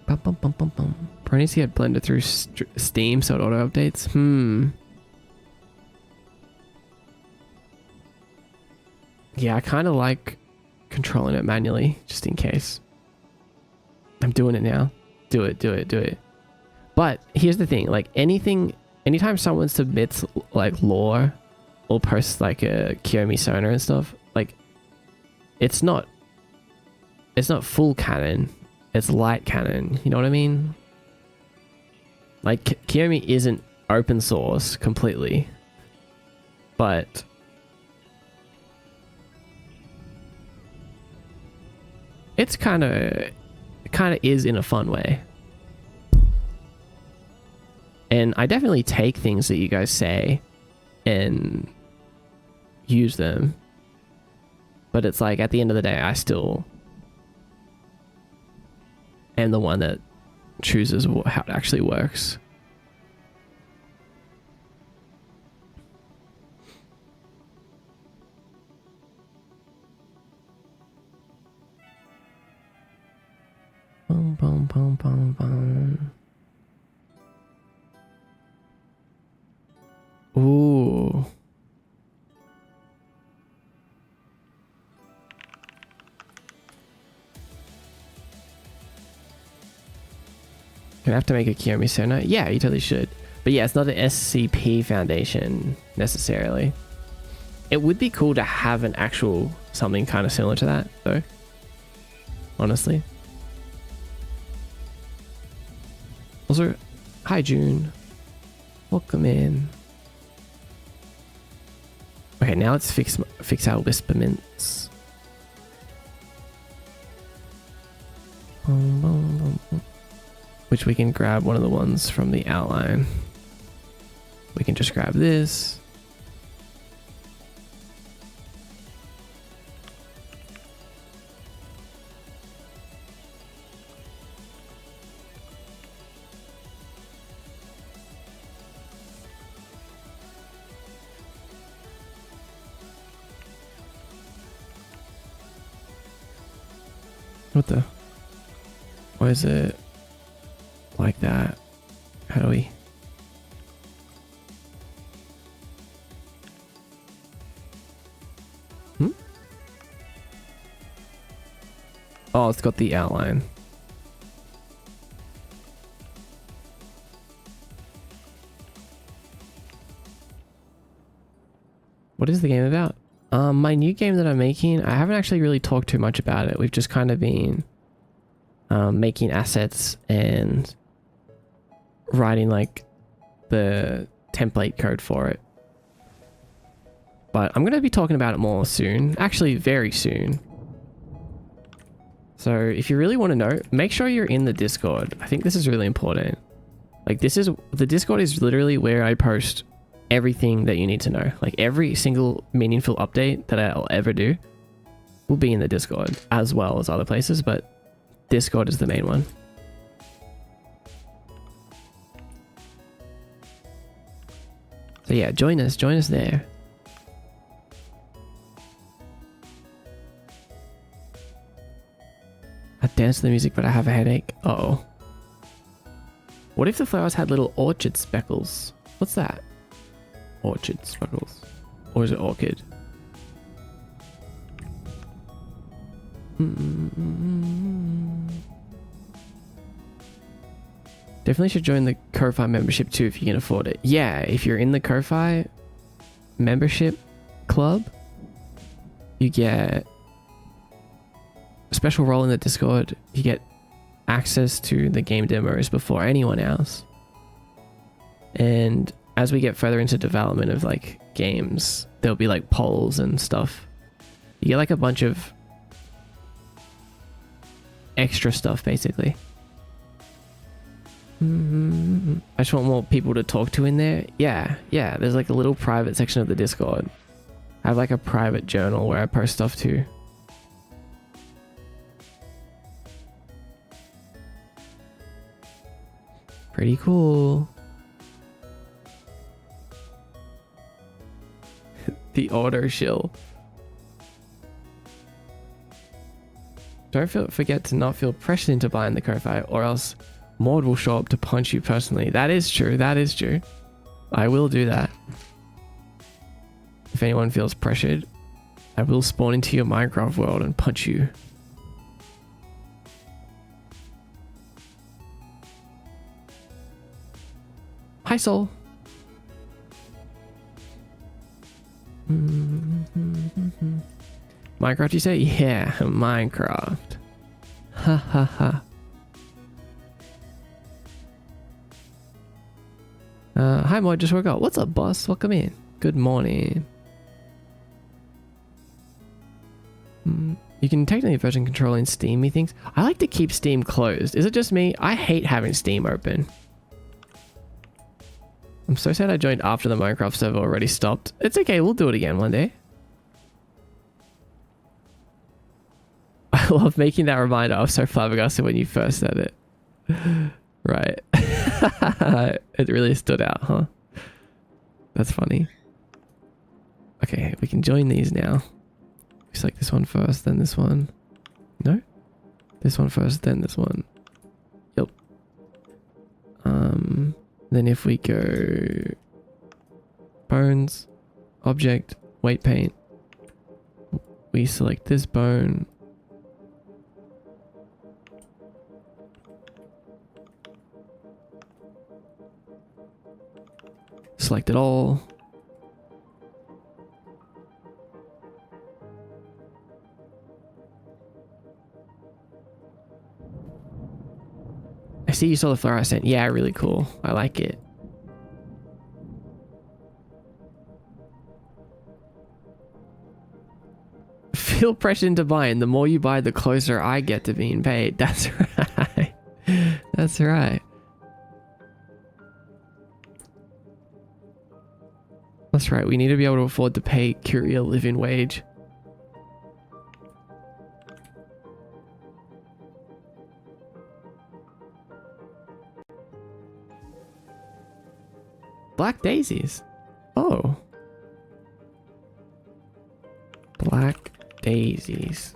Bum, bum, bum, bum, bum. Probably needs to get Blender through Steam so it auto updates. Yeah, I kind of like controlling it manually, just in case. I'm doing it now. Do it. But here's the thing, like anytime someone submits like lore or posts like a 𝖼𝧠 Sona and stuff, like it's not full canon. It's light canon, you know what I mean? Like 𝖼𝧠 isn't open source completely, but it's kind of is in a fun way. And I definitely take things that you guys say and use them, but it's like at the end of the day, I still am the one that chooses how it actually works. Boom, boom, boom, boom, boom. Ooh. Gonna have to make a 𝖼𝧠 Sona? Yeah, you totally should. But yeah, it's not an SCP foundation necessarily. It would be cool to have an actual something kind of similar to that though. Honestly. Also, hi June. Welcome in. Okay, now let's fix our 𝖼𝧠mints. Boom, boom, boom, boom. Which we can grab one of the ones from the outline. We can just grab this. What the? Why is it like that? How do we? Oh, it's got the outline. What is the game about? My new game that I'm making, I haven't actually really talked too much about it. We've just kind of been making assets and writing like the template code for it. But I'm going to be talking about it more soon. Actually, very soon. So if you really want to know, make sure you're in the Discord. I think this is really important. Like the Discord is literally where I post everything that you need to know. Like every single meaningful update that I'll ever do will be in the Discord as well as other places, but Discord is the main one. So yeah, join us there. I dance to the music, but I have a headache. Uh-oh. What if the flowers had little orchid speckles? What's that? Orchid speckles. Or is it orchid? Definitely should join the Ko-Fi membership too if you can afford it. Yeah, if you're in the Ko-Fi membership club, you get a special role in the Discord. You get access to the game demos before anyone else. And as we get further into development of like games, there'll be like polls and stuff. You get like a bunch of extra stuff basically. I just want more people to talk to in there. Yeah, there's like a little private section of the Discord. I have like a private journal where I post stuff to. Pretty cool. The auto shill. Don't forget to not feel pressured into buying the Ko-Fi, or else Maud will show up to punch you personally. That is true. That is true. I will do that. If anyone feels pressured, I will spawn into your Minecraft world and punch you. Hi, Soul. Minecraft, you say? Yeah, Minecraft. Ha ha ha. Hi, Mod, just woke up. What's up, boss? Welcome in. Good morning. You can technically version control in Steam, methinks. I like to keep Steam closed. Is it just me? I hate having Steam open. I'm so sad I joined after the Minecraft server already stopped. It's okay, we'll do it again one day. I love making that reminder. I was so flabbergasted when you first said it. Right. It really stood out, huh? That's funny. Okay, we can join these now. Select this one first, then this one. No? This one first, then this one. Yep. Then if we go bones, object, weight paint, we select this bone. Select it all. I see you saw the fluorescent. Yeah, really cool. I like it. Feel pressure into buying. The more you buy, the closer I get to being paid. That's right. That's right. That's right. We need to be able to afford to pay Curie a living wage. Black daisies. Oh. Black daisies.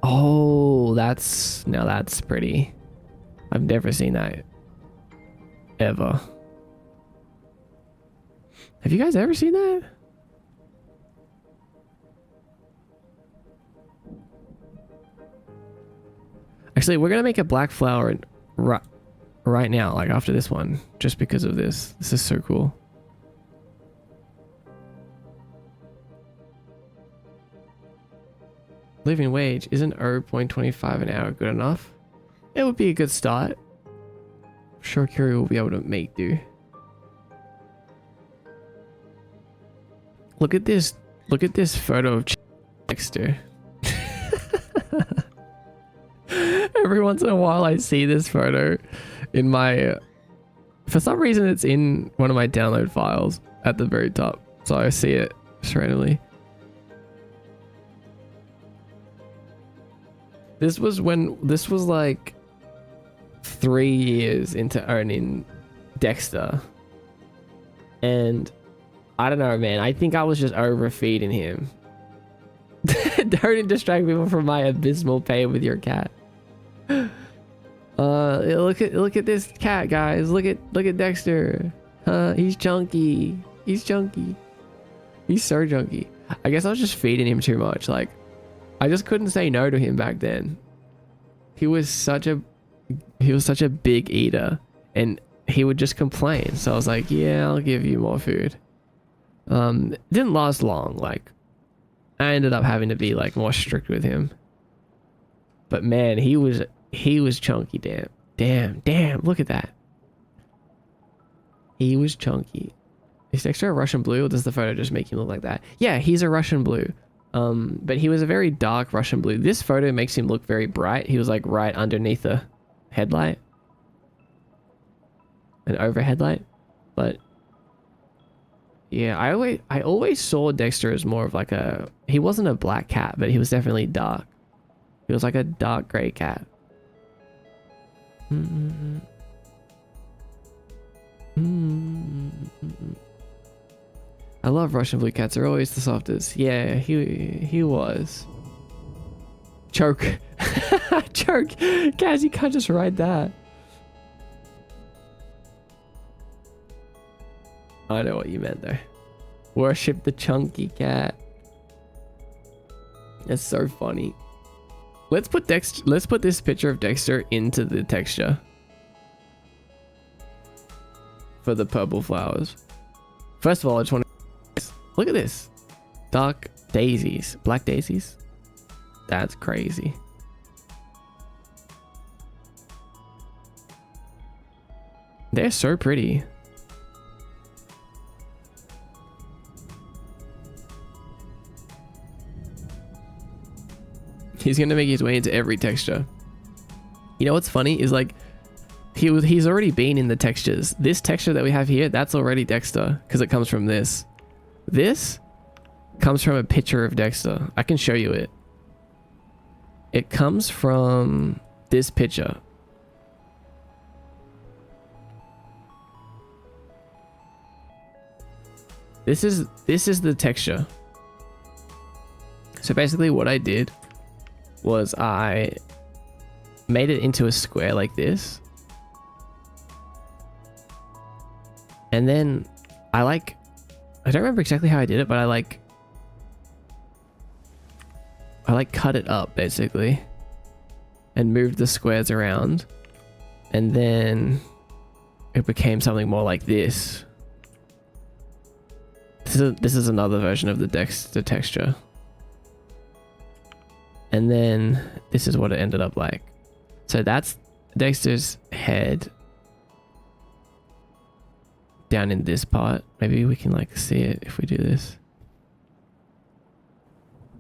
Oh, now that's pretty. I've never seen that ever. Have you guys ever seen that? Actually, we're gonna make a black flower right now, like after this one, just because of this. This is so cool. Living wage, isn't 0.25 an hour good enough? It would be a good start. I'm sure Curie will be able to make do. Look at this photo of Dexter. Every once in a while I see this photo in my, for some reason it's in one of my download files at the very top, so I see it just randomly. This was like 3 years into owning Dexter. And I don't know, man. I think I was just overfeeding him. Don't distract people from my abysmal pay with your cat. Look at this cat, guys. Look at Dexter. He's chunky. He's chunky. He's so chunky. I guess I was just feeding him too much. Like, I just couldn't say no to him back then. He was such a big eater, and he would just complain. So I was like, yeah, I'll give you more food. It didn't last long. Like, I ended up having to be like more strict with him. But man, he was chunky. Damn. Look at that. He was chunky. Is Dexter a Russian blue, or does the photo just make him look like that? Yeah, he's a Russian blue. But he was a very dark Russian blue. This photo makes him look very bright. He was like right underneath the headlight. An overhead light. But yeah, I always saw Dexter as more of like he wasn't a black cat, but he was definitely dark. He was like a dark gray cat. I love Russian blue cats. They're always the softest. Yeah, he was. Choke. Choke. Guys, you can't just write that. I know what you meant though. Worship the chunky cat. That's so funny. Let's put this picture of Dexter into the texture for the purple flowers. First of all, I just want to look at this. Dark daisies, black daisies. That's crazy. They're so pretty. He's gonna make his way into every texture. You know what's funny is like he's already been in the textures. This texture that we have here, that's already Dexter because it comes from this. This comes from a picture of Dexter. I can show you it. It comes from this picture. This is the texture. So basically what I did was I made it into a square like this. And then I don't remember exactly how I did it, but I cut it up basically and moved the squares around, and then it became something more like this. This is another version of the Dexter texture. And then this is what it ended up like. So that's Dexter's head down in this part. Maybe we can like see it if we do this.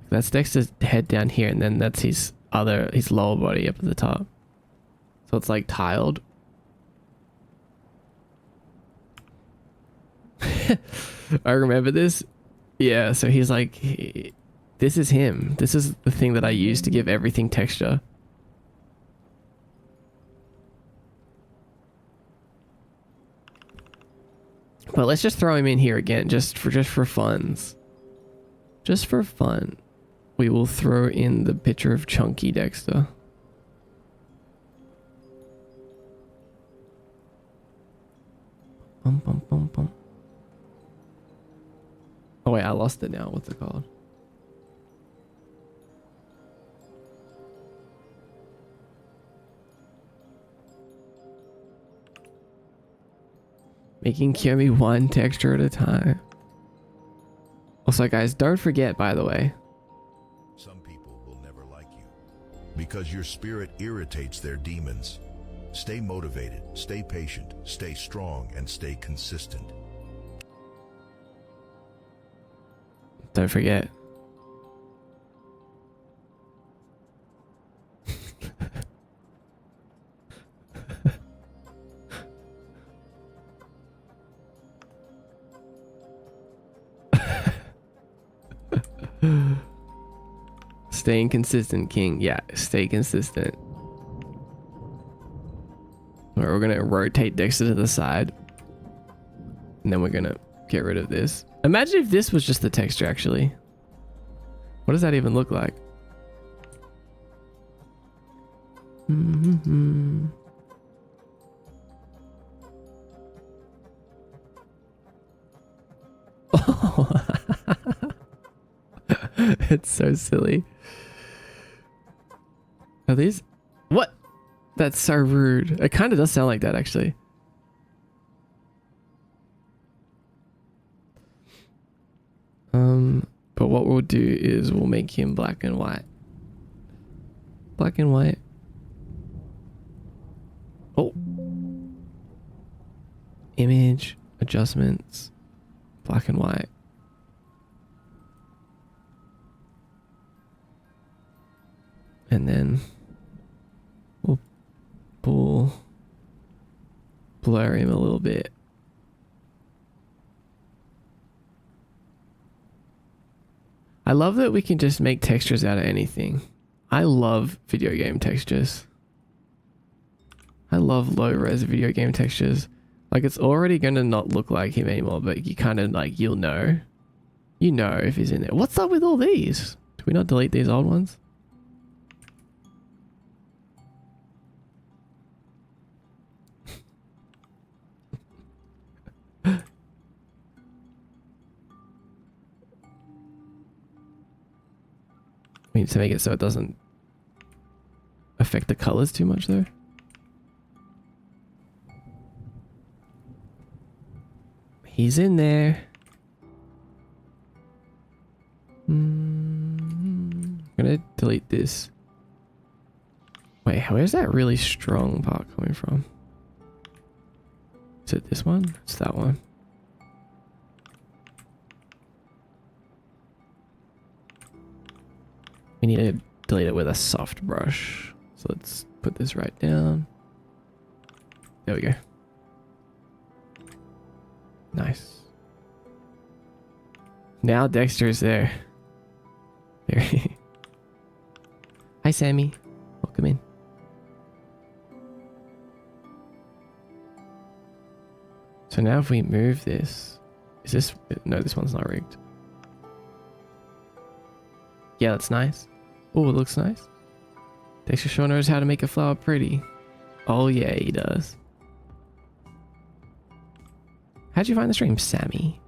That's Dexter's head down here, and then that's his lower body up at the top. So it's like tiled. I remember this. Yeah, so he's like, this is him. This is the thing that I use to give everything texture. But let's just throw him in here again, just for funs. Just for fun. We will throw in the picture of chunky Dexter. Bum, bum, bum, bum. Oh wait, I lost it now. What's it called? Making Kiyomi one texture at a time. Also, guys, don't forget, by the way. Some people will never like you because your spirit irritates their demons. Stay motivated, stay patient, stay strong, and stay consistent. Don't forget. Staying consistent, King. Yeah, stay consistent. Alright, we're gonna rotate Dexter to the side. And then we're gonna get rid of this. Imagine if this was just the texture, actually. What does that even look like? Oh. It's so silly. Are these... What? That's so rude. It kind of does sound like that, actually. But what we'll do is we'll make him black and white. Black and white. Oh. Image, adjustments, black and white. And then we'll blur him a little bit. I love that we can just make textures out of anything. I love video game textures. I love low res video game textures. Like, it's already gonna not look like him anymore, but you kind of like, you'll know. You know if he's in there. What's up with all these? Do we not delete these old ones? We need to make it so it doesn't affect the colors too much though. He's in there. I'm gonna delete this. Wait, where's that really strong part coming from? Is it this one? It's that one. We need to delete it with a soft brush. So let's put this right down. There we go. Nice. Now Dexter's there. There. Hi, Sammy. Welcome in. So now if we move this, is this... No, this one's not rigged. Yeah, that's nice. Oh, it looks nice. Dexter sure knows how to make a flower pretty. Oh yeah, he does. How'd you find the stream, Sammy?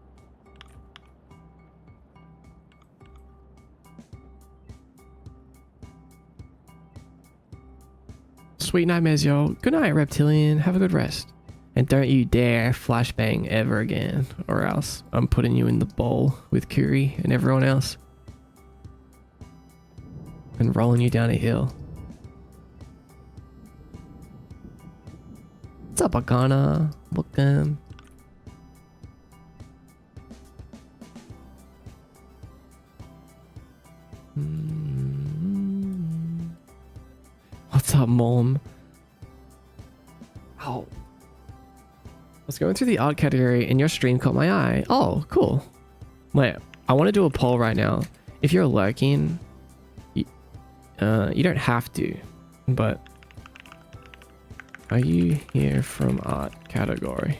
Sweet nightmares, y'all. Good night, reptilian. Have a good rest. And don't you dare flashbang ever again, or else I'm putting you in the bowl with Kuri and everyone else. And rolling you down a hill. What's up, Akana? Welcome. What's up, Mom? Oh. I was going through the art category and your stream caught my eye. Oh, cool. Wait, I want to do a poll right now. If you're lurking, you don't have to, but are you here from art category?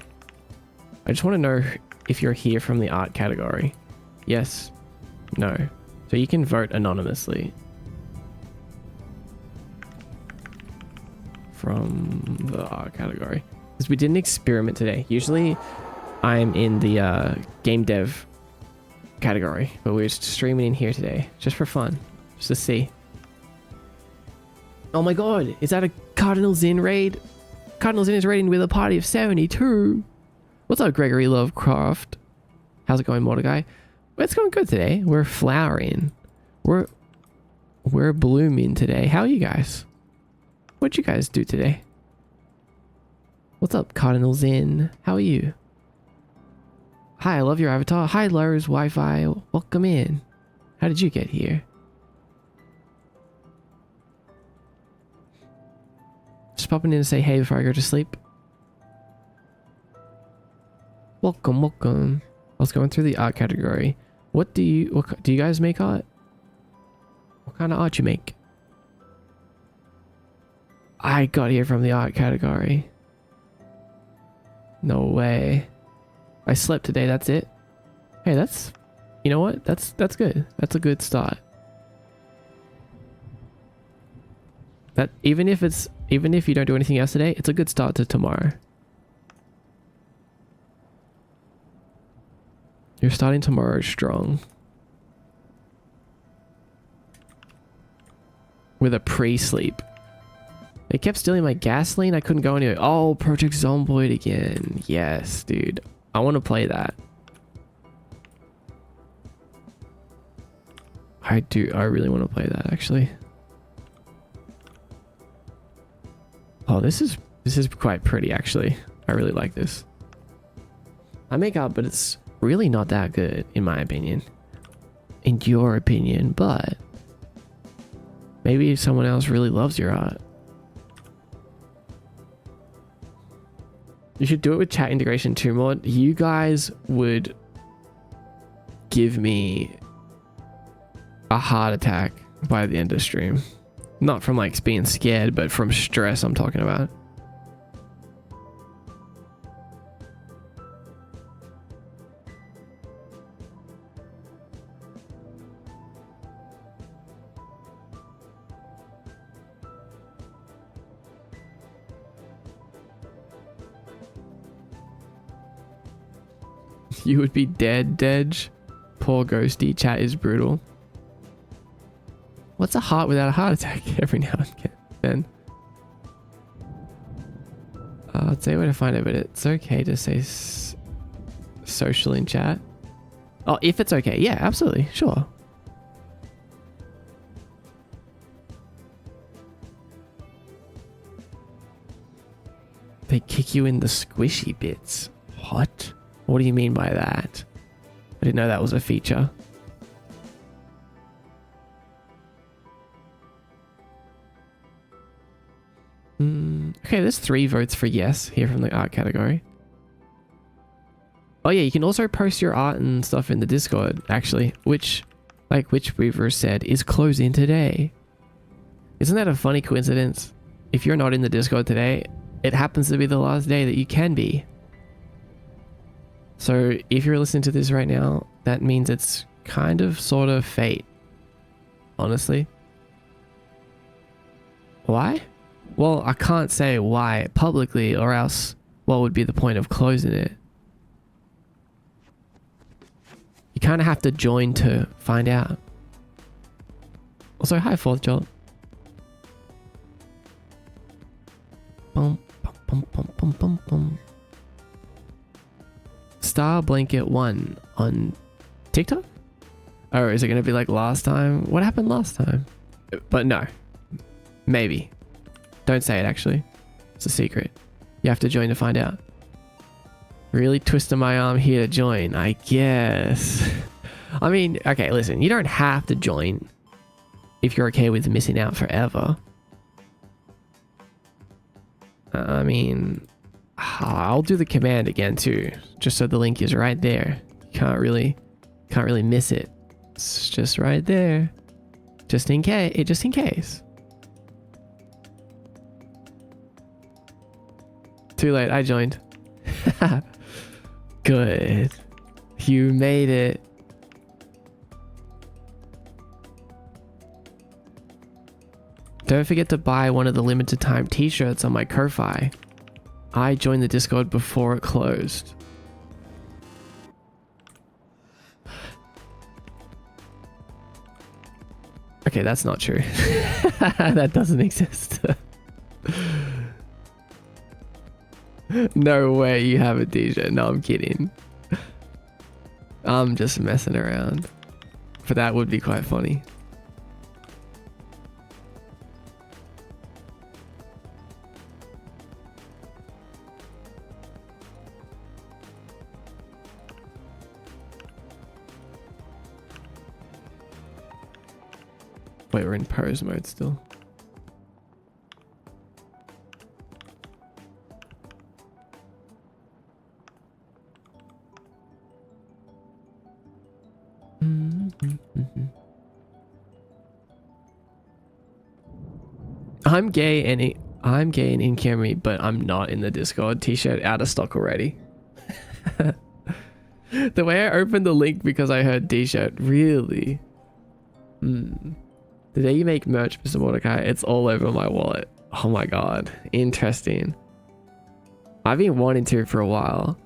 I just want to know if you're here from the art category. Yes, no. So you can vote anonymously. From the art category. Because we did an experiment today. Usually I'm in the game dev category, but we're just streaming in here today just for fun, just to see. Oh my god, is that a Cardinal Zin raid? Cardinal Zin is raiding with a party of 72. What's up, Gregory Lovecraft? How's it going, Mordecai? Well, it's going good today. We're flowering. We're blooming today. How are you guys? What'd you guys do today? What's up, Cardinal Zin? How are you? Hi, I love your avatar. Hi, Lars Wi-Fi. Welcome in. How did you get here? Just popping in to say hey before I go to sleep. Welcome, welcome. I was going through the art category. What do you guys make art? What kind of art you make? I got here from the art category. No way. I slept today, that's it. Hey, that's... You know what? That's good. That's a good start. That even if you don't do anything else today, it's a good start to tomorrow. You're starting tomorrow strong. With a pre-sleep. They kept stealing my gasoline. I couldn't go anywhere. Oh, Project Zomboid again. Yes, dude. I want to play that. I do. I really want to play that, actually. Oh, this is quite pretty, actually. I really like this. I make art, but it's really not that good, in my opinion. In your opinion, but maybe someone else really loves your art. You should do it with chat integration too, mod. You guys would give me a heart attack by the end of stream. Not from like being scared, but from stress I'm talking about. You would be dead, Dej. Poor ghosty. Chat is brutal. What's a heart without a heart attack? Every now and then. I'll tell you where to find it, but it's okay to say social in chat. Oh, if it's okay. Yeah, absolutely. Sure. They kick you in the squishy bits. What? What do you mean by that? I didn't know that was a feature. Okay, there's 3 votes for yes here from the art category. Oh yeah, you can also post your art and stuff in the Discord, actually, which, like Witchweaver said, is closing today. Isn't that a funny coincidence? If you're not in the Discord today, it happens to be the last day that you can be. So if you're listening to this right now, that means it's kind of sort of fate. Honestly. Why? Well, I can't say why publicly, or else what would be the point of closing it? You kind of have to join to find out. Also, hi, 4th Jolt. Bum, bum, bum, bum, bum, bum, bum. Star Blanket 1 on TikTok? Or is it going to be like last time? What happened last time? But no. Maybe. Don't say it, actually. It's a secret. You have to join to find out. Really twisting my arm here to join, I guess. I mean, okay, listen. You don't have to join if you're okay with missing out forever. I mean, I'll do the command again too, just so the link is right there. You can't really miss it. It's just right there. Just in case. Too late, I joined. Good. You made it. Don't forget to buy one of the limited time t-shirts on my Ko-Fi. I joined the Discord before it closed. Okay, that's not true. That doesn't exist. No way you have a t-shirt. No, I'm kidding. I'm just messing around. But that would be quite funny. Wait, we're in pose mode still. I'm gay and in camera, but I'm not in the Discord. T-shirt out of stock already. The way I opened the link because I heard T-shirt. Really? The day you make merch, Mr. Mordecai, it's all over my wallet. Oh my god. Interesting. I've been wanting to for a while.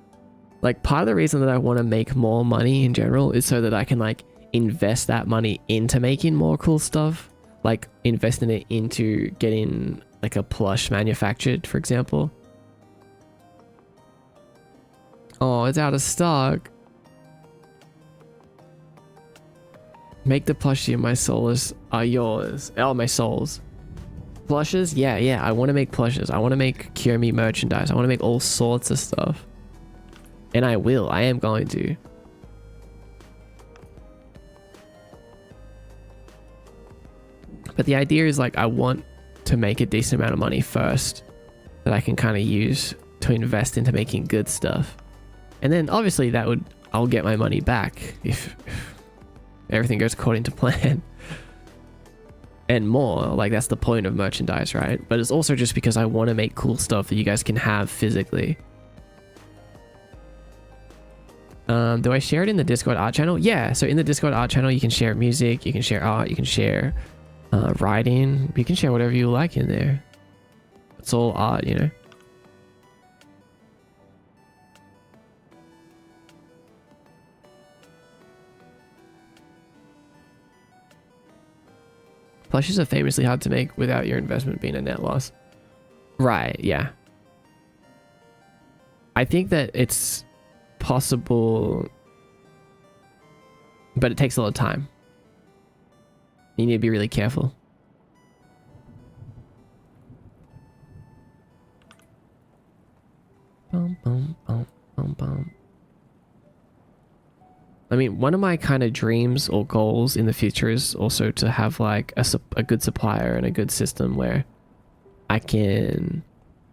Like, part of the reason that I want to make more money in general is so that I can like invest that money into making more cool stuff. Like investing it into getting like a plush manufactured, for example. Oh, it's out of stock. Make the plushie and my souls are yours. Oh, my souls. Plushes? Yeah. I want to make plushes. I want to make Cure Me merchandise. I want to make all sorts of stuff. And I will. I am going to. But the idea is like I want to make a decent amount of money first that I can kind of use to invest into making good stuff. And then obviously I'll get my money back if everything goes according to plan. And more, like that's the point of merchandise, right? But it's also just because I want to make cool stuff that you guys can have physically. Do I share it in the Discord art channel? Yeah, so in the Discord art channel you can share music, you can share art, you can share writing, you can share whatever you like in there. It's all art, you know. Plushes are famously hard to make without your investment being a net loss. Right, yeah. I think that it's possible, but it takes a lot of time. You need to be really careful. Bum, bum, bum, bum, bum. I mean, one of my kind of dreams or goals in the future is also to have like a good supplier and a good system where I can,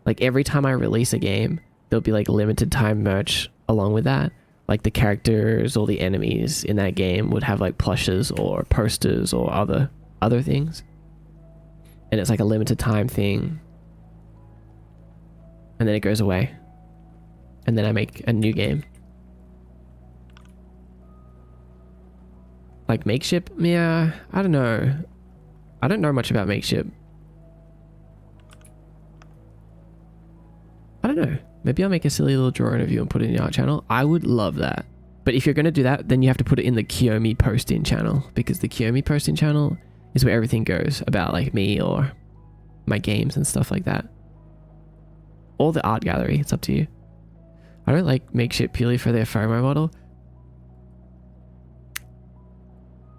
like every time I release a game, there'll be like limited time merch along with that. Like the characters or the enemies in that game would have like plushes or posters or other things. And it's like a limited time thing. And then it goes away. And then I make a new game. Like Makeship? Yeah, I don't know. I don't know much about Makeship. I don't know. Maybe I'll make a silly little drawing of you and put it in the art channel. I would love that. But if you're going to do that, then you have to put it in the Kiyomi posting channel. Because the Kiyomi posting channel is where everything goes about like me or my games and stuff like that. Or the art gallery. It's up to you. I don't like Makeship purely for their FOMO model.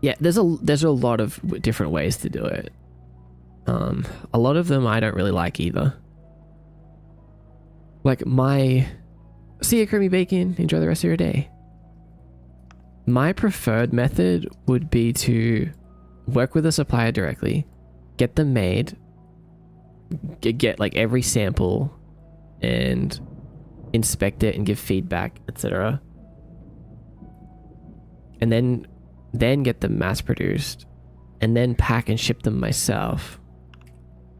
Yeah, there's a lot of different ways to do it. A lot of them I don't really like either. Like see you, Creamy Bacon. Enjoy the rest of your day. My preferred method would be to work with a supplier directly, get them made, get like every sample, and inspect it and give feedback, etc. And then get them mass produced, and then pack and ship them myself.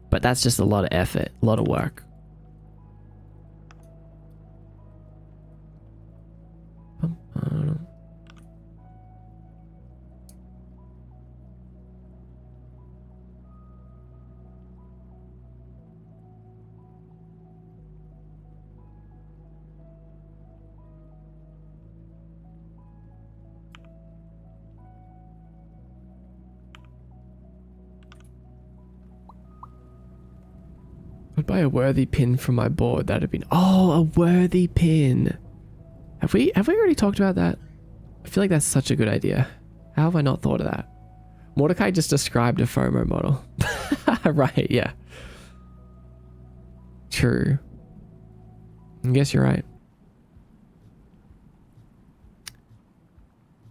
But that's just a lot of effort, a lot of work. I'd buy a worthy pin for my board. That'd have been... Oh, a worthy pin. Have we already talked about that? I feel like that's such a good idea. How have I not thought of that? Mordecai just described a FOMO model. Right, yeah. True. I guess you're right.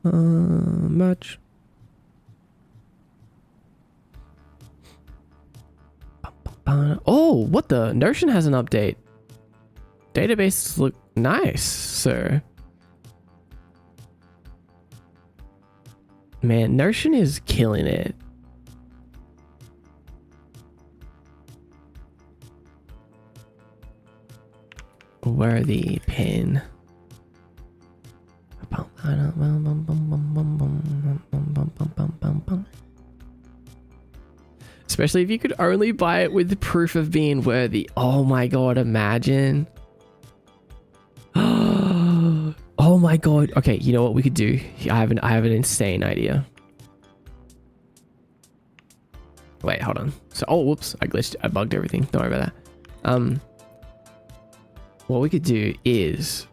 Much. Oh, what the? Notion has an update. Databases look nice, sir. Man, Notion is killing it. worthy pin. Especially if you could only buy it with the proof of being worthy. Oh my god, imagine. Oh my god. Okay, you know what we could do? I have an insane idea. Wait, hold on. So, oh, whoops, I glitched. I bugged everything. Don't worry about that. What we could do is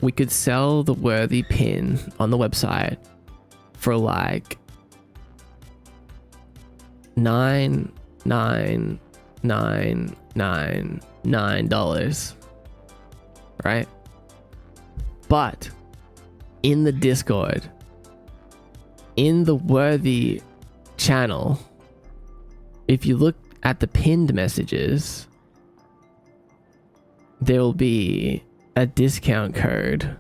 we could sell the worthy pin on the website for like $9,999, right? But in the Discord, in the worthy channel, if you look at the pinned messages, there will be a discount code.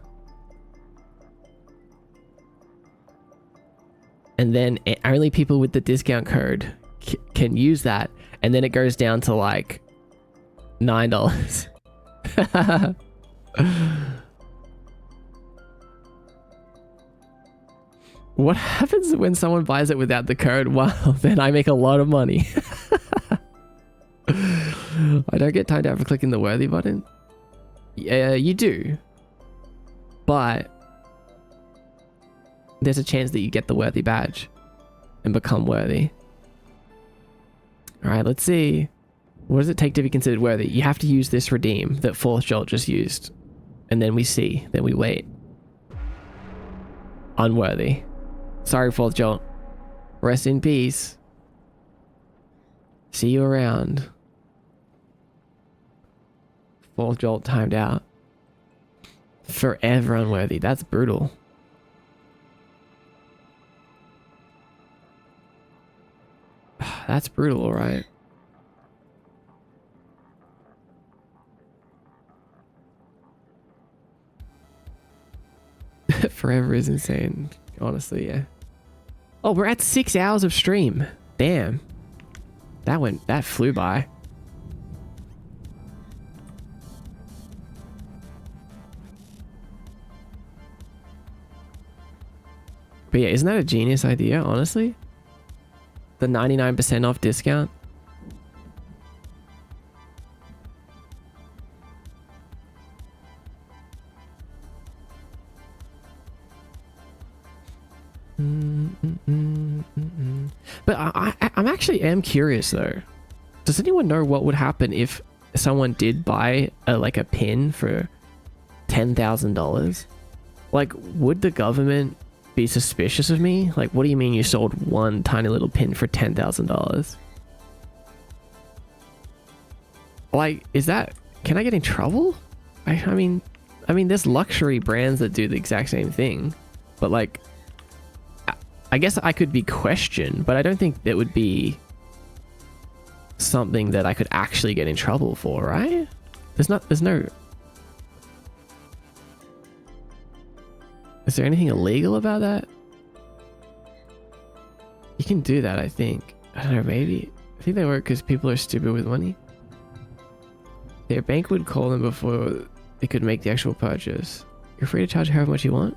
And then only people with the discount code can use that. And then it goes down to like $9. What happens when someone buys it without the code? Well, then I make a lot of money. I don't get timed out for clicking the worthy button. Yeah, you do. But there's a chance that you get the worthy badge and become worthy. All right, let's see. What does it take to be considered worthy? You have to use this redeem that 𝖼🡪 just used. And then we see. Then we wait. Unworthy. Sorry, 𝖼🡪. Rest in peace. See you around. 𝖼🡪 timed out. Forever unworthy. That's brutal. That's brutal, alright. Forever is insane. Honestly, yeah. Oh, we're at 6 hours of stream. Damn. That flew by. But yeah, isn't that a genius idea, honestly? The 99% off discount. But I'm actually curious though. Does anyone know what would happen if someone did buy like a pin for $10,000? Like, would the government be suspicious of me? Like, what do you mean you sold one tiny little pin for $10,000? Like, is that... Can I get in trouble? I mean, there's luxury brands that do the exact same thing. But like... I guess I could be questioned, but I don't think that would be something that I could actually get in trouble for, right? There's no... Is there anything illegal about that? You can do that, I think. I don't know, maybe. I think they work because people are stupid with money. Their bank would call them before they could make the actual purchase. You're free to charge however much you want.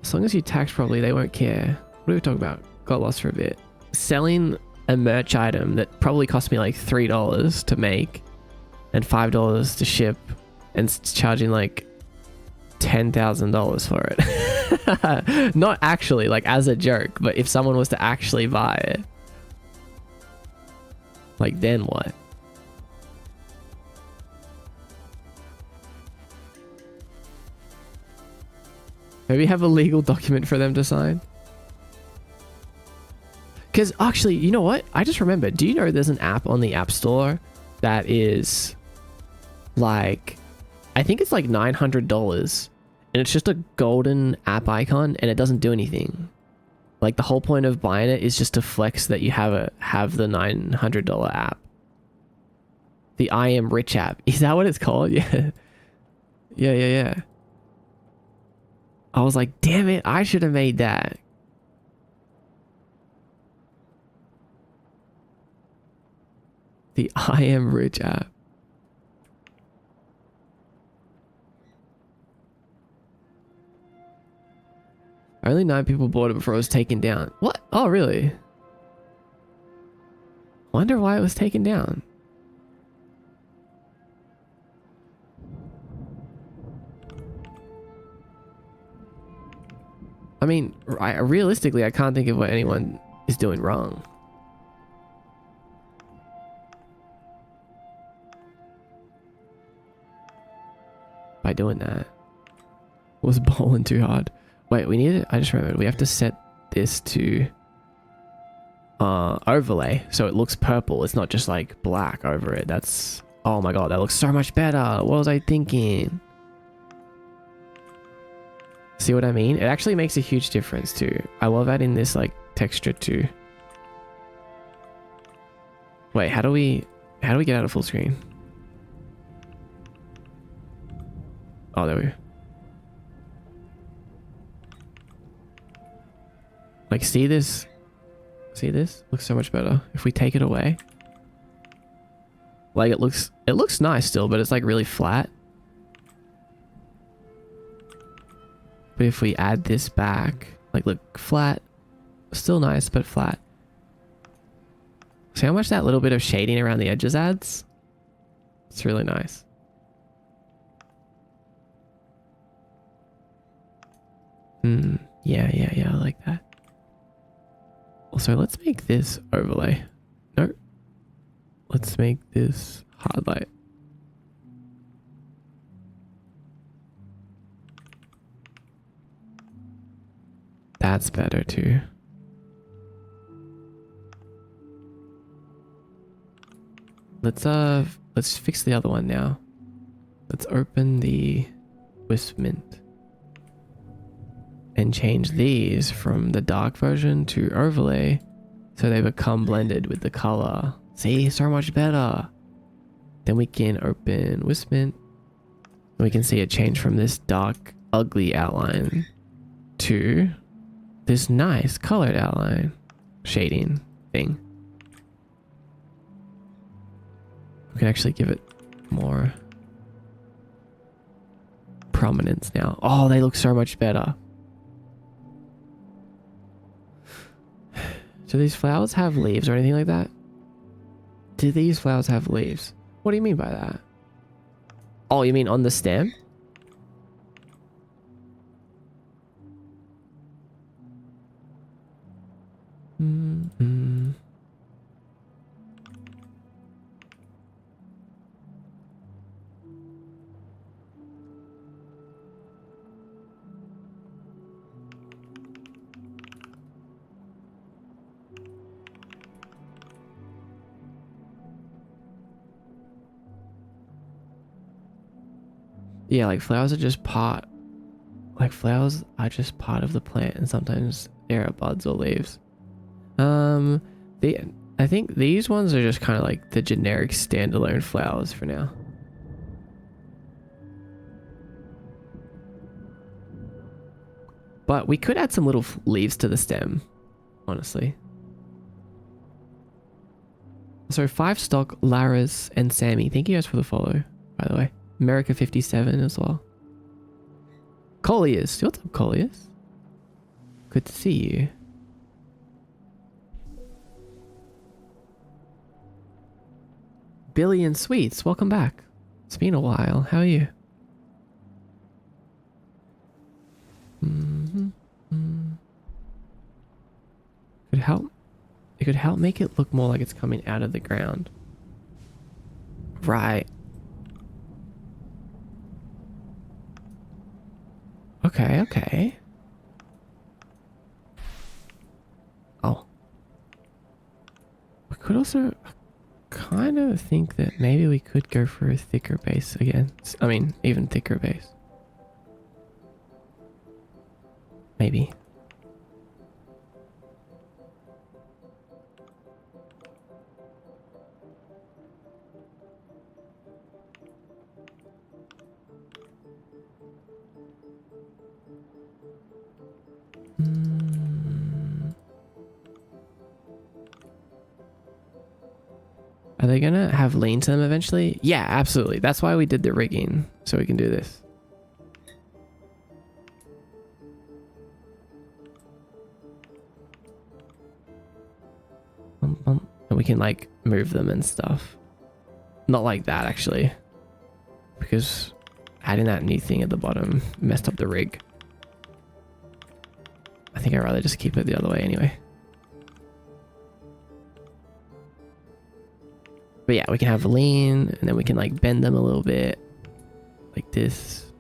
As long as you tax properly, they won't care. What are we talking about? Got lost for a bit. Selling a merch item that probably cost me like $3 to make and $5 to ship and charging like $10,000 for it. Not actually, like as a joke, but if someone was to actually buy it, like then what? Maybe have a legal document for them to sign. Because actually, you know what? I just remembered. Do you know there's an app on the App Store that is like, I think it's like $900. And it's just a golden app icon and it doesn't do anything. Like the whole point of buying it is just to flex that you have the $900 app. The I Am Rich app. Is that what it's called? Yeah. Yeah. I was like, damn it, I should have made that. The I Am Rich app. Only 9 people bought it before it was taken down. What? Oh, really? Wonder why it was taken down. I mean, realistically, I can't think of what anyone is doing wrong. By doing that. Was bowling too hard. Wait, we need it. I just remembered. We have to set this to overlay so it looks purple. It's not just like black over it. That's... Oh my god, that looks so much better. What was I thinking? See what I mean? It actually makes a huge difference too. I love adding this like texture too. Wait, how do we get out of full screen? Oh, there we go. Like, see this? See this? Looks so much better. If we take it away. Like, it looks nice still, but it's like really flat. But if we add this back, like, look, flat. Still nice, but flat. See how much that little bit of shading around the edges adds? It's really nice. Yeah, I like that. Also, let's make this overlay. No. Let's make this hard light. That's better too. Let's fix the other one now. Let's open the Wisp Mint and change these from the dark version to overlay so they become blended with the color. See, so much better. Then we can open Wisp Mint and we can see it change from this dark, ugly outline to this nice colored outline shading thing. We can actually give it more prominence now. Oh, they look so much better. Do these flowers have leaves or anything like that? Do these flowers have leaves? What do you mean by that? Oh, you mean on the stem? Yeah, like flowers are just part. Like flowers are just part of the plant, and sometimes there are buds or leaves. I think these ones are just kind of like the generic standalone flowers for now. But we could add some little leaves to the stem, honestly. So 5 stock, Laris and Sammy. Thank you guys for the follow, by the way. America 57 as well. Colliers. What's up, Colliers? Good to see you. Billy and Sweets, welcome back. It's been a while. How are you? It could help make it look more like it's coming out of the ground. Right. Okay. Oh. We could also kind of think that maybe we could go for a thicker base again. I mean, even thicker base. Maybe. Are they gonna have lean to them eventually? Yeah, absolutely. That's why we did the rigging, so we can do this. bum. And we can like move them and stuff. Not like that actually, because adding that new thing at the bottom messed up the rig. I think I'd rather just keep it the other way anyway. But yeah, we can have lean, and then we can like bend them a little bit like this.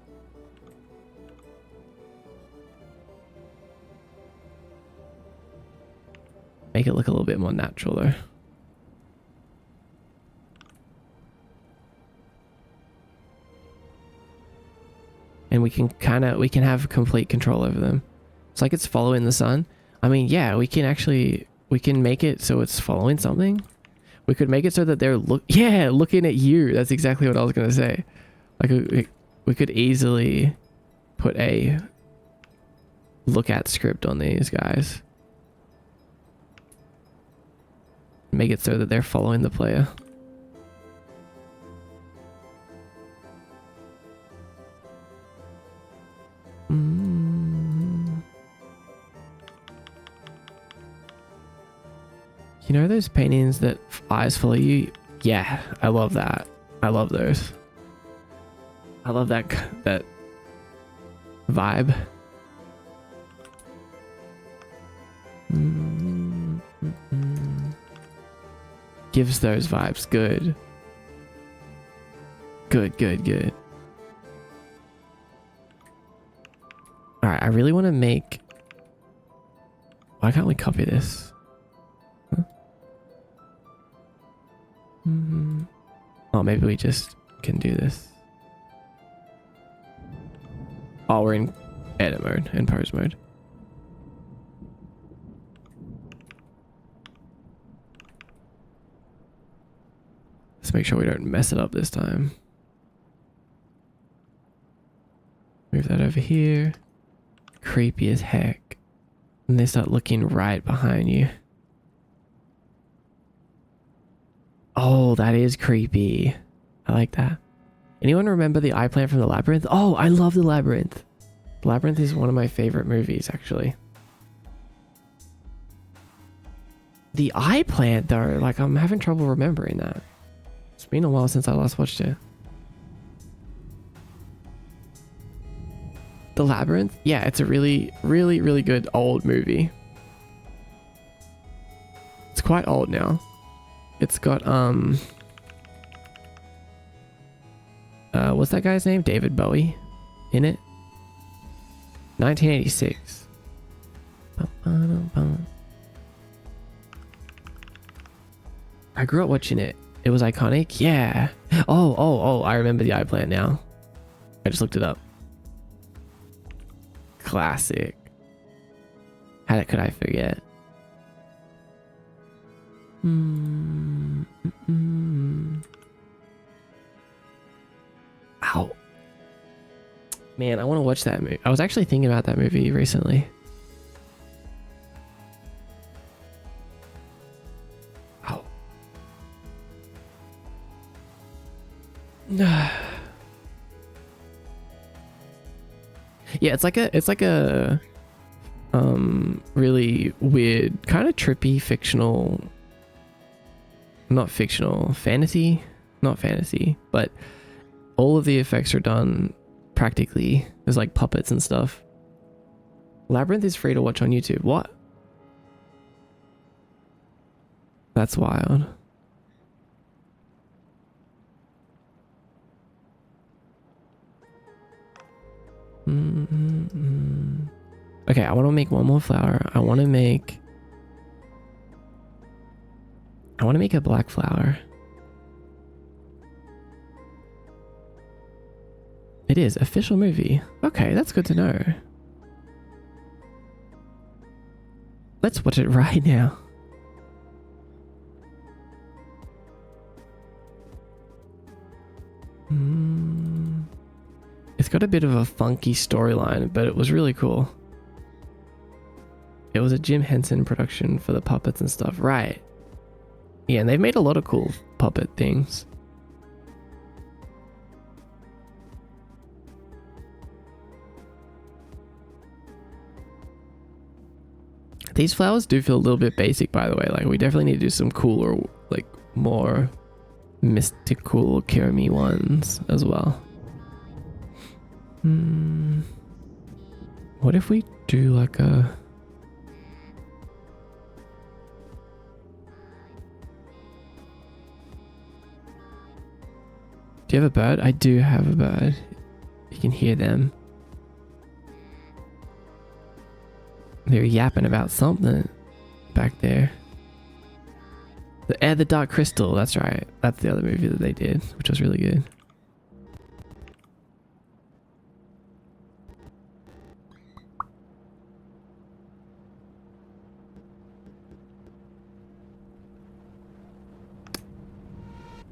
Make it look a little bit more natural though. And we can have complete control over them. It's like it's following the sun. I mean, yeah, we can make it so it's following something. We could make it so that they're looking at you. That's exactly what I was going to say. Like we could easily put a look at script on these guys. Make it so that they're following the player. You know those paintings that eyes follow you? Yeah, I love that. I love those. I love that vibe. Gives those vibes. Good. Good. Alright, I really want to make... Why can't we copy this? Huh? Oh, maybe we just can do this. Oh, we're in edit mode, in pose mode. Let's make sure we don't mess it up this time. Move that over here. Creepy as heck. And they start looking right behind you. Oh, that is creepy. I like that. Anyone remember the eye plant from the Labyrinth? Oh, I love the Labyrinth. The Labyrinth is one of my favorite movies, actually. The eye plant, though, like I'm having trouble remembering that. It's been a while since I last watched it. The Labyrinth? Yeah, it's a really good old movie. It's quite old now. It's got, what's that guy's name? David Bowie in it. 1986. I grew up watching it. It was iconic. Yeah. Oh, I remember the eye plant now. I just looked it up. Classic. How could I forget? Ow. Man, I want to watch that movie. I was actually thinking about that movie recently. Ow. Yeah, it's like a really weird, kind of trippy, not fictional, fantasy, not fantasy, but all of the effects are done practically. There's like puppets and stuff. Labyrinth is free to watch on YouTube. What? That's wild. Okay, I want to make one more flower. I want to make a black flower. It is official movie. Okay, that's good to know. Let's watch it right now. It's got a bit of a funky storyline, but it was really cool. It was a Jim Henson production for the puppets and stuff, right? Yeah, and they've made a lot of cool puppet things. These flowers do feel a little bit basic, by the way. Like, we definitely need to do some cooler, like, more mystical, Kirimi ones as well. What if we do like a... Do you have a bird? I do have a bird. You can hear them. They're yapping about something back there. The Dark Crystal, that's right. That's the other movie that they did, which was really good.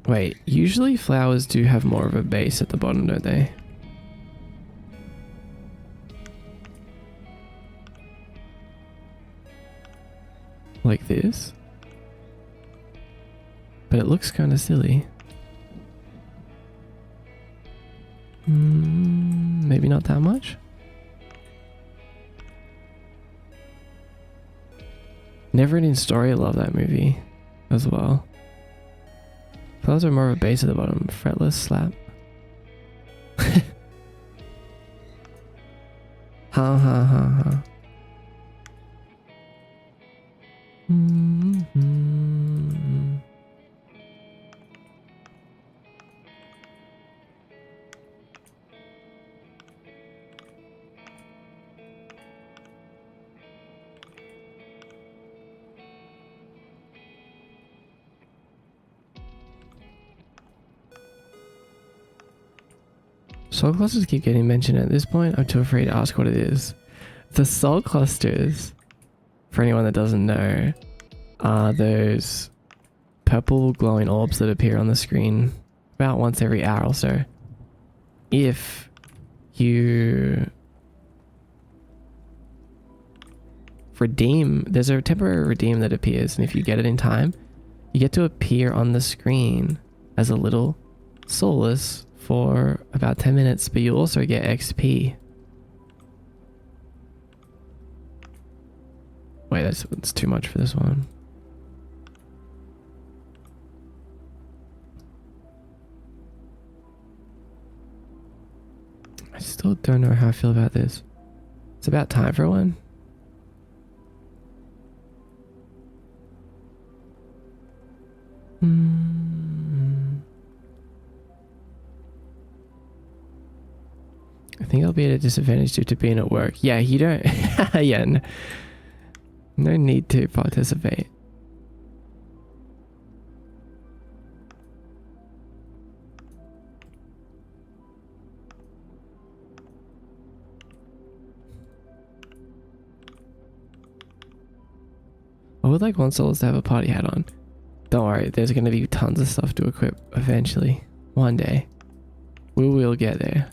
Wait, usually flowers do have more of a base at the bottom, don't they? Like this? But it looks kind of silly. Maybe not that much? Neverending Story, I love that movie as well. Flowers are more of a base at the bottom. Fretless slap. Ha ha ha ha. Soul clusters keep getting mentioned at this point. I'm too afraid to ask what it is. The soul clusters, for anyone that doesn't know, are those purple glowing orbs that appear on the screen about once every hour or so. If you redeem, there's a temporary redeem that appears, and if you get it in time, you get to appear on the screen as a little soulless for about 10 minutes, but you also get XP. Wait, that's too much for this one. I still don't know how I feel about this. It's about time for one. I think I'll be at a disadvantage due to being at work. Yeah, you don't... yeah, no need to participate. I would like one Solus to have a party hat on. Don't worry, there's going to be tons of stuff to equip eventually. One day. We will get there.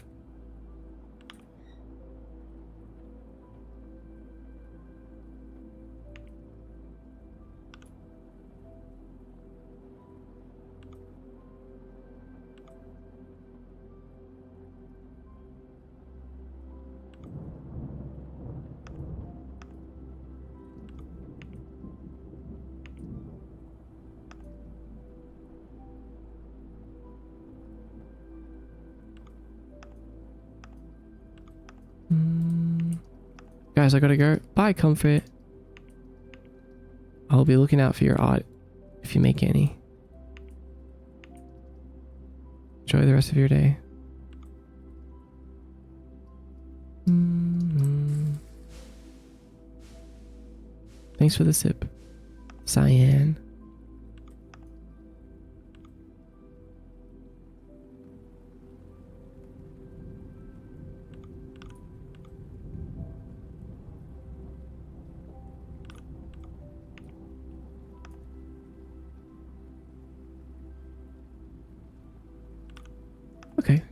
Guys, I gotta go. Bye, Comfort. I'll be looking out for your art if you make any. Enjoy the rest of your day. Thanks for the sip, Cyan. Okay.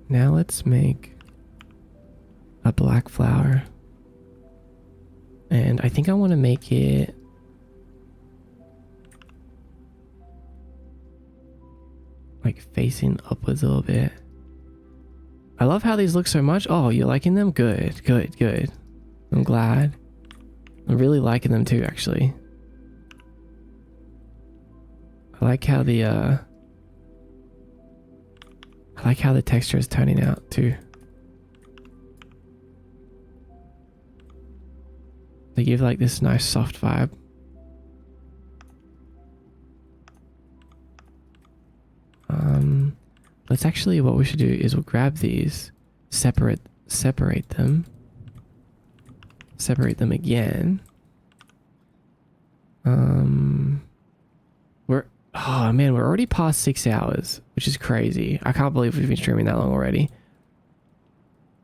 Now let's make a black flower. And I think I want to make it like facing upwards a little bit. I love how these look so much. Oh, you're liking them? Good, good, good. I'm glad. I'm really liking them too, actually. I like how the texture is turning out too. They give like this nice soft vibe. Let's actually, what we should do is we'll grab these, separate them again. Oh man, we're already past 6 hours, which is crazy. I can't believe we've been streaming that long already.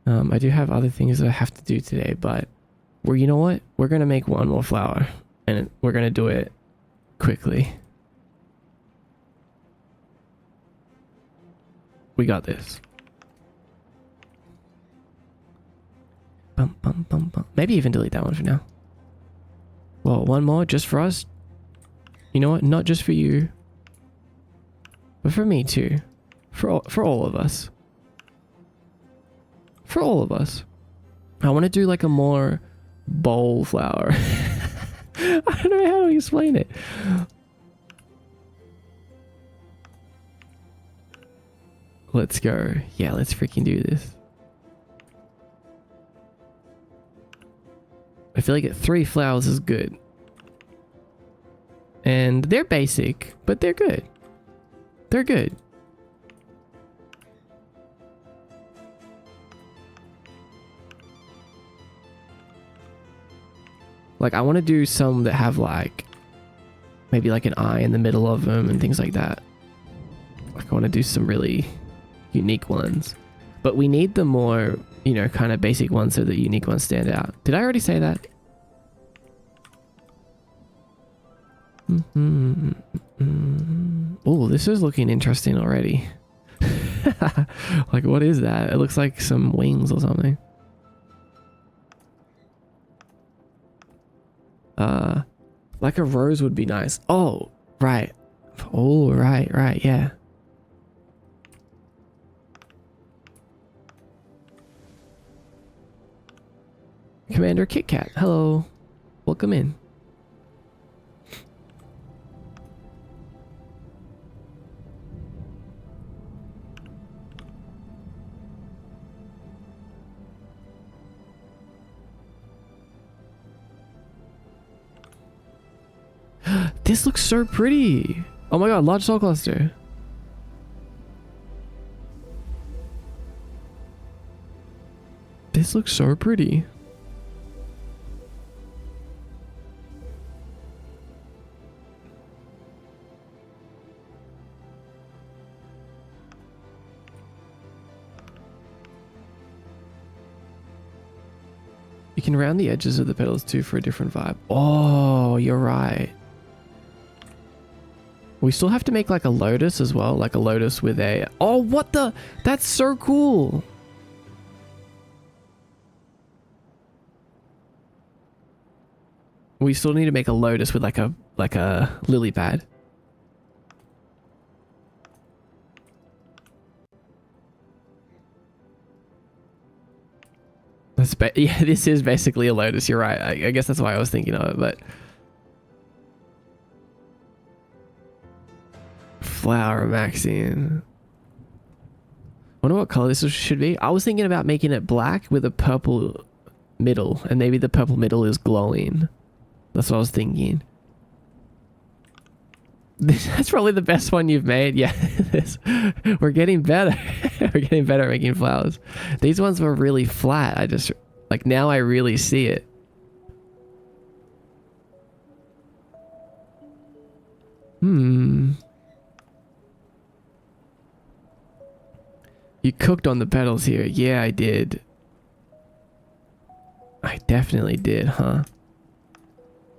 I do have other things that I have to do today, but you know what? We're gonna make one more flower, and we're gonna do it quickly. We got this. Bum, bum, bum, bum. Maybe even delete that one for now. Well, one more just for us. You know what? Not just for you, but for me too. For all of us. For all of us. I want to do like a more bowl flower. I don't know how to explain it. Let's go. Yeah, let's freaking do this. I feel like 3 flowers is good. And they're basic, but they're good. They're good. Like, I want to do some that have like maybe like an eye in the middle of them and things like that. Like, I want to do some really unique ones, but we need the more, you know, kind of basic ones so the unique ones stand out. Did I already say that? Oh, this is looking interesting already. Like, what is that? It looks like some wings or something. Like a rose would be nice. Oh, right. Oh, right, yeah. Commander Kit Kat, hello. Welcome in. This looks so pretty. Oh my god, large soul cluster. This looks so pretty. You can round the edges of the petals too for a different vibe. Oh, you're right. We still have to make like a lotus as well, like a lotus with a... Oh, what the... That's so cool. We still need to make a lotus with like a lily pad. Yeah, this is basically a lotus. You're right. I guess that's why I was thinking of it, but... Flower maxing. Wonder what color this should be. I was thinking about making it black with a purple middle, and maybe the purple middle is glowing. That's what I was thinking. That's probably the best one you've made. Yeah, we're getting better. We're getting better at making flowers. These ones were really flat. I just, like, now I really see it. You cooked on the petals here. Yeah, I did. I definitely did, huh?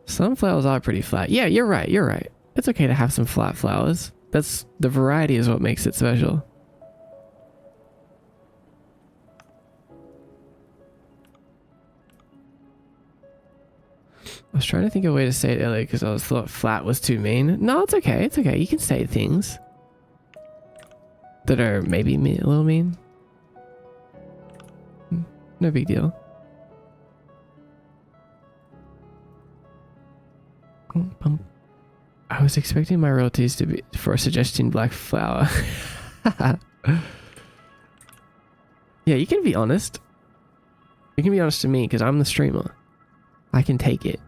Some flowers are pretty flat. Yeah, you're right. You're right. It's okay to have some flat flowers. That's the variety is what makes it special. I was trying to think of a way to say it earlier because I thought flat was too mean. No, it's okay. It's okay. You can say things that are maybe a little mean. No big deal. I was expecting my royalties to be for suggesting black flower. Yeah, you can be honest. You can be honest to me because I'm the streamer. I can take it.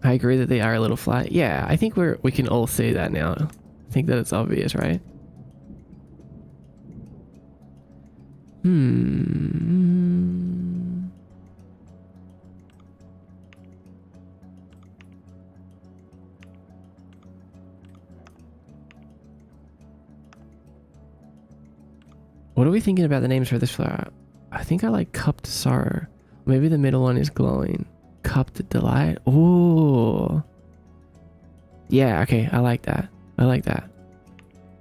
I agree that they are a little flat. Yeah, I think we can all see that now. I think that it's obvious, right? What are we thinking about the names for this flower? I think I like Cupped Sorrow. Maybe the middle one is Glowing. Cupped Delight. Ooh. Yeah, okay. I like that. I like that.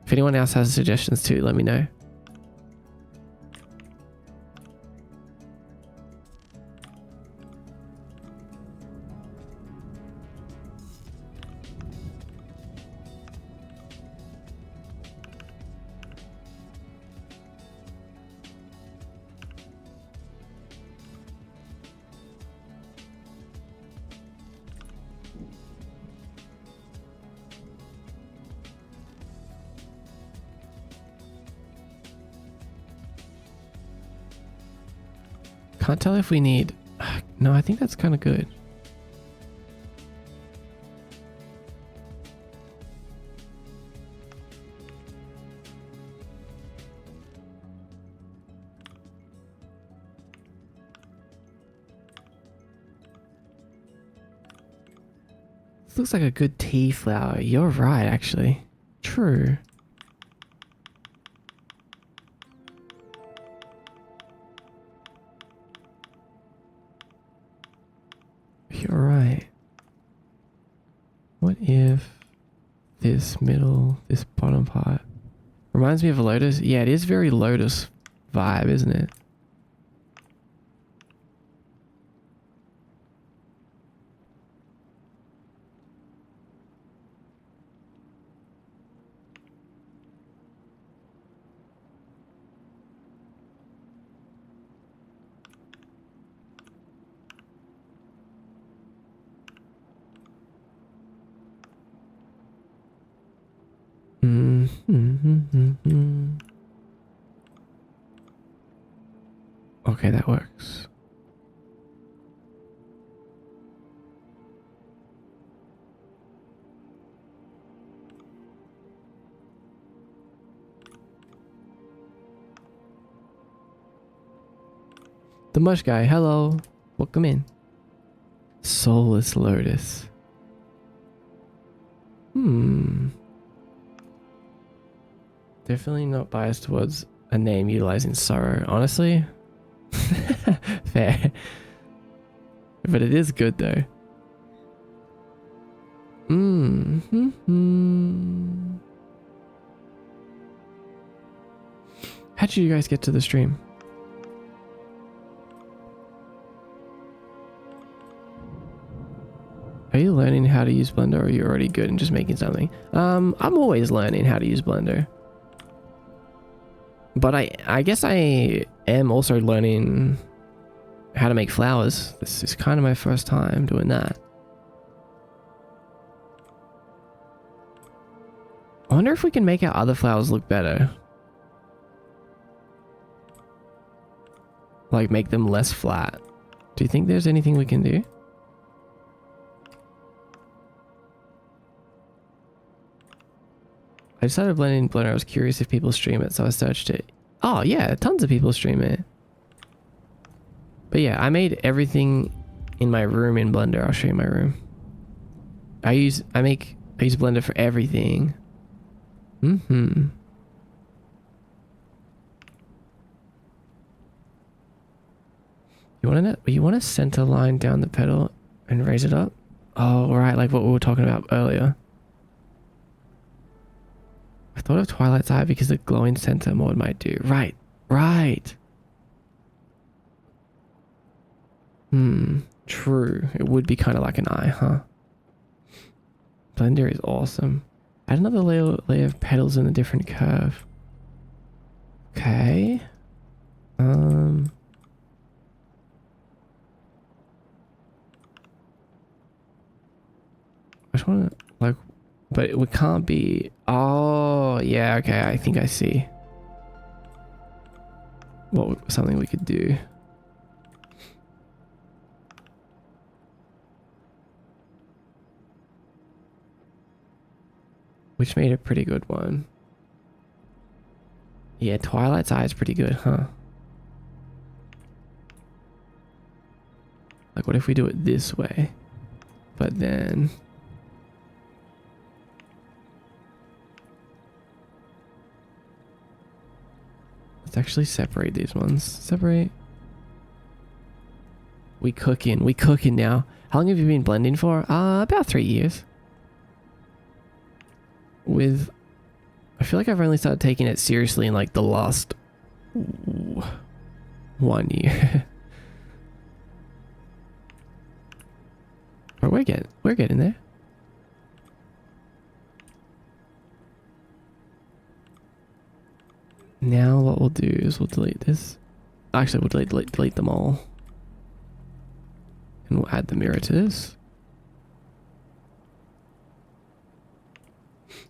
If anyone else has suggestions too, let me know. Can't tell if we need... No, I think that's kind of good. This looks like a good tea flower. You're right, actually. True. You're right. What if this bottom part reminds me of a lotus? Yeah, it is very lotus vibe, isn't it? Okay, that works. The mush guy, hello. Welcome in. Soulless Lotus. Definitely not biased towards a name utilizing sorrow, honestly. Fair. But it is good though. How did you guys get to the stream? Are you learning how to use Blender, or are you already good and just making something? I'm always learning how to use Blender. But I guess I am also learning how to make flowers. This is kind of my first time doing that. I wonder if we can make our other flowers look better. Like make them less flat. Do you think there's anything we can do? I started blending Blender. I was curious if people stream it, so I searched it. Oh yeah, tons of people stream it. But yeah, I made everything in my room in Blender. I'll show you my room. I use Blender for everything. You want to center line down the pedal and raise it up? Oh, right, like what we were talking about earlier. I thought of Twilight's Eye because the glowing center mode might do. Right. True. It would be kind of like an eye, huh? Blender is awesome. Add another layer of petals in a different curve. Okay. I just want to like, but it can't be. Oh yeah, okay. I think I see something we could do. Which made a pretty good one. Yeah, Twilight's Eye is pretty good, huh? Like, what if we do it this way? But then... let's actually separate these ones. Separate. We cooking now. How long have you been blending for? About 3 years. I feel like I've only started taking it seriously in like the last 1 year. But we're getting there. Now what we'll do is we'll delete this. Actually, we'll delete them all. And we'll add the mirror to this.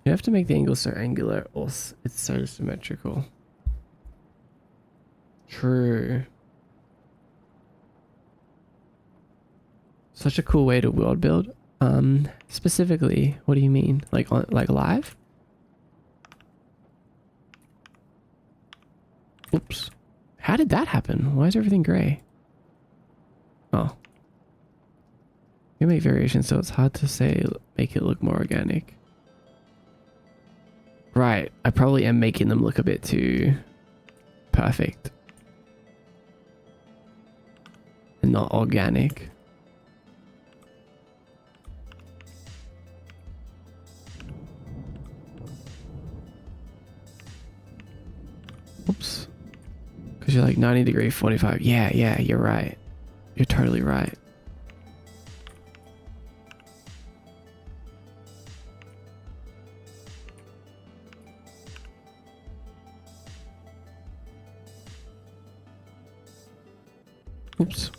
You have to make the angle so angular or it's so symmetrical. True. Such a cool way to world build. Specifically, what do you mean? Like live? Oops. How did that happen? Why is everything gray? Oh. You make variations so it's hard to say make it look more organic. Right, I probably am making them look a bit too perfect. And not organic. Oops. Because you're like 90 degree 45. Yeah, you're right. You're totally right. Oops.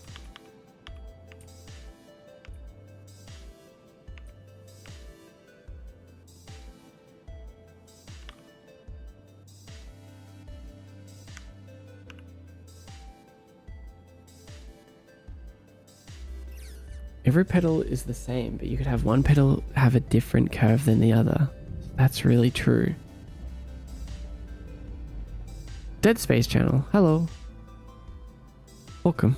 Every petal is the same, but you could have one petal have a different curve than the other. That's really true. Dead Space Channel, hello. Welcome.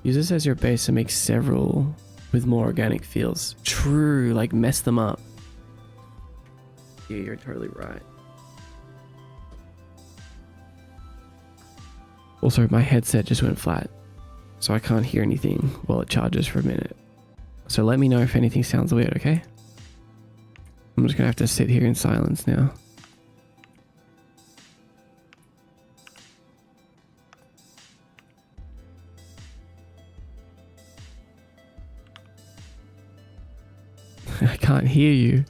Use this as your base to make several with more organic feels. True, like mess them up. Yeah, you're totally right. Also, my headset just went flat, so I can't hear anything while it charges for a minute. So let me know if anything sounds weird, okay? I'm just gonna have to sit here in silence now. I can't hear you.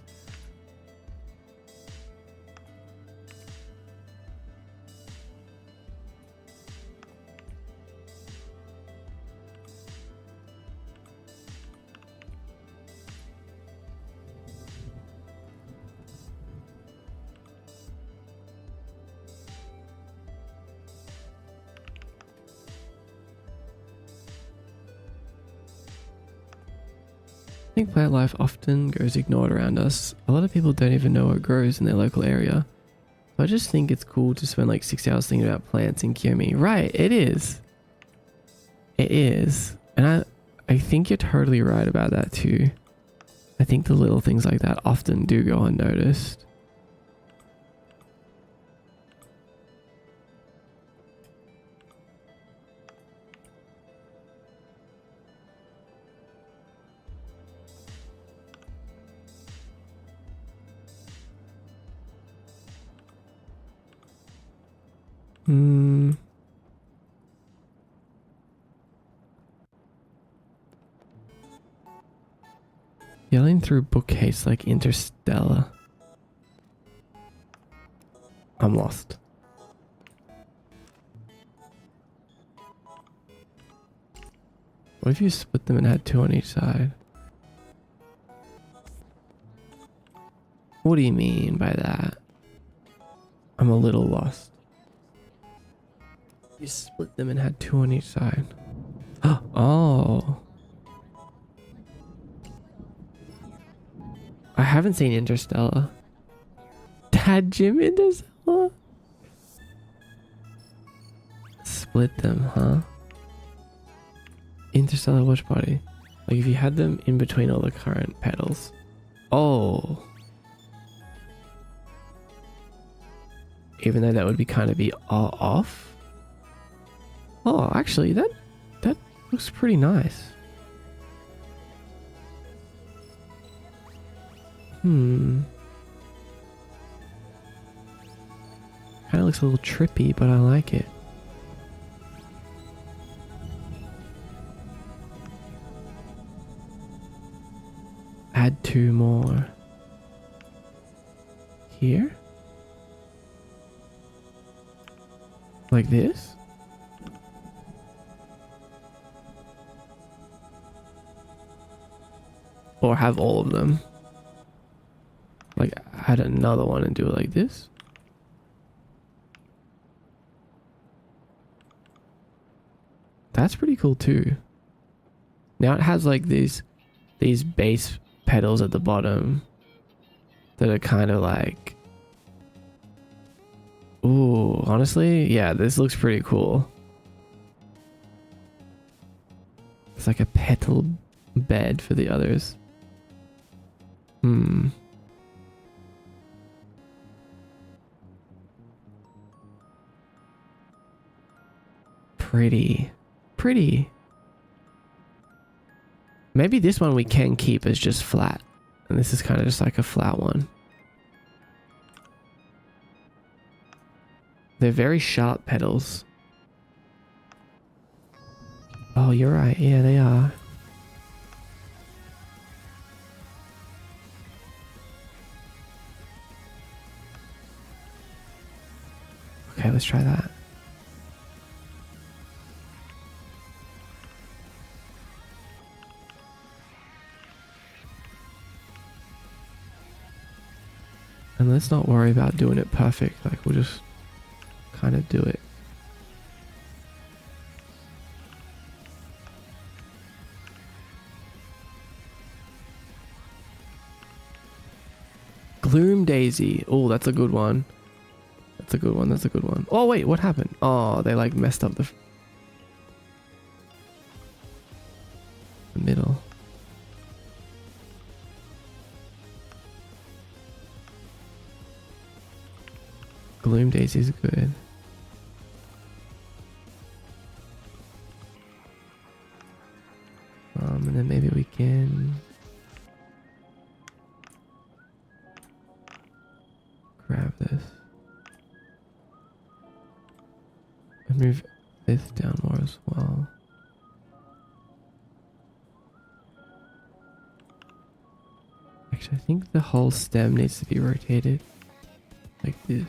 I think plant life often goes ignored around us. A lot of people don't even know what grows in their local area. So I just think it's cool to spend like 6 hours thinking about plants in 𝖼𝤧. Right, it is. It is. And I think you're totally right about that too. I think the little things like that often do go unnoticed. Yelling through bookcase like Interstellar. I'm lost. What if you split them and had 2 on each side? What do you mean by that? I'm a little lost. You split them and had 2 on each side. Oh. I haven't seen Interstellar. Dad Jim Interstellar? Split them, huh? Interstellar watch party. Like if you had them in between all the current pedals. Oh. Even though that would be kind of be off. Oh, actually that looks pretty nice. Kind of looks a little trippy, but I like it. Add 2 more. Here? Like this? Or have all of them. Like add another one and do it like this. That's pretty cool too. Now it has like these bass pedals at the bottom that are kind of like, ooh, honestly, yeah, this looks pretty cool. It's like a pedal bed for the others. Pretty. Maybe this one we can keep as just flat. And this is kind of just like a flat one. They're very sharp pedals. Oh, you're right. Yeah, they are. Okay, let's try that. And let's not worry about doing it perfect. Like, we'll just kind of do it. Gloom Daisy. Oh, that's a good one. That's a good one. Oh, wait, what happened? Oh, they like messed up the middle. Gloom Daisy's good. And then maybe we can grab this and move this down more as well. Actually, I think the whole stem needs to be rotated like this.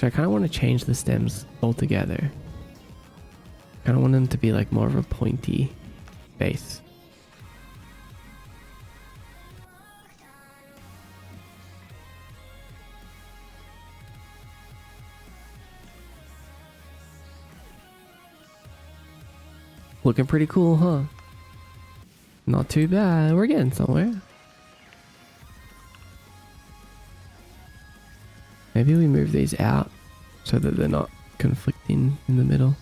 I kind of want to change the stems altogether. I kind of want them to be like more of a pointy base. Looking pretty cool, huh? Not too bad. We're getting somewhere. Maybe we move these out so that they're not conflicting in the middle.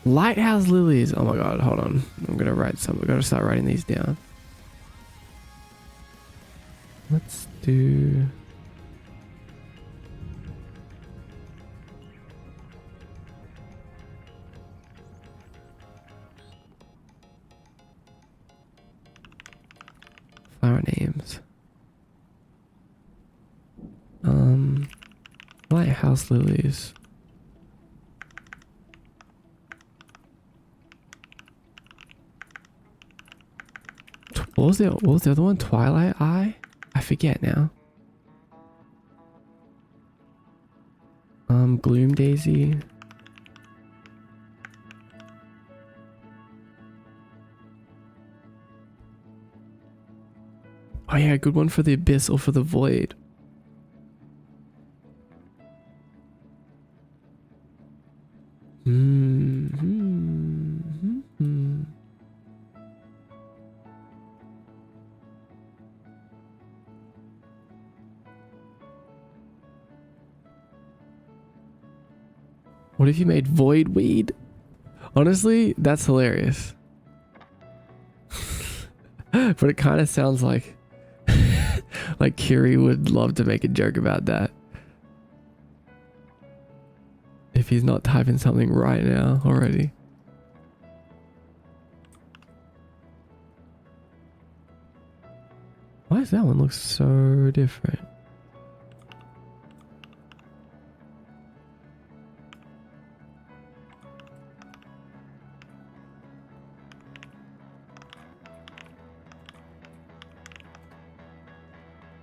Lighthouse lilies. Oh my god, hold on. I'm gonna write some. We've got to start writing these down. Let's do... flower names. Lighthouse lilies. What was the other one? Twilight Eye? I forget now. Gloom Daisy. Oh yeah, good one for the abyss or for the void. What if you made void weed? Honestly, that's hilarious. But it kind of sounds like like Kiri would love to make a joke about that. If he's not typing something right now already. Why does that one look so different?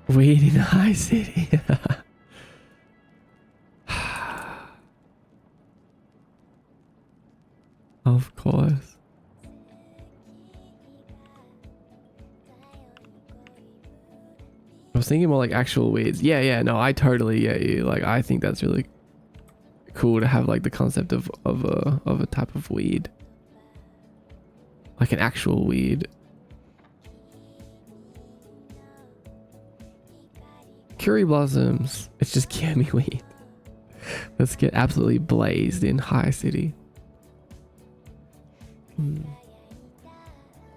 Weed in High City. Of course. I was thinking more like actual weeds. Yeah, no, I totally get you. Like, I think that's really cool to have like the concept of a type of weed. Like an actual weed. Curry blossoms. It's just Kiami weed. Let's get absolutely blazed in High City.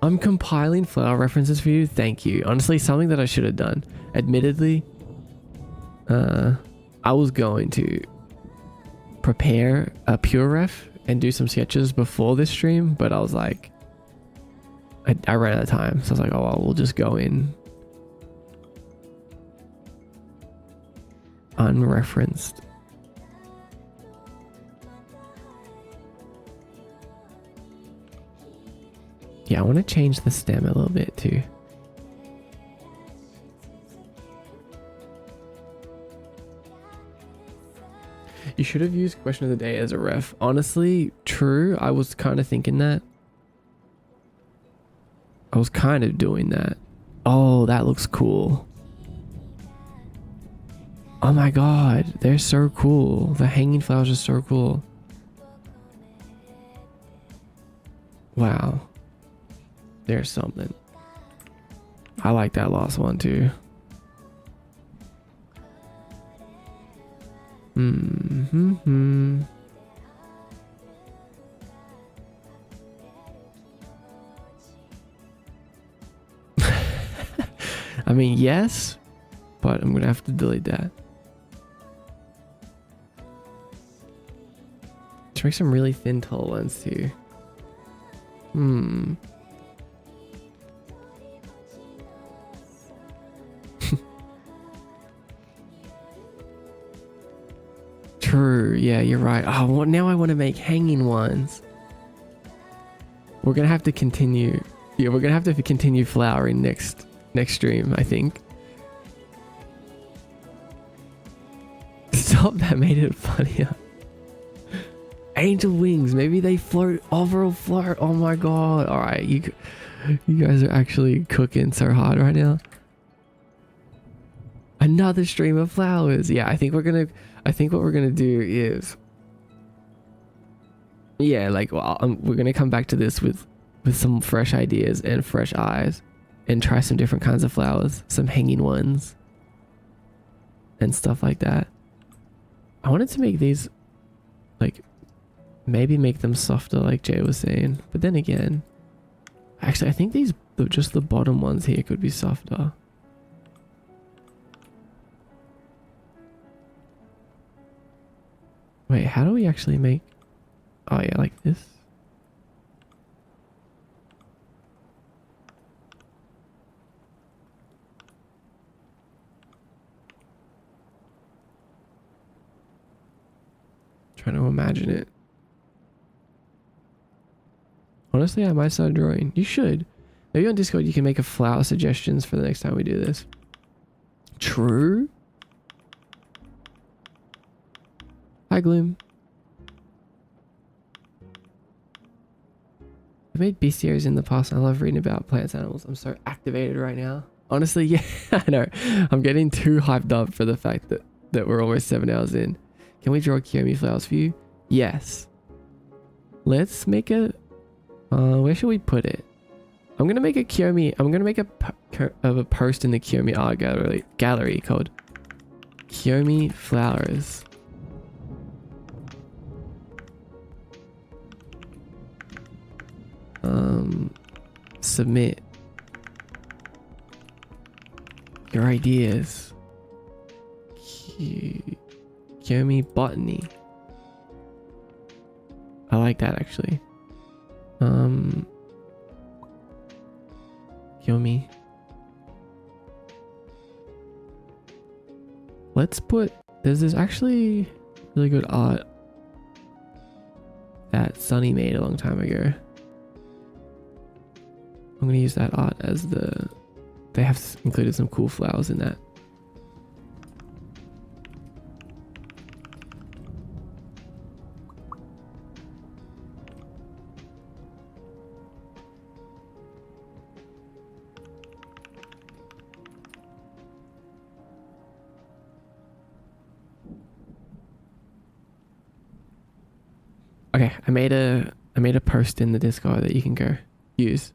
I'm compiling flower references for you. Thank you. Honestly, something that I should have done. Admittedly, I was going to prepare a pure ref and do some sketches before this stream, but I was like, I ran out of time. So I was like, oh, well, we'll just go in unreferenced. Yeah, I want to change the stem a little bit too. You should have used question of the day as a ref. Honestly, true. I was kind of thinking that. I was kind of doing that. Oh, that looks cool. Oh my god, they're so cool. The hanging flowers are so cool. Wow. There's something. I like that last one too. I mean, yes, but I'm gonna have to delete that. Let's make some really thin tall ones too. True. Yeah, you're right. Oh, well, now I want to make hanging ones. We're gonna have to continue. Yeah, we're gonna have to continue flowering next stream, I think. Stop, that made it funnier. Angel wings, maybe they float, overall float. Oh my god. All right, you guys are actually cooking so hard right now. Another stream of flowers. Yeah, I think what we're gonna do is, yeah, like, well, we're gonna come back to this with some fresh ideas and fresh eyes, and try some different kinds of flowers, some hanging ones, and stuff like that. I wanted to make these, like, maybe make them softer, like Jay was saying, but then again, actually, I think these, just the bottom ones here could be softer. Wait, how do we actually make... Oh yeah, like this. Trying to imagine it. Honestly, I might start drawing. You should. Maybe on Discord you can make a flower suggestions for the next time we do this. True. Hi, Gloom. I made bestiaries in the past. I love reading about plants and animals. I'm so activated right now. Honestly, yeah, I know. I'm getting too hyped up for the fact that we're almost 7 hours in. Can we draw Kiyomi flowers for you? Yes. Let's make a... where should we put it? I'm gonna make a Kiyomi... I'm gonna make a post in the Kiyomi art gallery called Kiyomi Flowers. Submit your ideas. Kiyomi Botany. I like that actually. Kiyomi. Let's put... There's this actually really good art that Sunny made a long time ago. I'm gonna use that art as the... They have included some cool flowers in that. Okay, I made a post in the Discord that you can go use.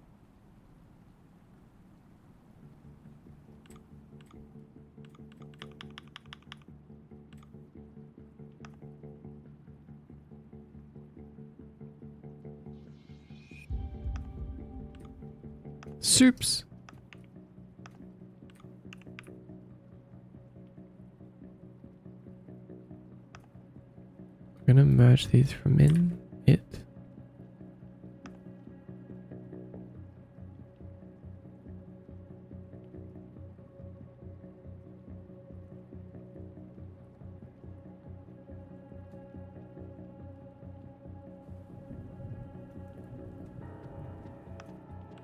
Soups. I'm gonna merge these from in it.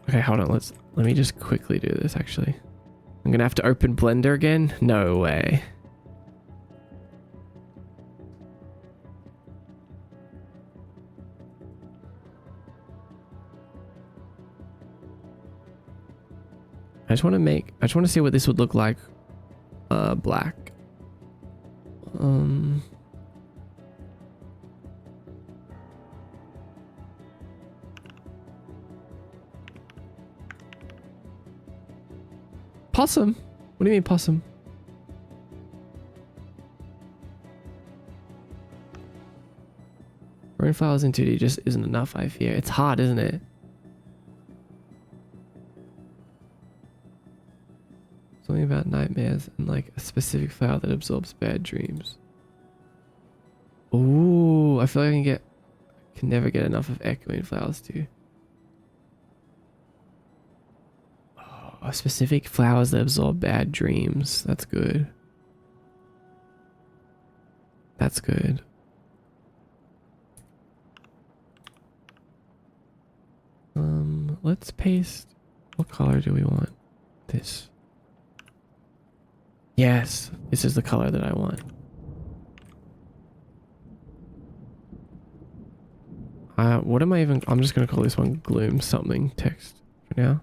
Okay, hold on. Let me just quickly do this actually. I'm gonna have to open Blender again? No way. I just want to see what this would look like black. Possum? What do you mean possum? Growing flowers in 2D just isn't enough, I fear. It's hard, isn't it? Something about nightmares and like a specific flower that absorbs bad dreams. Ooh, I feel like I can never get enough of echoing flowers too. Oh, specific flowers that absorb bad dreams. That's good. That's good. Let's paste. What color do we want? This. Yes, this is the color that I want. What am I even... I'm just going to call this one gloom something text for now.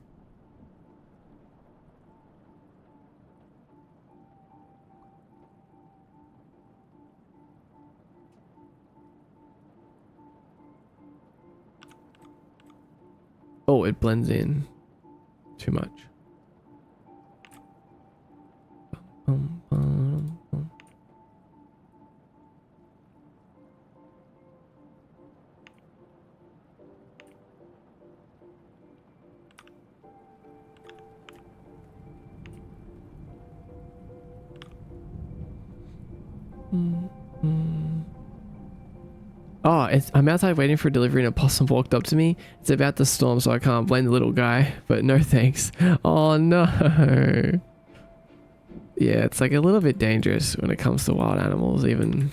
Oh, it blends in too much. Oh, I'm outside waiting for delivery and a possum walked up to me. It's about to storm, so I can't blame the little guy, but no thanks. Oh no. Yeah, it's like a little bit dangerous when it comes to wild animals, even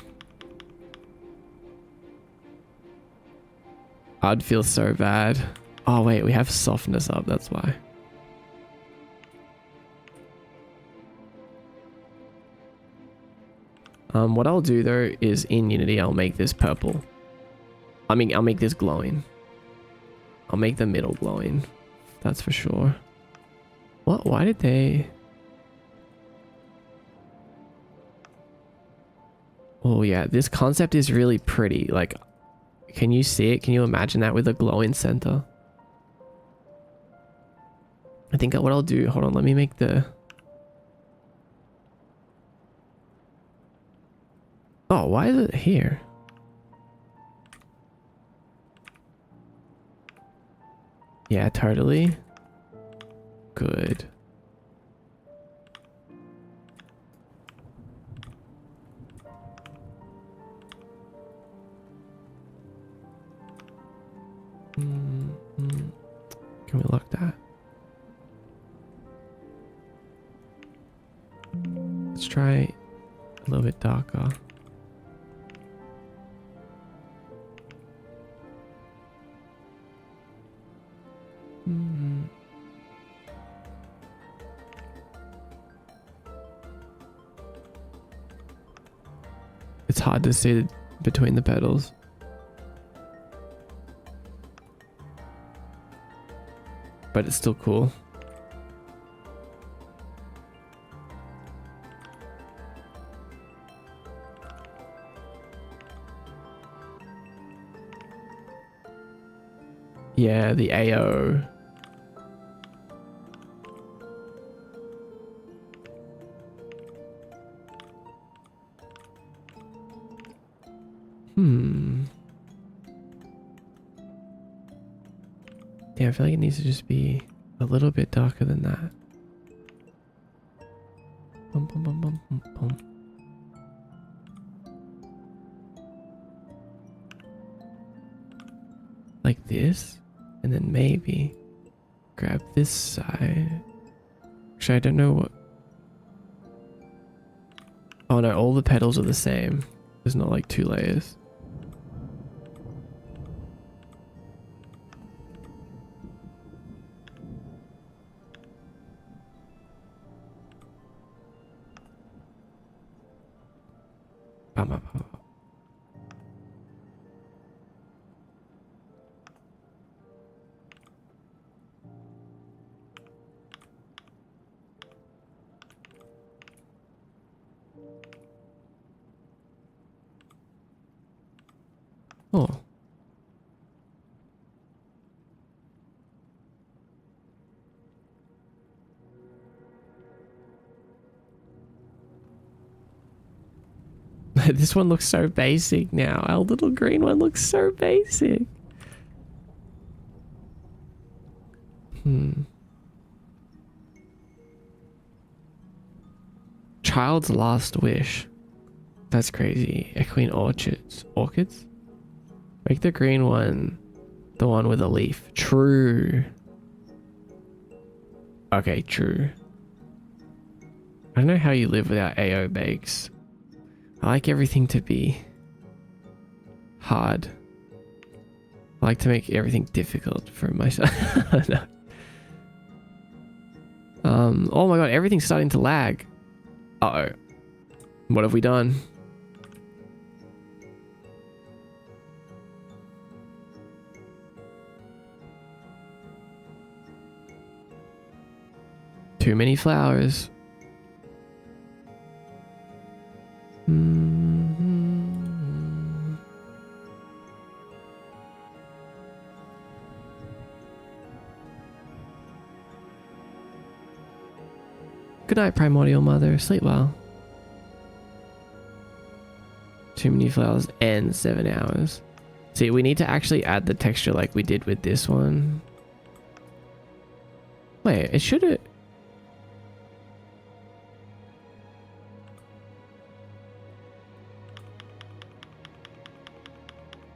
I'd feel so bad. Oh wait, we have softness up, that's why. What I'll do though is in Unity I'll make this purple. I mean, I'll make this glowing. I'll make the middle glowing. That's for sure. What? Why did they... Oh yeah, this concept is really pretty. Like, can you see it? Can you imagine that with a glowing center? I think what I'll do... Hold on, let me make the... Oh, why is it here? Yeah, totally. Good. Can we lock that? Let's try a little bit darker. It's hard to see between the petals. But it's still cool. Yeah, the AO. Yeah, I feel like it needs to just be a little bit darker than that. Bum, bum, bum, bum, bum, bum. Like this, and then maybe grab this side. Actually, I don't know what... Oh no, all the petals are the same. There's not like 2 layers. Oh. This one looks so basic now. Our little green one looks so basic. Child's last wish. That's crazy. Equine orchids. Orchids? Make the green one the one with a leaf. True. Okay, true. I don't know how you live without AO bakes. I like everything to be hard. I like to make everything difficult for myself. No. Oh my god, everything's starting to lag. Uh-oh. What have we done? Too many flowers. Good night, Primordial Mother. Sleep well. Too many flowers and 7 hours. See, we need to actually add the texture like we did with this one. Wait, it should have...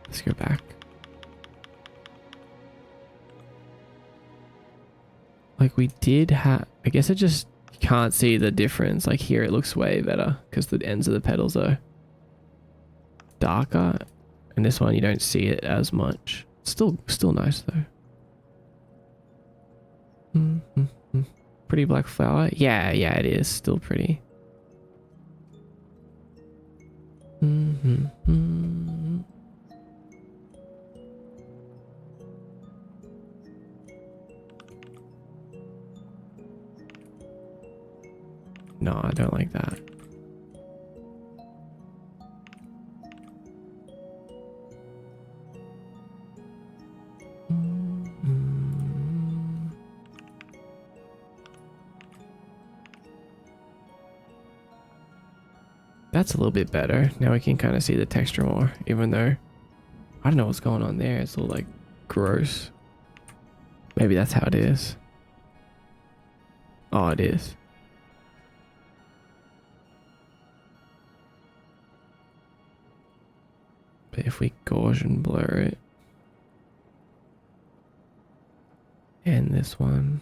Let's go back. Like we did have... I guess it just... can't see the difference. Like here it looks way better because the ends of the petals are darker, and this one you don't see it as much. Still nice though. Pretty black flower. Yeah, it is still pretty. No, I don't like that. That's a little bit better. Now we can kind of see the texture more, even though I don't know what's going on there. It's all like gross. Maybe that's how it is. Oh, it is. But if we Gaussian blur it, and this one.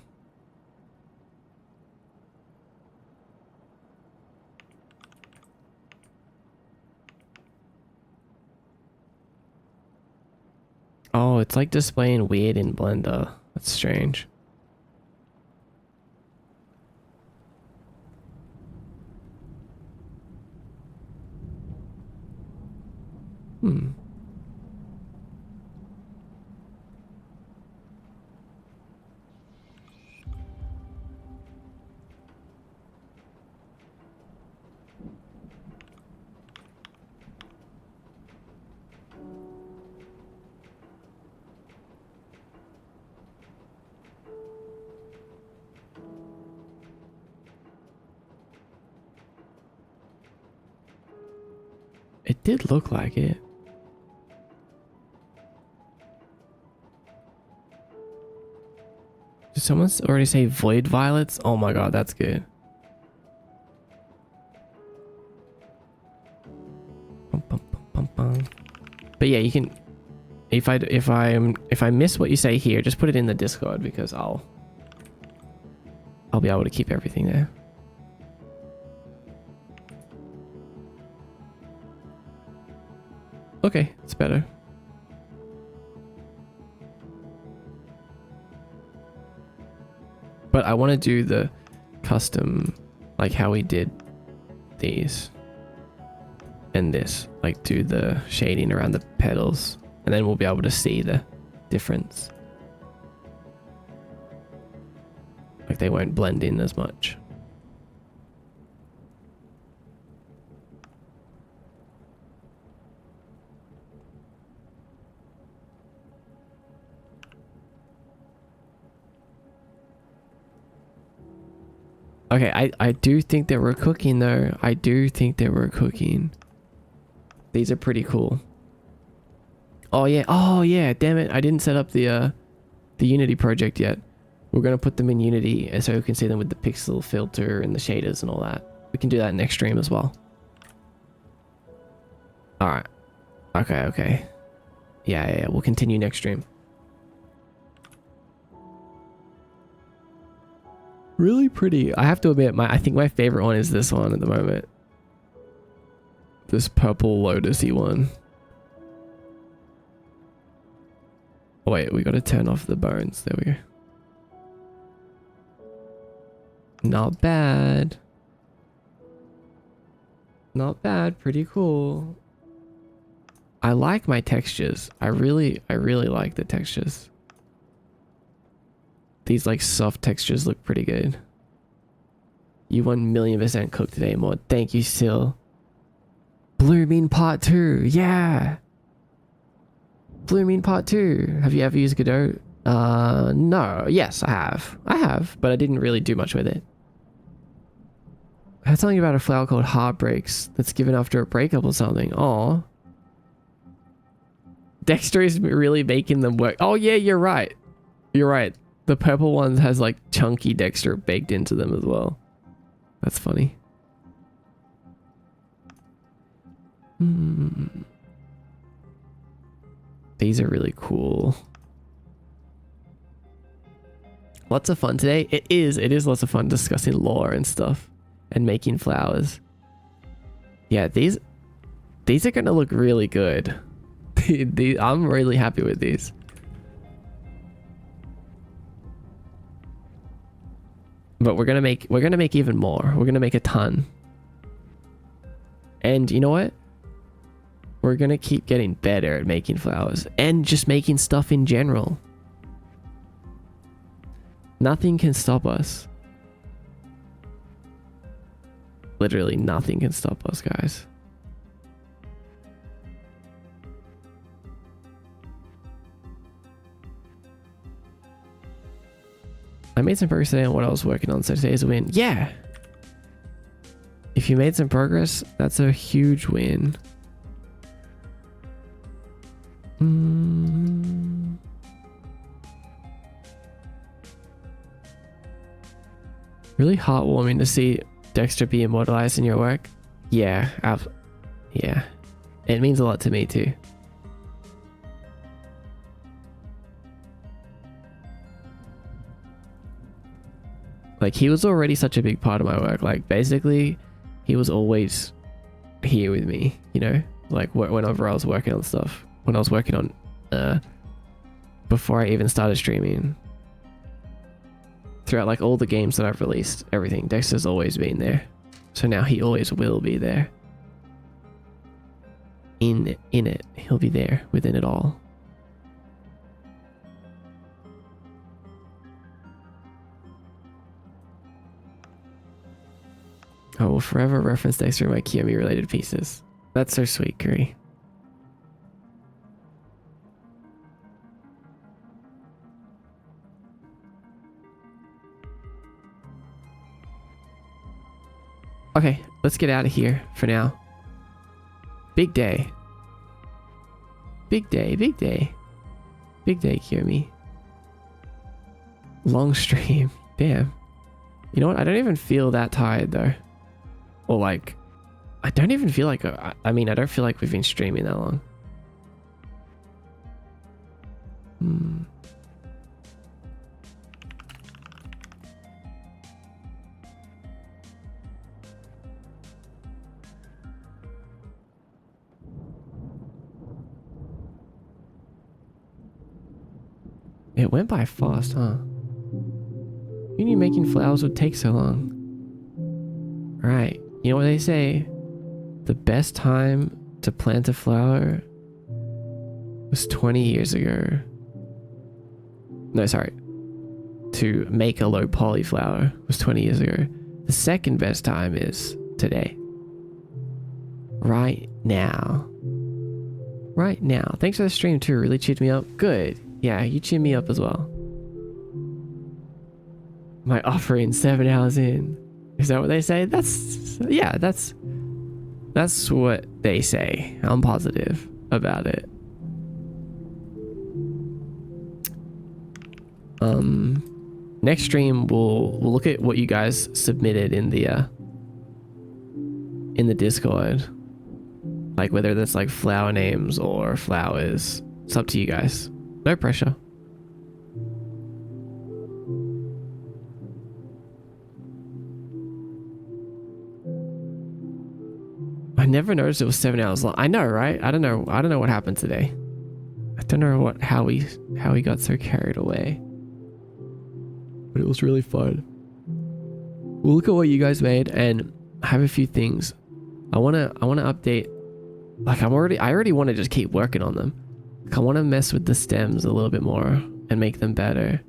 Oh, it's like displaying weird in Blender. That's strange. It did look like it. Did someone already say void violets? Oh my god, that's good. But yeah, you can. If I miss what you say here, just put it in the Discord because I'll be able to keep everything there. Okay, it's better. But I want to do the custom, like how we did these and this, like do the shading around the petals, and then we'll be able to see the difference. Like they won't blend in as much. Okay, I do think that we're cooking though. I do think that we're cooking. These are pretty cool. Oh yeah, damn it. I didn't set up the Unity project yet. We're gonna put them in Unity so we can see them with the pixel filter and the shaders and all that. We can do that next stream as well. Alright. Okay. Yeah, we'll continue next stream. Really pretty. I have to admit, I think my favorite one is this one at the moment. This purple lotusy one. Oh, wait, we gotta turn off the bones. There we go. Not bad. Not bad. Pretty cool. I like my textures. I really like the textures. These like soft textures look pretty good. You 1,000,000% cooked today, Mod. Thank you, Sil. Blue Mean Part 2. Yeah. Blue Mean Part 2. Have you ever used Godot? No. Yes, I have, but I didn't really do much with it. I heard something about a flower called Heartbreaks that's given after a breakup or something. Aw. Dexter is really making them work. Oh yeah, you're right. You're right. The purple ones has like chunky Dexter baked into them as well. That's funny. These are really cool. Lots of fun today. It is lots of fun discussing lore and stuff and making flowers. Yeah, these are gonna look really good. I'm really happy with these. But we're gonna make even more. We're gonna make a ton. And you know what? We're gonna keep getting better at making flowers and just making stuff in general. Nothing can stop us. Literally nothing can stop us, guys. I made some progress today on what I was working on, so today's a win. Yeah! If you made some progress, that's a huge win. Really heartwarming to see Dexter be immortalized in your work. Yeah, yeah. It means a lot to me too. Like, he was already such a big part of my work. Like, basically, he was always here with me, you know? Like, whenever I was working on stuff. When I was working on, before I even started streaming. Throughout, like, all the games that I've released, everything, Dexter's always been there. So now he always will be there. In it. He'll be there, within it all. I will forever reference Dexter in my Kiyomi related pieces. That's so sweet, Kuri. Okay, let's get out of here for now. Big day. Big day, big day. Big day, Kiyomi. Long stream. Damn. You know what? I don't even feel that tired though. Or like, I don't even feel like, I mean, I don't feel like we've been streaming that long. It went by fast, huh? Who knew making flowers would take so long? Right. You know what they say? The best time to plant a flower was 20 years ago. No, sorry. To make a low poly flower was 20 years ago. The second best time is today. Right now. Right now. Thanks for the stream too. Really cheered me up. Good. Yeah, you cheered me up as well. My offering 7 hours in. Is that what they say? Yeah, that's what they say. I'm positive about it. Next stream we'll look at what you guys submitted in the Discord. Like whether that's like flower names or flowers. It's up to you guys. No pressure. I never noticed it was 7 hours long. I know, right? I don't know what happened today. I don't know how we got so carried away. But it was really fun. We'll look at what you guys made and have a few things. I wanna update. Like I already want to just keep working on them. Like I want to mess with the stems a little bit more and make them better.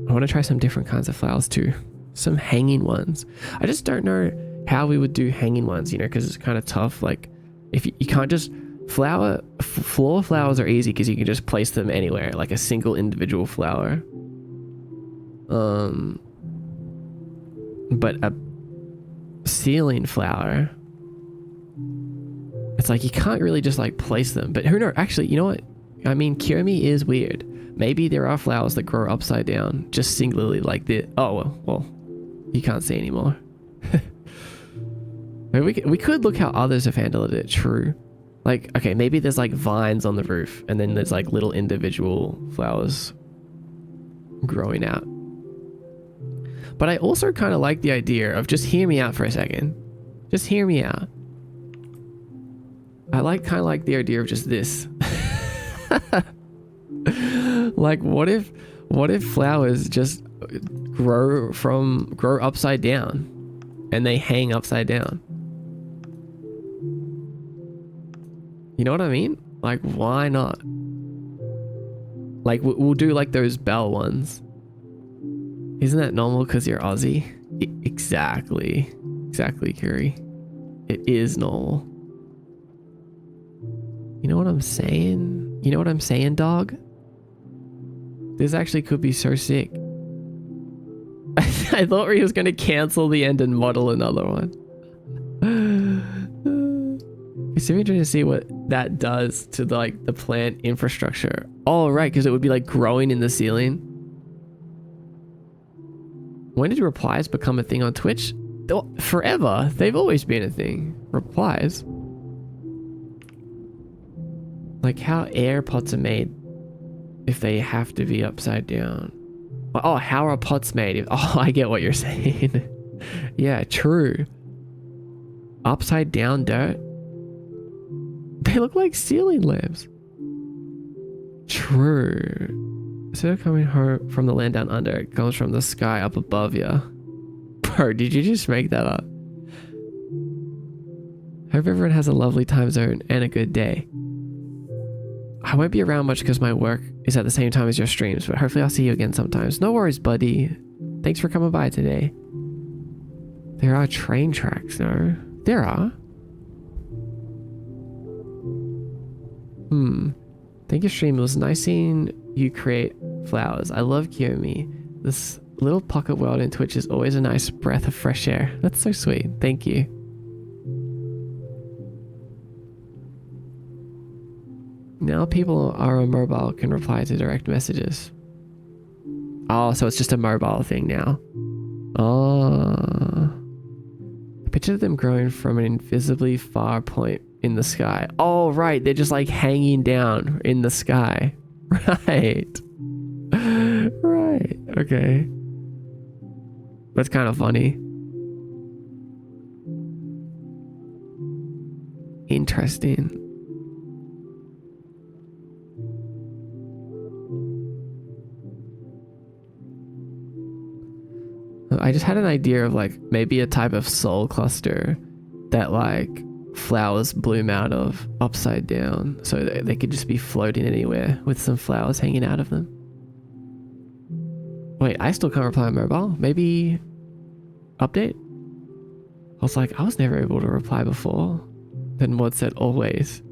I want to try some different kinds of flowers too. Some hanging ones. I just don't know how we would do hanging ones, you know, because it's kind of tough. Like if you can't just floor flowers are easy because you can just place them anywhere, like a single individual flower. But a ceiling flower, it's like you can't really just like place them. But who knows? Actually, you know what? I mean, Kiyomi is weird. Maybe there are flowers that grow upside down, just singularly like this. Oh, well, you can't see anymore. we could look how others have handled it, true. Like, okay, maybe there's like vines on the roof and then there's like little individual flowers growing out. But I also kind of like the idea of just hear me out for a second. Just hear me out. I kind of like the idea of just this. Like, what if flowers just grow upside down and they hang upside down? You know what I mean? Like, why not? Like, we'll do like those bell ones. Isn't that normal because you're Aussie? Exactly. Exactly, Curry. It is normal. You know what I'm saying? You know what I'm saying, dog? This actually could be so sick. I thought he was going to cancel the end and model another one. It's so interesting to see what that does to the plant infrastructure. Oh, right, because it would be like growing in the ceiling. When did replies become a thing on Twitch? Forever. They've always been a thing. Replies. Like how air pots are made if they have to be upside down. Oh, how are pots made? Oh, I get what you're saying. Yeah, true. Upside down dirt. They look like ceiling lamps. True. Instead of coming home from the land down under, it comes from the sky up above you. Bro, did you just make that up? Hope everyone has a lovely time zone and a good day. I won't be around much because my work is at the same time as your streams, but hopefully I'll see you again sometimes. No worries, buddy. Thanks for coming by today. There are train tracks, no? There are. Thank you, stream. It was nice seeing you create flowers. I love 𝖼𝥧🢼. This little pocket world in Twitch is always a nice breath of fresh air. That's so sweet. Thank you. Now people are on mobile can reply to direct messages. Oh, so it's just a mobile thing now. Oh. I picture them growing from an invisibly far point in the sky. Oh, right. They're just like hanging down in the sky. Right. Right. Okay. That's kind of funny. Interesting. I just had an idea of like maybe a type of soul cluster that like flowers bloom out of upside down, so they could just be floating anywhere with some flowers hanging out of them. Wait, I still can't reply on mobile. Maybe update? I was like, I was never able to reply before. Then Mod said always.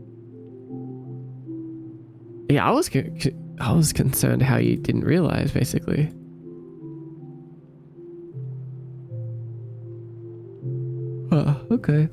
Yeah, I was concerned how you didn't realize, basically. Okay.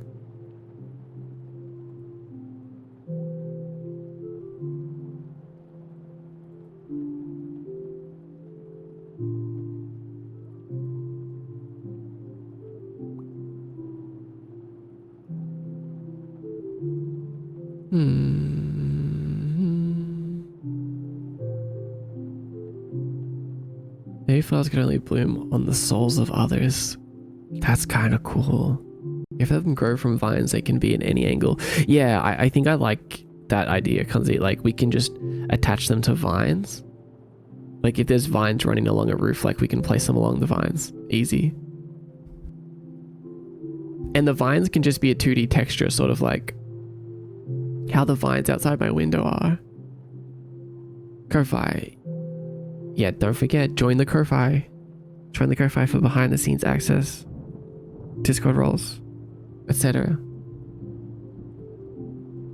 Maybe flowers can only bloom on the souls of others. That's kind of cool. If they them grow from vines, they can be in any angle. Yeah, I think I like that idea, Kunzi. Like, we can just attach them to vines. Like, if there's vines running along a roof, like, we can place them along the vines. Easy. And the vines can just be a 2D texture, sort of like how the vines outside my window are. Ko-Fi. Yeah, don't forget, join the Ko-Fi. Join the Ko-Fi for behind the scenes access, Discord roles, etc.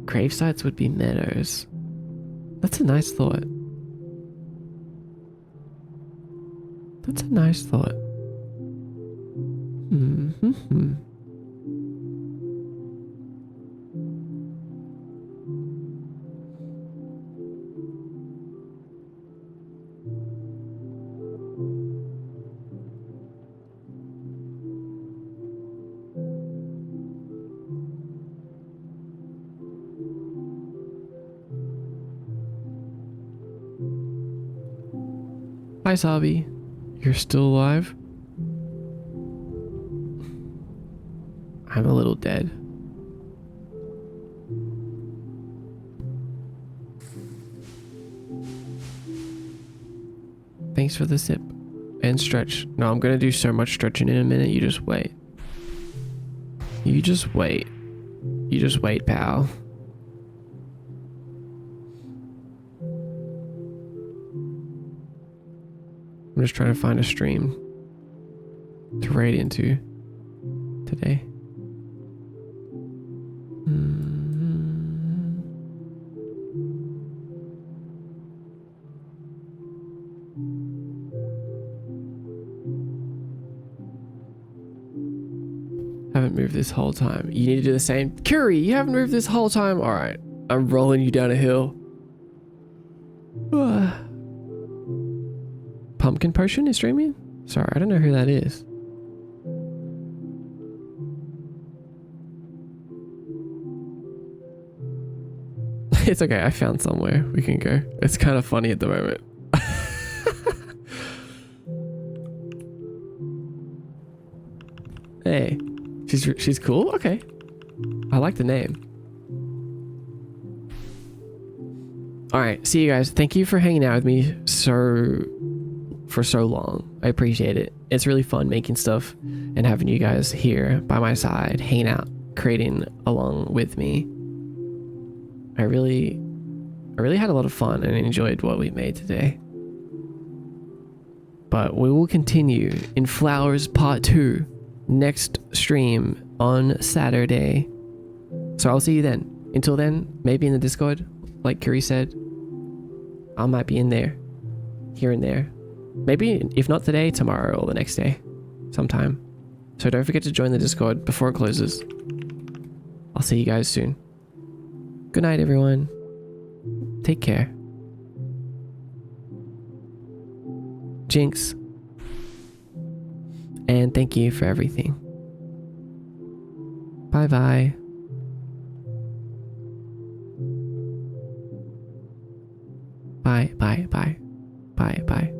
Grave sites would be meadows. That's a nice thought. That's a nice thought. Hi, Sabi. You're still alive? I'm a little dead. Thanks for the sip and stretch. No, I'm gonna do so much stretching in a minute. You just wait. You just wait. You just wait, pal. I'm just trying to find a stream to raid into today. Haven't moved this whole time. You need to do the same. Curie, you haven't moved this whole time. All right, I'm rolling you down a hill. Pumpkin Potion is streaming? Sorry, I don't know who that is. It's okay, I found somewhere we can go. It's kind of funny at the moment. Hey, she's cool? Okay. I like the name. Alright, see you guys. Thank you for hanging out with me for so long. I appreciate it. It's really fun making stuff and having you guys here by my side, hanging out, creating along with me. I really had a lot of fun and enjoyed what we made today. But we will continue in Flowers Part 2 next stream on Saturday. So I'll see you then. Until then, maybe in the Discord, like Curie said. I might be in there, here and there. Maybe, if not today, tomorrow or the next day, sometime. So don't forget to join the Discord before it closes. I'll see you guys soon. Good night, everyone. Take care. Jinx. And thank you for everything. Bye-bye. Bye, bye, bye. Bye, bye.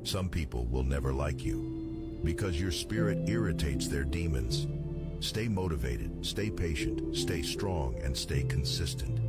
Some people will never like you because your spirit irritates their demons. Stay motivated, stay patient, stay strong, and stay consistent.